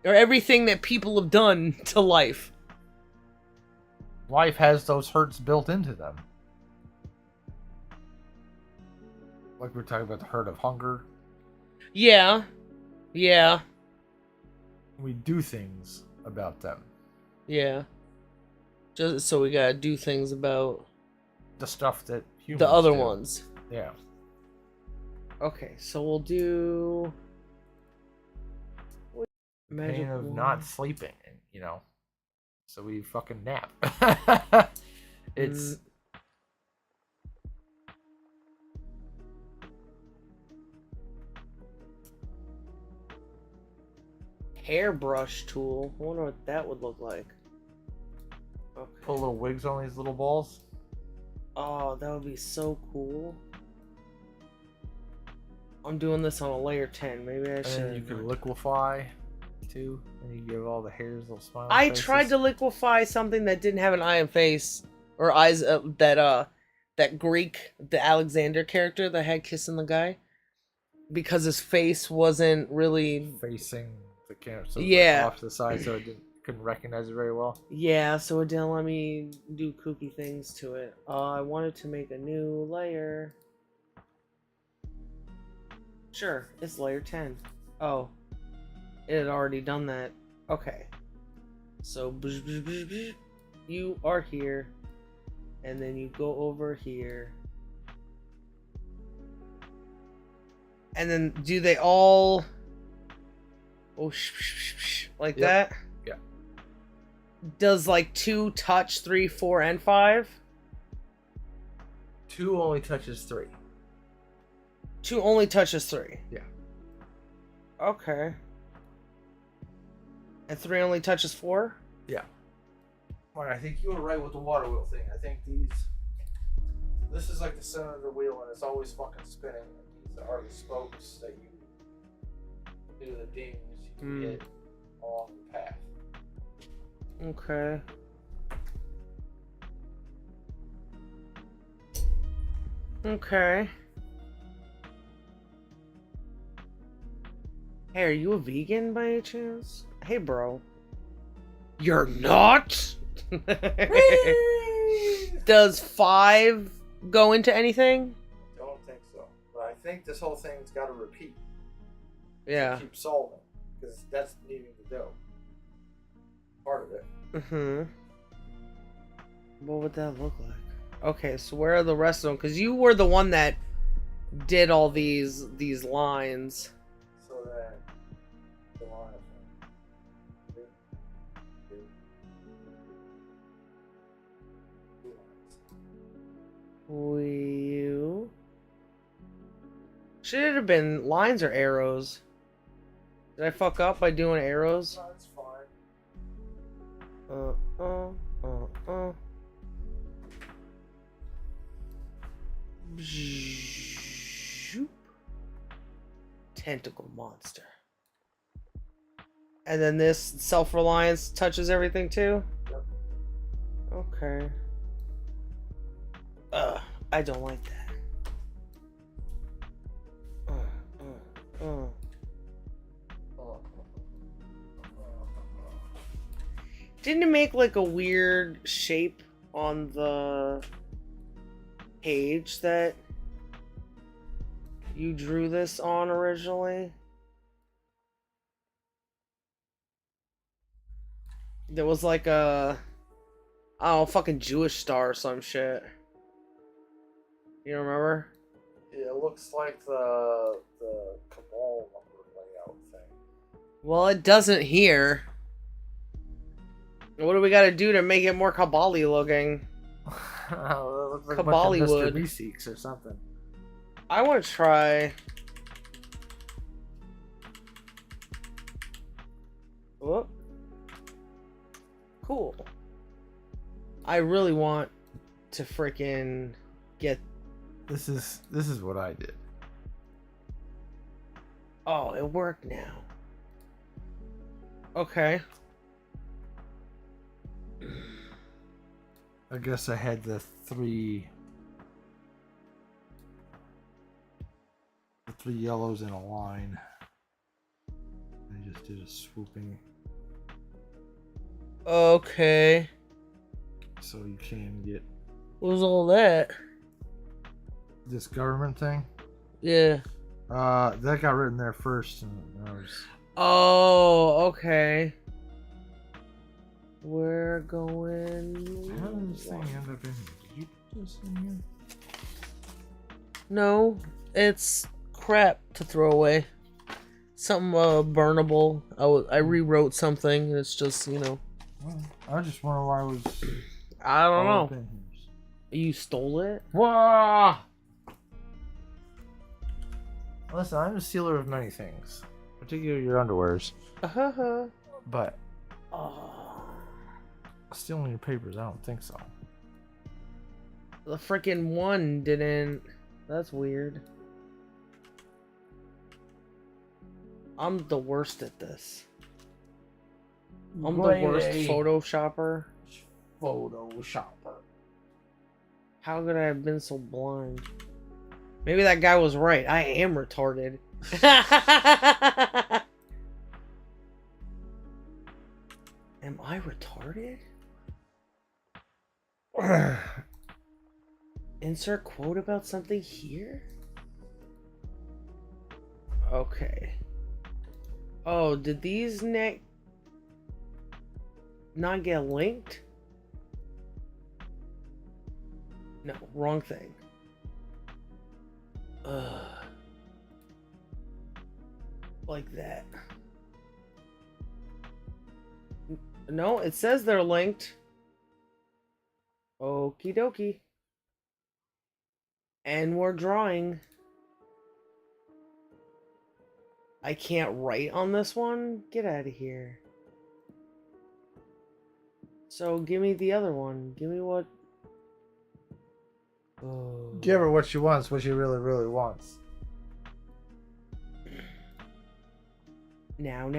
Or everything that people have done to life. Life has those hurts built into them. Like we were talking about the hurt of hunger. Yeah. Yeah. We do things about them. Yeah. Just so we gotta do things about The stuff that humans the other do. ones. Yeah. Okay, so we'll do Pain of wand. not sleeping, and so we fucking nap. It's hairbrush tool. I wonder what that would look like. Okay. put little wigs on these little balls. Oh, that would be so cool. I'm doing this on a layer 10. Maybe I And should. then you can liquefy too, and you give all the hairs little smile. I tried to liquefy something that didn't have an eye and face or eyes. That Greek, the Alexander character that had kissing the guy, because his face wasn't really. facing the camera, so Yeah. off to the side, so it couldn't recognize it very well. Yeah, so it didn't let me do kooky things to it. I wanted to make a new layer. Sure, it's layer 10. Oh, it had already done that. Okay. So, you are here. And then you go over here. And then do they all... Oh, like Yep. that? Yeah. Does like 2 touch 3, 4, and 5? 2 only touches 3. 2 only touches 3. Yeah. Okay. And 3 only touches 4? Yeah. Well, I think you were right with the water wheel thing. I think this is like the center of the wheel, and it's always fucking spinning. And these are the spokes that you do the dings you get along the path. Okay. Okay. Hey, are you a vegan by any chance? Hey, bro. You're not? Does 5 go into anything? I don't think so, but I think this whole thing's got to repeat. Yeah. Keep solving, because that's needing to do. Part of it. Mm-hmm. What would that look like? Okay, so where are the rest of them? Because you were the one that did all these lines. So that the line of two lines. You should it have been lines or arrows? Did I fuck up by doing arrows? No, that's fine. Zoop. Tentacle monster. And then this self-reliance touches everything too? Yep. Okay. I don't like that. Didn't it make like a weird shape on the page that you drew this on originally? There was like a, I don't know, fucking Jewish star or some shit. You remember? Yeah, it looks like the cabal number layout thing. Well, it doesn't here. What do we gotta do to make it more Kabali looking? Oh, it looks like a Kabali bunch of wood. Mr. Beaseeks or something. I want to try. Whoop. Cool. I really want to freaking get. This is what I did. Oh, it worked now. Okay. I guess I had the three yellows in a line. I just did a swooping Okay. so you can get What was all that? this government thing. Yeah. That got written there first, and I was Oh, okay. We're going. how did this thing end up in here? Did you put this in here? No, it's crap to throw away. Something burnable. I rewrote something. It's just, you know. Well, I just wonder why I was. I don't all up know. in here. You stole it? Whoa! Listen, I'm a stealer of many things, particularly your underwears. But Oh, stealing your papers, I don't think so. the freaking one didn't. That's weird. I'm the worst at this. I'm the worst Photoshopper. Photoshopper. How could I have been so blind? Maybe that guy was right. I am retarded. Am I retarded? Insert quote about something here? Okay. Oh, did these not get linked? No, wrong thing. Like that. No, it says they're linked. Okie dokie. And we're drawing. I can't write on this one? Get out of here. So give me the other one. Give me what... Oh. Give her what she wants, what she really, really wants. Now. I'm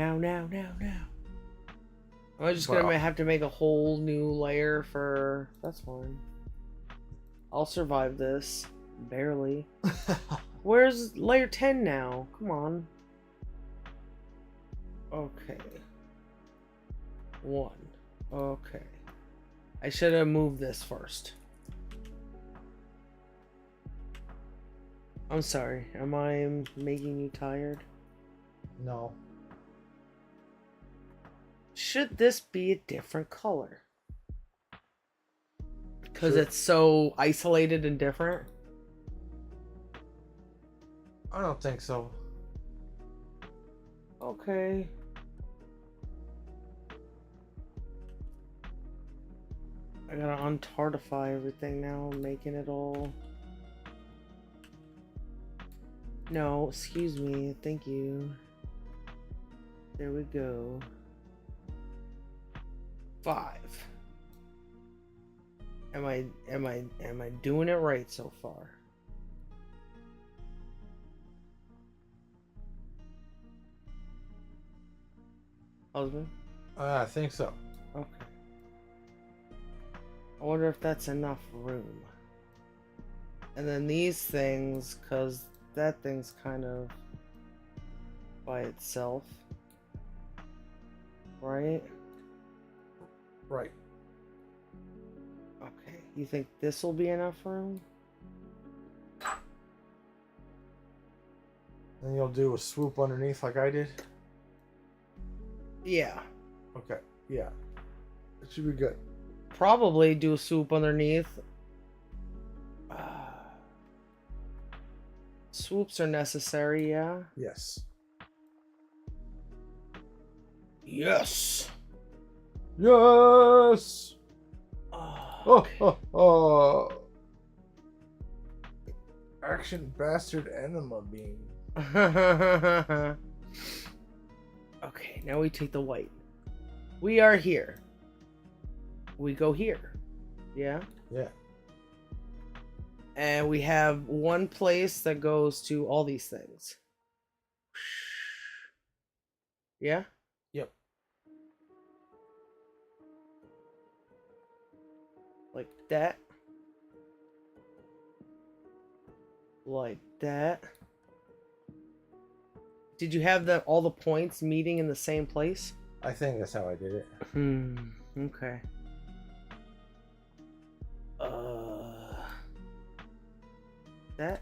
just gonna have to make a whole new layer for... That's fine. I'll survive this. Barely. Where's layer 10 now? Come on. Okay. 1. Okay. I should have moved this first. I'm sorry. Am I making you tired? No. Should this be a different color? Because Sure. it's so isolated and different? I don't think so. Okay. I gotta untartify everything now, making it all... No, excuse me, thank you. There we go. 5. Am I doing it right so far? husband? I think so. Okay. I wonder if that's enough room. And then these things, because that thing's kind of by itself. Right? Right. Okay. You think this will be enough room? Then you'll do a swoop underneath like I did. Yeah. Okay. Yeah. It should be good. Probably do a swoop underneath. Swoops are necessary, yeah. Yes. Yes. Yes. Oh, Oh. Action bastard enema beam. okay, now we take the white. We are here. We go here. Yeah? Yeah. And we have one place that goes to all these things. Yeah? Yep. Like that. Like that. Did you have all the points meeting in the same place? I think that's how I did it. Okay. That.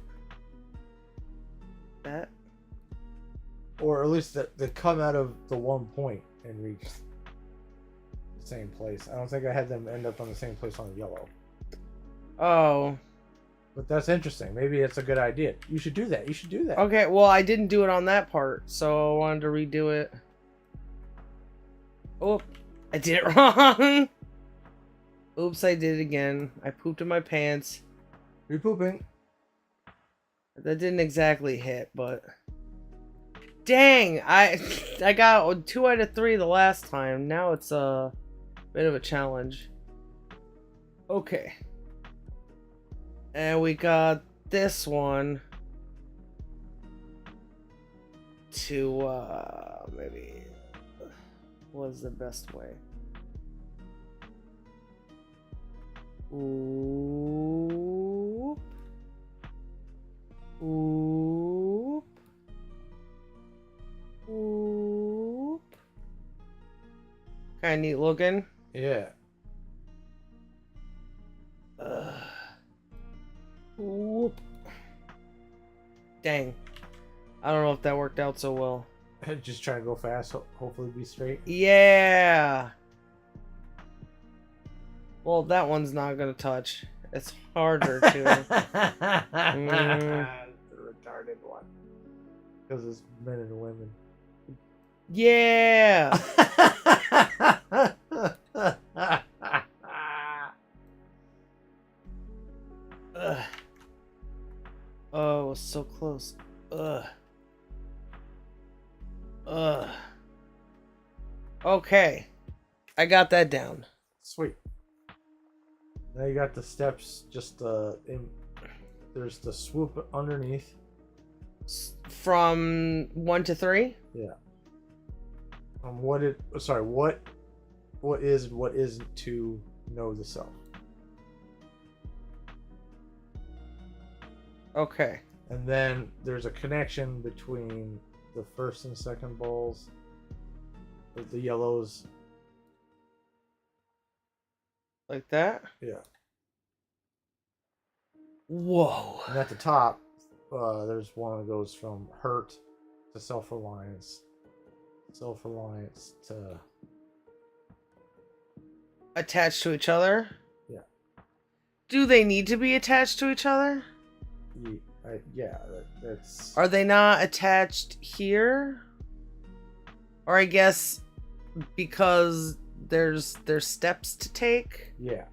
Or at least that they come out of the one point and reach the same place. I don't think I had them end up on the same place on the yellow. Oh. But that's interesting. Maybe it's a good idea. You should do that. You should do that. Okay, well, I didn't do it on that part, so I wanted to redo it. Oh, I did it wrong. Oops, I did it again. I pooped in my pants. You're pooping. That didn't exactly hit, but... Dang! I got 2 out of 3 the last time. Now it's a bit of a challenge. Okay. And we got this one to, maybe... What is the best way? Oop. Oop. Oop. Kinda neat looking. Yeah. Oop. Dang. I don't know if that worked out so well. Just trying to go fast. Hopefully be straight. Yeah. Well, that one's not gonna touch. It's harder to. The retarded one. Because it's men and women. Yeah. Ugh. Oh, it was so close. Ugh. Ugh. Okay. I got that down. Sweet. Now you got the steps. Just there's the swoop underneath. From 1 to 3? Yeah. What is and what isn't to know the self. Okay. And then there's a connection between the first and second balls with the yellows. Like that? Yeah. Whoa. And at the top, there's one that goes from hurt to self-reliance. Self-reliance to... Attached to each other? Yeah. Do they need to be attached to each other? Yeah, that's... Are they not attached here? Or I guess because there's steps to take? Yeah.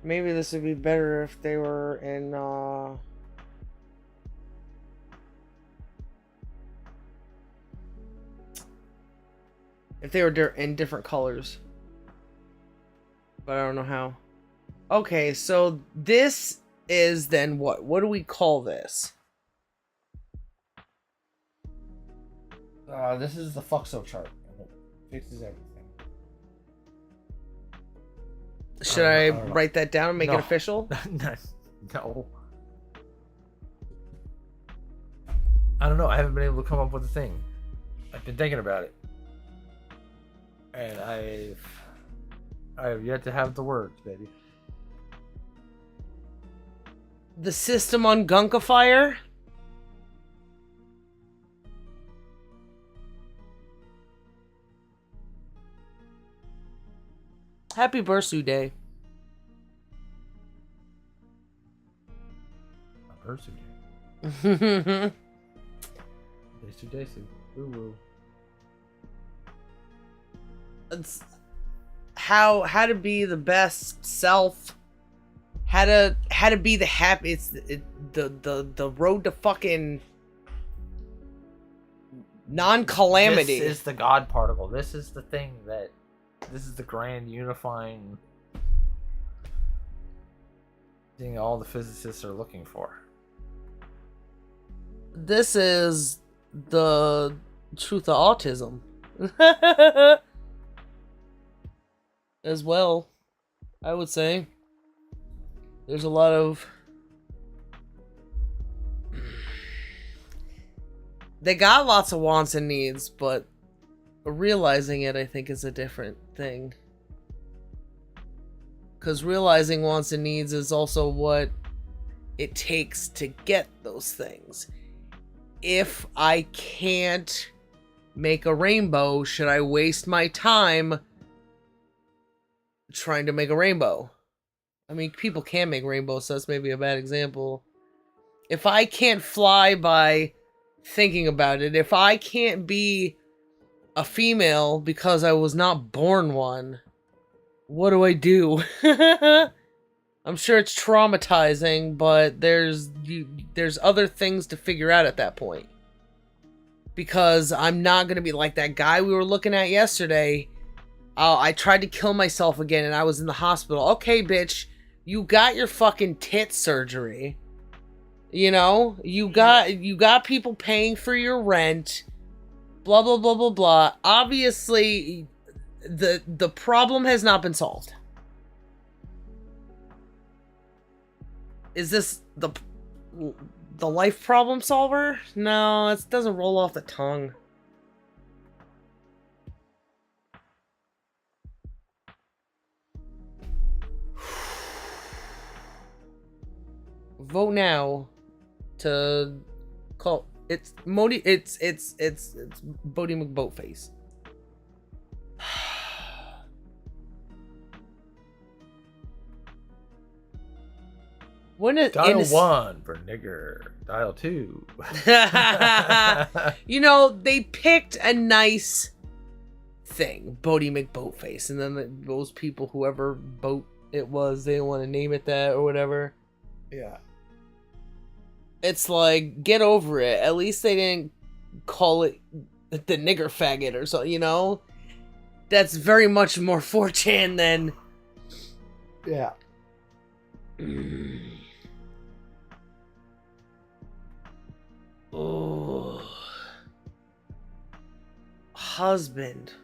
Maybe this would be better if they were in if they were in different colors. But I don't know how. Okay, so this is then what? What do we call this? This is the Fuxo chart. And it fixes everything. Should I write that down and make it official? No. I don't know. I haven't been able to come up with a thing. I've been thinking about it, and I have yet to have the words, baby. The system on Gunkifier? Happy birthday. My birthday. Daisy. Woo. It's how to be the best self, how to be the happy. It's the road to fucking non-calamity. This is the God particle. This is the thing that. This is the grand unifying thing all the physicists are looking for. This is the truth of autism. As well, I would say. There's a lot of... They got lots of wants and needs, but realizing it, I think, is a different thing. Because realizing wants and needs is also what it takes to get those things. If I can't make a rainbow, should I waste my time trying to make a rainbow? I mean, people can make rainbows, so that's maybe a bad example. If I can't fly by thinking about it, if I can't be a female because I was not born one, what do I do? I'm sure it's traumatizing, but there's other things to figure out at that point. Because I'm not going to be like that guy we were looking at yesterday. I tried to kill myself again and I was in the hospital. Okay, bitch, you got your fucking tit surgery. You know, you got people paying for your rent. Blah, blah, blah, blah, blah. Obviously, the problem has not been solved. Is this the life problem solver? No, it doesn't roll off the tongue. Vote now to call it's Modi. It's Bodie McBoatface. When it, Dial 1 for nigger. Dial 2. You know, they picked a nice thing, Bodie McBoatface, and then those people, whoever boat it was, they didn't want to name it that or whatever. Yeah. It's like, get over it. At least they didn't call it the nigger faggot or so, you know? That's very much more 4chan than... Yeah. Oh. Husband.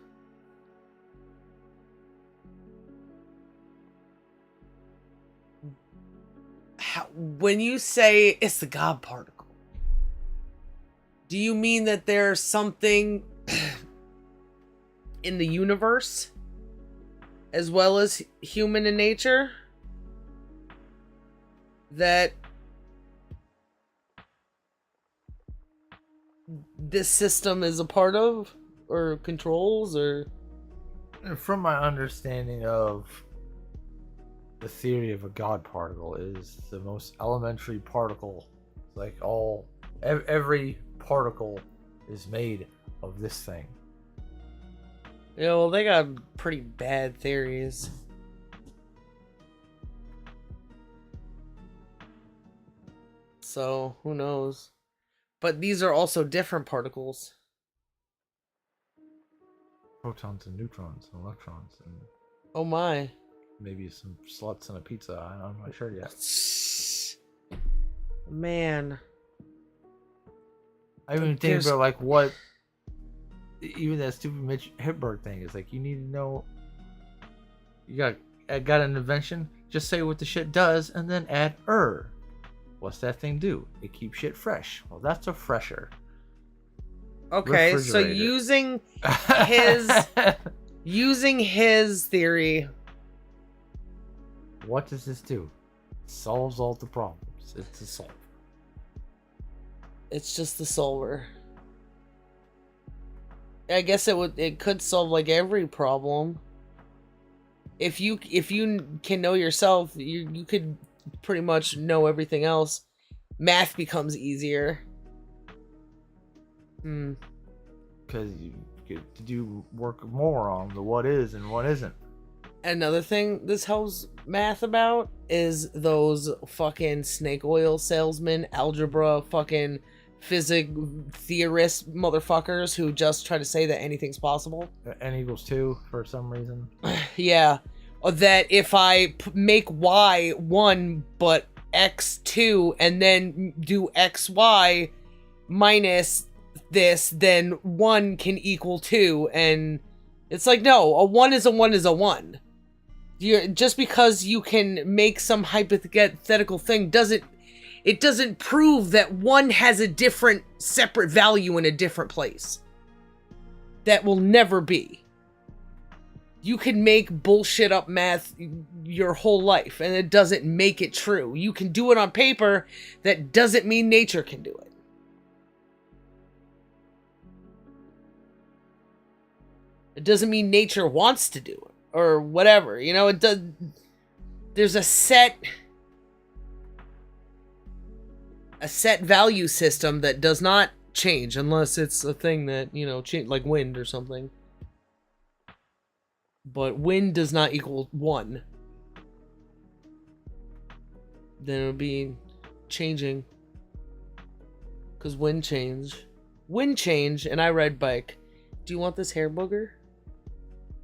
When you say it's the God particle, do you mean that there's something in the universe as well as human in nature that this system is a part of or controls? Or from my understanding of the theory of a God particle, is the most elementary particle. Like every particle is made of this thing. yeah, well, they got pretty bad theories. So who knows? But these are also different particles. Protons and neutrons and electrons and Oh my. maybe some sluts and a pizza. I'm not sure yet. Man. I even think about like what even that stupid Mitch Hedberg thing is like, you need to know. You got an invention. Just say what the shit does, and then add What's that thing do? It keeps shit fresh. Well, that's a fresher. Okay, so Refrigerator. using his theory. What does this do? It solves all the problems. It's a solver. It's just the solver. I guess it could solve like every problem. If you can know yourself, you could pretty much know everything else. Math becomes easier. Because you get to do work more on the what is and what isn't. Another thing this helps math about is those fucking snake oil salesmen, algebra fucking physics theorist motherfuckers who just try to say that anything's possible. N equals 2 for some reason. Yeah. Or that if I make y 1 but x 2 and then do xy minus this, then 1 can equal 2. And it's like, no, a 1 is a 1 is a 1. Just because you can make some hypothetical thing doesn't prove that 1 has a different separate value in a different place. That will never be. You can make bullshit up math your whole life, and it doesn't make it true. You can do it on paper. That doesn't mean nature can do it. It doesn't mean nature wants to do it, or whatever. You know, it does. There's a set value system that does not change unless it's a thing that, you know, change, like wind or something. But wind does not equal 1. Then it would be changing. Because wind change, and I ride bike. Do you want this hair booger?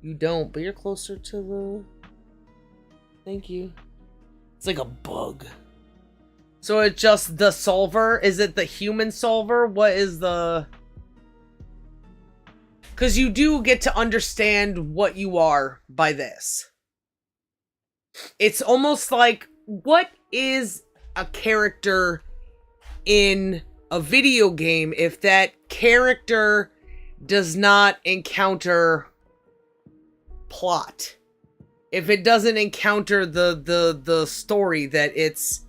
You don't, but you're closer to the... Thank you. It's like a bug. So it's just the solver? Is it the human solver? What is the... Because you do get to understand what you are by this. It's almost like, what is a character in a video game if that character does not encounter plot? If it doesn't encounter the story that it's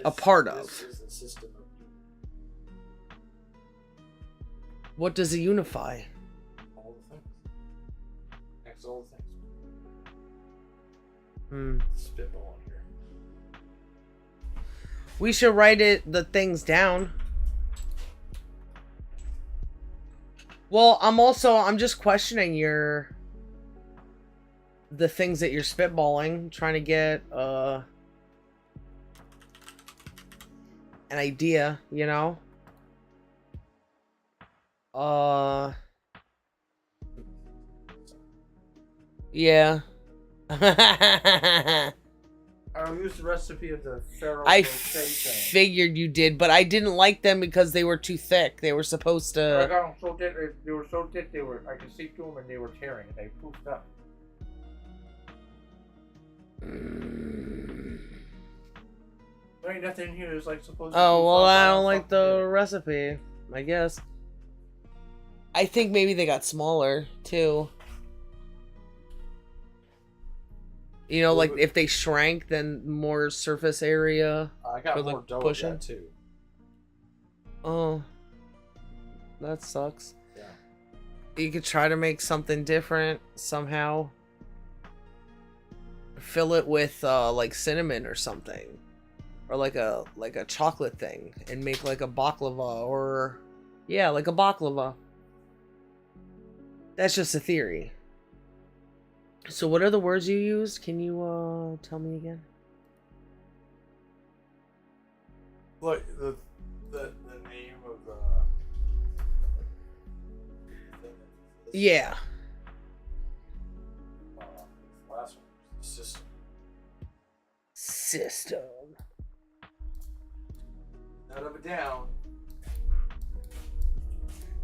a part of. This is the system of What does it unify? all the things. X all the things. Spitball on here. We should write the things down. Well, I'm just questioning the things that you're spitballing, trying to get an idea, you know? Yeah. I'll use the recipe of the Pharaoh. I figured you did, but I didn't like them because they were too thick. They were supposed I to... got them so thick. They were so thick. I could see through them and they were tearing. And they poofed up. There ain't nothing in here that's like supposed to. Oh, well, I don't like like the recipe, I guess. I think maybe they got smaller, too. You know, like, if they shrank, then more surface area. I got for, more like, dough pushing. of that too. Oh. That sucks. Yeah. You could try to make something different somehow. Fill it with, like, cinnamon or something. Or like a chocolate thing. And make, like, a baklava or... Yeah, like a baklava. That's just a theory. So what are the words you used? Can you tell me again? Like the name of the Yeah. last one, the system. System. None of it down.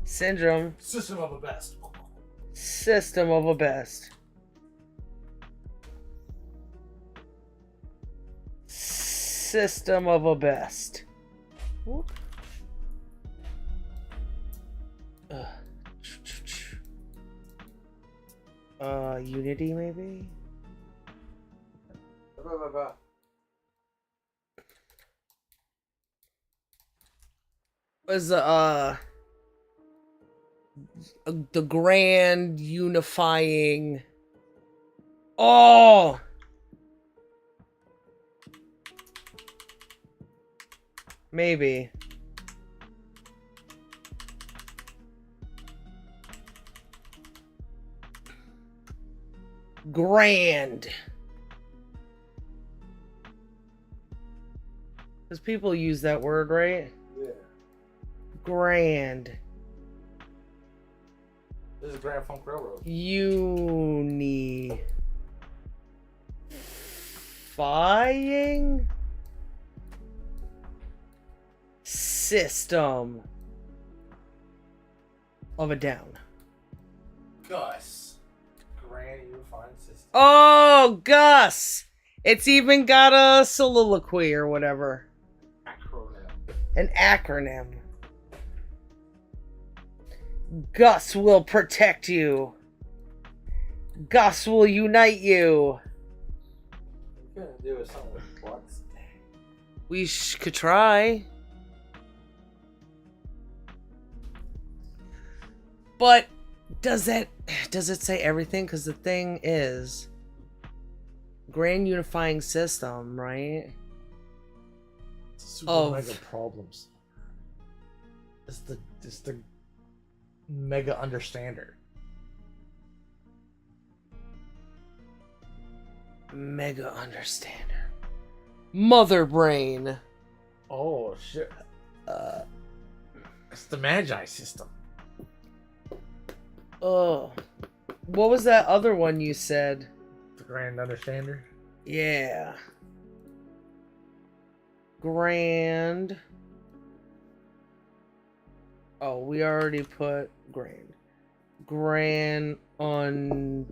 Syndrome. System of a best. System of a best. System of a best. Whoop. Unity maybe? Was the grand unifying. Oh, maybe. Grand. Because people use that word, right? Yeah. Grand. This is Grand Funk Railroad. Unifying system of a down. Gus. Grand Unifying System. Oh, Gus! It's even got a soliloquy or whatever. Acronym. An acronym. Gus will protect you. Gus will unite you. We're gonna do something with butts. We could try. But does it say everything? Because the thing is, grand unifying system, right? Super mega problems. It's the mega understander. Mega understander. Mother brain. Oh shit. It's the Magi system. Oh. What was that other one you said? The Grand Understander. Yeah. Grand. Oh, we already put grand. Grand under.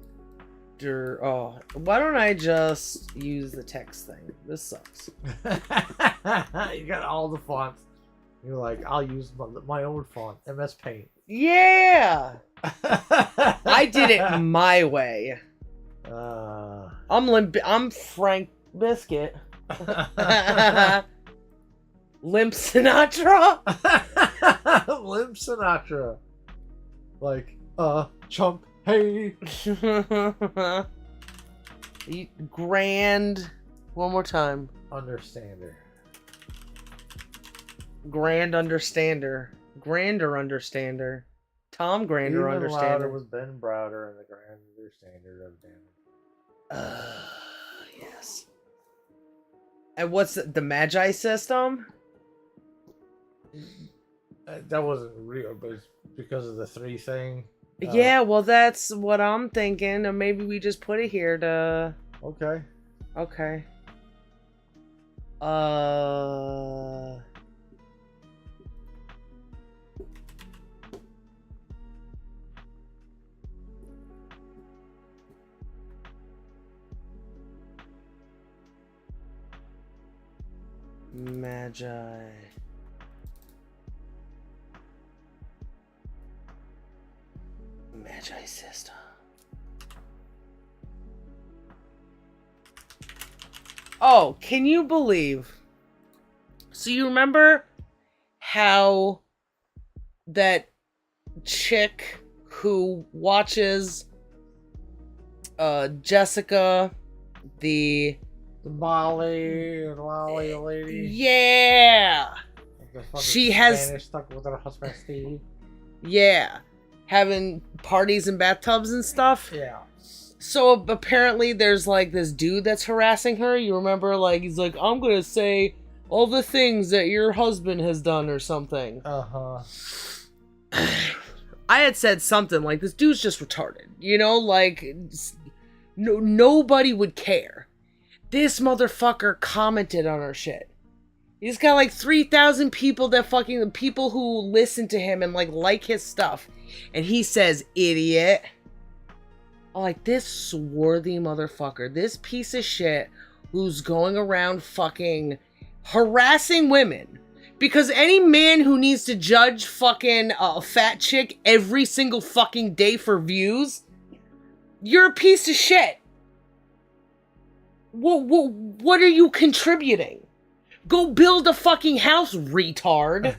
Oh, why don't I just use the text thing? This sucks. You got all the fonts. You're like, I'll use my own font, MS Paint. Yeah! I did it my way. I'm Frank Biscuit. Limp Sinatra? Limp Sinatra. Like, chump, hey. Grand. One more time. Understander. Grand understander. Grander understander. Tom Grander Even understander. louder was Ben Browder and the Grand Understander of damage. Yes. And what's the Magi system? That wasn't real, but it's because of the 3 thing. Yeah, well, that's what I'm thinking. Or maybe we just put it here to. Okay. Okay. Magi. Magi system. Oh, can you believe? So you remember how that chick who watches Jessica, the Molly and Lolly lady. Yeah. She has Spanish stuck with her husband Steve. Yeah. Having parties in bathtubs and stuff. Yeah. So apparently there's like this dude that's harassing her. You remember, like, he's like, I'm gonna say all the things that your husband has done or something. Uh-huh. I had said something like, this dude's just retarded. You know, like, nobody would care. This motherfucker commented on her shit. He's got like 3,000 people that fucking, people who listen to him and like his stuff. And he says, idiot. I'm like, this swarthy motherfucker, this piece of shit who's going around fucking harassing women. Because any man who needs to judge fucking a fat chick every single fucking day for views, you're a piece of shit. What are you contributing? Go build a fucking house, retard.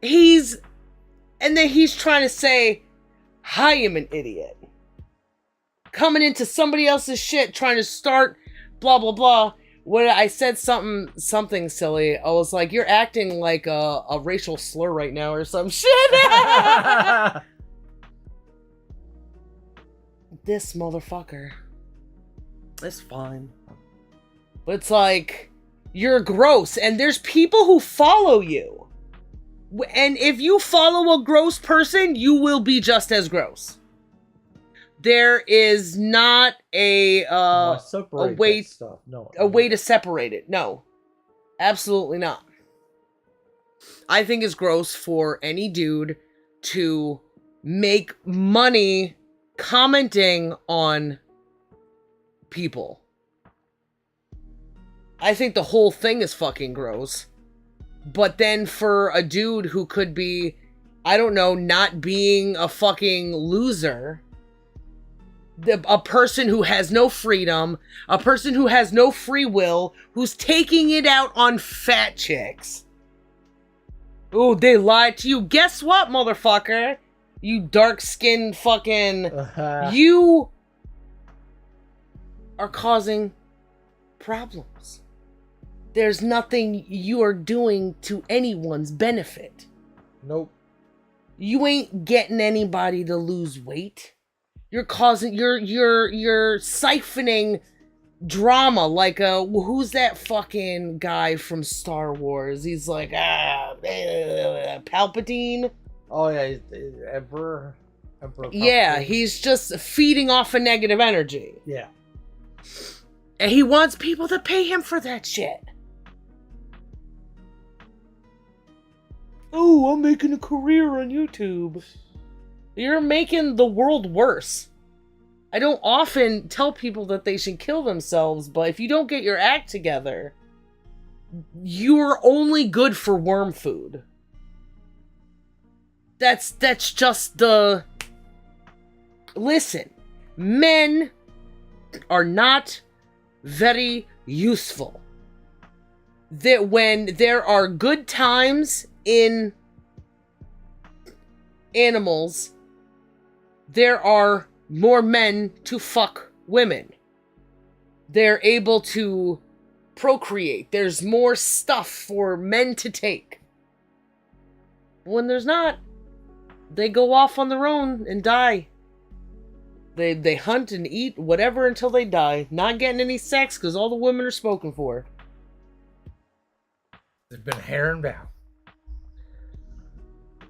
And then he's trying to say, I am an idiot. Coming into somebody else's shit, trying to start blah, blah, blah. When I said something silly, I was like, you're acting like a racial slur right now or some shit. This motherfucker. It's fine. But it's like, you're gross. And there's people who follow you. And if you follow a gross person, you will be just as gross. There is not a way stuff. No, a way to separate it. No, absolutely not. I think it's gross for any dude to make money commenting on people. I think the whole thing is fucking gross. But then for a dude who could be, I don't know, not being a fucking loser, a person who has no freedom, a person who has no free will, who's taking it out on fat chicks. Oh, they lied to you. Guess what, motherfucker? You dark-skinned fucking... You are causing problems. There's nothing you are doing to anyone's benefit. Nope. You ain't getting anybody to lose weight. You're causing, you're siphoning drama like who's that fucking guy from Star Wars? He's like, Palpatine. Oh yeah, Emperor Yeah, Palpatine. he's just feeding off of negative energy. Yeah. And he wants people to pay him for that shit. Oh, I'm making a career on YouTube. You're making the world worse. I don't often tell people that they should kill themselves, but if you don't get your act together, you're only good for worm food. That's just the... Listen, men are not very useful. That when there are good times in animals, there are more men to fuck women. They're able to procreate. There's more stuff for men to take. When there's not, they go off on their own and die. They hunt and eat whatever until they die. Not getting any sex because all the women are spoken for. There's been hair and bow.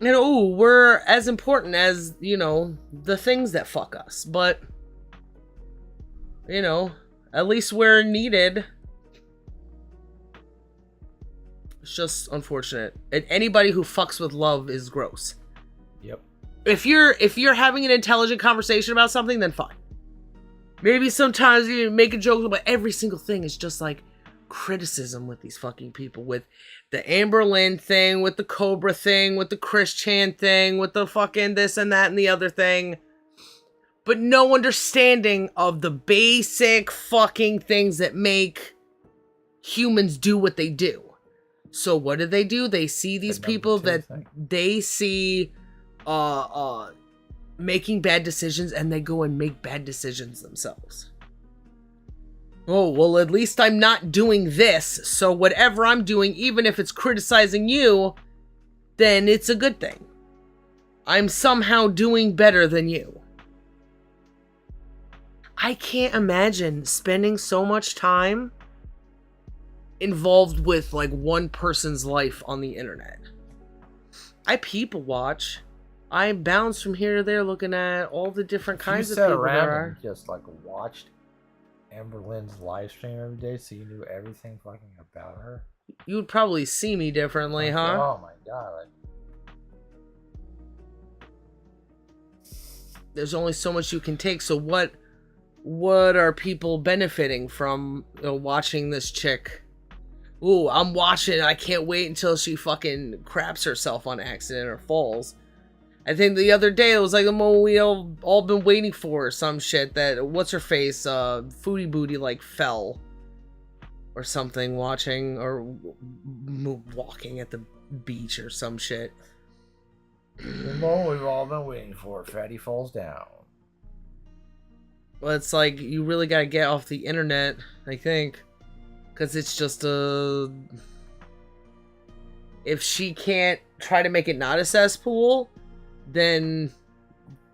And we're as important as, the things that fuck us. But, at least we're needed. It's just unfortunate. And anybody who fucks with love is gross. Yep. If you're having an intelligent conversation about something, then fine. Maybe sometimes you make a joke, but every single thing is just like criticism with these fucking people. With the Amber Lynn thing, with the Cobra thing, with the Chris Chan thing, with the fucking this and that and the other thing. But no understanding of the basic fucking things that make humans do what they do. So what do? They see these people that they see making bad decisions, and they go and make bad decisions themselves. Oh, well, at least I'm not doing this, so whatever I'm doing, even if it's criticizing you, then it's a good thing. I'm somehow doing better than you. I can't imagine spending so much time involved with, like, one person's life on the internet. I people watch. I bounce from here to there looking at all the different kinds of people there are. And just, like, watched Amber Lynn's live stream every day so you knew everything fucking about her? You would probably see me differently, Like, huh? oh my god. Like, There's only so much you can take. So what are people benefiting from, you know, watching this chick? Ooh, I'm watching. I can't wait until she fucking craps herself on accident or falls. I think the other day it was like the moment we all been waiting for, or some shit, that what's her face, Foodie Booty, like fell or something, watching or walking at the beach or some shit. the moment we've all been waiting for. Fatty falls down. Well, it's like you really gotta get off the internet, I think, because it's just if she can't try to make it not a cesspool, then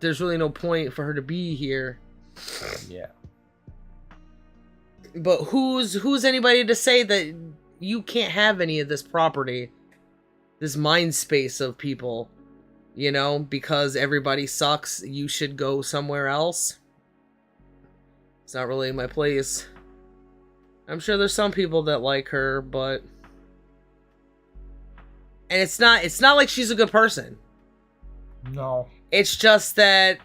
there's really no point for her to be here. Yeah. But who's anybody to say that you can't have any of this property, this mind space of people, you know, because everybody sucks, you should go somewhere else? It's not really my place. I'm sure there's some people that like her, but and it's not like she's a good person. No. It's just that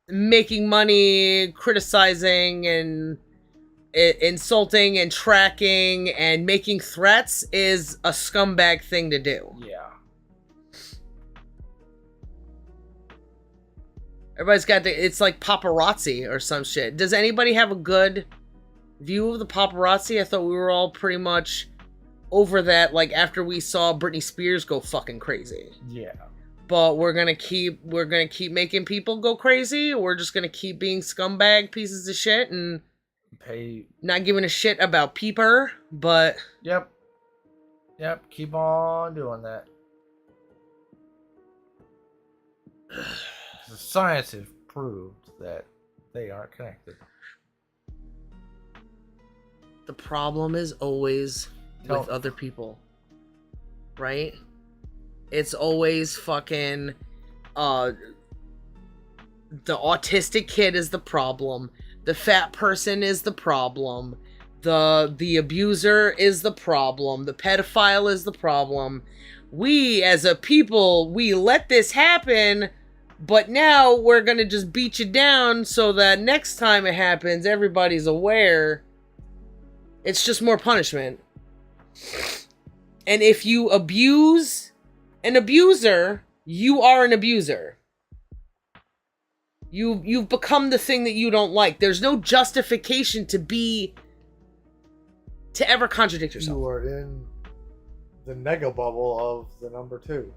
making money, criticizing, and insulting, and tracking, and making threats is a scumbag thing to do. Yeah. Everybody's got it's like paparazzi or some shit. Does anybody have a good view of the paparazzi? I thought we were all pretty much over that, like, after we saw Britney Spears go fucking crazy. Yeah. But we're gonna keep making people go crazy. We're just gonna keep being scumbag pieces of shit and not giving a shit about peeper. But Yep. Keep on doing that. The science has proved that they aren't connected. the problem is always No. with other people, right? It's always fucking the autistic kid is the problem, the fat person is the problem, the abuser is the problem, the pedophile is the problem. We as a people, we let this happen, but now we're gonna just beat you down so that next time it happens everybody's aware. It's just more punishment. And if you abuse an abuser, you are an abuser. You've become the thing that you don't like. There's no justification to ever contradict yourself. You are in the nega bubble of the number 2.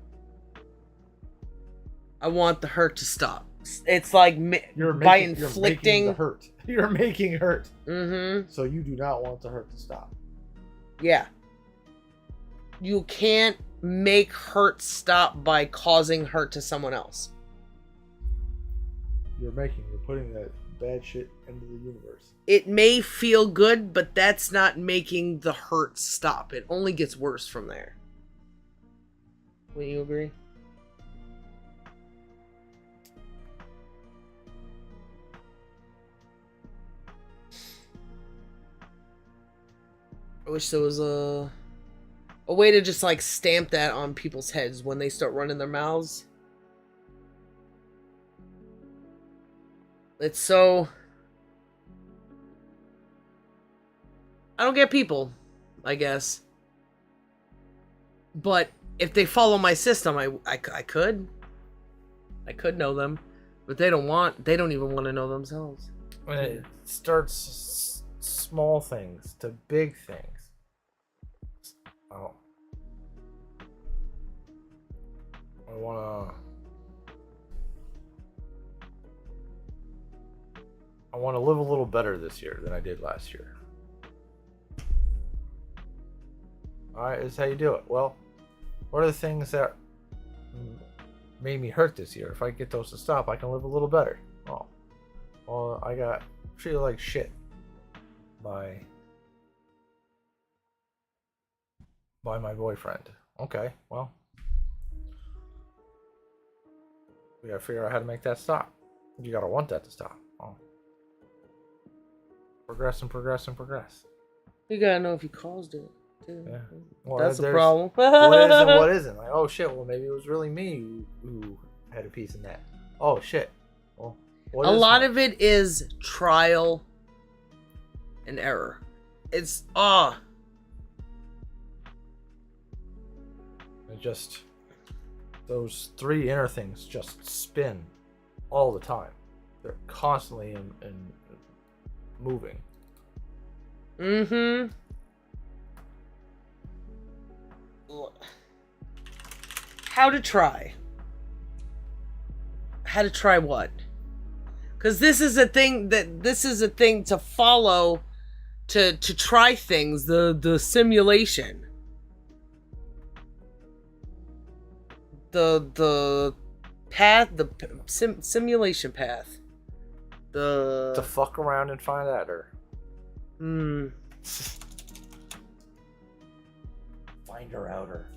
I want the hurt to stop. It's like You're by making, inflicting the hurt. You're making hurt. Mm-hmm. So you do not want the hurt to stop. Yeah. You can't make hurt stop by causing hurt to someone else. You're putting that bad shit into the universe. It may feel good, but that's not making the hurt stop. It only gets worse from there. Wouldn't you agree? I wish there was a way to just like stamp that on people's heads when they start running their mouths. It's so... I don't get people, I guess. But if they follow my system, I could. I could know them. But they don't even want to know themselves. When it starts small things to big things. Oh. I want to live a little better this year than I did last year. Alright, this is how you do it. Well, what are the things that made me hurt this year? If I get those to stop, I can live a little better. Oh. Well, I got treated like shit by my boyfriend. Okay, well, we gotta figure out how to make that stop. You gotta want that to stop. Oh. Progress and progress and progress. You gotta know if you caused it, too. Yeah. Well, That's the there's problem. What is and what isn't. Like, oh shit, well maybe it was really me who had a piece in that. Oh shit. Well, what A is lot that? of it is trial and error. It's It just those three inner things just spin all the time. They're constantly in moving. mm-hmm. How to try? How to try what? Because this is a thing to follow, to try things. The simulation. The path, simulation path. To fuck around and find out her. Find her outer.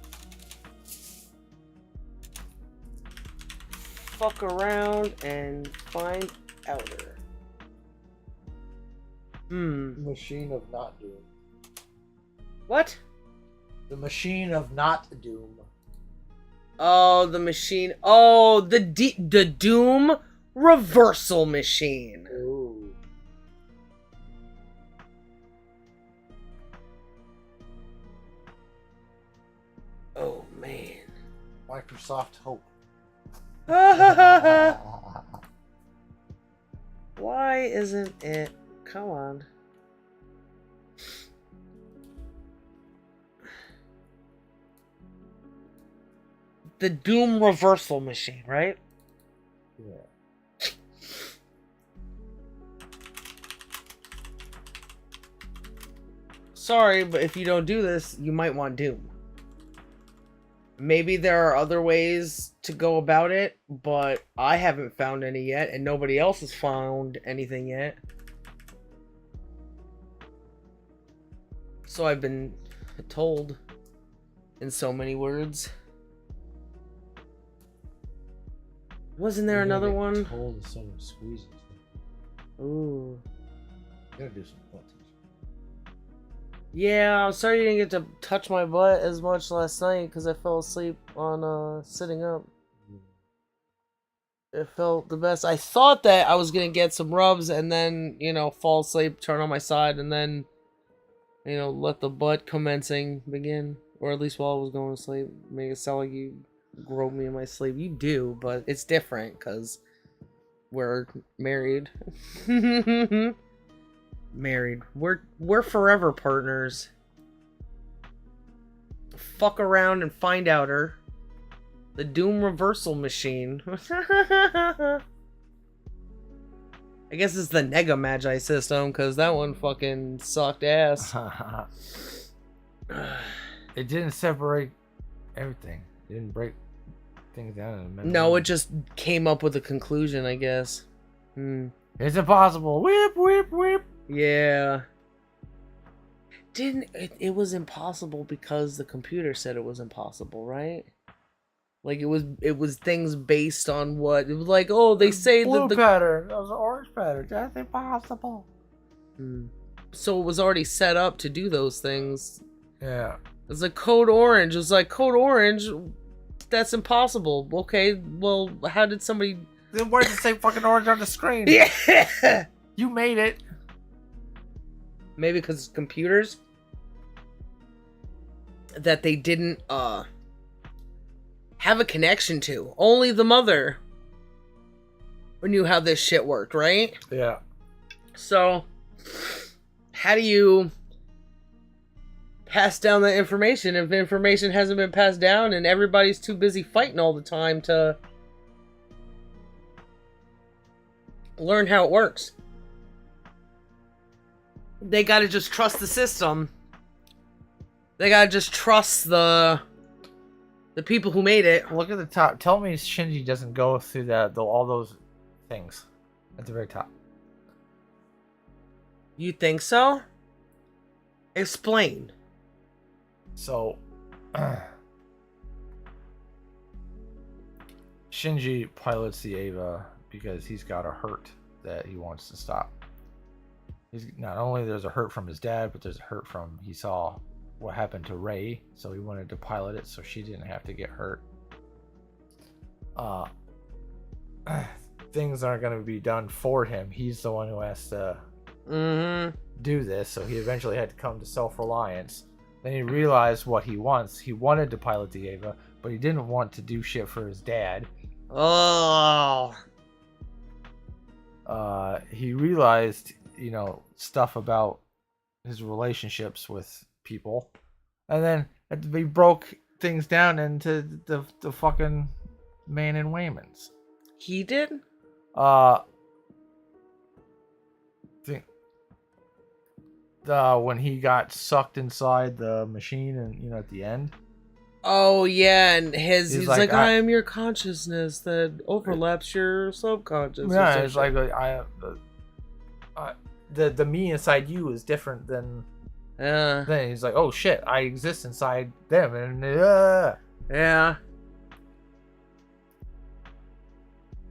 Fuck around and find outer. Machine of not doom. What? The machine of not doom. Oh, the machine. Oh, the Doom reversal machine. Ooh. Oh man. Microsoft Hope. Why isn't it? Come on. The Doom reversal machine, right? Yeah. Sorry, but if you don't do this, you might want Doom. Maybe there are other ways to go about it, but I haven't found any yet, and nobody else has found anything yet. So I've been told in so many words. Wasn't there another one? Told if someone squeezes. Ooh. Gotta do some butt touch. Yeah, I'm sorry you didn't get to touch my butt as much last night because I fell asleep on sitting up. It felt the best. I thought that I was gonna get some rubs and then, fall asleep, turn on my side, and then, let the butt commencing begin. Or at least while I was going to sleep. Make it sound like you groped me in my sleep. You do, but it's different because we're married. Married. We're forever partners. Fuck around and find out her. The Doom reversal machine. I guess it's the Nega Magi system, because that one fucking sucked ass. It didn't separate everything. It didn't break things down. No, it just came up with a conclusion, I guess. It's impossible. Whip, whip, whip. Yeah. It was impossible because the computer said it was impossible, right? Like it was things based on what it was like. Oh, they say blue that pattern. That was an orange pattern. That's impossible. So it was already set up to do those things. Yeah. It's like code orange. It was like code orange. That's impossible. Okay, well, how did somebody? Then why did it say fucking orange on the screen? Yeah. You made it. Maybe because it's computers that they didn't have a connection to. Only the mother knew how this shit worked, right? Yeah. So, how do you pass down that information if information hasn't been passed down and everybody's too busy fighting all the time to learn how it works? They gotta just trust the system. They gotta just trust the people who made it. Look at the top. Tell me Shinji doesn't go through all those things at the very top. You think so? Explain. So, Shinji pilots the Eva because he's got a hurt that he wants to stop. He's not only there's a hurt from his dad, but there's a hurt from he saw what happened to Ray, so he wanted to pilot it so she didn't have to get hurt. Things aren't going to be done for him. He's the one who has to do this, so he eventually had to come to self-reliance. Then he realized what he wants. He wanted to pilot the Ava, but he didn't want to do shit for his dad. Oh. He realized, you know, stuff about his relationships with people, and then he broke things down into the fucking man in Waymans. He did? When he got sucked inside the machine, and you know, at the end. Oh yeah, and he's like, I am your consciousness that overlaps your subconscious. Yeah, it's like the me inside you is different than. Then he's like, oh shit, I exist inside them, and yeah.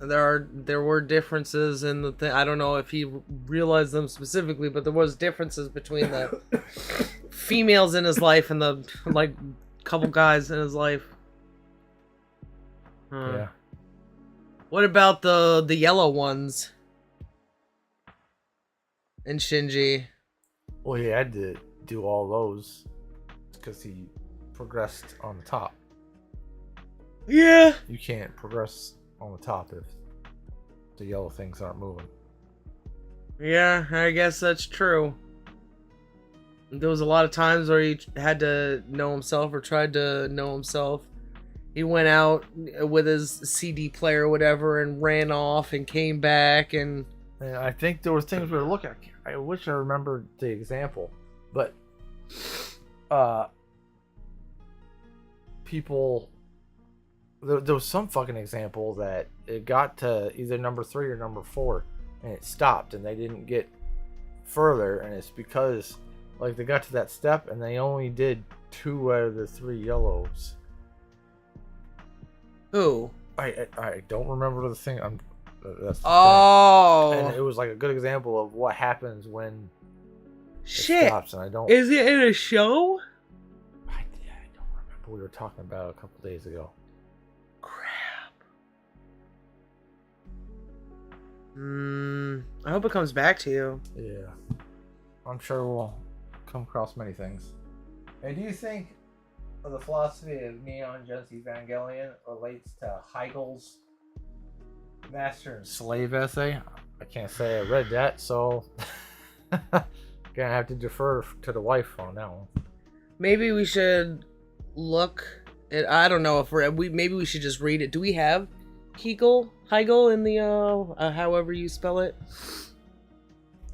There were differences in the thing. I don't know if he realized them specifically, but there was differences between the females in his life and the like couple guys in his life. Yeah. What about the yellow ones? And Shinji? Well, he had to do all those because he progressed on the top. Yeah. You can't progress on the top if the yellow things aren't moving. Yeah, I guess that's true. There was a lot of times where he had to know himself or tried to know himself. He went out with his CD player or whatever and ran off and came back, and I think there were things we were looking at. I wish I remembered the example, but people, there was some fucking example that it got to either number 3 or number 4 and it stopped and they didn't get further, and it's because like they got to that step and they only did 2 out of the 3 yellows. who? I don't remember the thing. That's the thing. And it was like a good example of what happens when shit it stops, and I don't. Is it in a show? I don't remember. We were talking about it a couple days ago. Crap. I hope it comes back to you. Yeah, I'm sure we'll come across many things. Hey, do you think the philosophy of Neon Genesis Evangelion relates to Hegel's Master and Slave essay? I can't say I read that, so gonna have to defer to the wife on that one. Maybe we should look at, I don't know if maybe we should just read it. Do we have Hegel in the however you spell it?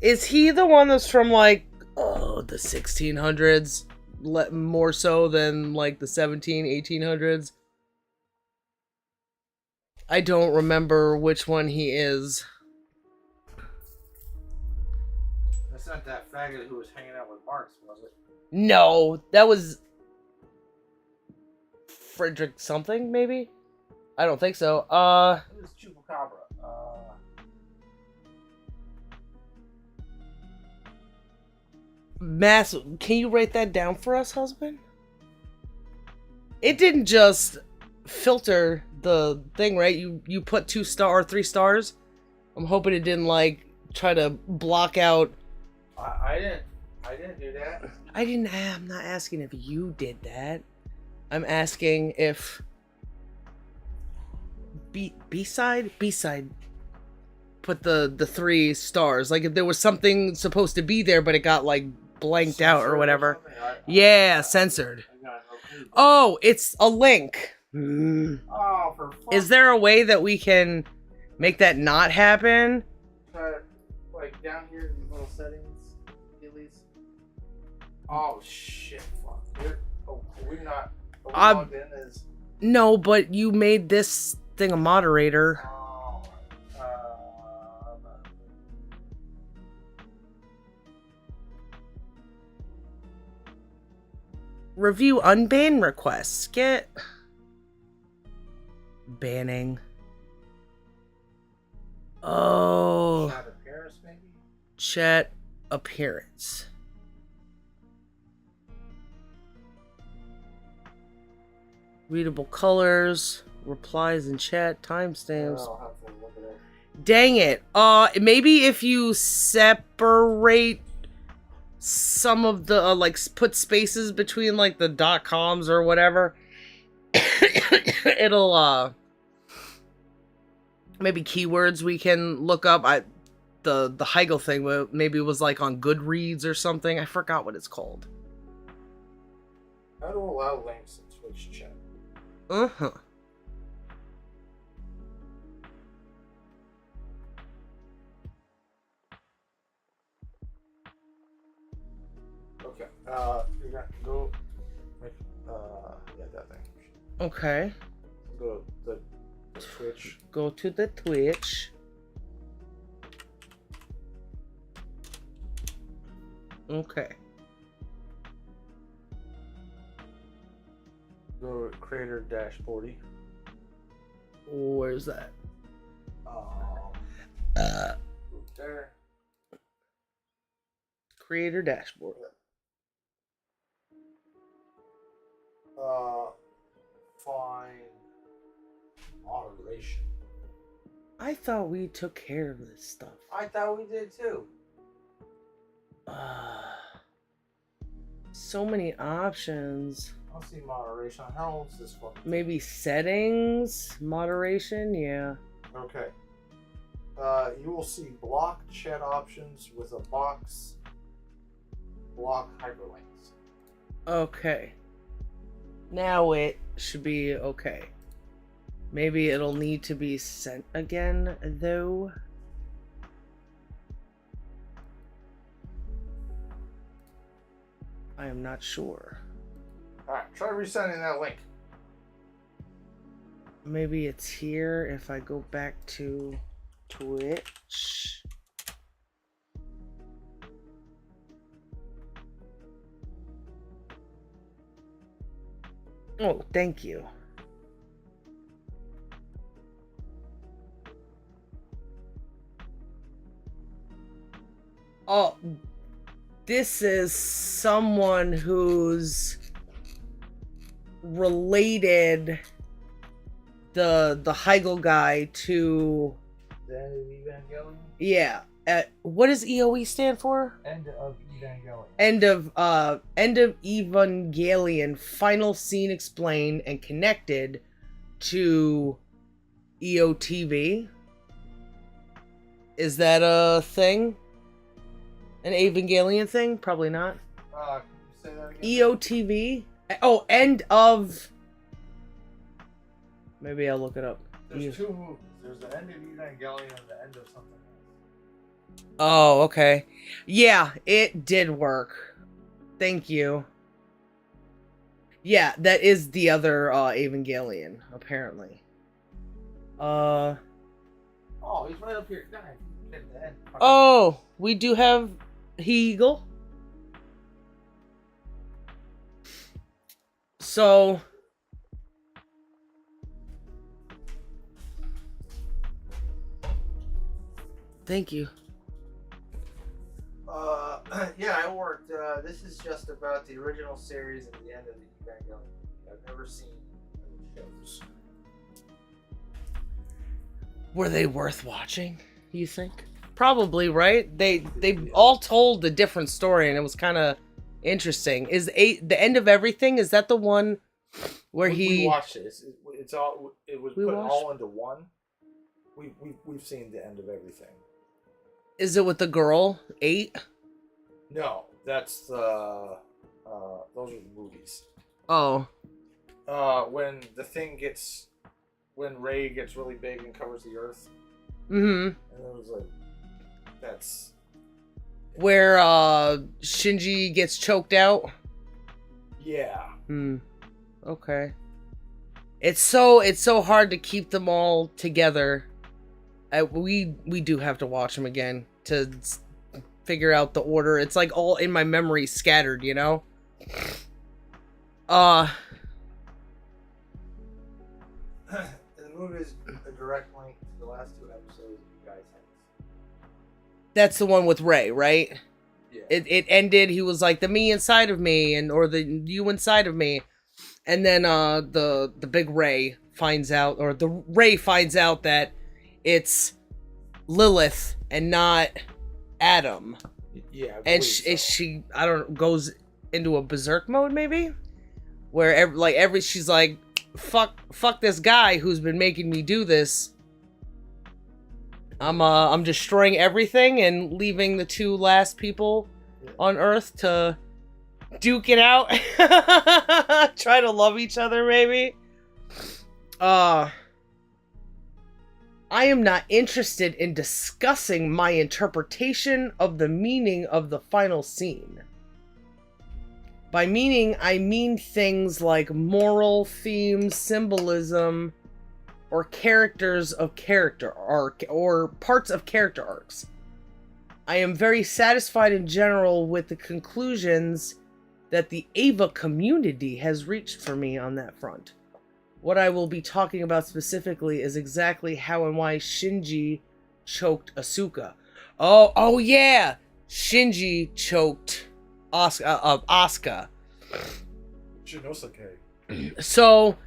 Is he the one that's from like the 1600s more so than like the 1800s? I don't remember which one he is. That's not that faggot who was hanging out with Marx, was it? No, that was Frederick something, maybe? I don't think so. It was Chupacabra. Mass, can you write that down for us, husband? It didn't just filter the thing, right? You put 2 or 3 stars. I'm hoping it didn't like try to block out. I didn't do that. I'm not asking if you did that. I'm asking if B-side put the 3 stars. Like if there was something supposed to be there, but it got like blanked censored out or whatever. Yeah, censored. Oh, it's a link. Oh, for fuck. Is there a way that we can make that not happen? Like down here, these little settings, at least. Oh shit! Fuck. We're not. Are we logged in as? No, but you made this thing a moderator. Review unban requests. Get banning. Oh. Shot of Paris, maybe? Chat appearance. Readable colors, replies in chat, timestamps. I'll have to look at it. Dang it. Maybe if you separate some of the, like, put spaces between, like, the .coms or whatever, it'll, maybe keywords we can look up. The Heigl thing maybe was, like, on Goodreads or something. I forgot what it's called. How to allow links in Twitch chat? Uh-huh. Okay. You got to go. Yeah, that thing. Okay. Go to the Twitch. Go to the Twitch. Okay. Go to creator -40. Where's that? There. Creator dashboard. Find moderation. I thought we took care of this stuff. I thought we did too. So many options. I don't see moderation. How old is this fucking? Maybe settings, moderation, yeah. Okay. You will see block chat options with a box. Block hyperlinks. Okay. Now it should be okay. Maybe it'll need to be sent again, though. I am not sure. Alright, try resending that link. Maybe it's here if I go back to Twitch. Oh, thank you. Oh, this is someone who's related the Heigl guy to, The end of Evangelion? yeah. What does EOE stand for? End of Evangelion. End of Evangelion, final scene explained and connected to EOTV. Is that a thing? An Evangelion thing? Probably not. Can you say that again? EOTV? Oh, end of... Maybe I'll look it up. There's two movies. There's the end of Evangelion and the end of something else. Oh, okay. Yeah, it did work. Thank you. Yeah, that is the other Evangelion, apparently. Oh, he's right up here. Guys, at the end. Oh, we do have Heigl. So... Thank you. Yeah, it worked. This is just about the original series and the end of the Evangelion. I've never seen those shows. Were they worth watching, you think? Probably, right? They all told a different story, and it was kind of interesting. Is the end of everything? Is that the one where we watched it. It's all. It was We put watched- all into one. We've seen the end of everything. Is it with the girl 8? No, that's the. Those are the movies. Oh, When the thing gets, when Rey gets really big and covers the Earth, mm-hmm. and it was like, that's. Where Shinji gets choked out. Yeah. Okay. It's so hard to keep them all together. We do have to watch them again to figure out the order. It's like all in my memory scattered, you know? The movie is a direct link to the last 2 episodes of You Guys Hands. That's the one with Rey, right? it ended. He was like the me inside of me, or the you inside of me, and then the big Ray finds out, or the Ray finds out that it's Lilith and not Adam. Yeah, And she I don't know, goes into a berserk mode maybe, where she's like, fuck this guy who's been making me do this. I'm destroying everything and leaving the two last people on Earth to duke it out. Try to love each other maybe. I am not interested in discussing my interpretation of the meaning of the final scene. By meaning, I mean things like moral themes, symbolism, or characters of character arc, or parts of character arcs. I am very satisfied in general with the conclusions that the Ava community has reached for me on that front. What I will be talking about specifically is exactly how and why Shinji choked Asuka. Oh yeah! Shinji choked Asuka. Shinosuke. So,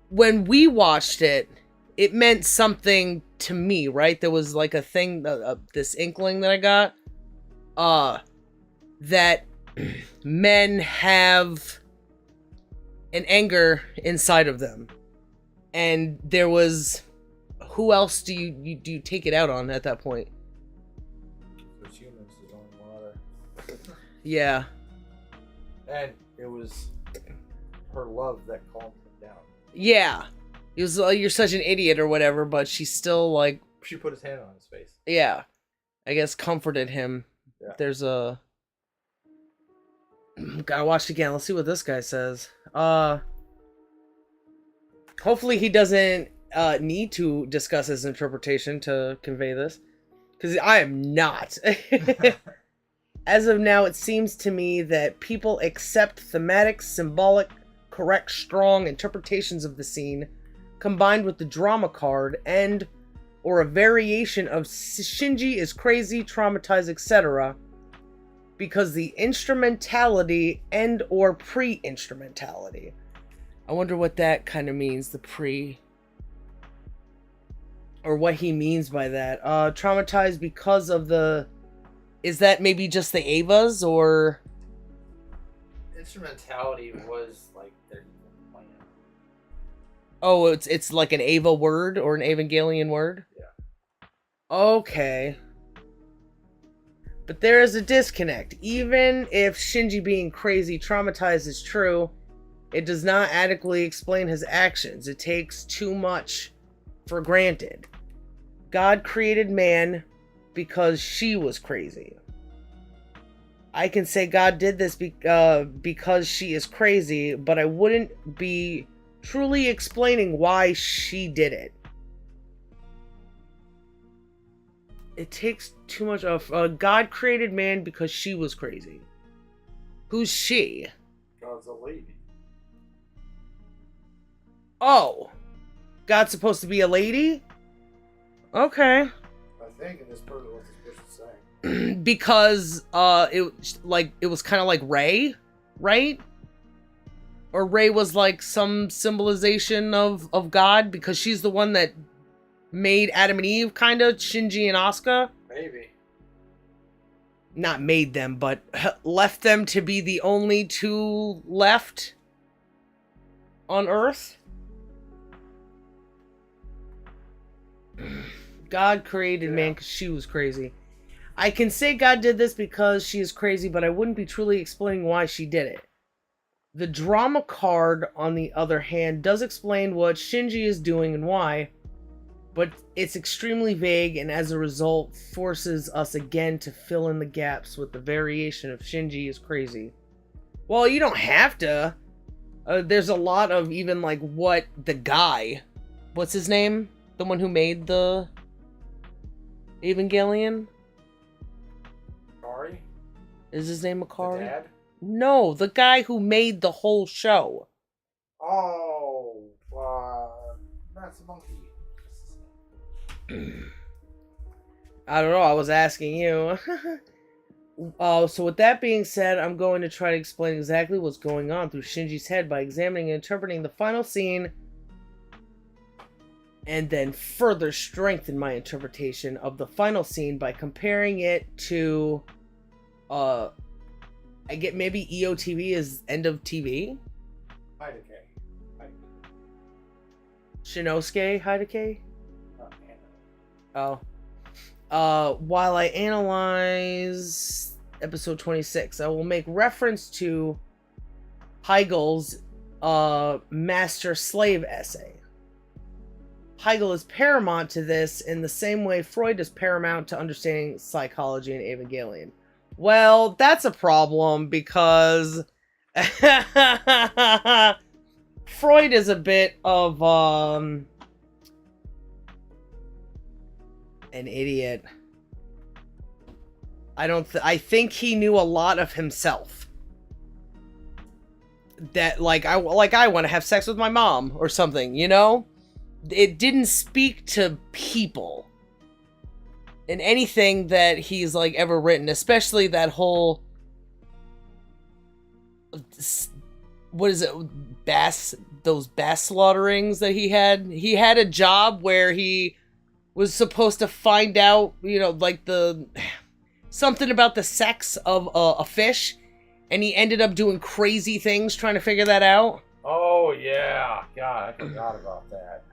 when we watched it, it meant something to me, right? There was like a thing, this inkling that I got, that men have an anger inside of them, and there was, who else do you take it out on at that point? There's humans. There's only one other. Yeah. And it was her love that calmed him down. Yeah. He was like, you're such an idiot or whatever, but she still like, She put his hand on his face. yeah, I guess comforted him. Yeah. There's a, gotta watch it again. Let's see what this guy says. Hopefully he doesn't need to discuss his interpretation to convey this, because I am not. As of now, it seems to me that people accept thematic, symbolic, correct, strong interpretations of the scene, combined with the drama card and or a variation of Shinji is crazy, traumatized, etc., because the instrumentality and or pre-instrumentality. I wonder what that kind of means, the pre, or what he means by that. Traumatized because of the, is that maybe just the Avas, or? Instrumentality was like their plan. Oh, it's like an Ava word or an Evangelion word? Yeah. Okay. But there is a disconnect. Even if Shinji being crazy, traumatized is true, it does not adequately explain his actions. It takes too much for granted. God created man because she was crazy. I can say God did this because she is crazy, but I wouldn't be truly explaining why she did it. It takes too much of God created man because she was crazy. Who's she? God's a lady. Oh, God's supposed to be a lady? Okay. I think, and this person what this person's saying. Because it was kind of like Ray, right? Or Ray was like some symbolization of God, because she's the one that made Adam and Eve, kind of, Shinji and Asuka. Maybe. Not made them, but left them to be the only two left on Earth. God created man because she was crazy. I can say God did this because she is crazy, but I wouldn't be truly explaining why she did it. The drama card, on the other hand, does explain what Shinji is doing and why, but it's extremely vague, and as a result forces us again to fill in the gaps with the variation of Shinji is crazy. Well, you don't have to. There's a lot of even like what the guy, what's his name? The one who made the Evangelion? Sorry? Is his name Akari? The dad? No, the guy who made the whole show. Oh, that's a monkey. I don't know, I was asking you. So with that being said, I'm going to try to explain exactly what's going on through Shinji's head by examining and interpreting the final scene, and then further strengthen my interpretation of the final scene by comparing it to, I get maybe EOTV is end of TV? Hideki. Shinosuke Hideki? Anna. Oh. While I analyze episode 26, I will make reference to Heigel's master-slave essay. Hegel is paramount to this in the same way Freud is paramount to understanding psychology and Evangelion. Well, that's a problem because Freud is a bit of an idiot. I think he knew a lot of himself. That I want to have sex with my mom or something, you know? It didn't speak to people in anything that he's ever written, especially that whole, what is it, those bass slaughterings that he had. He had a job where he was supposed to find out, something about the sex of a fish, and he ended up doing crazy things trying to figure that out. Oh yeah, God, I forgot about that.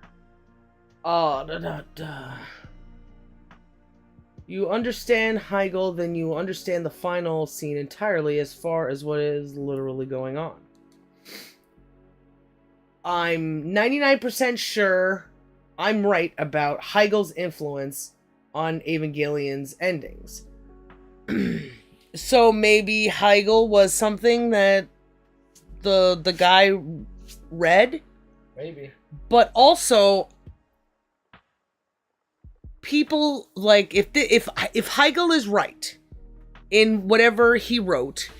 You understand Hegel, then you understand the final scene entirely as far as what is literally going on. I'm 99% sure I'm right about Hegel's influence on Evangelion's endings. So maybe Hegel was something that the guy read? Maybe. But also, people if Hegel is right in whatever he wrote,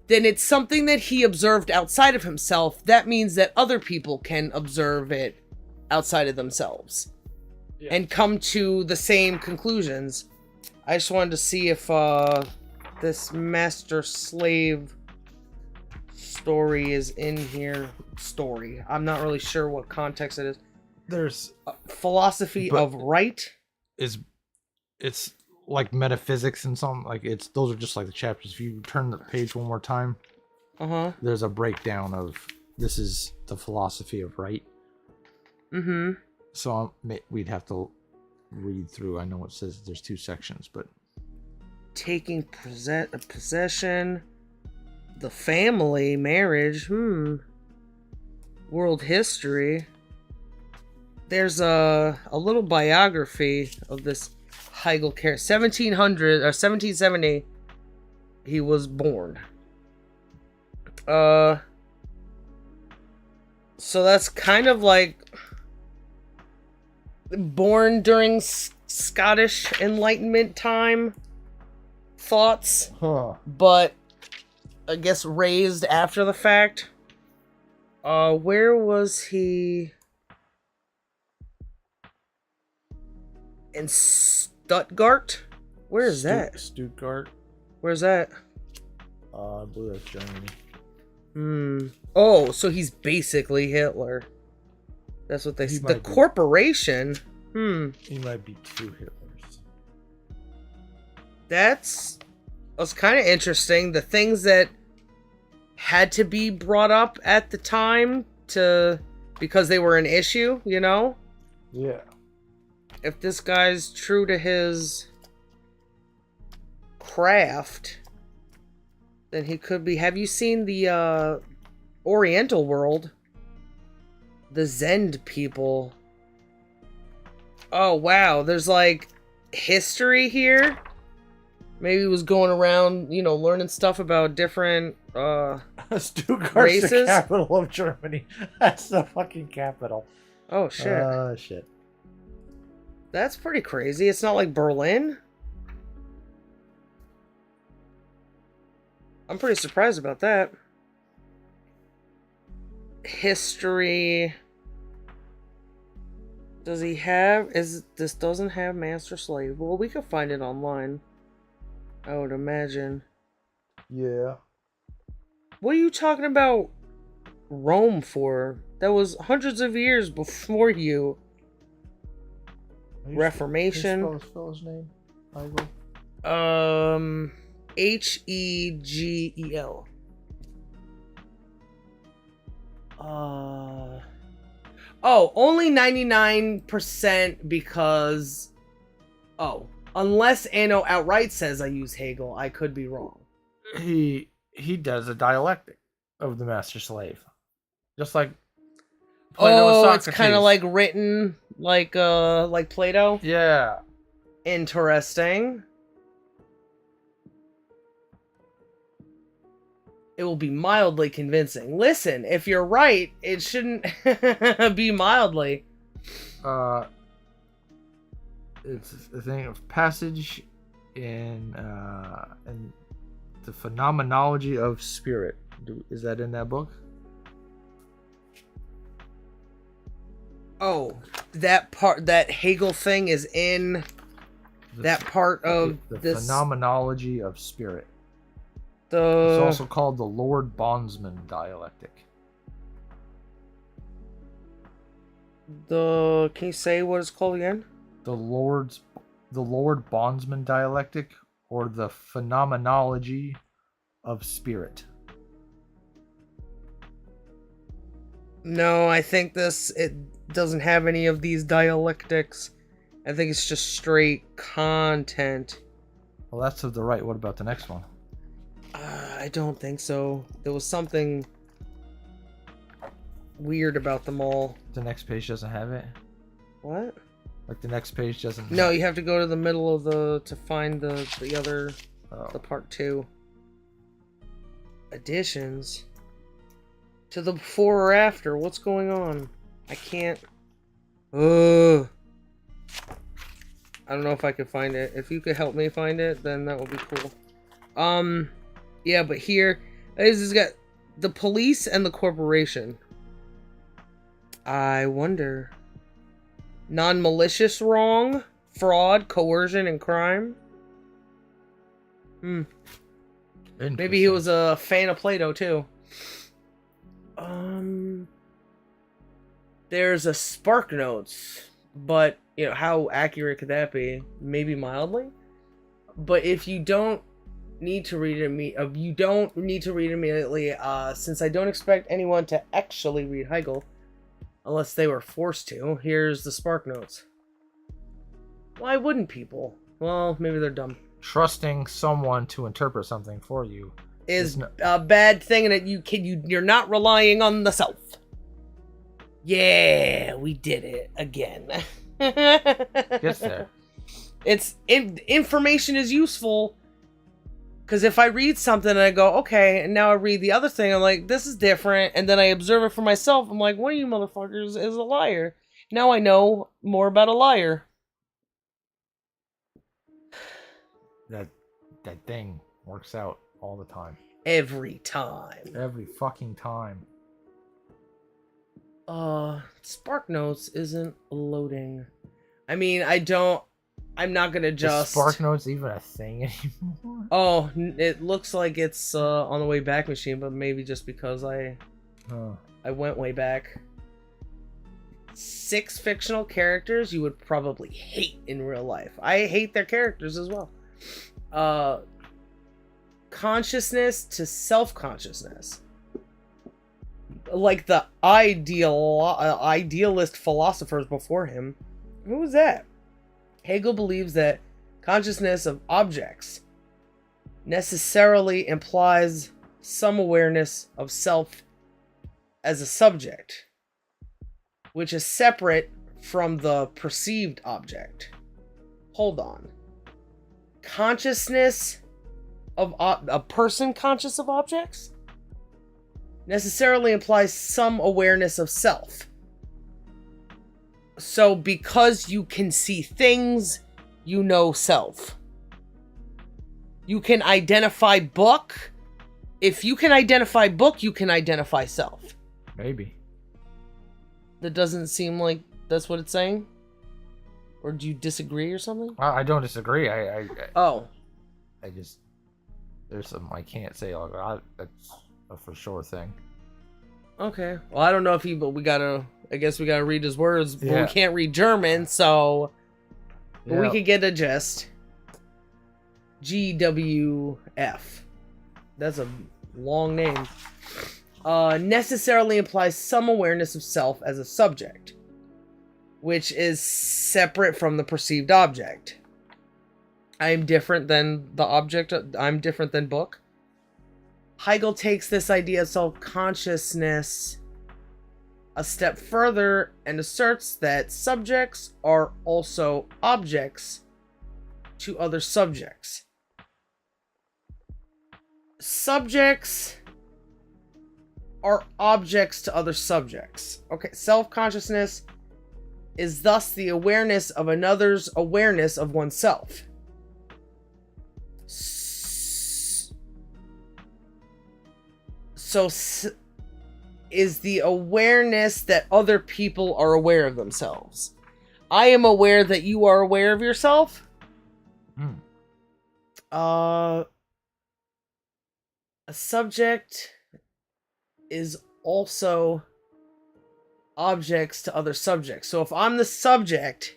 then it's something that he observed outside of himself. That means that other people can observe it outside of themselves and come to the same conclusions. I just wanted to see if this master-slave story is in here. I'm not really sure what context it is. There's philosophy of right. It's like metaphysics and something those are just like the chapters. If you turn the page one more time, there's a breakdown of this is the philosophy of right. So we'd have to read through. I know it says there's 2 sections, but taking possession, the family, marriage, world history. There's a little biography of this Hegel character. 1700 or 1770 he was born. So that's kind of born during Scottish Enlightenment time thoughts, but I guess raised after the fact. Where was he? In Stuttgart? Where is that? Stuttgart. Where's that? I believe that's Germany. Oh, so he's basically Hitler. That's what they say. The corporation? He might be 2 Hitlers. Was kind of interesting. The things that had to be brought up at the time because they were an issue, you know? Yeah. If this guy's true to his craft, then he could be. Have you seen the Oriental world? The Zend people. Oh wow, there's history here. Maybe he was going around, learning stuff about different Stuttgart's races. The capital of Germany. That's the fucking capital. Oh shit. Shit. That's pretty crazy. It's not like Berlin. I'm pretty surprised about that. History. Does he have... This doesn't have master slave. Well, we could find it online. I would imagine. Yeah. What are you talking about Rome for? That was hundreds of years before you. Reformation. Spell this fellow's name? Hegel. Hegel. Oh, only 99% because... Oh, unless Anno outright says I use Hegel, I could be wrong. He does a dialectic of the master slave, just like Plato with Socrates. It's kind of like written like Plato. Yeah. Interesting. It will be mildly convincing. Listen, if you're right, it shouldn't be mildly. It's a thing of passage in the phenomenology of spirit. Is that in that book? Oh, that part, that Hegel thing is in that part of the this phenomenology of spirit. It's the also called the Lord Bondsman dialectic. Can you say what it's called again? The Lord Bondsman dialectic, or the phenomenology of spirit. No, I think it doesn't have any of these dialectics. I think it's just straight content. Well, that's to the right. What about the next one? I don't think so. There was something weird about them all. The next page doesn't have it. What? Like the next page doesn't. No, you have to go to the middle of to find the other the Oh. part 2. Additions to the before or after. What's going on? I can't. Ugh. I don't know if I could find it. If you could help me find it, then that would be cool. Yeah, but here it's got the police and the corporation. I wonder. Non-malicious wrong, fraud, coercion, and crime. Maybe he was a fan of Plato too. There's a Spark Notes, but you know how accurate could that be? Maybe mildly. But if you don't need to read it, immediately. Since I don't expect anyone to actually read Hegel, unless they were forced to. Here's the Spark Notes. Why wouldn't people? Well, maybe they're dumb. Trusting someone to interpret something for you Is a bad thing, and that you're not relying on the self. Yeah, we did it again. Gets there. Information is useful. Because if I read something and I go, okay, and now I read the other thing, I'm like, this is different, and then I observe it for myself, I'm like, one of you motherfuckers is a liar. Now I know more about a liar. That thing works out all the time. Every time. Every fucking time. Spark Notes isn't loading. I mean, I'm not gonna just... Is Spark Notes even a thing anymore? Oh, it looks like it's on the way back machine, but maybe just because I went way back. 6 fictional characters you would probably hate in real life. I hate their characters as well. Consciousness to self-consciousness. Like the idealist philosophers before him. Who was that? Hegel believes that consciousness of objects necessarily implies some awareness of self as a subject, which is separate from the perceived object. Hold on. Consciousness of a person conscious of objects necessarily implies some awareness of self. So because you can see things, you know self. You can identify book. If you can identify book, you can identify self. Maybe. That doesn't seem like that's what it's saying? Or do you disagree or something? I don't disagree. Oh. there's some I can't say. That's a for sure thing. Okay. Well, I don't know if but I guess we gotta read his words, but Yeah. we can't read German, so but we Yeah. could get a gist. GWF. That's a long name. Necessarily implies some awareness of self as a subject, which is separate from the perceived object. I am different than the object. I'm different than book. Hegel takes this idea of self-consciousness a step further and asserts that subjects are also objects to other subjects. Subjects are objects to other subjects. Okay, self-consciousness is thus the awareness of another's awareness of oneself. So is the awareness that other people are aware of themselves. I am aware that you are aware of yourself. A subject is also objects to other subjects. So if I'm the subject,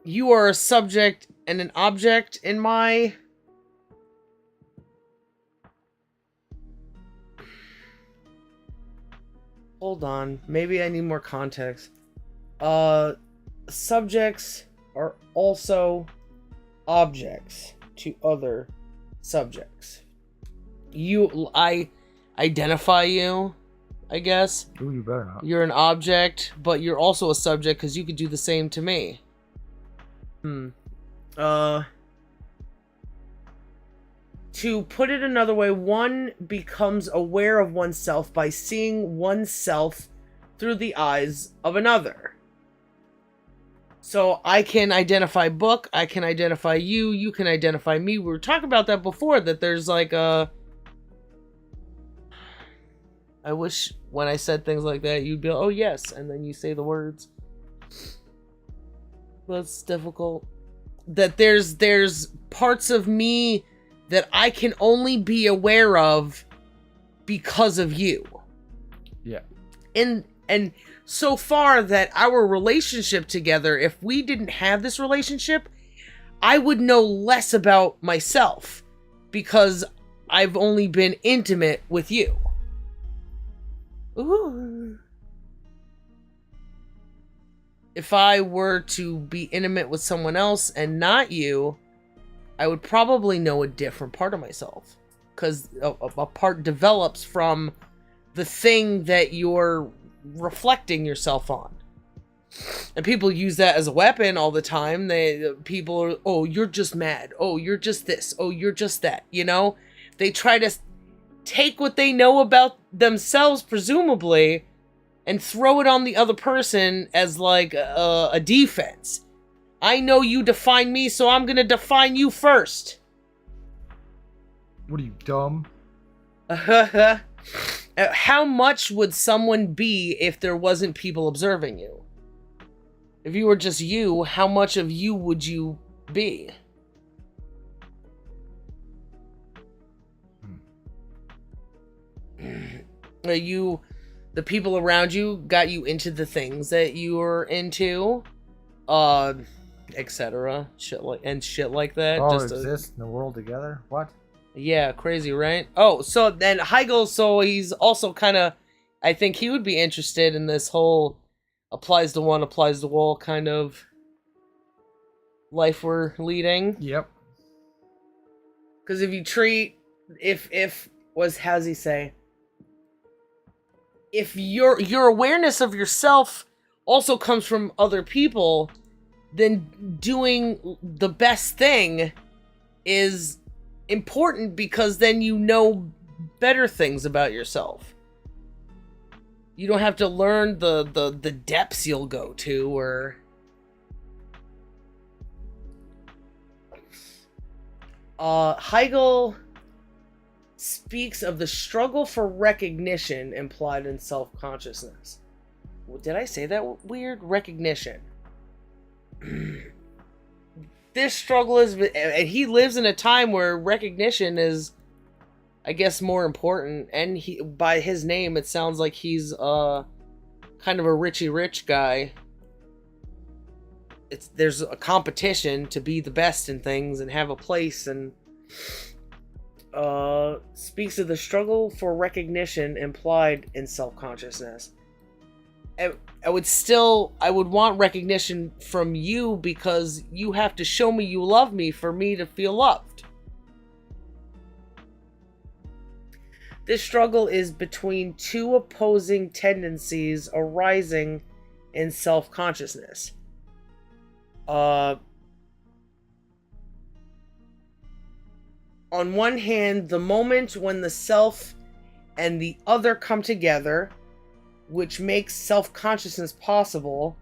you are a subject and an object in my... Hold on. Maybe I need more context. Subjects are also objects to other subjects. I identify you, I guess. Ooh, you better not. You're an object, but you're also a subject because you could do the same to me. To put it another way, one becomes aware of oneself by seeing oneself through the eyes of another. So I can identify book, I can identify you, you can identify me. We were talking about that before, that there's like a... I wish when I said things like that, you'd be like, oh yes, and then you say the words. That's difficult. That there's parts of me that I can only be aware of because of you. Yeah. And so far that our relationship together, if we didn't have this relationship, I would know less about myself because I've only been intimate with you. Ooh. If I were to be intimate with someone else and not you, I would probably know a different part of myself. Because a part develops from the thing that you're reflecting yourself on. And people use that as a weapon all the time. People are, oh, you're just mad. Oh, you're just this. Oh, you're just that. You know? They try to take what they know about themselves, presumably, and throw it on the other person as like a defense. I know you define me, so I'm gonna define you first. What are you, dumb? How much would someone be if there wasn't people observing you? If you were just you, how much of you would you be? The people around you got you into the things that you were into, etc. Shit like that. All Just exist in the world together. What? Yeah, crazy, right? Oh, so then Hegel, so he's also kind of, I think he would be interested in this whole applies to one, applies to all kind of life we're leading. Yep. Because if you treat, how's he say? If your awareness of yourself also comes from other people, then doing the best thing is important because then you know better things about yourself. You don't have to learn the depths you'll go to, or Hegel speaks of the struggle for recognition implied in self-consciousness. Did I say that weird? Recognition. this struggle is, and he lives in a time where recognition is, I guess, more important. And he, by his name, it sounds like he's kind of a Richie Rich guy. There's a competition to be the best in things and have a place, and speaks of the struggle for recognition implied in self-consciousness. I would want recognition from you because you have to show me you love me for me to feel loved. This struggle is between two opposing tendencies arising in self-consciousness. On one hand, the moment when the self and the other come together, which makes self-consciousness possible,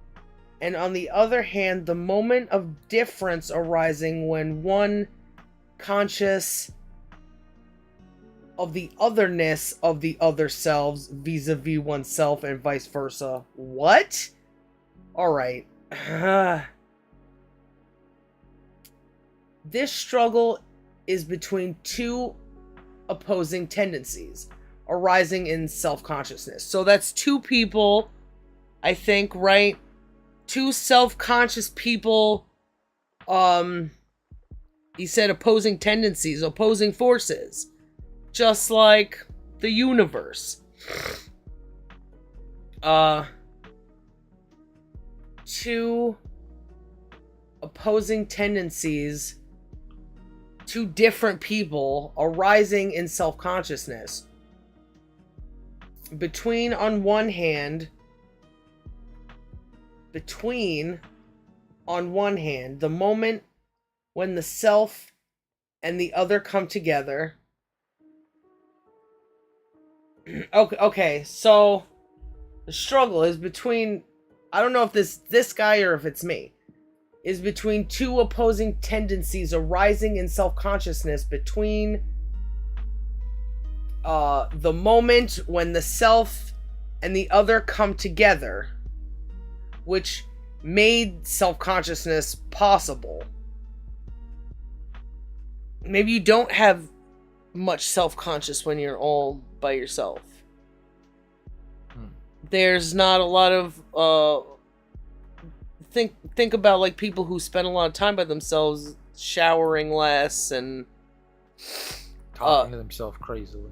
and on the other hand, the moment of difference arising when one conscious of the otherness of the other selves vis-a-vis oneself and vice versa. What? Alright. This struggle is between two opposing tendencies arising in self-consciousness. So that's two people, I think, right? Two self-conscious people, he said opposing tendencies, opposing forces. Just like the universe. Two opposing tendencies, two different people arising in self-consciousness. Between, on one hand, the moment when the self and the other come together. Okay, so the struggle is between, I don't know if this guy or if it's me, is between two opposing tendencies arising in self-consciousness between the moment when the self and the other come together, which made self-consciousness possible. Maybe you don't have much self-conscious when you're all by yourself. There's not a lot of think about like people who spend a lot of time by themselves, showering less and talking to themselves crazily.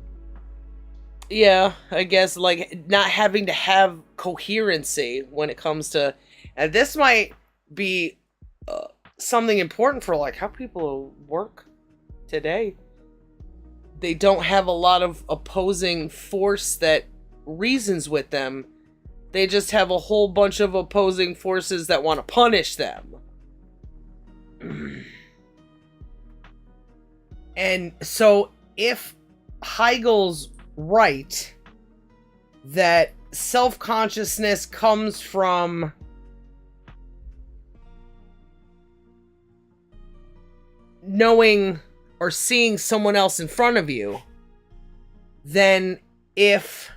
Yeah, I guess like not having to have coherency when it comes to, and this might be something important for like how people work today. They don't have a lot of opposing force that reasons with them. They just have a whole bunch of opposing forces that want to punish them. And so if Hegel's right that self-consciousness comes from knowing or seeing someone else in front of you, then if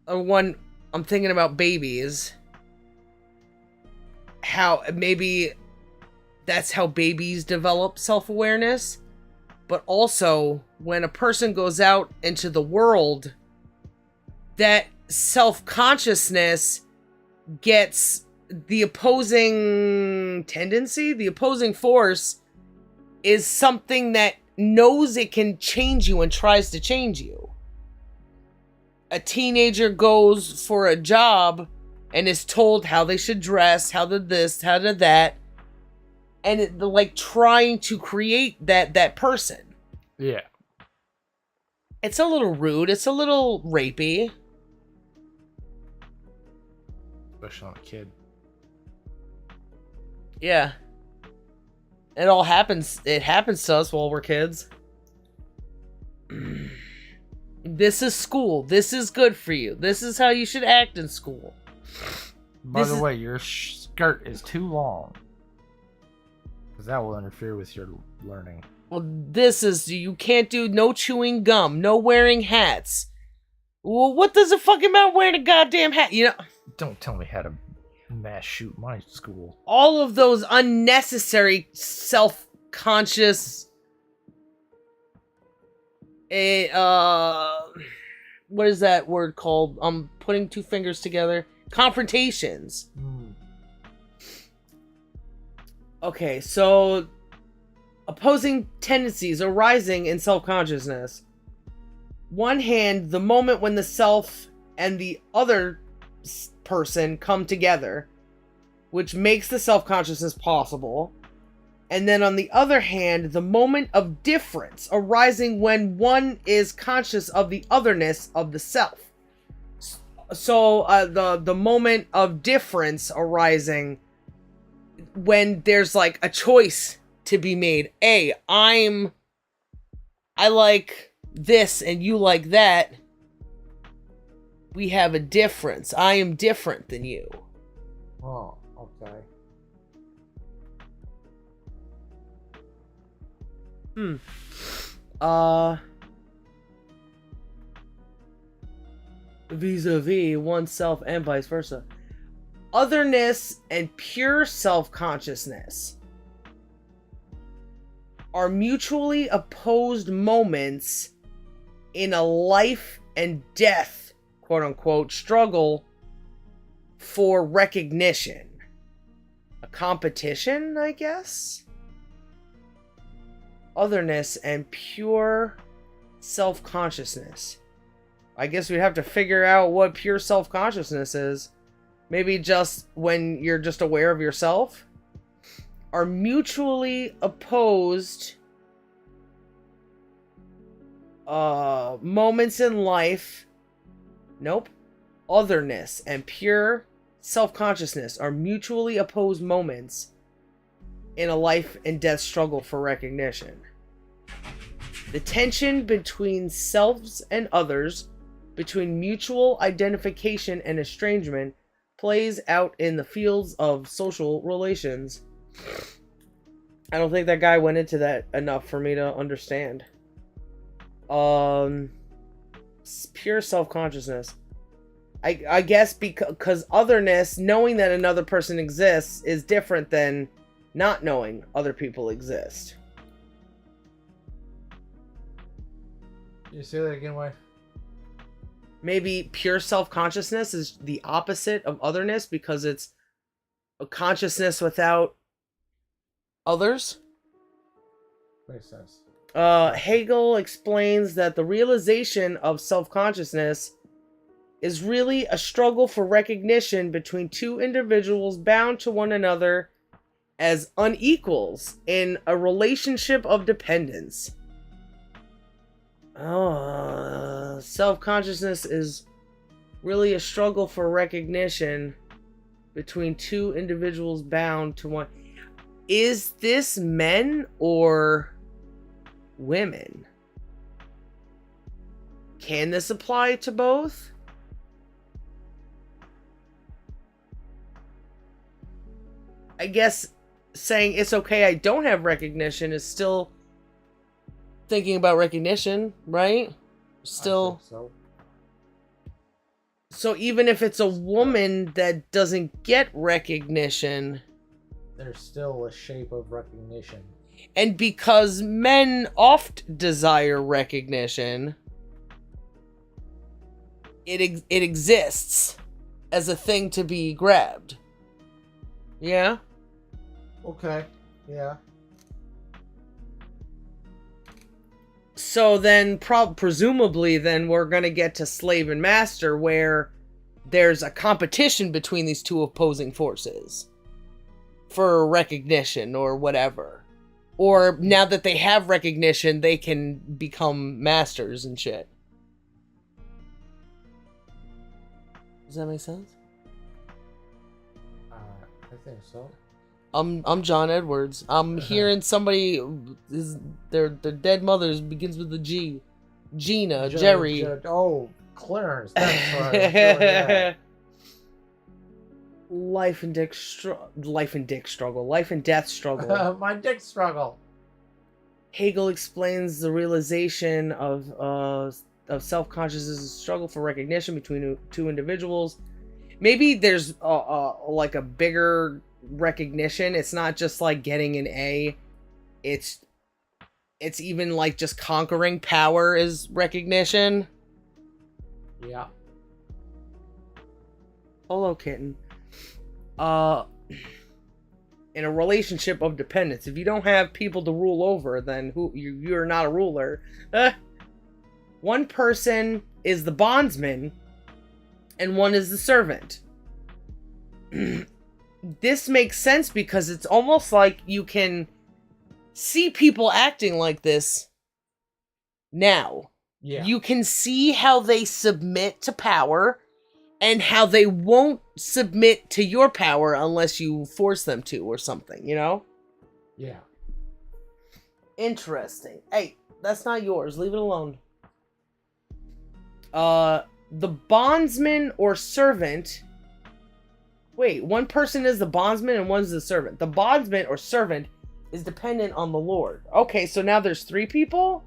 one, I'm thinking about babies, how maybe that's how babies develop self-awareness, but also when a person goes out into the world, that self-consciousness gets the opposing tendency, the opposing force is something that knows it can change you and tries to change you. A teenager goes for a job and is told how they should dress, how to this, how to that, and like trying to create that person. Yeah. It's a little rude. It's a little rapey. Especially on a kid. Yeah. It all happens. It happens to us while we're kids. This is school. This is good for you. This is how you should act in school. By the way, your skirt is too long. Because that will interfere with your learning. Well, this is, you can't do no chewing gum, no wearing hats. Well, what does it fucking matter wearing a goddamn hat? You know. Don't tell me how to mass shoot my school. all of those unnecessary self-conscious what is that word called? I'm putting two fingers together. Confrontations. Okay, so opposing tendencies arising in self-consciousness. One hand, the moment when the self and the other person come together, which makes the self-consciousness possible. And then on the other hand, the moment of difference arising when one is conscious of the otherness of the self. So the moment of difference arising when there's like a choice to be made. I like this and you like that. We have a difference. I am different than you. Oh, okay. Vis-a-vis oneself and vice versa. Otherness and pure self-consciousness are mutually opposed moments in a life and death, quote-unquote, struggle for recognition. A competition, I guess? Otherness and pure self-consciousness. I guess we'd have to figure out what pure self-consciousness is. Maybe just when you're just aware of yourself. Are mutually opposed moments in life. Nope. Otherness and pure self-consciousness are mutually opposed moments in a life and death struggle for recognition. The tension between selves and others, between mutual identification and estrangement, plays out in the fields of social relations. I don't think that guy went into that enough for me to understand. Pure self-consciousness. I guess because otherness, knowing that another person exists, is different than not knowing other people exist. Can you say that again, wife? Maybe pure self-consciousness is the opposite of otherness because it's a consciousness without others. Makes sense. Hegel explains that the realization of self-consciousness is really a struggle for recognition between two individuals bound to one another as unequals in a relationship of dependence. Self-consciousness is really a struggle for recognition between two individuals bound to one. Is this men or women? Can this apply to both? I guess saying it's okay I don't have recognition is still thinking about recognition, right? Still. So even if it's a woman that doesn't get recognition, there's still a shape of recognition. And because men oft desire recognition, it exists as a thing to be grabbed. Yeah? Okay. Yeah. So then, presumably, then we're going to get to slave and master, where there's a competition between these two opposing forces for recognition or whatever. Or now that they have recognition, they can become masters and shit. Does that make sense? I think so. I'm John Edwards. I'm hearing somebody their dead mothers begins with a G. Gina, Jerry. Oh, Clarence. That's right. I'm doing that. Life and death struggle. Life and death struggle. My dick struggle. Hegel explains the realization of self-consciousness as a struggle for recognition between two individuals. maybe there's like a bigger recognition. It's not just like getting an A. It's even like just conquering power is recognition. Yeah. Hello, kitten. In a relationship of dependence, if you don't have people to rule over, then you're not a ruler. One person is the bondsman, and one is the servant. This makes sense because it's almost like you can see people acting like this now. Yeah. You can see how they submit to power and how they won't submit to your power unless you force them to or something, you know? Yeah. Interesting. Hey, that's not yours. Leave it alone. The bondsman or servant. Wait, one person is the bondsman and one's the servant. The bondsman or servant is dependent on the Lord. Okay, so now there's 3 people?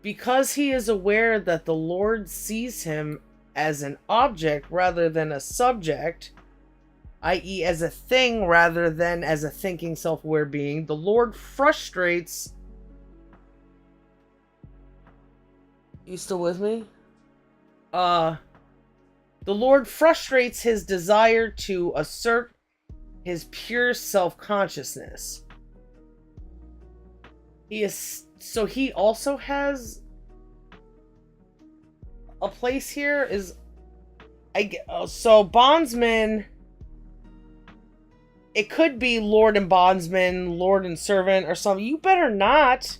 Because he is aware that the Lord sees him as an object rather than a subject, i.e. as a thing rather than as a thinking, self-aware being, the Lord frustrates... You still with me? The Lord frustrates his desire to assert his pure self-consciousness. So he also has a place here. So bondsman, it could be Lord and bondsman, Lord and servant, or something. You better not.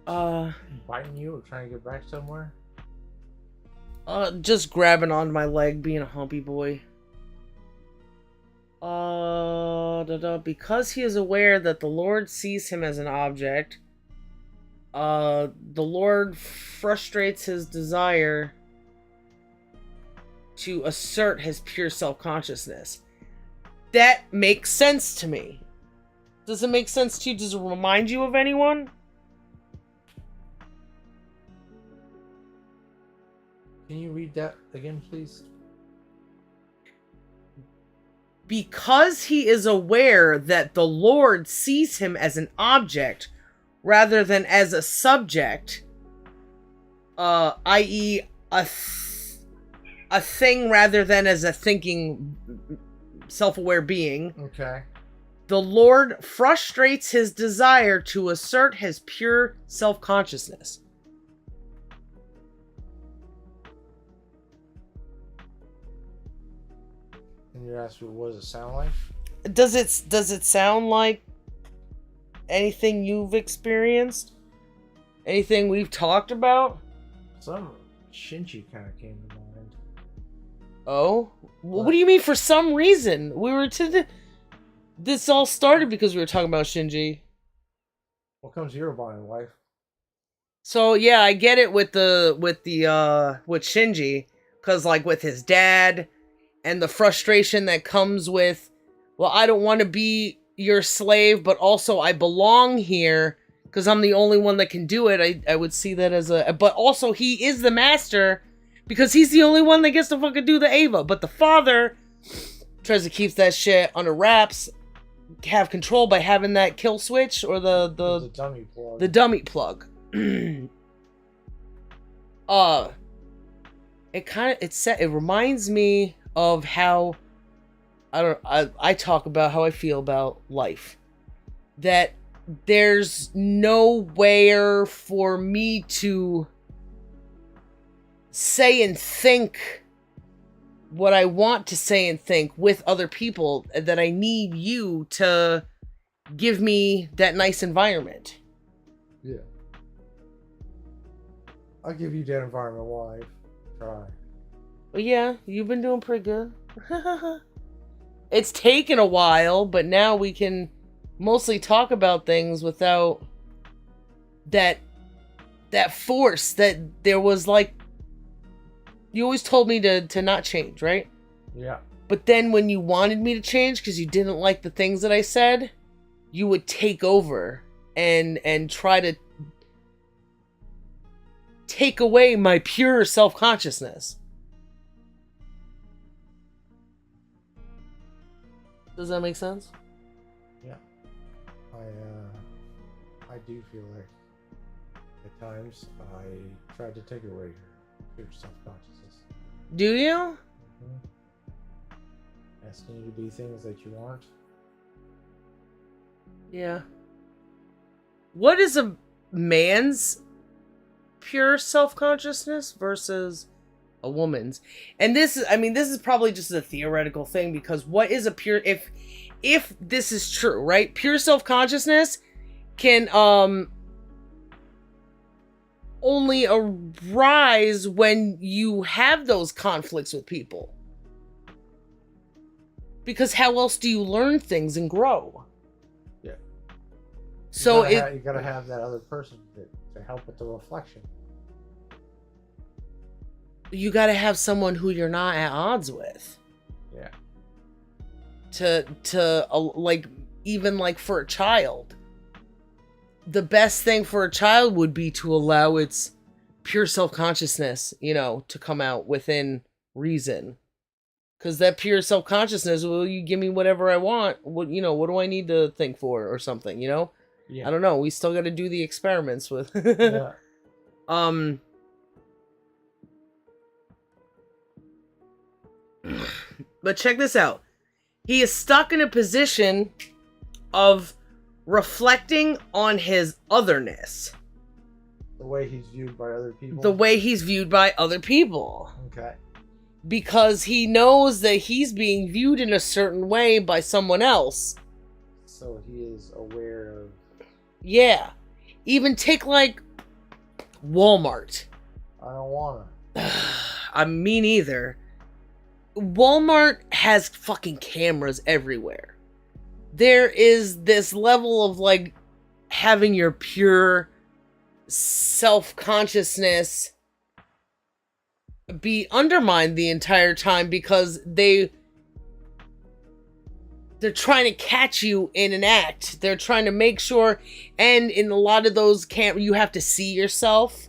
Biting you or trying to get back somewhere? Just grabbing onto my leg, being a humpy boy. Because he is aware that the Lord sees him as an object, the Lord frustrates his desire to assert his pure self-consciousness. That makes sense to me. Does it make sense to you? Does it remind you of anyone? Can you read that again, please? Because he is aware that the Lord sees him as an object rather than as a subject, i.e. a thing rather than as a thinking, self-aware being. Okay. The Lord frustrates his desire to assert his pure self-consciousness. And you asked what does it sound like? Does it sound like anything you've experienced? Anything we've talked about? Some Shinji kind of came to mind. Oh? What do you mean for some reason? We were this all started because we were talking about Shinji. What comes to your mind, wife? So yeah, I get it with Shinji, cause like with his dad and the frustration that comes with, well, I don't want to be your slave, but also I belong here because I'm the only one that can do it. I would see that as but also he is the master because he's the only one that gets to fucking do the Ava. But the father tries to keep that shit under wraps, have control by having that kill switch or the dummy plug. The dummy plug. It reminds me of how I talk about how I feel about life. That there's nowhere for me to say and think what I want to say and think with other people, that I need you to give me that nice environment. Yeah. I'll give you that environment, wife. Try. Well, yeah, you've been doing pretty good. It's taken a while, but now we can mostly talk about things without that force that there was. Like, you always told me to not change, right? Yeah. But then when you wanted me to change because you didn't like the things that I said, you would take over and try to take away my pure self-consciousness. Does that make sense? Yeah. I do feel like at times I try to take away your self-consciousness. Do you? Asking you to be things that you aren't. Yeah. What is a man's pure self-consciousness versus a woman's? And this is, I mean, this is probably just a theoretical thing, because what is a pure, if this is true, right? Pure self-consciousness can only arise when you have those conflicts with people. Because how else do you learn things and grow? Yeah. So you gotta have that other person to help with the reflection. You gotta have someone who you're not at odds with. Yeah. To like, even like for a child, the best thing for a child would be to allow its pure self-consciousness, you know, to come out within reason. Because that pure self-consciousness, will you give me whatever I want? What, you know, what do I need to think for or something, you know? Yeah. I don't know. We still got to do the experiments with. Yeah. But check this out. He is stuck in a position of reflecting on his otherness. The way he's viewed by other people. The way he's viewed by other people. Okay. Because he knows that he's being viewed in a certain way by someone else. So he is aware of... Yeah. Even take like Walmart. I don't wanna. I mean, neither. Walmart has fucking cameras everywhere. There is this level of like having your pure self-consciousness be undermined the entire time, because they're trying to catch you in an act. They're trying to make sure, and in a lot of those you have to see yourself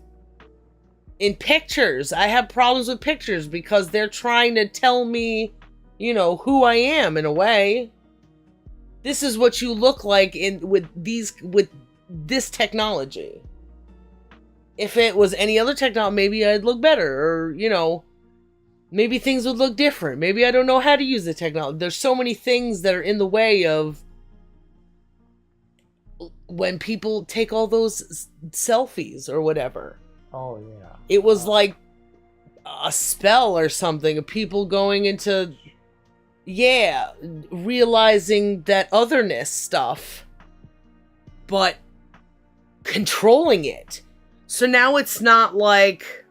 in pictures. I have problems with pictures because they're trying to tell me, you know, who I am in a way. This is what you look like with this technology. If it was any other technology, maybe I'd look better, or, you know, maybe things would look different. Maybe I don't know how to use the technology. There's so many things that are in the way of when people take all those selfies or whatever. Oh, yeah. It was like a spell or something of people going into, yeah, realizing that otherness stuff, but controlling it. So now it's not like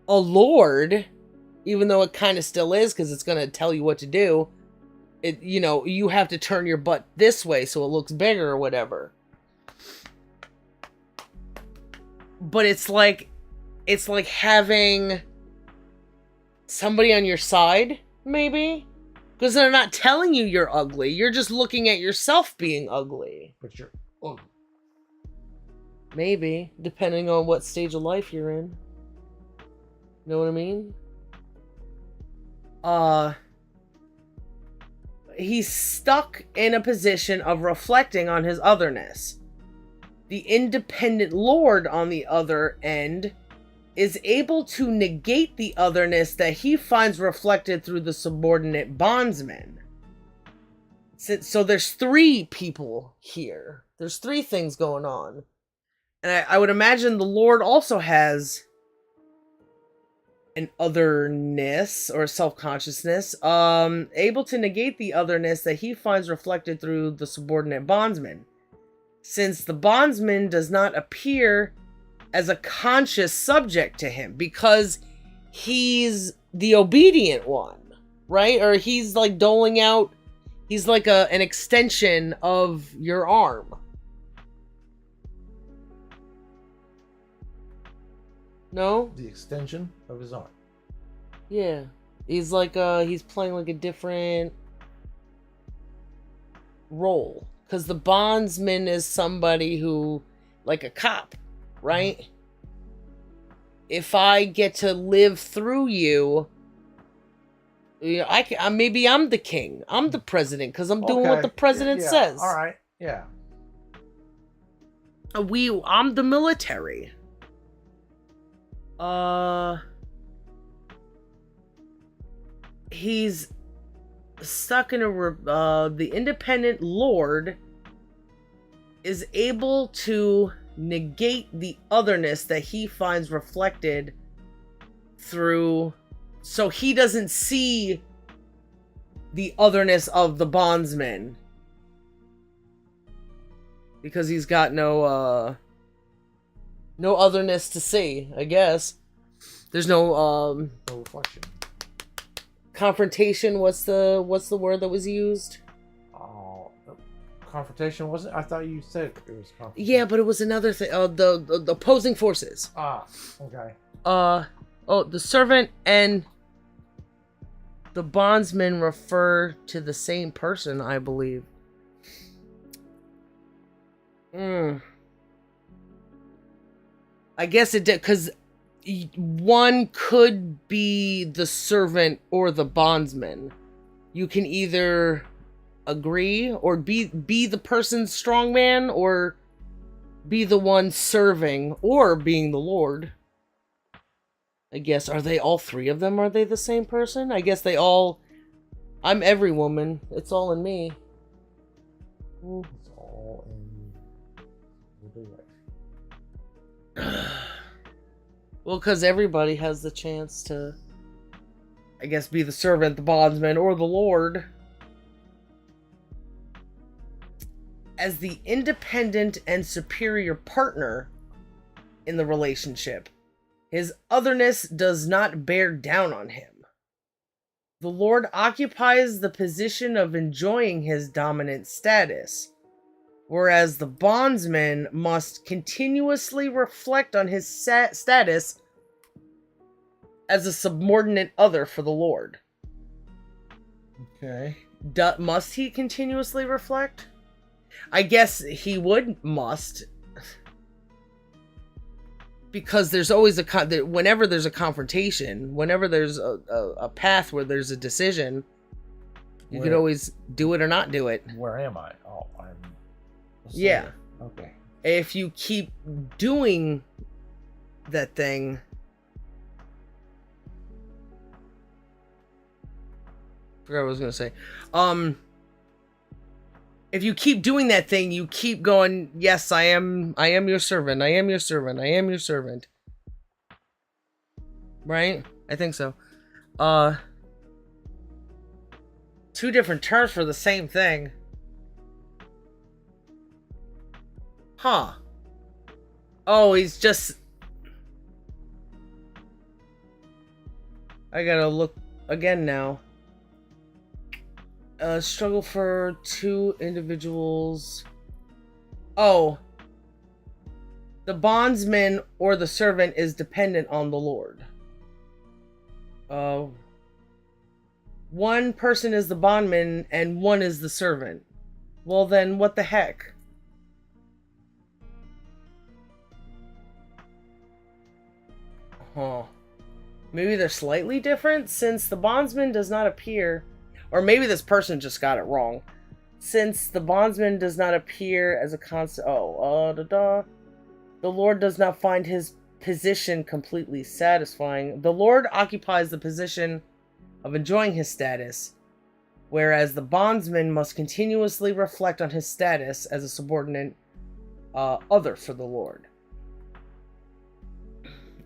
a lord, even though it kind of still is, because it's going to tell you what to do. It, you know, you have to turn your butt this way so it looks bigger or whatever. But it's like having somebody on your side, maybe? Because they're not telling you you're ugly. You're just looking at yourself being ugly. But you're ugly. Maybe, depending on what stage of life you're in. You know what I mean? He's stuck in a position of reflecting on his otherness. The independent lord, on the other end, is able to negate the otherness that he finds reflected through the subordinate bondsman. So there's three people here. There's three things going on. And I would imagine the Lord also has an otherness or self-consciousness, able to negate the otherness that he finds reflected through the subordinate bondsman. Since the bondsman does not appear as a conscious subject to him, because he's the obedient one, right? Or he's like doling out, he's like an extension of your arm. No? The extension of his arm. Yeah. He's like he's playing like a different role, Because the bondsman is somebody who, like a cop, right? If I get to live through you, maybe I'm the king. I'm the president because I'm doing what the president says. All right. Yeah. I'm the military. He's stuck in the independent lord is able to negate the otherness that he finds reflected through, so he doesn't see the otherness of the bondsman because he's got no otherness to see, I guess. There's no reflection. Confrontation. What's the word that was used? Oh, confrontation wasn't. I thought you said it was confrontation. Yeah, but it was another thing. The opposing forces. Ah, okay. The servant and the bondsman refer to the same person, I believe. I guess it did, because one could be the servant or the bondsman. You can either agree or be the person's strongman, or be the one serving, or being the lord. I guess, are they all three of them? Are they the same person? I guess they all... I'm every woman. It's all in me. It's all in the Well, because everybody has the chance to, I guess, be the servant, the bondsman, or the lord. As the independent and superior partner in the relationship, his otherness does not bear down on him. The lord occupies the position of enjoying his dominant status, whereas the bondsman must continuously reflect on his status as a subordinate other for the lord. Okay. Must he continuously reflect? I guess he must. Because there's always whenever there's a confrontation, whenever there's a path where there's a decision, you could always do it or not do it. Where am I? Oh, I'm... Yeah. Okay. If you keep doing that thing, I forgot what I was gonna say. If you keep doing that thing, you keep going, yes, I am your servant, I am your servant, I am your servant. Right? I think so. Two different terms for the same thing. Huh. Oh, he's just... I gotta look again now. Struggle for two individuals. Oh. The bondsman or the servant is dependent on the lord. One person is the bondman and one is the servant. Well then, what the heck? Huh. Maybe they're slightly different since the bondsman does not appear... Or maybe this person just got it wrong. Since the bondsman does not appear as a constant... The lord does not find his position completely satisfying. The lord occupies the position of enjoying his status, whereas the bondsman must continuously reflect on his status as a subordinate other for the lord.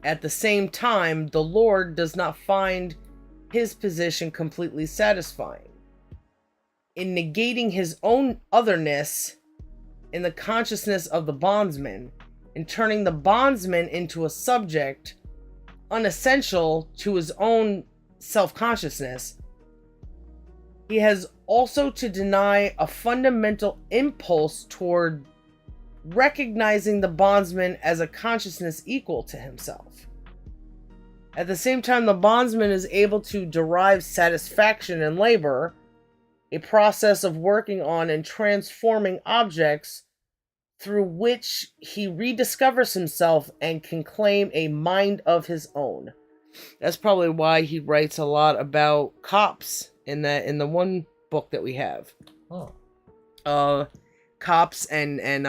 At the same time, the lord does not find his position completely satisfying. In negating his own otherness in the consciousness of the bondsman, and turning the bondsman into a subject unessential to his own self-consciousness, he has also to deny a fundamental impulse toward recognizing the bondsman as a consciousness equal to himself. At the same time, the bondsman is able to derive satisfaction in labor, a process of working on and transforming objects through which he rediscovers himself and can claim a mind of his own. That's probably why he writes a lot about cops in the one book that we have. Oh. Cops and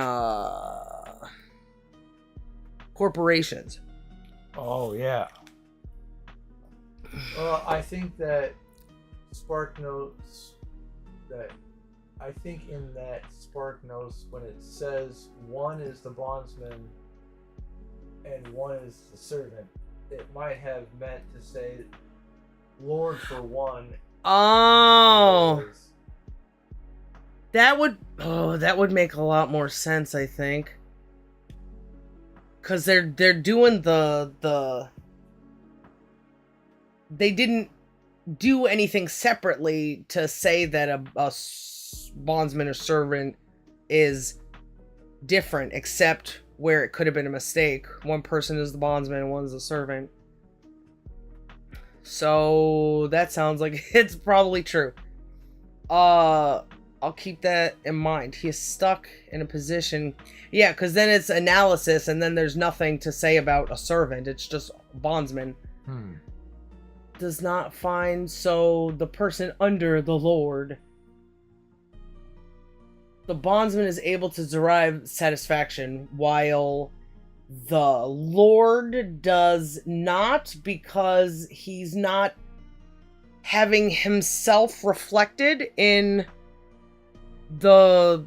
corporations. Oh, yeah. Well, I think that Spark notes that in that Spark notes when it says one is the bondsman and one is the servant, it might have meant to say Lord for one. Oh, that would make a lot more sense, I think, because they're doing they didn't do anything separately to say that a bondsman or servant is different, except where it could have been a mistake. One person is the bondsman and one's the servant. So that sounds like it's probably true. I'll keep that in mind. He is stuck in a position. Yeah, because then it's analysis and then there's nothing to say about a servant. It's just bondsman. Does not find, so the person under the Lord. The bondsman is able to derive satisfaction, while the Lord does not, because he's not having himself reflected in the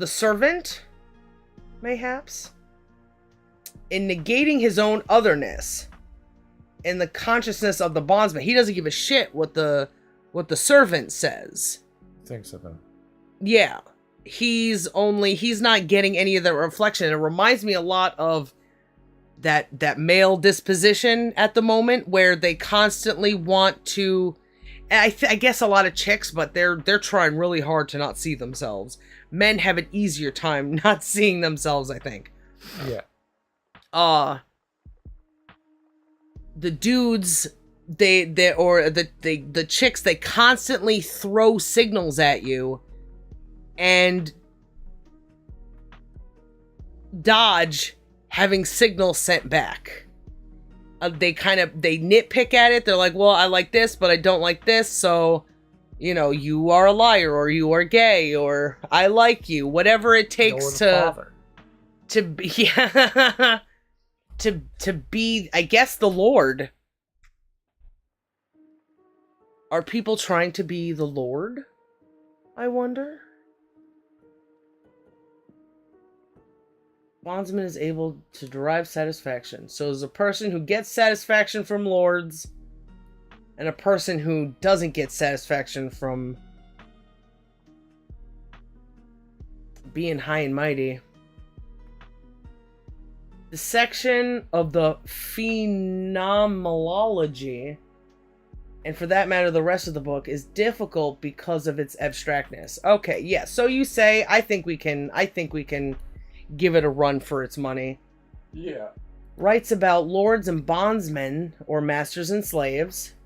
servant, mayhaps, in negating his own otherness. In the consciousness of the bondsman, he doesn't give a shit what the servant says. Thinks of him. Yeah, he's not getting any of the reflection. It reminds me a lot of that male disposition at the moment, where they constantly want to. I guess a lot of chicks, but they're trying really hard to not see themselves. Men have an easier time not seeing themselves, I think. Yeah. The dudes, the chicks, they constantly throw signals at you and dodge having signals sent back. They nitpick at it. They're like, well, I like this, but I don't like this. So, you are a liar, or you are gay, or I like you, whatever it takes to be, yeah. To be, I guess, the Lord. Are people trying to be the Lord? I wonder. Bondsman is able to derive satisfaction. So there's a person who gets satisfaction from lords, and a person who doesn't get satisfaction from being high and mighty. The section of the phenomenology, and for that matter the rest of the book, is difficult because of its abstractness. Okay, yeah, so you say, I think we can give it a run for its money. Yeah. Writes about lords and bondsmen, or masters and slaves.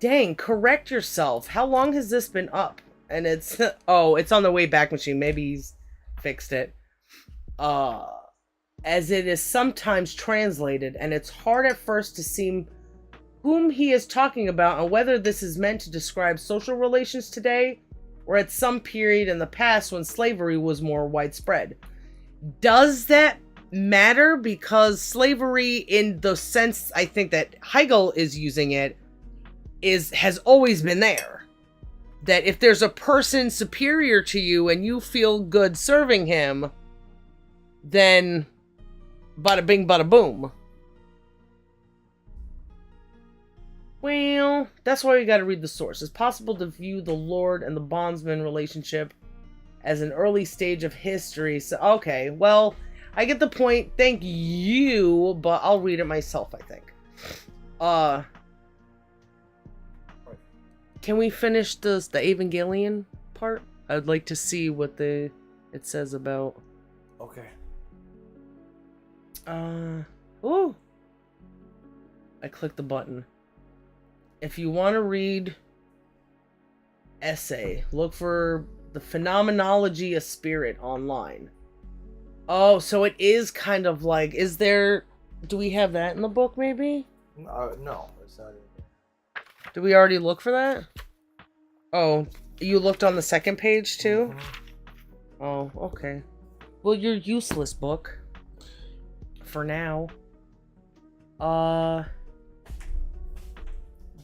Dang, correct yourself. How long has this been up? And it's, oh, it's on the way back machine. Maybe he's fixed it. As it is sometimes translated, and it's hard at first to see whom he is talking about and whether this is meant to describe social relations today or at some period in the past when slavery was more widespread. Does that matter? Because slavery, in the sense I think that Hegel is using it, has always been there. That if there's a person superior to you and you feel good serving him, then bada bing bada boom. Well, that's why we gotta read the source. It's possible to view the Lord and the bondsman relationship as an early stage of history. So, okay, well, I get the point. Thank you, but I'll read it myself, I think. Can we finish the Evangelion part? I'd like to see what it says about. Okay. Ooh. I clicked the button. If you want to read essay. Look for the phenomenology of spirit online. Oh, so it is kind of like, is there, do we have that in the book maybe? No, it's not in there. Did we already look for that? Oh, you looked on the second page too? Mhm. Oh, okay. Well, you're useless, book. For now.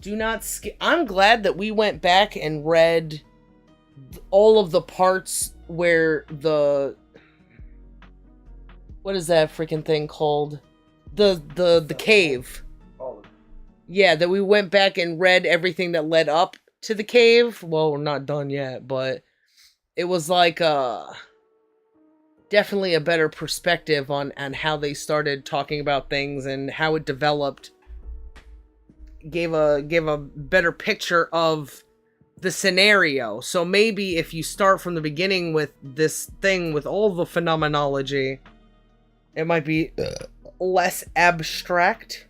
Do not skip. I'm glad that we went back and read all of the parts where the... What is that freaking thing called? The cave. Oh, Yeah, that we went back and read everything that led up to the cave. Well, we're not done yet, but it was like definitely a better perspective on how they started talking about things and how it developed. Gave a better picture of the scenario. So maybe if you start from the beginning with this thing with all the phenomenology, it might be less abstract.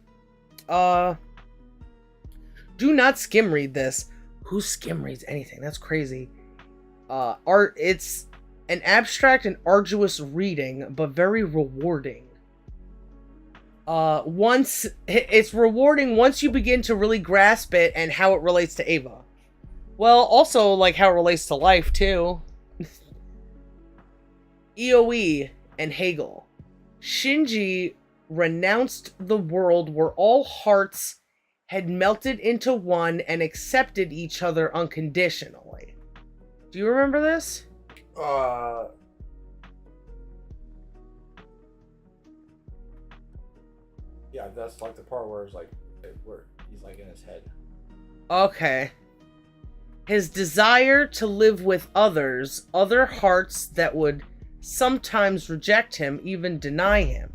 Do not skim read this. Who skim reads anything? That's crazy. It's an abstract and arduous reading, but very rewarding. It's rewarding once you begin to really grasp it and how it relates to Ava. Well, also like how it relates to life too. EOE and Hegel. Shinji renounced the world where all hearts had melted into one and accepted each other unconditionally. Do you remember this? Yeah, that's like the part where it's like, where he's like in his head. Okay. His desire to live with others, other hearts that would sometimes reject him, even deny him.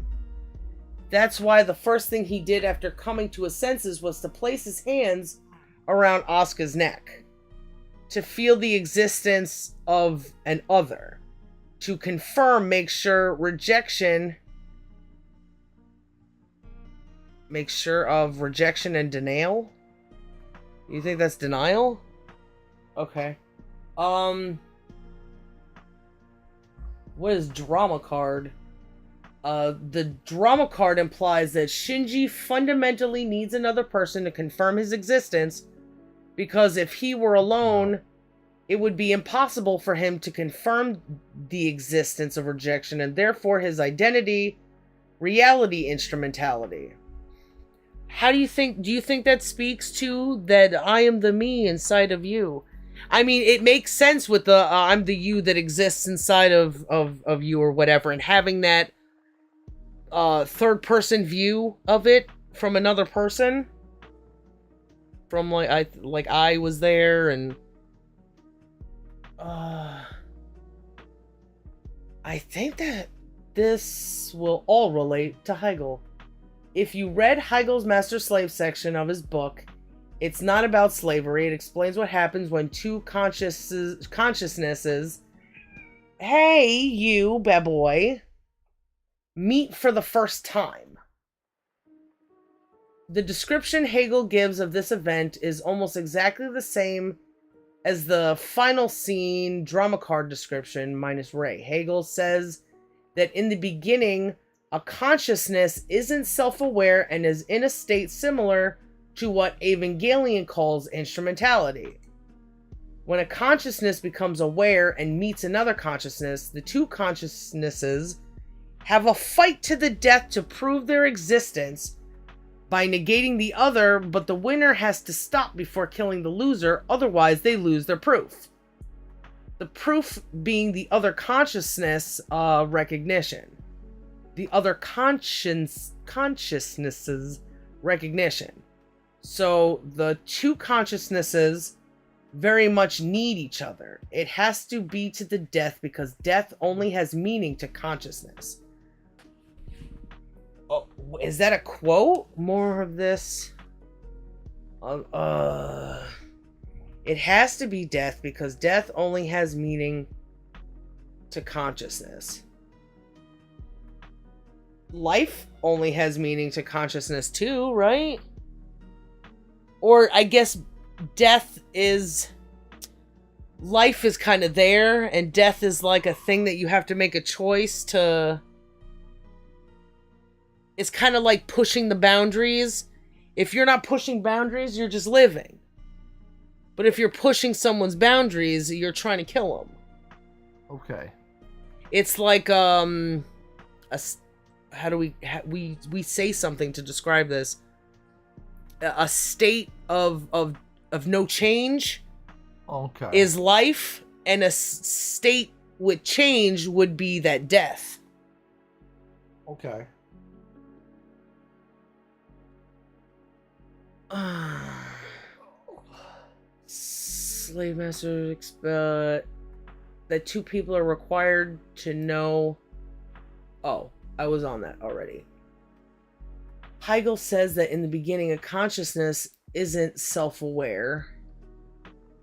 That's why the first thing he did after coming to his senses was to place his hands around Asuka's neck. To feel the existence of an other. To confirm, make sure of rejection and denial. You think that's denial? Okay. What is drama card? The drama card implies that Shinji fundamentally needs another person to confirm his existence, because if he were alone, it would be impossible for him to confirm the existence of rejection and therefore his identity, reality, instrumentality. Do you think that speaks to that I am the me inside of you? I mean, it makes sense with the I'm the you that exists inside of you or whatever, and having that third person view of it from another person. From like I was there, and I think that this will all relate to Hegel. If you read Hegel's master-slave section of his book, it's not about slavery. It explains what happens when two consciousnesses, hey, you, bad boy, meet for the first time. The description Hegel gives of this event is almost exactly the same as the final scene drama card description minus Ray. Hegel says that in the beginning, a consciousness isn't self-aware and is in a state similar to what Evangelion calls instrumentality. When a consciousness becomes aware and meets another consciousness, the two consciousnesses have a fight to the death to prove their existence by negating the other, but the winner has to stop before killing the loser, otherwise they lose their proof. The proof being the other consciousness recognition. The other consciousnesses recognition. So the two consciousnesses very much need each other. It has to be to the death because death only has meaning to consciousness. Oh, is that a quote? More of this. It has to be death because death only has meaning to consciousness. Life only has meaning to consciousness too, right? Or I guess death is... life is kind of there and death is like a thing that you have to make a choice to. It's kind of like pushing the boundaries. If you're not pushing boundaries, you're just living. But if you're pushing someone's boundaries, you're trying to kill them. Okay. It's like how do we say something to describe this? A state of no change. Okay. Is life, and a state with change would be that death. Okay. Slave master that two people are required to know. Oh, I was on that already. Hegel says that in the beginning, a consciousness isn't self-aware.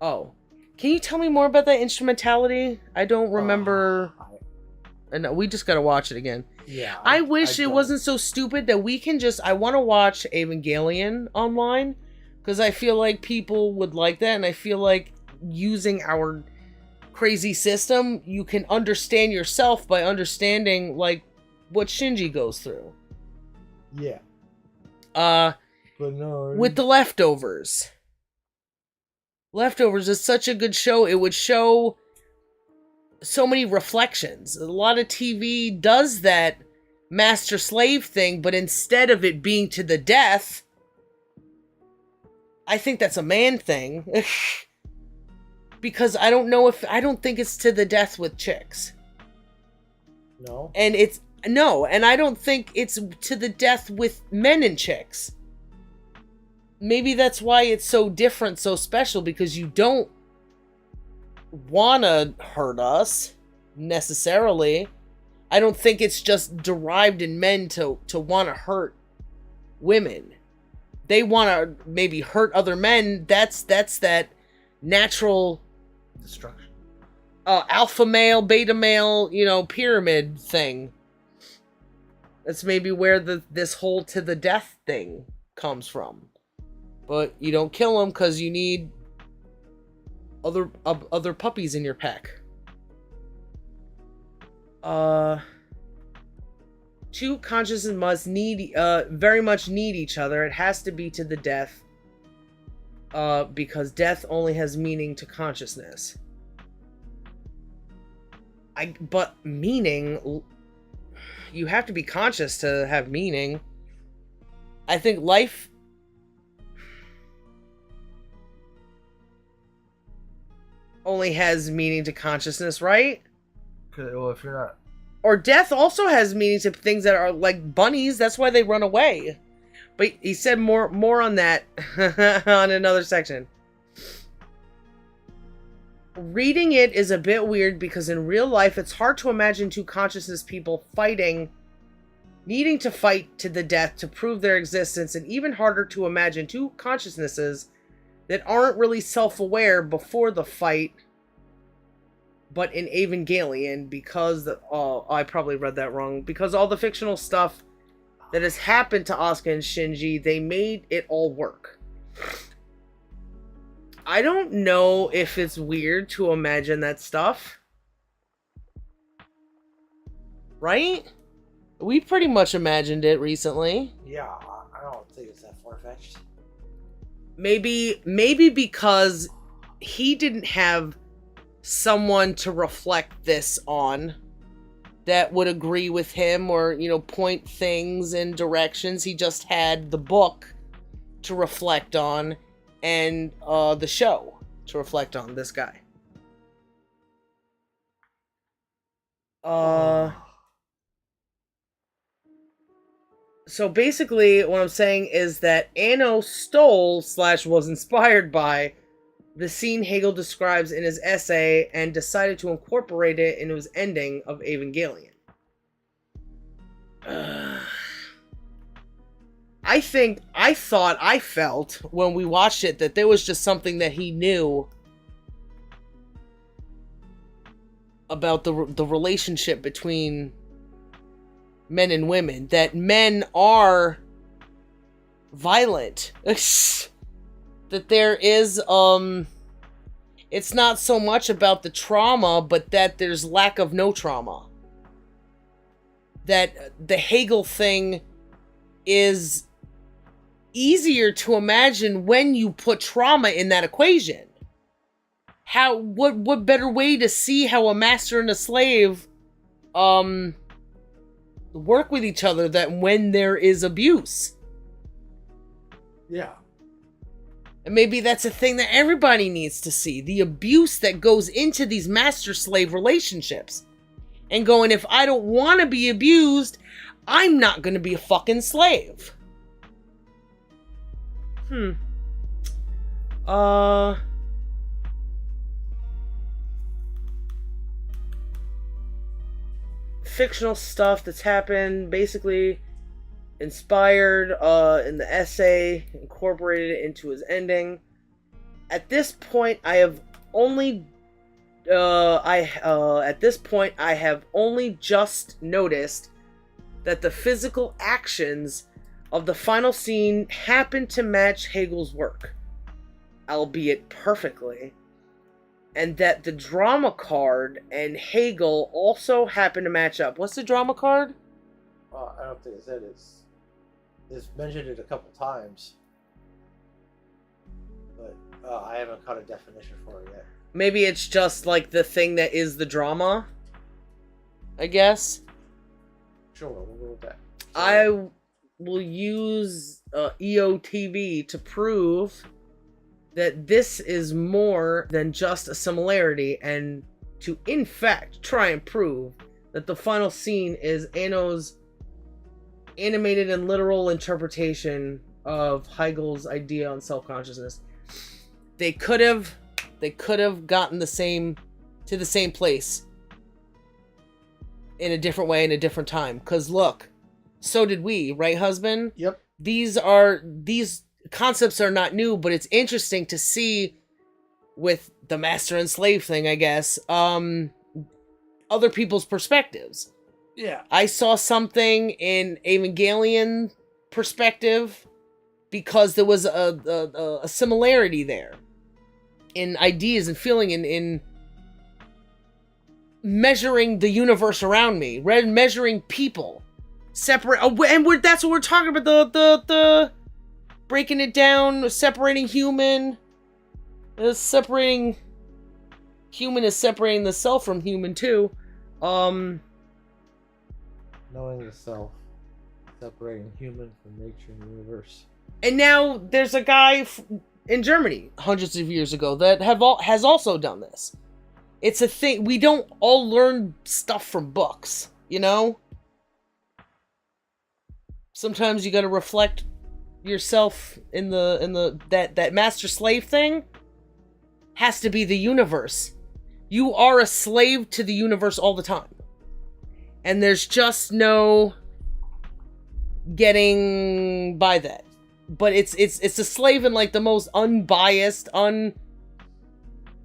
Oh, can you tell me more about that instrumentality? I don't remember. No, we just gotta watch it again. Yeah. I wish it wasn't so stupid that we can just. I want to watch Evangelion online because I feel like people would like that, and I feel like using our crazy system, you can understand yourself by understanding like what Shinji goes through. Yeah. But no. With the Leftovers. Leftovers is such a good show. It would show so many reflections. A lot of TV does that master-slave thing, but instead of it being to the death, I think that's a man thing. Because I don't think it's to the death with chicks. No. And I don't think it's to the death with men and chicks. Maybe that's why it's so different, so special, because you don't want to hurt us, necessarily. I don't think it's just derived in men to want to hurt women. They want to maybe hurt other men. That's that natural Destruction. Alpha male, beta male, pyramid thing. That's maybe where this whole to the death thing comes from. But you don't kill them because you need other puppies in your pack. Two consciousness must very much need each other. It has to be to the death. Because death only has meaning to consciousness. But meaning, you have to be conscious to have meaning. I think life only has meaning to consciousness, right? Well, if you're not. Or death also has meaning to things that are like bunnies. That's why they run away. But he said more on that on another section. Reading it is a bit weird because in real life it's hard to imagine two consciousness people needing to fight to the death to prove their existence, and even harder to imagine two consciousnesses that aren't really self-aware before the fight. But in Evangelion, because I probably read that wrong, because all the fictional stuff that has happened to Asuka and Shinji, they made it all work. I don't know if it's weird to imagine that stuff. Right? We pretty much imagined it recently. Yeah, I don't think it's that far-fetched. Maybe because he didn't have someone to reflect this on that would agree with him or, point things in directions. He just had the book to reflect on and the show to reflect on, this guy. So basically what I'm saying is that Anno stole / was inspired by the scene Hegel describes in his essay and decided to incorporate it into his ending of Evangelion. I felt when we watched it that there was just something that he knew about the relationship between men and women, that men are violent. That there is it's not so much about the trauma, but that there's lack of no trauma. That the Hegel thing is easier to imagine when you put trauma in that equation. What better way to see how a master and a slave work with each other than when there is abuse? Yeah. And maybe that's a thing that everybody needs to see. The abuse that goes into these master-slave relationships. And going, if I don't want to be abused, I'm not going to be a fucking slave. Fictional stuff that's happened, basically inspired in the essay, incorporated it into his ending. At this point, I have only just noticed that the physical actions of the final scene happen to match Hegel's work, albeit perfectly, and that the drama card and Hegel also happen to match up. What's the drama card? I don't think it's mentioned it a couple times, but I haven't caught a definition for it yet. Maybe it's just like the thing that is the drama, I guess. Sure, we'll go with that. I will use EOTV to prove that this is more than just a similarity, and to in fact try and prove that the final scene is Anno's animated and literal interpretation of Hegel's idea on self-consciousness. They could have gotten to the same place in a different way in a different time. Because look, so did we, right, husband? Yep. These concepts are not new, but it's interesting to see with the master and slave thing, I guess, other people's perspectives. Yeah. I saw something in Evangelion perspective because there was a similarity there in ideas and feeling in measuring the universe around me, measuring people, separate, and that's what we're talking about, the breaking it down, separating human, separating human is separating the self from human too. Knowing the self, separating human from nature and the universe. And now there's a guy in Germany hundreds of years ago that has also done this. It's a thing. We don't all learn stuff from books, you know? Sometimes you got to reflect yourself in that master slave thing has to be the universe. You are a slave to the universe all the time. And there's just no getting by that. But it's a slave in like the most unbiased,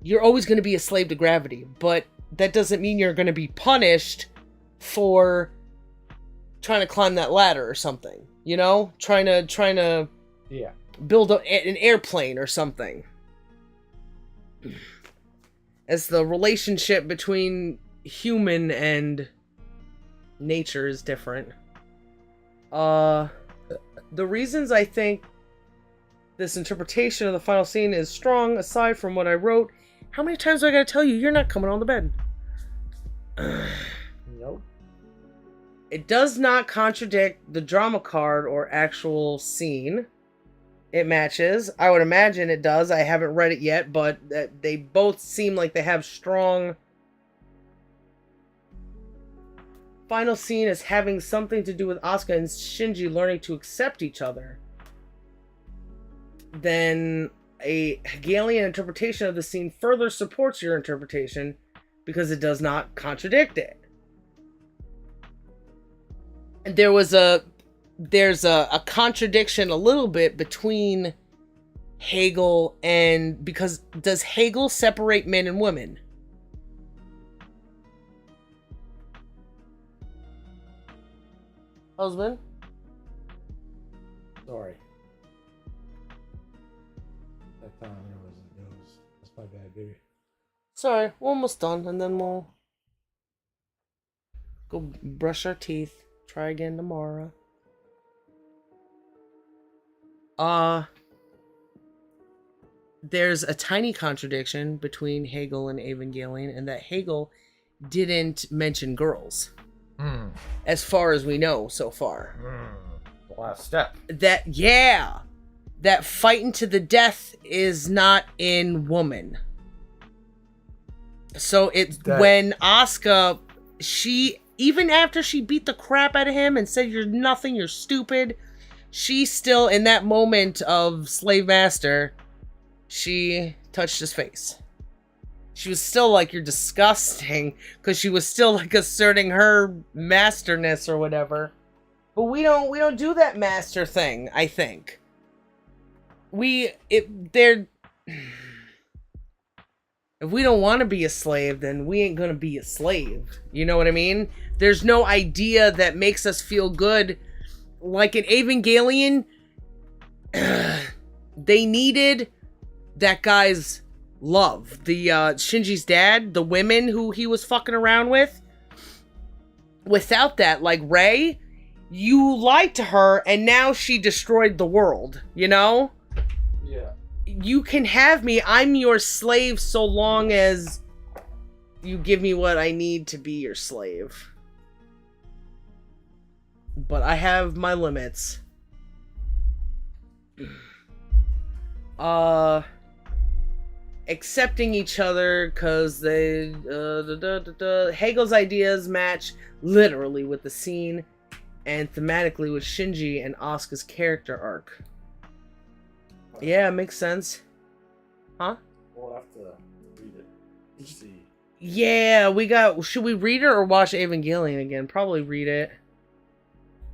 you're always going to be a slave to gravity, but that doesn't mean you're going to be punished for trying to climb that ladder or something, you know? Trying to build an airplane or something. As the relationship between human and nature is different. The reasons I think this interpretation of the final scene is strong, aside from what I wrote, how many times do I gotta tell you, you're not coming on the bed? Nope. It does not contradict the drama card or actual scene. It matches. I would imagine it does. I haven't read it yet, but they both seem like they have strong... Final scene is having something to do with Asuka and Shinji learning to accept each other. Then a Hegelian interpretation of the scene further supports your interpretation because it does not contradict it. And there's a contradiction a little bit between Hegel and, because does Hegel separate men and women? Husband? Sorry. That time there was a news. That's my bad, baby. Sorry, we're almost done, and then we'll go brush our teeth. Try again tomorrow. There's a tiny contradiction between Hegel and Evangelion, in that Hegel didn't mention girls. As far as we know so far. The last step. That fighting to the death is not in woman. So when Asuka, she, even after she beat the crap out of him and said, "You're nothing, you're stupid," she still, in that moment of slave master, she touched his face. She was still like, "You're disgusting," because she was still like asserting her masterness or whatever. But we don't do that master thing, I think. If we don't want to be a slave, then we ain't gonna be a slave. You know what I mean? There's no idea that makes us feel good. Like in Evangelion, they needed that guy's love. The Shinji's dad, the women who he was fucking around with. Without that, like Rei, you lied to her and now she destroyed the world, you know? Yeah. You can have me. I'm your slave so long as you give me what I need to be your slave. But I have my limits. Accepting each other because they Hegel's ideas match literally with the scene and thematically with Shinji and Asuka's character arc. Yeah, makes sense. Huh? We'll have to read it to see. Yeah, should we read it or watch Evangelion again? Probably read it.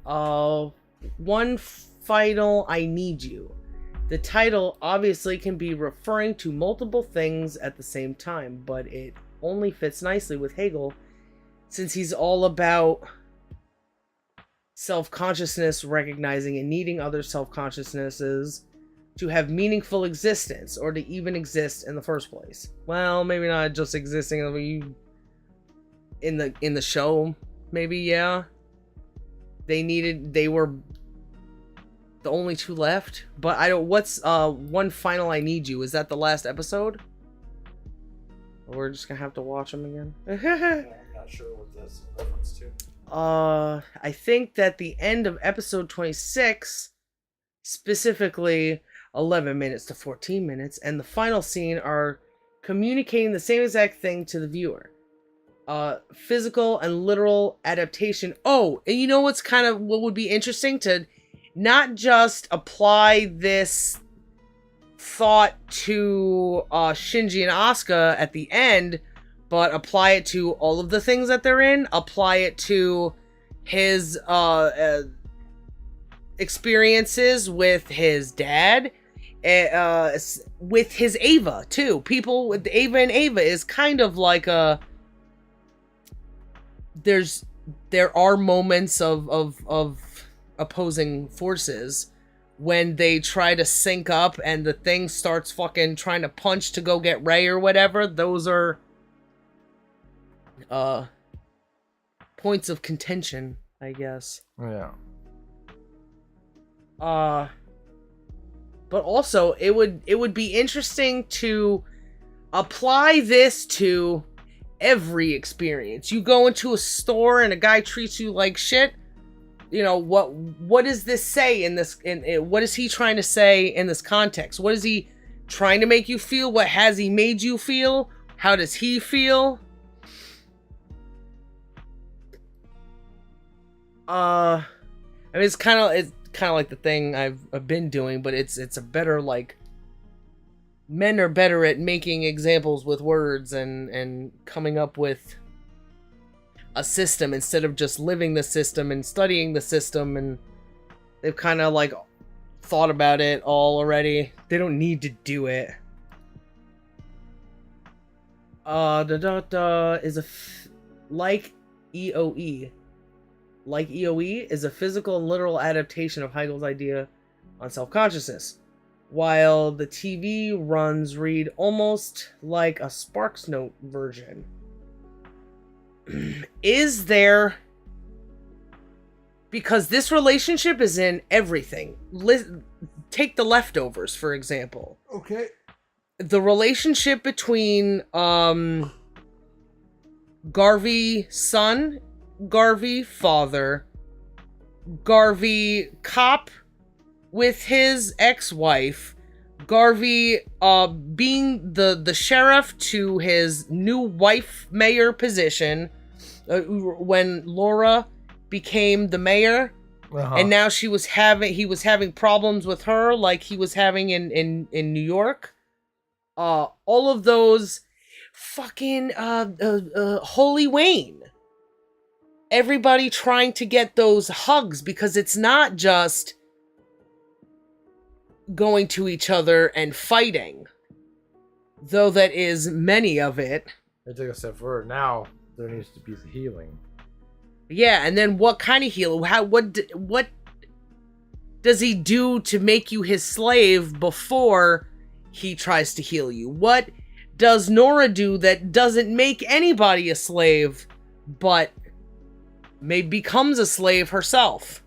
One final I Need You. The title obviously can be referring to multiple things at the same time, but it only fits nicely with Hegel since he's all about self-consciousness, recognizing and needing other self-consciousnesses to have meaningful existence or to even exist in the first place. Well, maybe not just existing in the show, maybe, yeah. They were the only two left, but what's One Final I Need You? Is that the last episode? Or we're just gonna have to watch them again? I'm not sure what that's in reference to. I think that the end of episode 26, specifically 11 minutes to 14 minutes, and the final scene are communicating the same exact thing to the viewer. Physical and literal adaptation. Oh, and you know what would be interesting? To not just apply this thought to Shinji and Asuka at the end, but apply it to all of the things that they're in. Apply it to his experiences with his dad, with his Ava too. People with Ava and Ava is kind of like there are moments of opposing forces when they try to sync up and the thing starts fucking trying to punch to go get Rei or whatever. Those are points of contention, I guess. Yeah. But also it would be interesting to apply this to every experience. You go into a store and a guy treats you like shit. You know, what does this say in this, what is he trying to say in this context? What is he trying to make you feel? What has he made you feel? How does he feel? I mean, it's kind of like the thing I've been doing, but it's a better, like, men are better at making examples with words and coming up with a system instead of just living the system and studying the system, and they've kind of like thought about it all already. They don't need to do it. Like EOE. Like EOE is a physical and literal adaptation of Hegel's idea on self-consciousness. while the TV runs read almost like a Sparks Note version. Is there... Because this relationship is in everything. Take The Leftovers, for example. Okay. The relationship between Garvey son, Garvey father, Garvey cop with his ex-wife, Garvey being the sheriff to his new wife mayor position when Laura became the mayor, and now he was having problems with her like he was having in New York. All of those fucking Holy Wayne. Everybody trying to get those hugs because it's not just going to each other and fighting, though that is many of it. They took a step forward. Now there needs to be the healing. Yeah, and then what kind of healing? What does he do to make you his slave before he tries to heal you? What does Nora do that doesn't make anybody a slave, but becomes a slave herself?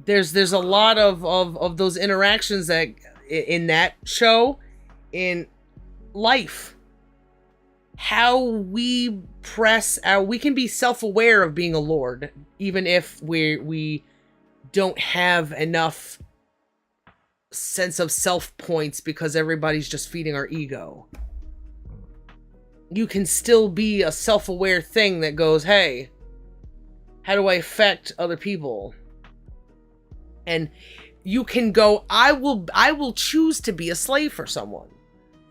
There's a lot of those interactions that in that show, in life. How we press out, we can be self-aware of being a lord, even if we don't have enough sense of self points because everybody's just feeding our ego. You can still be a self-aware thing that goes, hey, how do I affect other people? And you can go, I will choose to be a slave for someone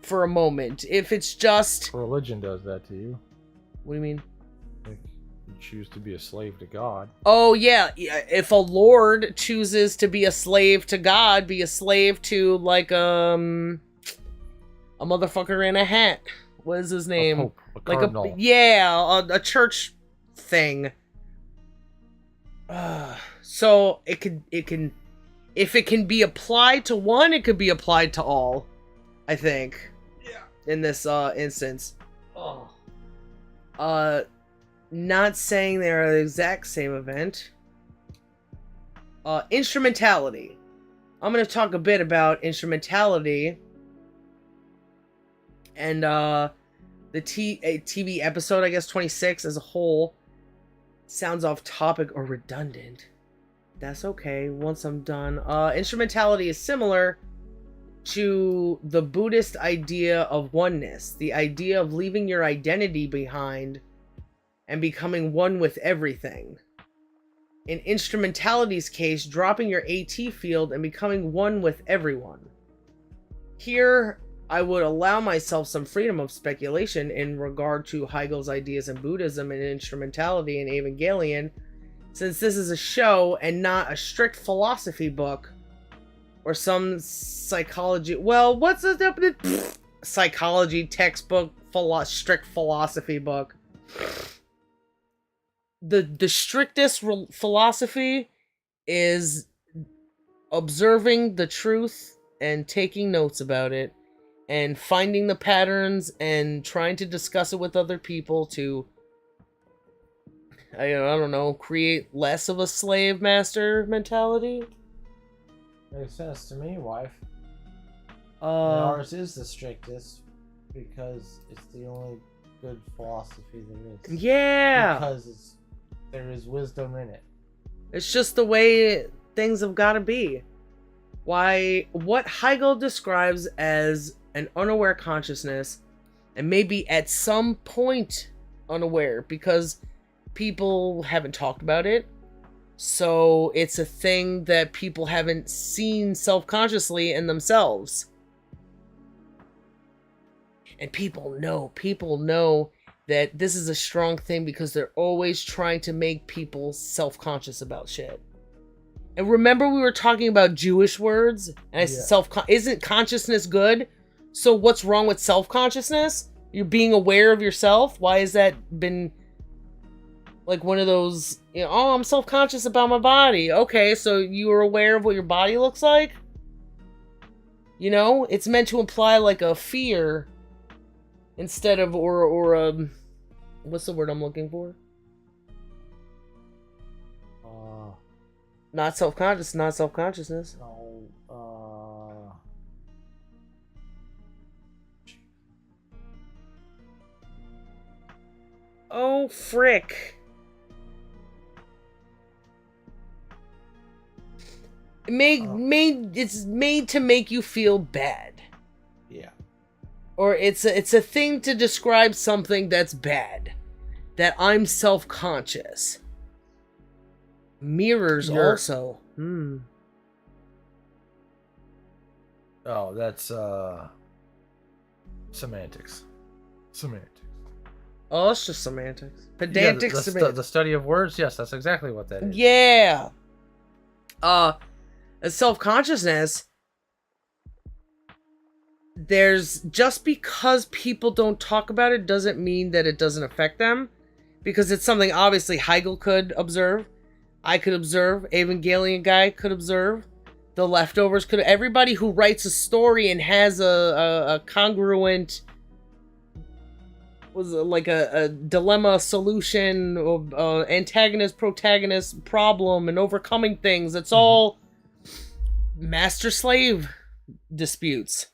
for a moment. If it's just... Religion does that to you. What do you mean? Like, you choose to be a slave to God. Oh, yeah. If a lord chooses to be a slave to God, be a slave to, like, a motherfucker in a hat. What is his name? A pope, a cardinal. A church thing. So it can, if it can be applied to one, it could be applied to all, I think. Yeah. In this instance. Oh. Not saying they're the exact same event. Instrumentality. I'm going to talk a bit about instrumentality and the TV episode, I guess 26 as a whole. Sounds off topic or redundant. That's okay once I'm done. Instrumentality is similar to the Buddhist idea of oneness, the idea of leaving your identity behind and becoming one with everything. In instrumentality's case, dropping your AT field and becoming one with everyone. Here, I would allow myself some freedom of speculation in regard to Hegel's ideas in Buddhism and instrumentality in Evangelion, since this is a show and not a strict philosophy book or some psychology. Well, what's a psychology textbook, strict philosophy book? The strictest philosophy is observing the truth and taking notes about it and finding the patterns and trying to discuss it with other people to, I don't know, create less of a slave master mentality. Makes sense to me, wife. Ours is the strictest because it's the only good philosophy there is. Yeah. Because there is wisdom in it. It's just the way things have got to be. What Hegel describes as an unaware consciousness, and maybe at some point unaware, because people haven't talked about it, so it's a thing that people haven't seen self-consciously in themselves. And people know that this is a strong thing because they're always trying to make people self-conscious about shit. And remember we were talking about Jewish words? And I said isn't consciousness good? So what's wrong with self-consciousness? You're being aware of yourself? Why has that been like one of those, oh, I'm self-conscious about my body. Okay, so you are aware of what your body looks like? You know, it's meant to imply like a fear instead of or what's the word I'm looking for? Not self-conscious, not self-consciousness. No. Oh, frick. It's made to make you feel bad. Yeah. Or it's a thing to describe something that's bad. That I'm self-conscious. Mirrors also. Oh, that's semantics. Oh, it's just semantics. Pedantic semantics. The study of words. Yes, that's exactly what that is. Yeah. Self-consciousness. There's just because people don't talk about it doesn't mean that it doesn't affect them, because it's something obviously Hegel could observe, I could observe, Evangelion guy could observe, the leftovers could. Everybody who writes a story and has a congruent, like a dilemma, solution, antagonist, protagonist, problem, and overcoming things. It's all master-slave disputes.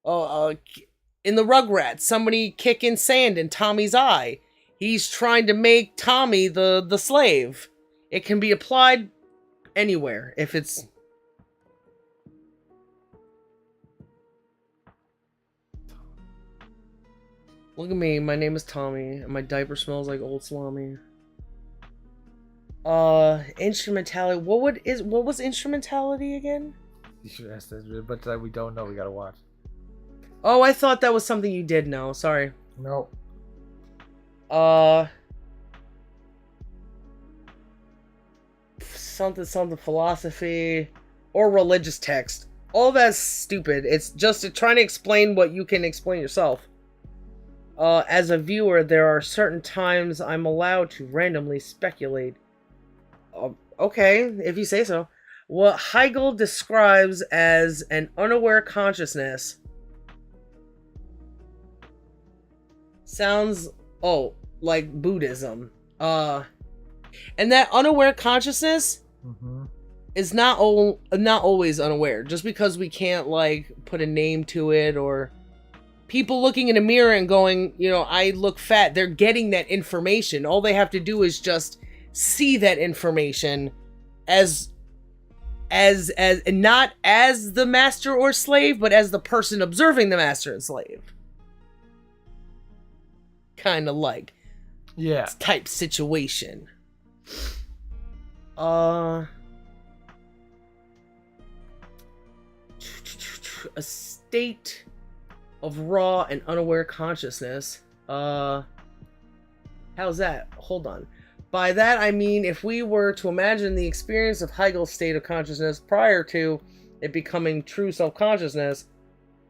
In the Rugrats, somebody kicking sand in Tommy's eye. He's trying to make Tommy the slave. It can be applied anywhere if it's... Look at me, my name is Tommy, and my diaper smells like old salami. Instrumentality. What was instrumentality again? You should ask that, but we don't know. We gotta watch. Oh, I thought that was something you did know. Sorry. No. Something philosophy or religious text. All that's stupid. It's just trying to explain what you can explain yourself. As a viewer, there are certain times I'm allowed to randomly speculate. Okay, if you say so. What Hegel describes as an unaware consciousness sounds, like Buddhism. And that unaware consciousness is not always unaware. Just because we can't, like, put a name to it, or people looking in a mirror and going, I look fat, they're getting that information. All they have to do is just see that information as not as the master or slave, but as the person observing the master and slave. Kind of like type situation. A state of raw and unaware consciousness. How's that? Hold on. By that I mean, if we were to imagine the experience of Hegel's state of consciousness prior to it becoming true self-consciousness,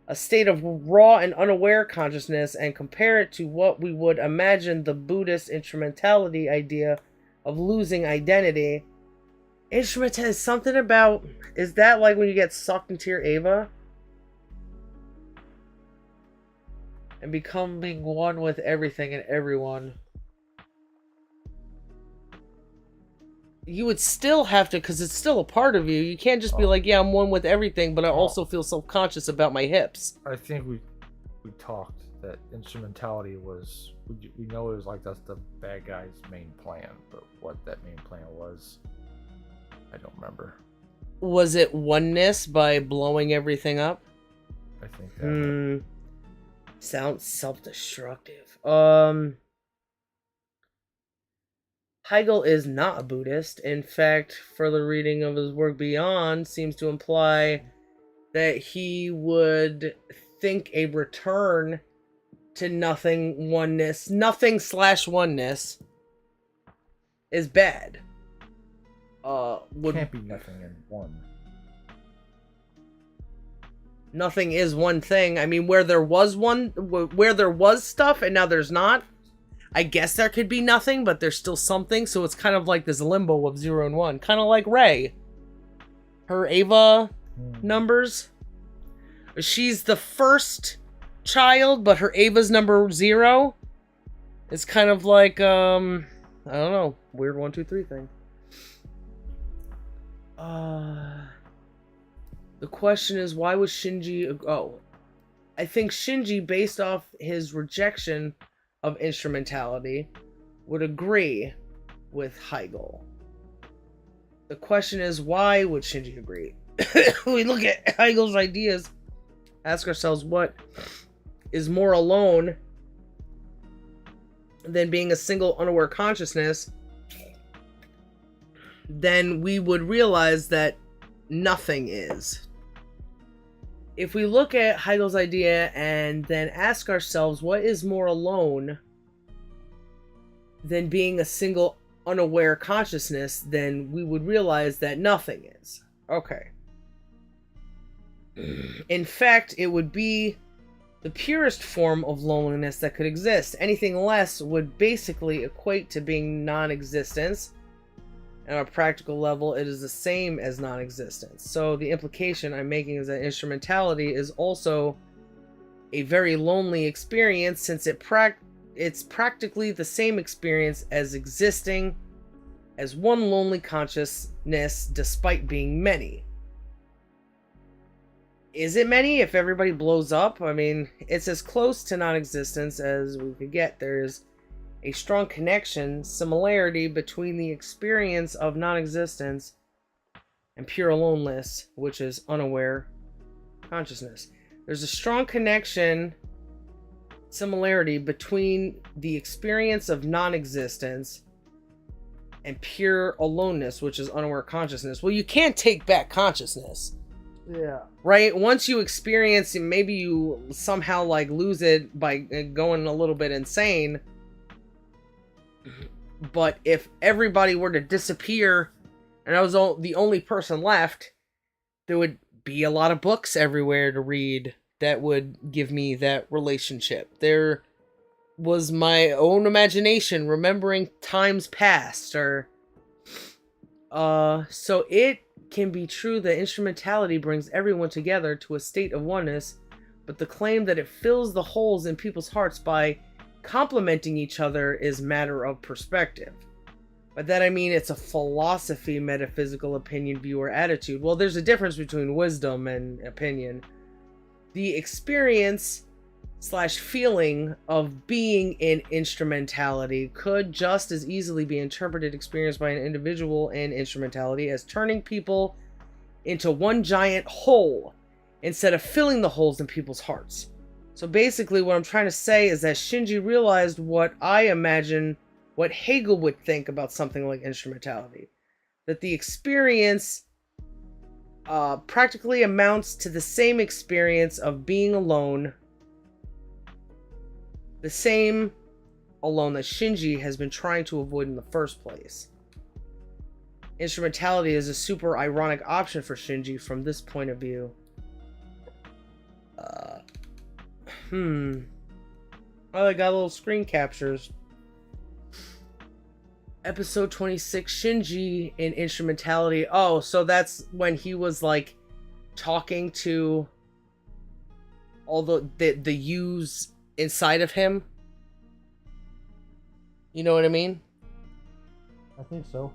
a state of raw and unaware consciousness, and compare it to what we would imagine the Buddhist instrumentality idea of losing identity. Instrumentality is something about, is that like when you get sucked into your Eva? And becoming one with everything and everyone. You would still have to, because it's still a part of you. You can't just be like, yeah, I'm one with everything, but I also feel self-conscious about my hips. I think we talked that instrumentality was, we know it was like that's the bad guy's main plan, but what that main plan was, I don't remember. Was it oneness by blowing everything up? I think that sounds self-destructive. Hegel is not a Buddhist. In fact, further reading of his work beyond seems to imply that he would think a return to nothing oneness, nothing/oneness is bad. Can't be nothing in one. Nothing is one thing. I mean, where there was stuff and now there's not, I guess there could be nothing, but there's still something. So it's kind of like this limbo of 0 and 1. Kind of like Rey. Her Eva numbers. she's the first child, but her Ava's number 0. It's kind of like, I don't know, weird 1, 2, 3 thing. The question is, why was Shinji... Oh, I think Shinji, based off his rejection of instrumentality, would agree with Hegel. The question is, why would Shinji agree? We look at Hegel's ideas, ask ourselves what is more alone than being a single unaware consciousness, then we would realize that nothing is. If we look at Hegel's idea and then ask ourselves what is more alone than being a single unaware consciousness, then we would realize that nothing is. Okay. In fact, it would be the purest form of loneliness that could exist. Anything less would basically equate to being non-existence. And on a practical level, it is the same as non-existence. So the implication I'm making is that instrumentality is also a very lonely experience, since it's practically the same experience as existing as one lonely consciousness despite being many. Is it many if everybody blows up? I mean, it's as close to non-existence as we could get. There's a strong connection, similarity between the experience of non-existence and pure aloneness, which is unaware consciousness. There's a strong connection, similarity between the experience of non-existence and pure aloneness, which is unaware consciousness. Well, you can't take back consciousness. Yeah. Right? Once you experience it, maybe you somehow like lose it by going a little bit insane. But if everybody were to disappear and I was the only person left, there would be a lot of books everywhere to read that would give me that relationship. There was my own imagination remembering times past, or so it can be true that instrumentality brings everyone together to a state of oneness, but the claim that it fills the holes in people's hearts by complementing each other is matter of perspective. By that I mean it's a philosophy, metaphysical opinion, view, or attitude. Well, there's a difference between wisdom and opinion. The experience / feeling of being in instrumentality could just as easily be experienced by an individual in instrumentality as turning people into one giant hole instead of filling the holes in people's hearts. So basically what I'm trying to say is that Shinji realized what I imagine what Hegel would think about something like instrumentality. That the experience practically amounts to the same experience of being alone, the same alone that Shinji has been trying to avoid in the first place. Instrumentality is a super ironic option for Shinji from this point of view. Oh, I got little screen captures. Episode 26, Shinji in instrumentality. Oh, so that's when he was like talking to all the yous inside of him. You know what I mean? I think so.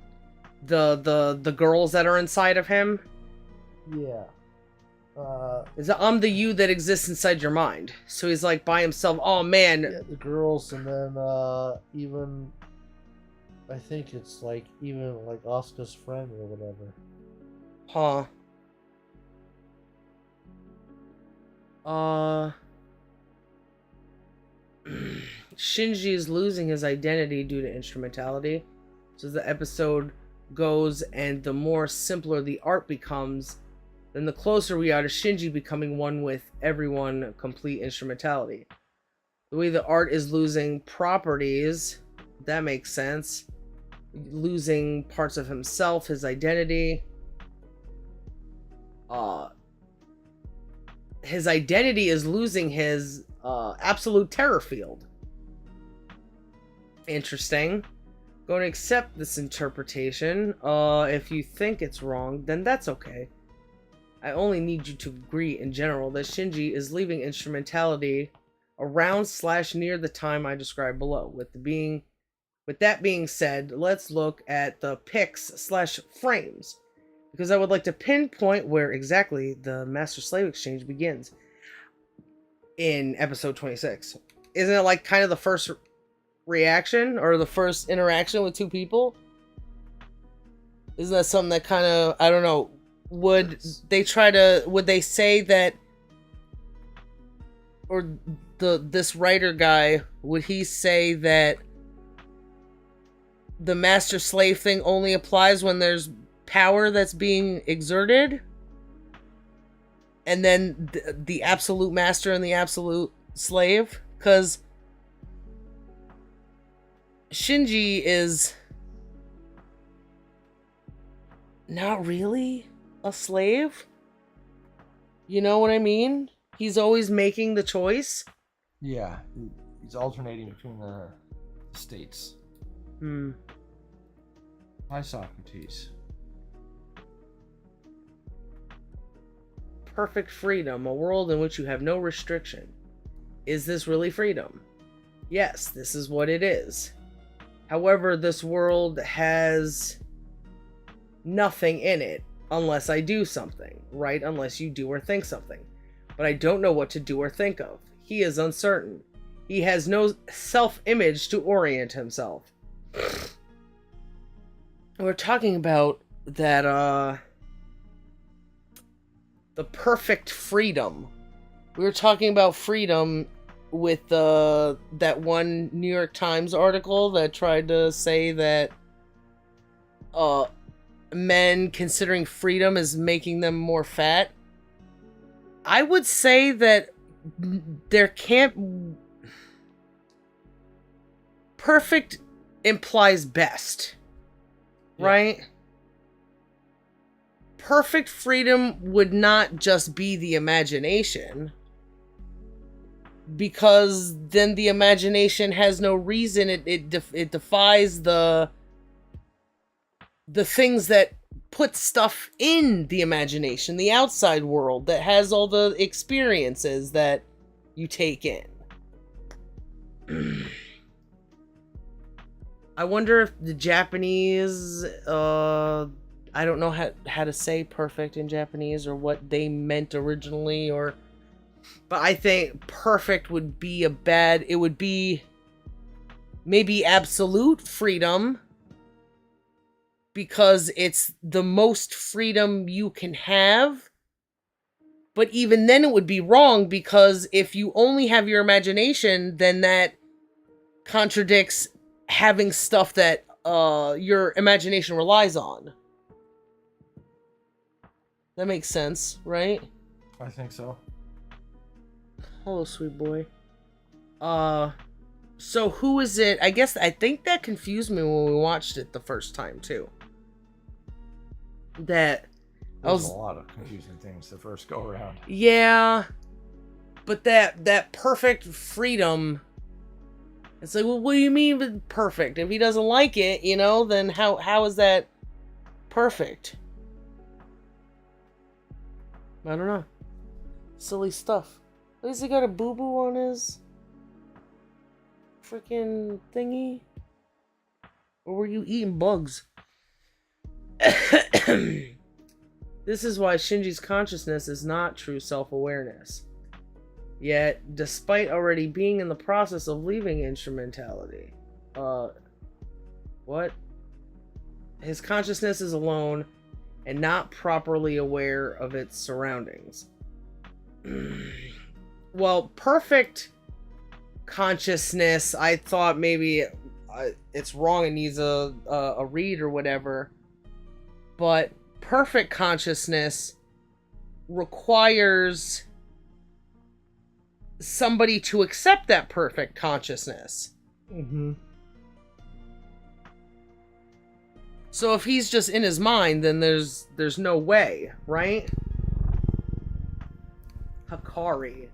The girls that are inside of him. Yeah. I'm the you that exists inside your mind. So he's like by himself. Oh man. Yeah, the girls, and then even I think it's like even like Asuka's friend or whatever. Huh. Shinji is losing his identity due to instrumentality. So as the episode goes and the more simpler the art becomes, then the closer we are to Shinji becoming one with everyone, complete instrumentality. The way the art is losing properties, that makes sense. Losing parts of himself, his identity. His identity is losing his absolute terror field. Interesting. Going to accept this interpretation. If you think it's wrong, then that's okay. I only need you to agree in general that Shinji is leaving instrumentality around / near the time I described below. With that being said, let's look at the pics / frames, because I would like to pinpoint where exactly the master-slave exchange begins in episode 26. Isn't it like kind of the first reaction or the first interaction with two people? Isn't that something that kind of, I don't know, would they say that, or this writer guy, would he say that the master-slave thing only applies when there's power that's being exerted? And then the absolute master and the absolute slave? Because Shinji is not really a slave. You know what I mean? He's always making the choice. Yeah, he's alternating between the states. Hi, Socrates. Perfect freedom, a world in which you have no restriction. Is this really freedom? Yes, this is what it is. However, this world has nothing in it unless I do something, right? Unless you do or think something. But I don't know what to do or think of. He is uncertain. He has no self-image to orient himself. We're talking about that, the perfect freedom. We were talking about freedom with that one New York Times article that tried to say that men considering freedom is making them more fat. I would say that there can't... Perfect implies best, right? Perfect freedom would not just be the imagination, because then the imagination has no reason. It defies the things that put stuff in the imagination, the outside world that has all the experiences that you take in. I wonder if the Japanese, I don't know how to say perfect in Japanese or what they meant originally, but I think perfect would be it would be maybe absolute freedom, because it's the most freedom you can have. But even then it would be wrong, because if you only have your imagination, then that contradicts having stuff that your imagination relies on. That makes sense, right? I think so. Hello, sweet boy. So who is it? I think that confused me when we watched it the first time too. There's a lot of confusing things the first go around. Yeah. But that perfect freedom, it's like, well, what do you mean with perfect? If he doesn't like it, then how is that perfect? I don't know. Silly stuff. At least he got a boo-boo on his freaking thingy. Or were you eating bugs? This is why Shinji's consciousness is not true self-awareness. Yet, despite already being in the process of leaving instrumentality, what? His consciousness is alone and not properly aware of its surroundings. Well, perfect consciousness, I thought maybe it's wrong and needs a read or whatever, but perfect consciousness requires somebody to accept that perfect consciousness. So if he's just in his mind, then there's no way, right? Hikari.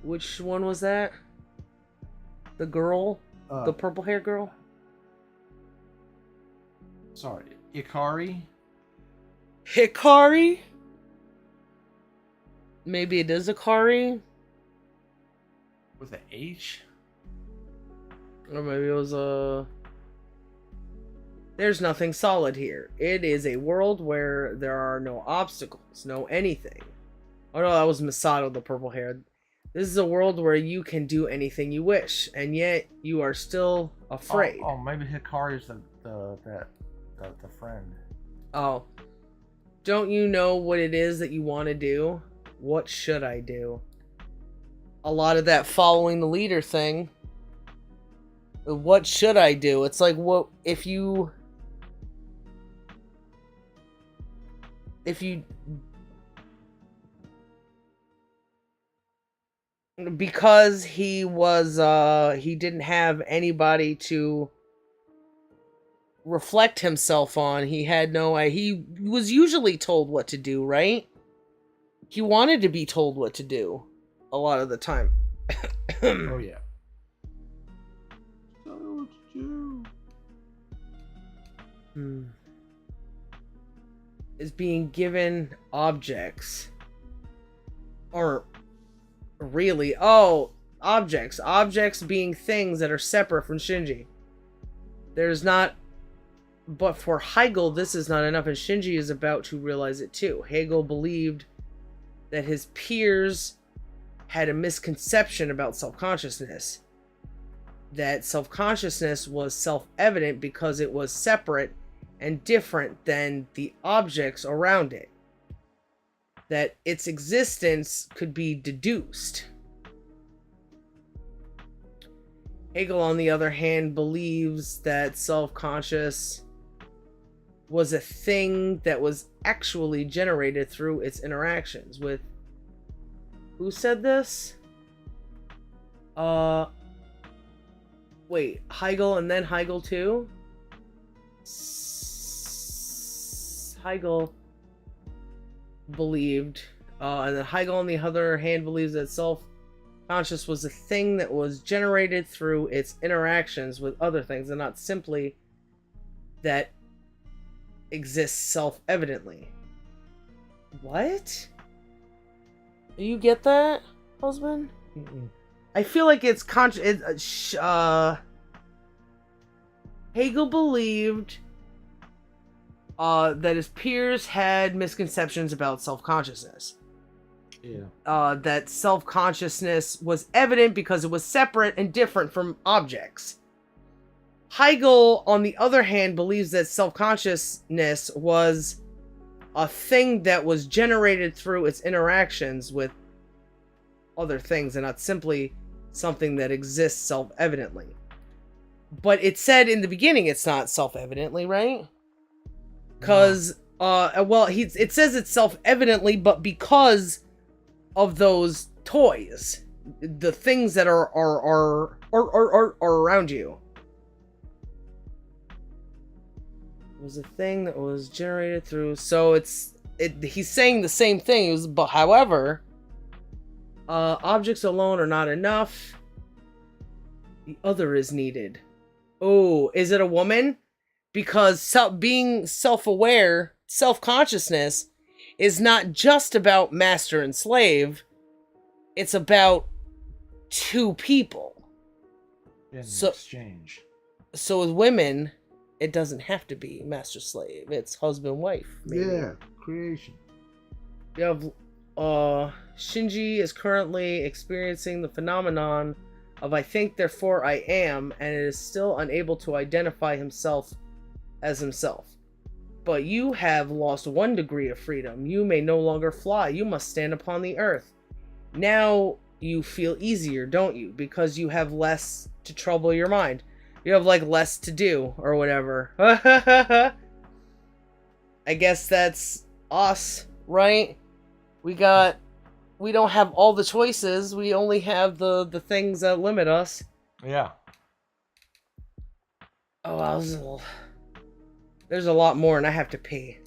Which one was that? The girl? The purple hair girl? Sorry, Ikari? Hikari? Maybe it is a Kari? With an H? Or maybe it was a... There's nothing solid here. It is a world where there are no obstacles, no anything. Oh no, that was Masato, the purple hair. This is a world where you can do anything you wish, and yet you are still afraid. Oh, maybe Hikari's the friend. Oh. Don't you know what it is that you want to do? What should I do? A lot of that following the leader thing. What should I do? It's like, what if you because he was he didn't have anybody to reflect himself on. He had no he was usually told what to do, right? He wanted to be told what to do a lot of the time. Oh yeah. Tell me what to do. Is being given objects. Or really, objects being things that are separate from Shinji. There's not, but for Hegel this is not enough, and Shinji is about to realize it too. Hegel believed that his peers had a misconception about self-consciousness. That self-consciousness was self-evident because it was separate and different than the objects around it. That its existence could be deduced. Hegel, on the other hand, believes that self-conscious was a thing that was actually generated through its interactions with... Who said this? Wait, Hegel and then Hegel too? Hegel believed, and then Hegel on the other hand believes that self-conscious was a thing that was generated through its interactions with other things and not simply that exists self-evidently. What? You get that, husband? Mm-mm. I feel like it's Hegel believed that his peers had misconceptions about self-consciousness. Yeah. That self-consciousness was evident because it was separate and different from objects. Hegel, on the other hand, believes that self-consciousness was a thing that was generated through its interactions with other things and not simply something that exists self-evidently. But it said in the beginning it's not self-evidently, right? Because, it says it's self-evidently, but because of those toys, the things that are around you. It was a thing that was generated through, so he's saying the same thing, but however, objects alone are not enough. The other is needed. Oh, is it a woman? Because being self-aware, self-consciousness, is not just about master and slave. It's about two people. In So- exchange. So with women, it doesn't have to be master-slave. It's husband-wife. Maybe. Yeah, creation. You have, Shinji is currently experiencing the phenomenon of I think, therefore I am, and is still unable to identify himself as himself. But you have lost 1 degree of freedom. You may no longer fly. You must stand upon the earth. Now you feel easier, don't you? Because you have less to trouble your mind. You have, like, less to do, or whatever. I guess that's us, right? We don't have all the choices. We only have the things that limit us. Yeah. Oh, there's a lot more, and I have to pee.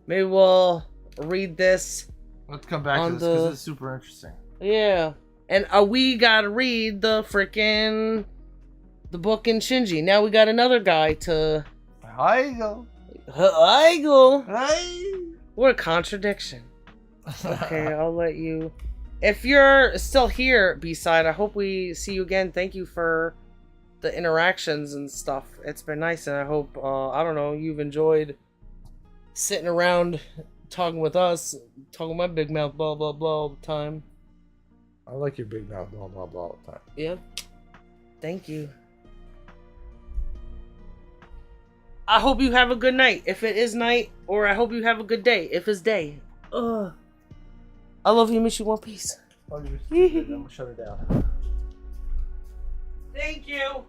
Maybe we'll read this. Let's come back to On this because the- it's super interesting. Yeah. And we gotta read the book in Shinji. Now we got another guy to... Hegel. Hegel! Hey. What a contradiction. Okay, I'll let you. If you're still here, B-side, I hope we see you again. Thank you for the interactions and stuff. It's been nice, and I hope, I don't know, you've enjoyed sitting around talking with us, talking my big mouth, blah, blah, blah, all the time. I like your big mouth, blah, blah, blah, all the time. Yeah. Thank you. I hope you have a good night, if it is night, or I hope you have a good day, if it's day. Ugh. I love you, miss you, one piece. I'm gonna shut it down. Thank you.